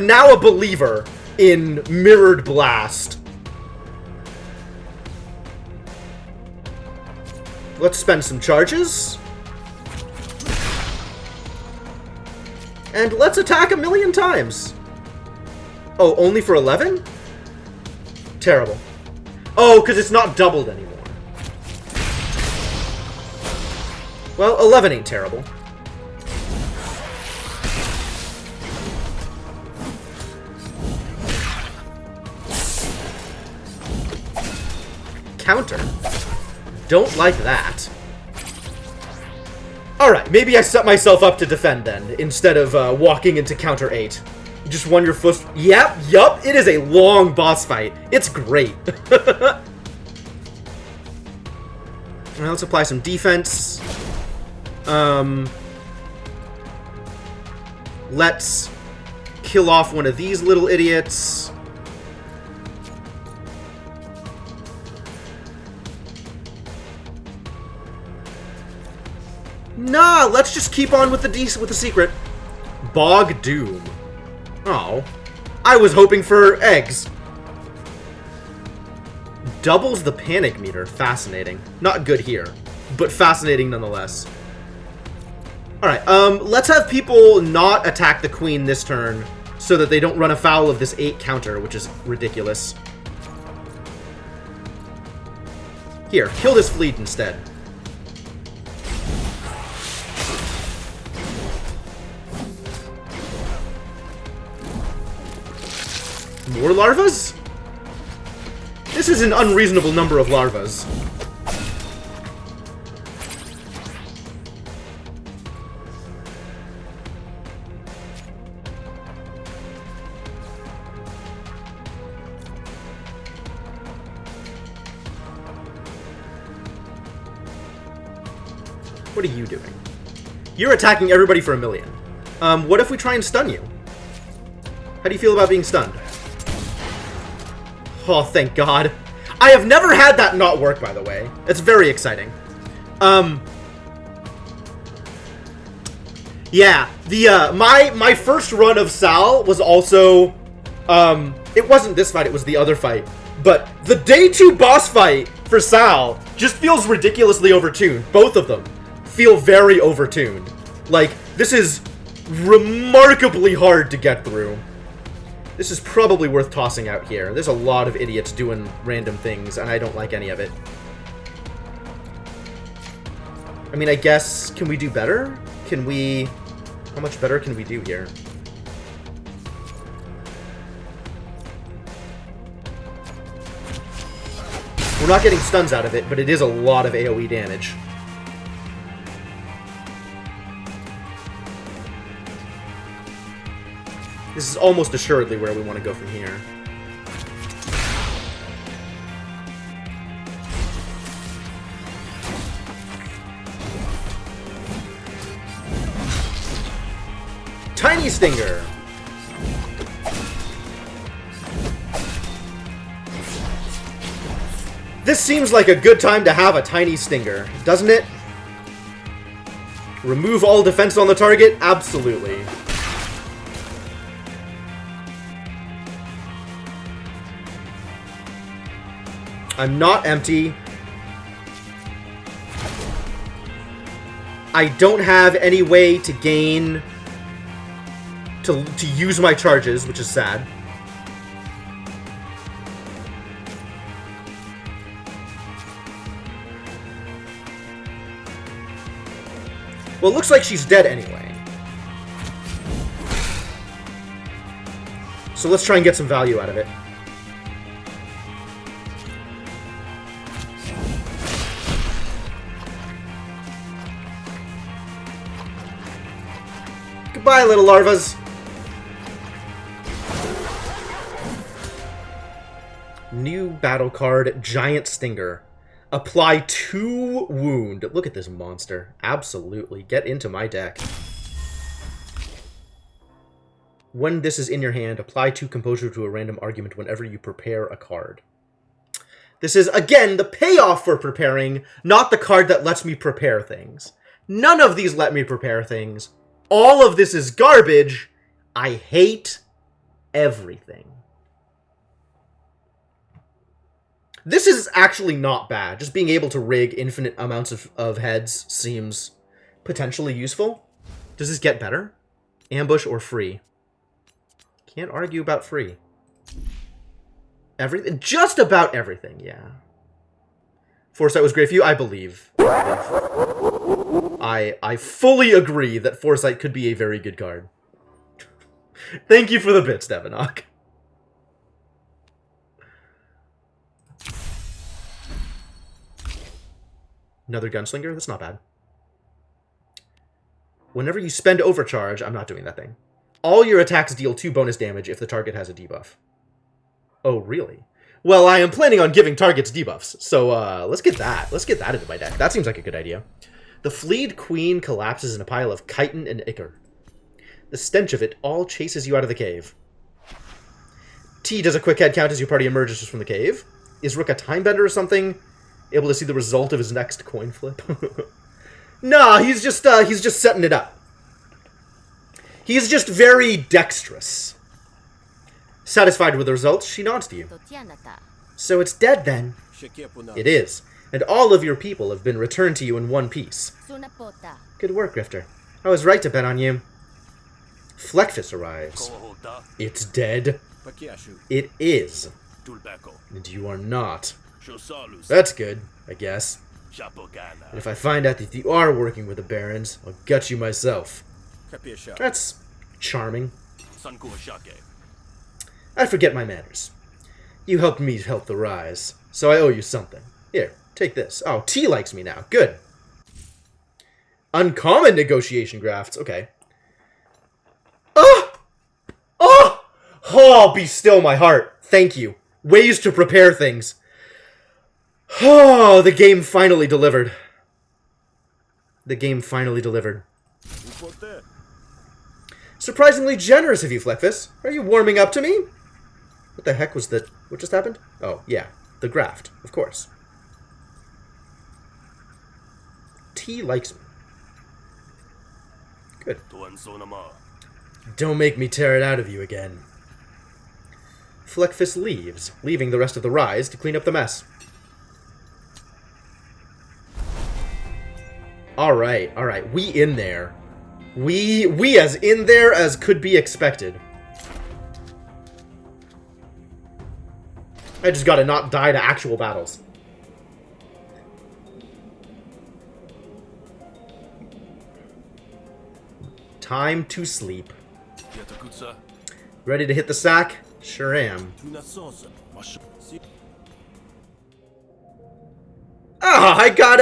A: now a believer in Mirrored Blast. Let's spend some charges. And let's attack 1,000,000 times. Oh, only for 11? Terrible. Oh, because it's not doubled anymore. Well, 11 ain't terrible. Counter. Don't like that. Alright, maybe I set myself up to defend then, instead of walking into counter 8. You just won your first... Yup, it is a long boss fight. It's great. Alright, let's apply some defense. Let's kill off one of these little idiots. Nah, let's just keep on with the secret. Bog Doom. Oh, I was hoping for eggs. Doubles the panic meter. Fascinating. Not good here, but fascinating nonetheless. Alright, let's have people not attack the queen this turn so that they don't run afoul of this 8 counter, which is ridiculous. Here, kill this fleet instead. More larvas? This is an unreasonable number of larvas. What are you doing? You're attacking everybody for 1,000,000. What if we try and stun you? How do you feel about being stunned? Oh, thank God. I have never had that not work, by the way. It's very exciting. Yeah, my first run of Sal was also, it wasn't this fight, it was the other fight. But the day 2 boss fight for Sal just feels ridiculously overtuned. Both of them feel very overtuned. Like, this is remarkably hard to get through. This is probably worth tossing out here. There's a lot of idiots doing random things, and I don't like any of it. I mean, I guess, can we do better? Can we... How much better can we do here? We're not getting stuns out of it, but it is a lot of AoE damage. This is almost assuredly where we want to go from here. Tiny Stinger! This seems like a good time to have a Tiny Stinger, doesn't it? Remove all defense on the target? Absolutely. I'm not empty. I don't have any way to gain... to use my charges, which is sad. Well, it looks like she's dead anyway. So let's try and get some value out of it. Goodbye, little larvas. New battle card, Giant Stinger. Apply 2 wound. Look at this monster. Absolutely. Get into my deck. When this is in your hand, apply 2 composure to a random argument whenever you prepare a card. This is, again, the payoff for preparing, not the card that lets me prepare things. None of these let me prepare things. All of this is garbage. I hate everything. This is actually not bad. Just being able to rig infinite amounts of heads seems potentially useful. Does this get better? Ambush or free? Can't argue about free. Everything, just about everything, yeah. Foresight was great for you, I believe. I fully agree that Foresight could be a very good card. Thank you for the bits, Devanok. Another Gunslinger? That's not bad. Whenever you spend Overcharge, I'm not doing that thing. All your attacks deal 2 bonus damage if the target has a debuff. Oh, really? Well, I am planning on giving targets debuffs, so let's get that. Let's get that into my deck. That seems like a good idea. The Fleed Queen collapses in a pile of chitin and ichor. The stench of it all chases you out of the cave. T does a quick head count as your party emerges from the cave. Is Rook a timebender or something? Able to see the result of his next coin flip? Nah, he's just setting it up. He's just very dexterous. Satisfied with the results, she nods to you. So it's dead then? It is. And all of your people have been returned to you in one piece. Good work, Grifter. I was right to bet on you. Fleckfist arrives. It's dead. It is. And you are not. That's good, I guess. And if I find out that you are working with the Barons, I'll gut you myself. That's charming. I forget my manners. You helped me help the Rise, so I owe you something. Here, take this. Oh, T likes me now. Good. Uncommon negotiation grafts. Okay. Oh! Oh! Oh, be still my heart. Thank you. Ways to prepare things. Oh, the game finally delivered. The game finally delivered. Surprisingly generous of you, Fleckfist. Are you warming up to me? What the heck was that? What just happened? Oh, yeah. The graft, of course. T likes me. Good. Don't make me tear it out of you again. Fleckfist leaves, leaving the rest of the Rise to clean up the mess. Alright, alright. We in there. We as in there as could be expected. I just gotta not die to actual battles. Time to sleep. Ready to hit the sack? Sure am. Oh, I got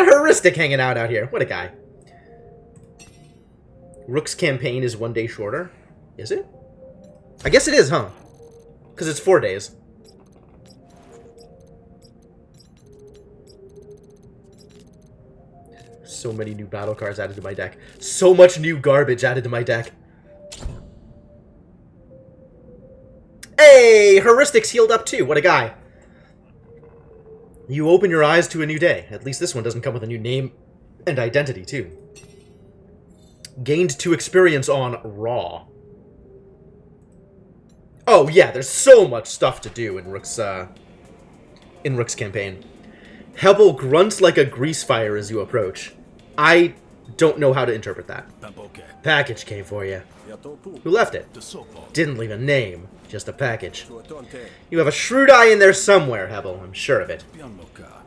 A: heuristic hanging out here. What a guy. Rook's campaign is 1 day shorter. Is it? I guess it is, huh? Because it's 4 days. So many new battle cards added to my deck. So much new garbage added to my deck. Hey! Heuristics healed up too. What a guy. You open your eyes to a new day. At least this one doesn't come with a new name and identity, too. Gained 2 experience on Raw. Oh, yeah, there's so much stuff to do in Rook's campaign. Hebel grunts like a grease fire as you approach. I don't know how to interpret that. Package came for you. Who left it? Didn't leave a name, just a package. You have a shrewd eye in there somewhere, Hebel, I'm sure of it.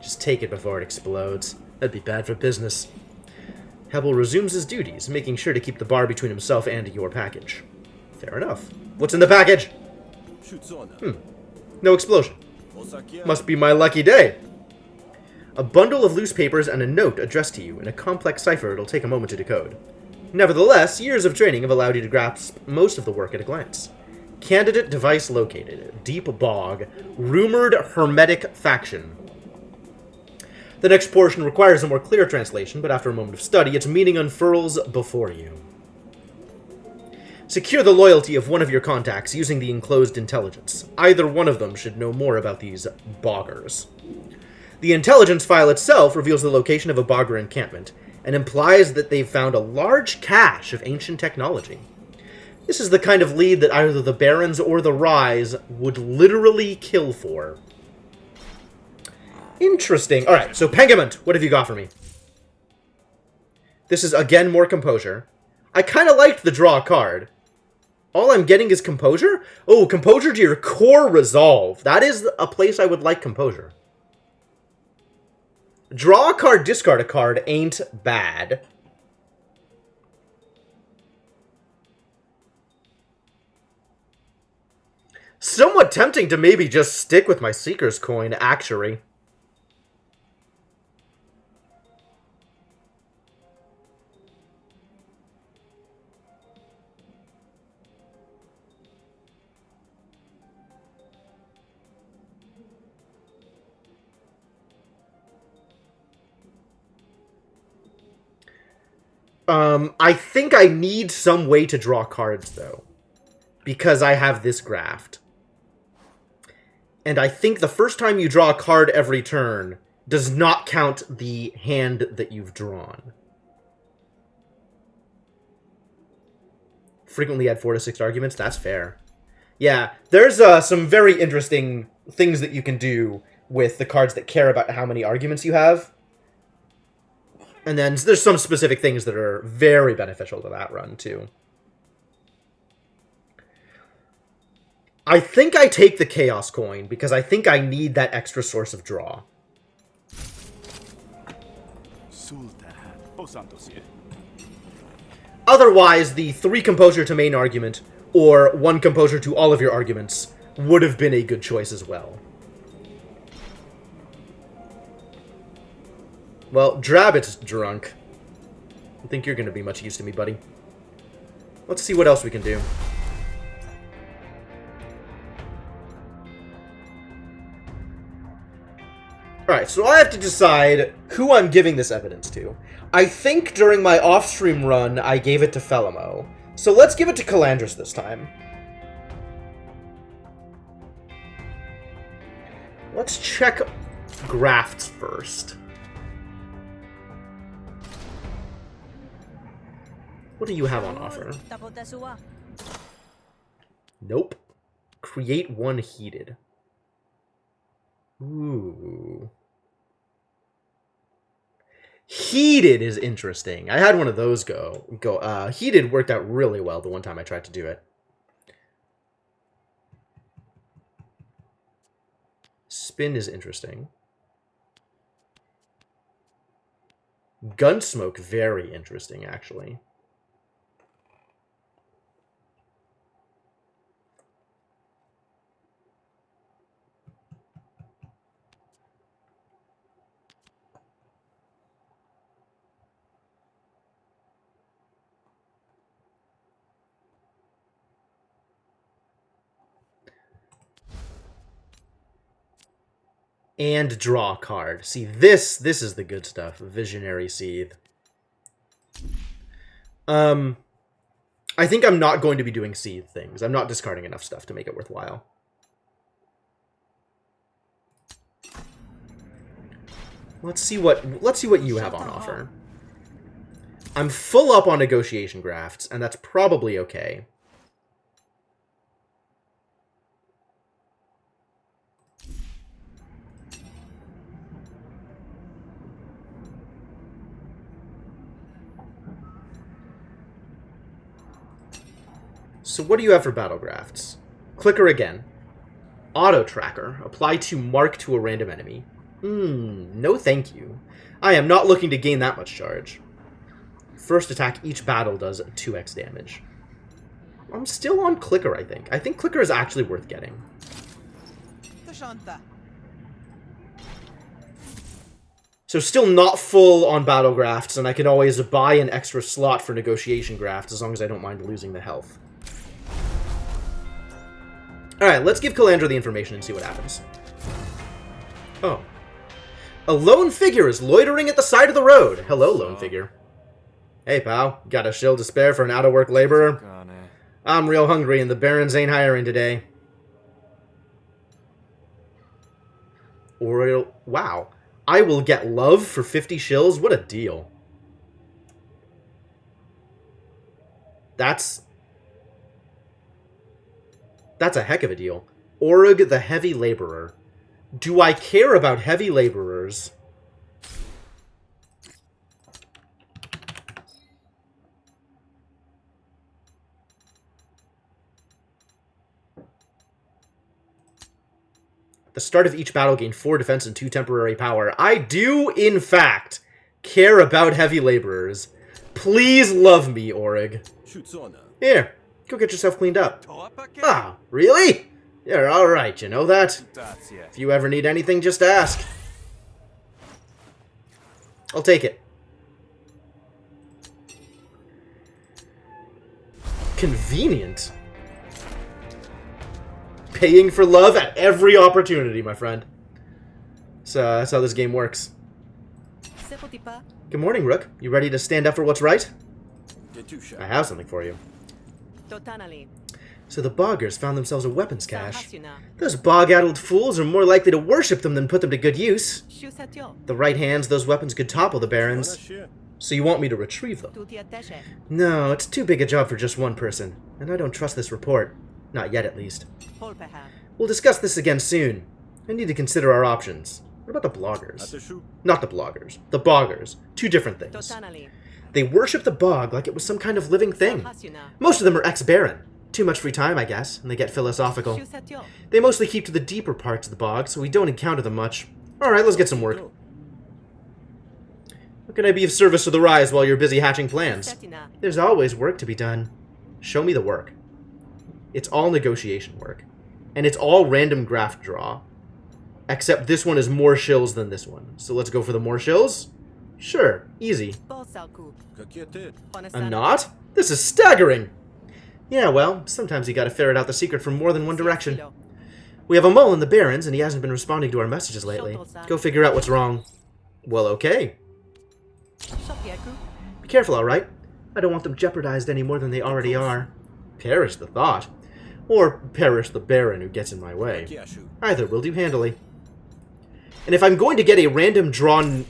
A: Just take it before it explodes. That'd be bad for business. Hebel resumes his duties, making sure to keep the bar between himself and your package. Fair enough. What's in the package? No explosion. Must be my lucky day. A bundle of loose papers and a note addressed to you in a complex cipher it'll take a moment to decode. Nevertheless, years of training have allowed you to grasp most of the work at a glance. Candidate device located. Deep bog. Rumored hermetic faction. The next portion requires a more clear translation, but after a moment of study, its meaning unfurls before you. Secure the loyalty of one of your contacts using the enclosed intelligence. Either one of them should know more about these boggers. The intelligence file itself reveals the location of a bogger encampment, and implies that they've found a large cache of ancient technology. This is the kind of lead that either the Barons or the Rise would literally kill for. Interesting. Alright, so Pengament, what have you got for me? This is, again, more composure. I kind of liked the draw card. All I'm getting is composure? Oh, composure to your core resolve. That is a place I would like composure. Draw a card, discard a card ain't bad. Somewhat tempting to maybe just stick with my Seeker's Coin, actually. I think I need some way to draw cards, though. Because I have this graft. And I think the first time you draw a card every turn does not count the hand that you've drawn. Frequently add 4 to 6 arguments? That's fair. Yeah, there's some very interesting things that you can do with the cards that care about how many arguments you have. And then there's some specific things that are very beneficial to that run, too. I think I take the Chaos Coin, because I think I need that extra source of draw. Otherwise, the 3 composure to main argument, or 1 composure to all of your arguments, would have been a good choice as well. Well, Drabbit's drunk. I think you're going to be much use to me, buddy. Let's see what else we can do. Alright, so I have to decide who I'm giving this evidence to. I think during my off-stream run, I gave it to Felimo. So let's give it to Calandris this time. Let's check grafts first. What do you have on offer? Nope. Create 1 heated. Ooh. Heated is interesting. I had one of those go. Heated worked out really well the one time I tried to do it. Spin is interesting. Gunsmoke, very interesting, actually. And draw a card. See, this is the good stuff. Visionary Seethe. I think I'm not going to be doing Seethe things. I'm not discarding enough stuff to make it worthwhile. Let's see what you have on offer. I'm full up on negotiation grafts, and that's probably okay. So what do you have for battle grafts? Clicker again. Auto tracker. Apply to mark to a random enemy. No thank you. I am not looking to gain that much charge. First attack each battle does 2x damage. I'm still on Clicker, I think. I think Clicker is actually worth getting. So still not full on battle grafts, and I can always buy an extra slot for negotiation grafts as long as I don't mind losing the health. Alright, let's give Calandra the information and see what happens. Oh. A lone figure is loitering at the side of the road. Hello, lone figure. Hey, pal. Got a shill to spare for an out-of-work laborer? I'm real hungry, and the barons ain't hiring today. Or, wow. I will get love for 50 shills? What a deal. That's a heck of a deal. Orug the Heavy Laborer. Do I care about heavy laborers? The start of each battle gain 4 defense and 2 temporary power. I do, in fact, care about heavy laborers. Please love me, Orug. Here, go get yourself cleaned up. Ah, really? You're alright, you know that? If you ever need anything, just ask. I'll take it. Convenient. Paying for love at every opportunity, my friend. So that's how this game works. Good morning, Rook. You ready to stand up for what's right? I have something for you. So the boggers found themselves a weapons cache. Those bog-addled fools are more likely to worship them than put them to good use. The right hands, those weapons could topple the barons. So you want me to retrieve them? No, it's too big a job for just one person, and I don't trust this report. Not yet, at least. We'll discuss this again soon. I need to consider our options. What about the bloggers? Not the bloggers. The boggers. 2 different things. They worship the bog like it was some kind of living thing. Most of them are ex-baron. Too much free time, I guess, and they get philosophical. They mostly keep to the deeper parts of the bog, so we don't encounter them much. Alright, let's get some work. How can I be of service to the Rise while you're busy hatching plans? There's always work to be done. Show me the work. It's all negotiation work. And it's all random graft draw. Except this one is more shills than this one. So let's go for the more shills? Sure, easy. I'm not? This is staggering! Yeah, well, sometimes you gotta ferret out the secret from more than one direction. We have a mole in the Barrens, and he hasn't been responding to our messages lately. Go figure out what's wrong. Well, okay. Be careful, alright? I don't want them jeopardized any more than they already are. Perish the thought. Or perish the Baron who gets in my way. Either will do handily. And if I'm going to get a random drawn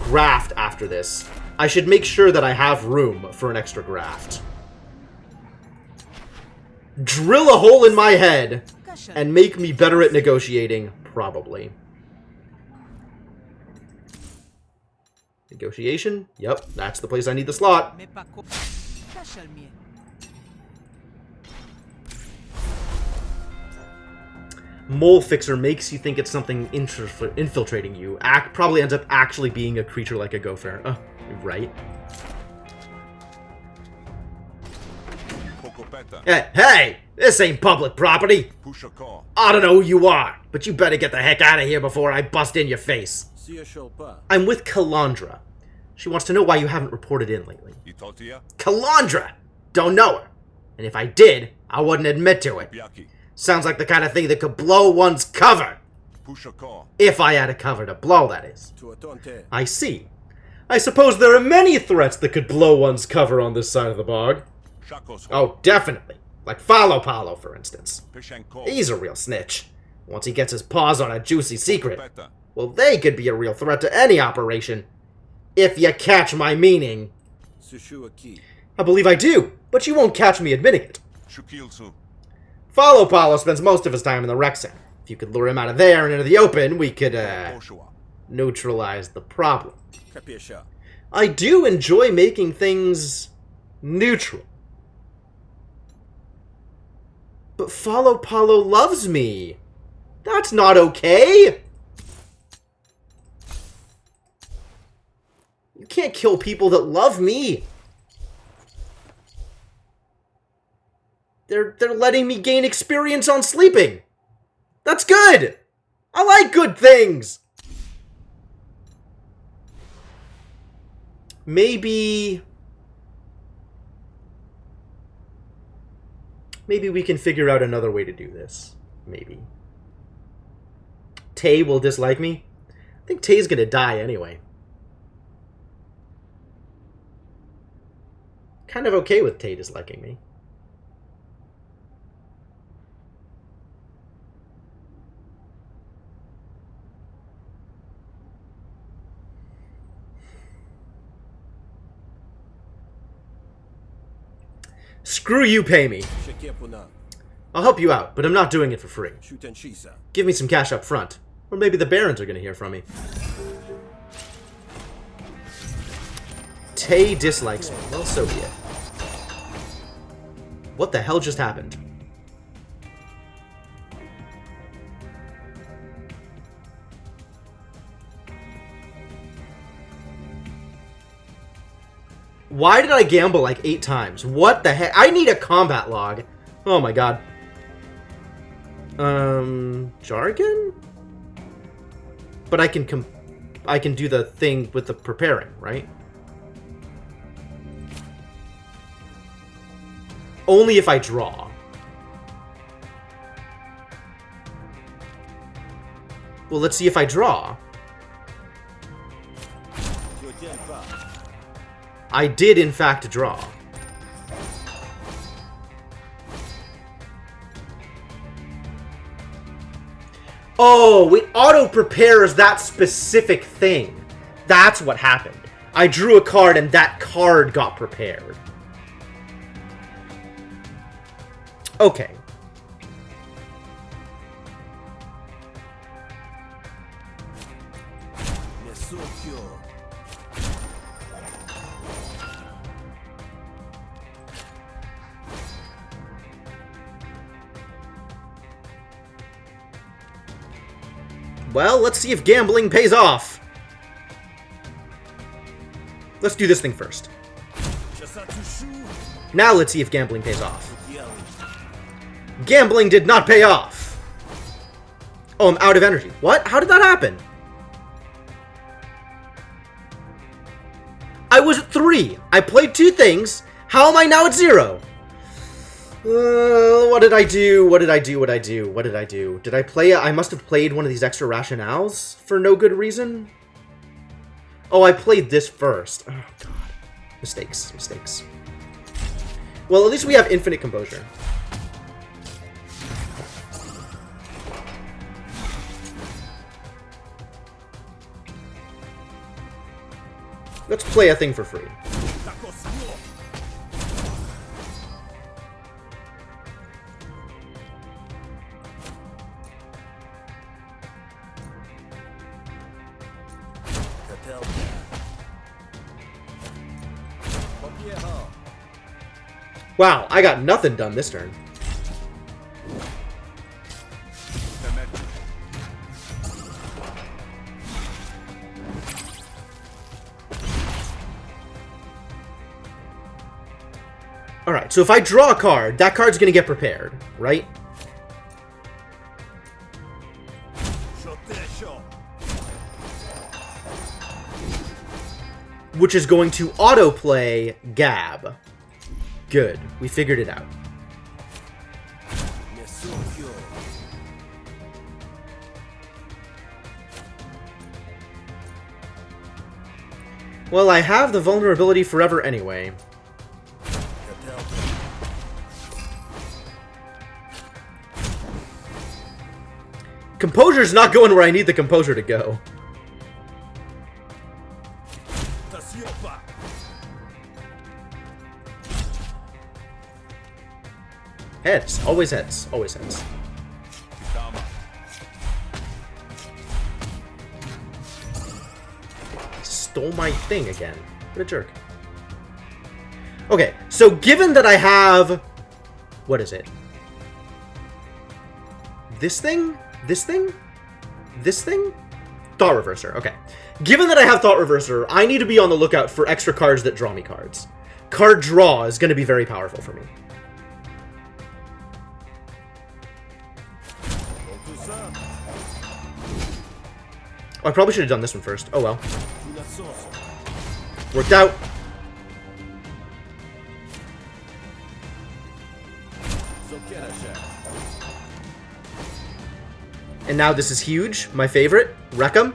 A: graft after this, I should make sure that I have room for an extra graft. Drill a hole in my head and make me better at negotiating, probably. Negotiation? Yep, that's the place I need the slot. Mole Fixer makes you think it's something infiltrating you. Probably ends up actually being a creature like a gopher. Right. Hey! This ain't public property! I don't know who you are, but you better get the heck out of here before I bust in your face. I'm with Calandra. She wants to know why you haven't reported in lately. Calandra! Don't know her. And if I did, I wouldn't admit to it. Sounds like the kind of thing that could blow one's cover. If I had a cover to blow, that is. I see. I suppose there are many threats that could blow one's cover on this side of the bog. Oh, definitely. Like Follow Paulo, for instance. He's a real snitch. Once he gets his paws on a juicy secret, well, they could be a real threat to any operation. If you catch my meaning. I believe I do, but you won't catch me admitting it. Follow Paulo spends most of his time in the rec center. If you could lure him out of there and into the open, we could, neutralize the problem. I do enjoy making things neutral. But Follow Paulo loves me. That's not okay. You can't kill people that love me. They're letting me gain experience on sleeping. That's good. I like good things. Maybe we can figure out another way to do this. Maybe. Tay will dislike me. I think Tay's gonna die anyway. Kind of okay with Tay disliking me. Screw you, pay me. I'll help you out, but I'm not doing it for free. Give me some cash up front. Or maybe the barons are going to hear from me. Tay dislikes me. Well, so be it. What the hell just happened? Why did I gamble like 8 times? What the heck? I need a combat log. Oh my god. Jargon? But I can do the thing with the preparing, right? Only if I draw. Well, let's see if I draw. I did, in fact, draw. Oh, it auto-prepares that specific thing. That's what happened. I drew a card, and that card got prepared. Okay. Well, let's see if gambling pays off. Let's do this thing first. Now let's see if gambling pays off. Gambling did not pay off. Oh, I'm out of energy. What? How did that happen? I was at 3. I played 2 things. How am I now at 0? What did I do? What did I do? What did I do? What did I do? Did I play? I must have played one of these extra rationales for no good reason. Oh, I played this first. Oh, God. Mistakes. Mistakes. Well, at least we have infinite composure. Let's play a thing for free. Wow, I got nothing done this turn. Alright, so if I draw a card, that card's gonna get prepared, right? Which is going to autoplay Gab. Good. We figured it out. Well, I have the vulnerability forever anyway. Composure's not going where I need the composure to go. Heads. Always heads. Always heads. Stole my thing again. What a jerk. Okay, so given that I have... What is it? This thing? This thing? This thing? Thought Reverser. Okay. Given that I have Thought Reverser, I need to be on the lookout for extra cards that draw me cards. Card draw is going to be very powerful for me. Oh, I probably should have done this one first. Oh well. Worked out. And now this is huge. My favorite. Wreck 'em.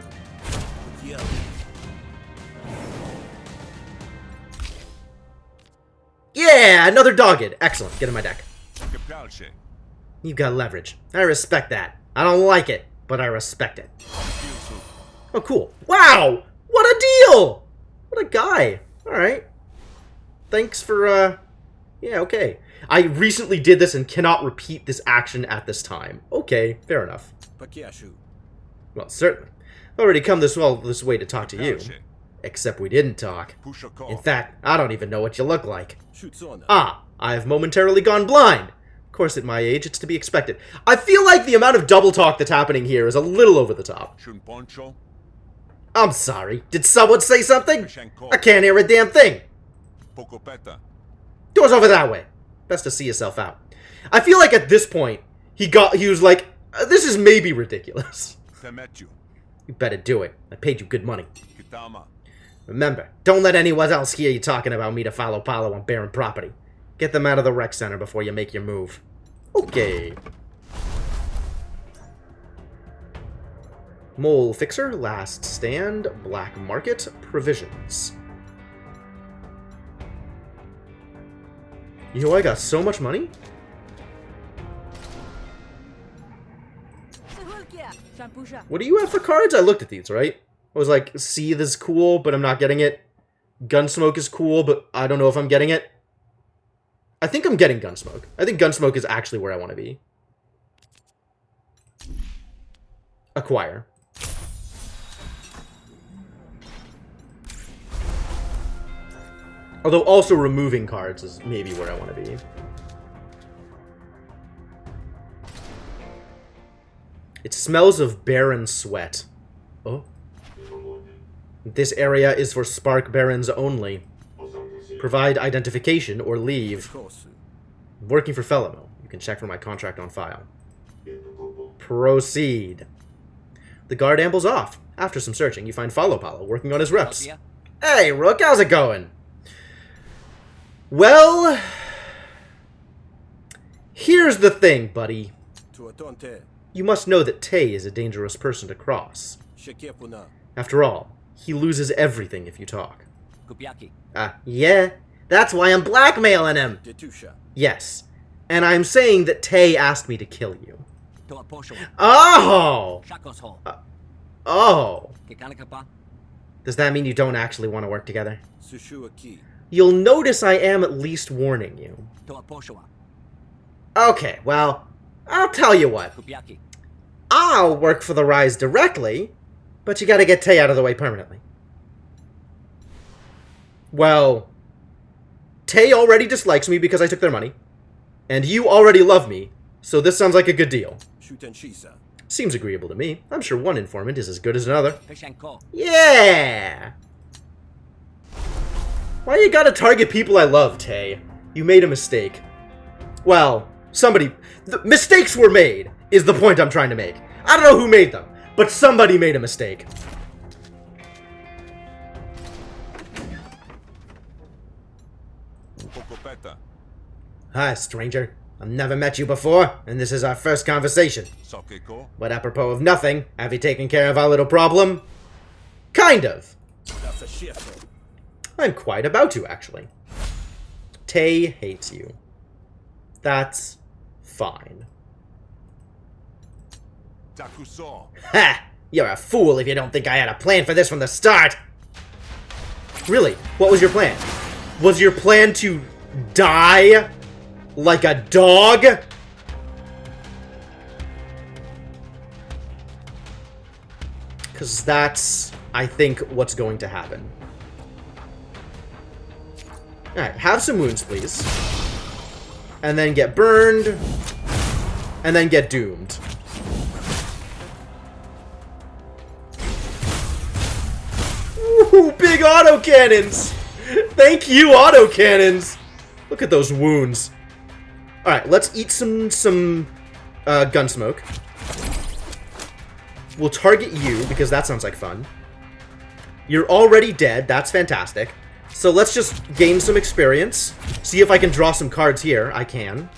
A: Yeah, another dogged. Excellent. Get in my deck. You've got leverage. I respect that. I don't like it, but I respect it. Oh, cool. Wow! What a deal! What a guy. Alright. Thanks for, yeah, okay. I recently did this and cannot repeat this action at this time. Okay, fair enough. Well, certainly. I've already come this way to talk to you. Except we didn't talk. In fact, I don't even know what you look like. Ah, I've momentarily gone blind. Of course, at my age, it's to be expected. I feel like the amount of double talk that's happening here is a little over the top. I'm sorry. Did someone say something? I can't hear a damn thing. Door's over that way. Best to see yourself out. I feel like at this point, he was like, this is maybe ridiculous. You better do it. I paid you good money. Remember, don't let anyone else hear you talking about me to follow Paulo on Baron property. Get them out of the rec center before you make your move. Okay. Mole Fixer, Last Stand, Black Market, Provisions. Yo, I got so much money? What do you have for cards? I looked at these, right? I was like, Seethe is cool, but I'm not getting it. Gunsmoke is cool, but I don't know if I'm getting it. I think I'm getting Gunsmoke. I think Gunsmoke is actually where I want to be. Acquire. Although also removing cards is maybe where I want to be. It smells of barren sweat. Oh. This area is for Spark Barons only. Provide identification or leave. I'm working for Felimo. You can check for my contract on file. Proceed. The guard ambles off. After some searching, you find Follow Paulo working on his reps. Hey, Rook, how's it going? Well, here's the thing, buddy. You must know that Tay is a dangerous person to cross. After all, he loses everything if you talk. Yeah, that's why I'm blackmailing him. Yes, and I'm saying that Tay asked me to kill you. Oh! Oh! Does that mean you don't actually want to work together? You'll notice I am at least warning you. Okay, well, I'll tell you what. I'll work for the Rise directly, but you gotta get Tay out of the way permanently. Well, Tay already dislikes me because I took their money, and you already love me, so this sounds like a good deal. Seems agreeable to me. I'm sure one informant is as good as another. Yeah! Why you gotta target people I love, Tay? You made a mistake. Well, mistakes were made, is the point I'm trying to make. I don't know who made them, but somebody made a mistake. Hi, stranger. I've never met you before, and this is our first conversation. But apropos of nothing, have you taken care of our little problem? Kind of. I'm quite about to, actually. Tay hates you. That's fine. Ha! You're a fool if you don't think I had a plan for this from the start! Really? What was your plan? Was your plan to die like a dog? Because that's, I think, what's going to happen. Alright, have some wounds, please. And then get burned. And then get doomed. Ooh, big autocannons! Thank you, autocannons! Look at those wounds. Alright, let's eat some gunsmoke. We'll target you, because that sounds like fun. You're already dead. That's fantastic. So let's just gain some experience. See if I can draw some cards here. I can.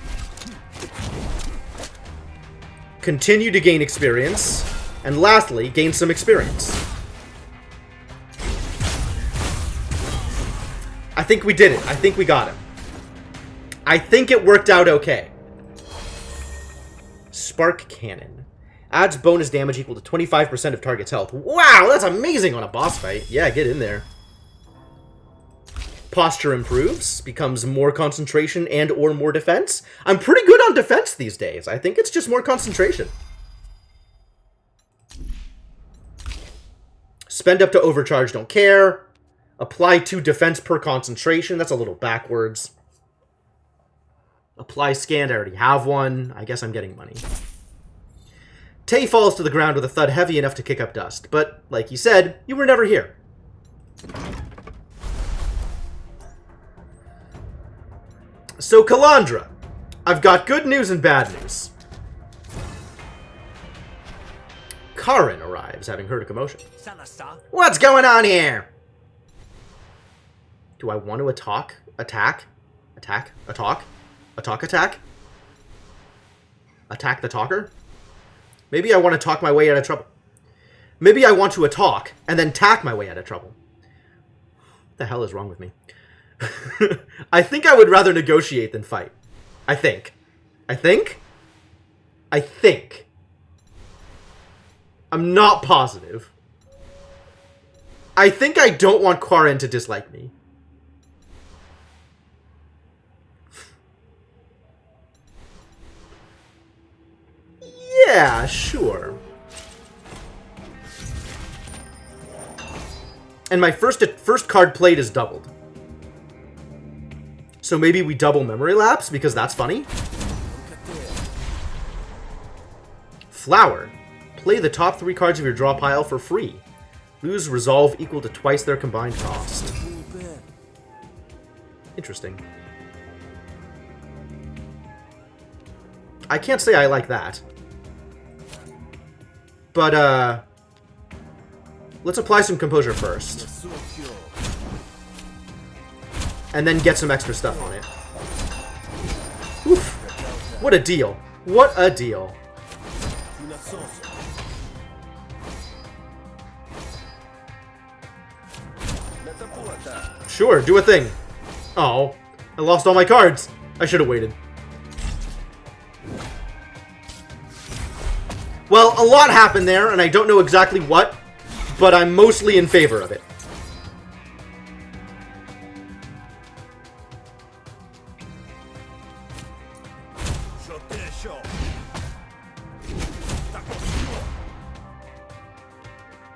A: Continue to gain experience. And lastly, gain some experience. I think we did it. I think we got him. I think it worked out okay. Spark Cannon. Adds bonus damage equal to 25% of target's health. Wow, that's amazing on a boss fight. Yeah, get in there. Posture improves. Becomes more concentration and or more defense. I'm pretty good on defense these days. I think it's just more concentration. Spend up to overcharge, don't care. Apply 2 defense per concentration. That's a little backwards. Apply scanned, I already have one. I guess I'm getting money. Tay falls to the ground with a thud heavy enough to kick up dust. But, like you said, you were never here. So, Kalandra. I've got good news and bad news. Karin arrives, having heard a commotion. What's going on here? Do I want to attack? Attack the talker? Maybe I want to talk my way out of trouble. Maybe I want to attack and then tack my way out of trouble. What the hell is wrong with me? I think I would rather negotiate than fight. I think. I'm not positive. I think I don't want Quarren to dislike me. Yeah, sure. And my first card played is doubled. So maybe we double memory lapse, because that's funny. Flower. Play the top 3 cards of your draw pile for free. Lose resolve equal to twice their combined cost. Interesting. I can't say I like that. But, let's apply some composure first. And then get some extra stuff on it. Oof. What a deal. What a deal. Sure, do a thing. Oh, I lost all my cards. I should have waited. Well, a lot happened there, and I don't know exactly what, but I'm mostly in favor of it.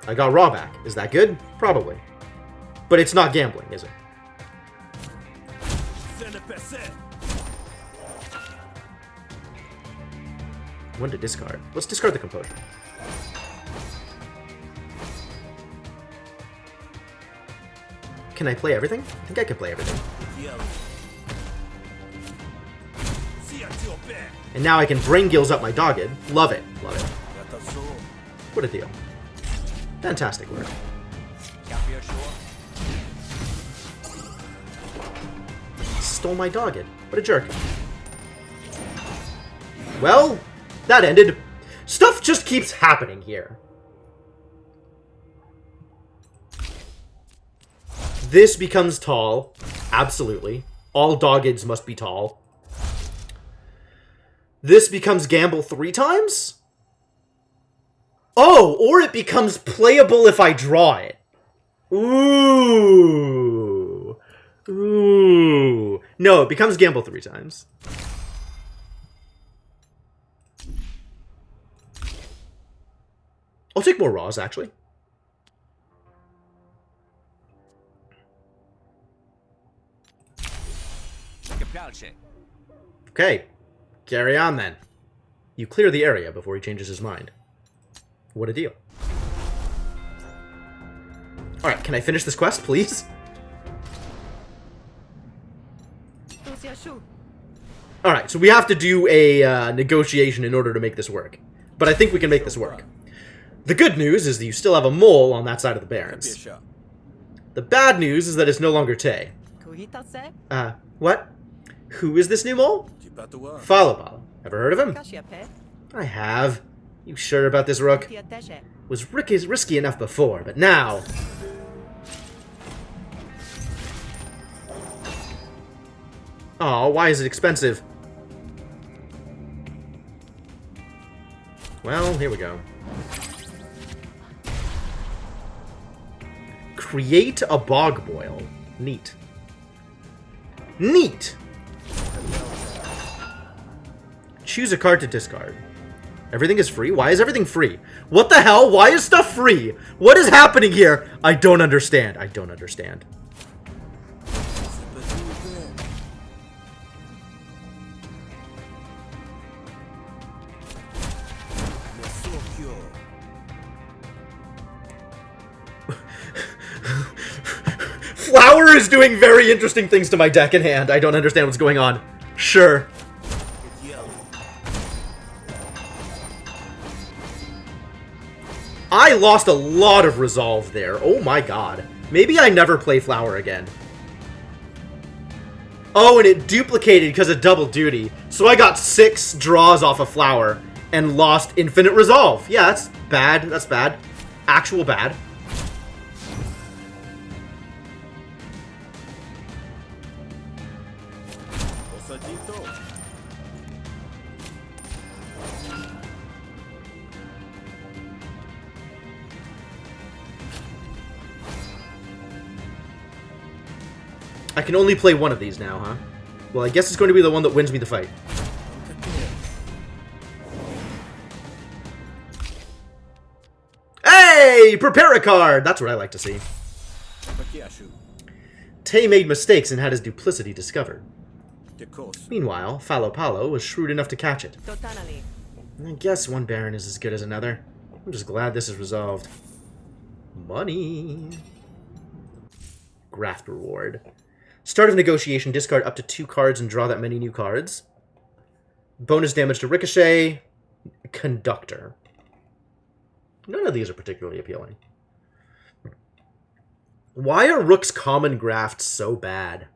A: I got Raw back. Is that good? Probably. But it's not gambling, is it? When to discard? Let's discard the composure. Can I play everything? I think I can play everything. And now I can Brain Gills up my Dogged. Love it. Love it. What a deal. Fantastic work. Stole my Dogged. What a jerk. Well, that ended. Stuff just keeps happening here. This becomes tall. Absolutely. All Doggeds must be tall. This becomes gamble 3 times? Oh, or it becomes playable if I draw it. Ooh. Ooh. No, it becomes gamble 3 times. I'll take more Raws, actually. Okay. Carry on, then. You clear the area before he changes his mind. What a deal. Alright, can I finish this quest, please? Alright, so we have to do a negotiation in order to make this work. But I think we can make this work. The good news is that you still have a mole on that side of the Barrens.
C: Capisce.
A: The bad news is that it's no longer Tay. What? Who is this new mole?
C: Ti patua.
A: Falabala. Ever heard of him? I have. You sure about this, Rook? Was risky enough before, but now... Oh, why is it expensive? Well, here we go. Create a bog boil. Neat. Neat! Choose a card to discard. Everything is free? Why is everything free? What the hell? Why is stuff free? What is happening here? I don't understand. I don't understand. Flower is doing very interesting things to my deck in hand. I don't understand what's going on. Sure. I lost a lot of resolve there. Oh my god. Maybe I never play Flower again. Oh, and it duplicated because of double duty. So I got 6 draws off of Flower and lost infinite resolve. Yeah, that's bad. That's bad. Actual bad. I can only play one of these now, huh? Well, I guess it's going to be the one that wins me the fight. Hey! Prepare a card! That's what I like to see. Tay made mistakes and had his duplicity discovered. Meanwhile, Falopalo was shrewd enough to catch it. I guess one Baron is as good as another. I'm just glad this is resolved. Money. Graft reward. Start of negotiation, discard up to 2 cards and draw that many new cards. Bonus damage to Ricochet. Conductor. None of these are particularly appealing. Why are Rook's common grafts so bad?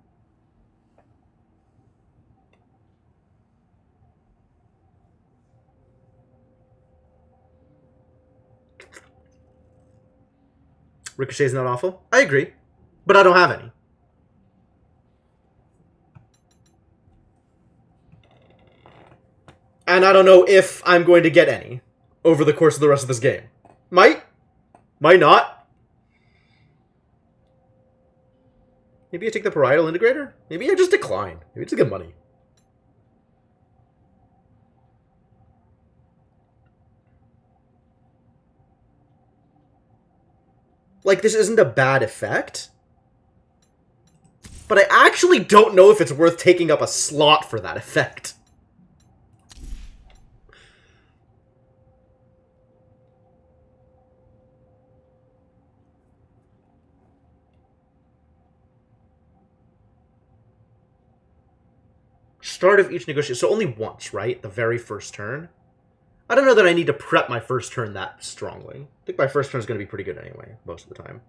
A: Ricochet's not awful. I agree. But I don't have any. And I don't know if I'm going to get any over the course of the rest of this game. Might. Might not. Maybe I take the Parietal Integrator? Maybe I just decline. Maybe it's good money. Like, this isn't a bad effect. But I actually don't know if it's worth taking up a slot for that effect. Start of each negotiation. So only once, right? The very first turn. I don't know that I need to prep my first turn that strongly. I think my first turn is going to be pretty good anyway, most of the time.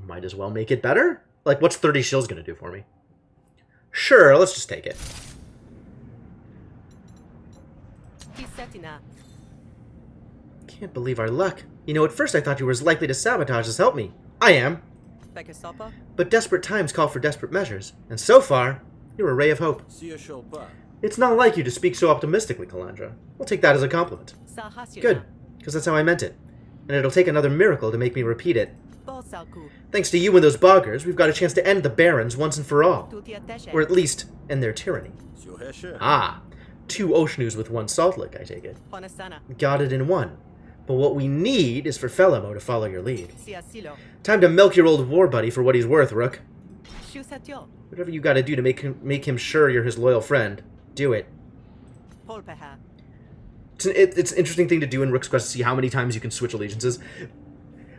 A: Might as well make it better. Like, what's 30 shills going to do for me? Sure, let's just take it. Can't believe our luck. You know, at first I thought you were as likely to sabotage as help me. I am. But desperate times call for desperate measures, and so far, you're a ray of hope. It's not like you to speak so optimistically, Kalandra. We'll take that as a compliment. Good, because that's how I meant it. And it'll take another miracle to make me repeat it. Thanks to you and those boggers, we've got a chance to end the Barons once and for all. Or at least, end their tyranny. Ah, 2 Oshnoos with 1 Salt Lick, I take it. Got it in 1. But what we need is for Felimo to follow your lead. Time to milk your old war buddy for what he's worth, Rook. Whatever you gotta do to make him sure you're his loyal friend, do it. It's an interesting thing to do in Rook's Quest to see how many times you can switch allegiances.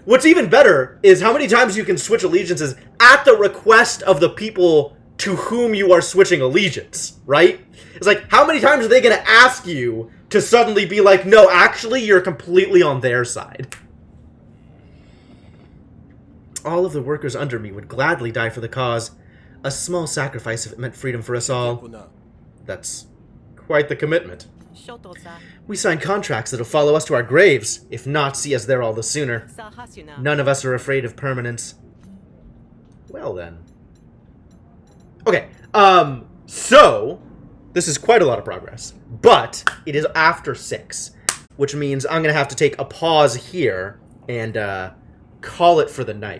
A: What's even better is how many times you can switch allegiances at the request of the people to whom you are switching allegiance, right? It's like, how many times are they going to ask you to suddenly be like, no, actually, you're completely on their side. All of the workers under me would gladly die for the cause. A small sacrifice if it meant freedom for us all. That's quite the commitment. We sign contracts that'll follow us to our graves, if not see us there all the sooner. None of us are afraid of permanence. Well then. Okay, so, this is quite a lot of progress, but it is after 6, which means I'm gonna have to take a pause here and, call it for the night.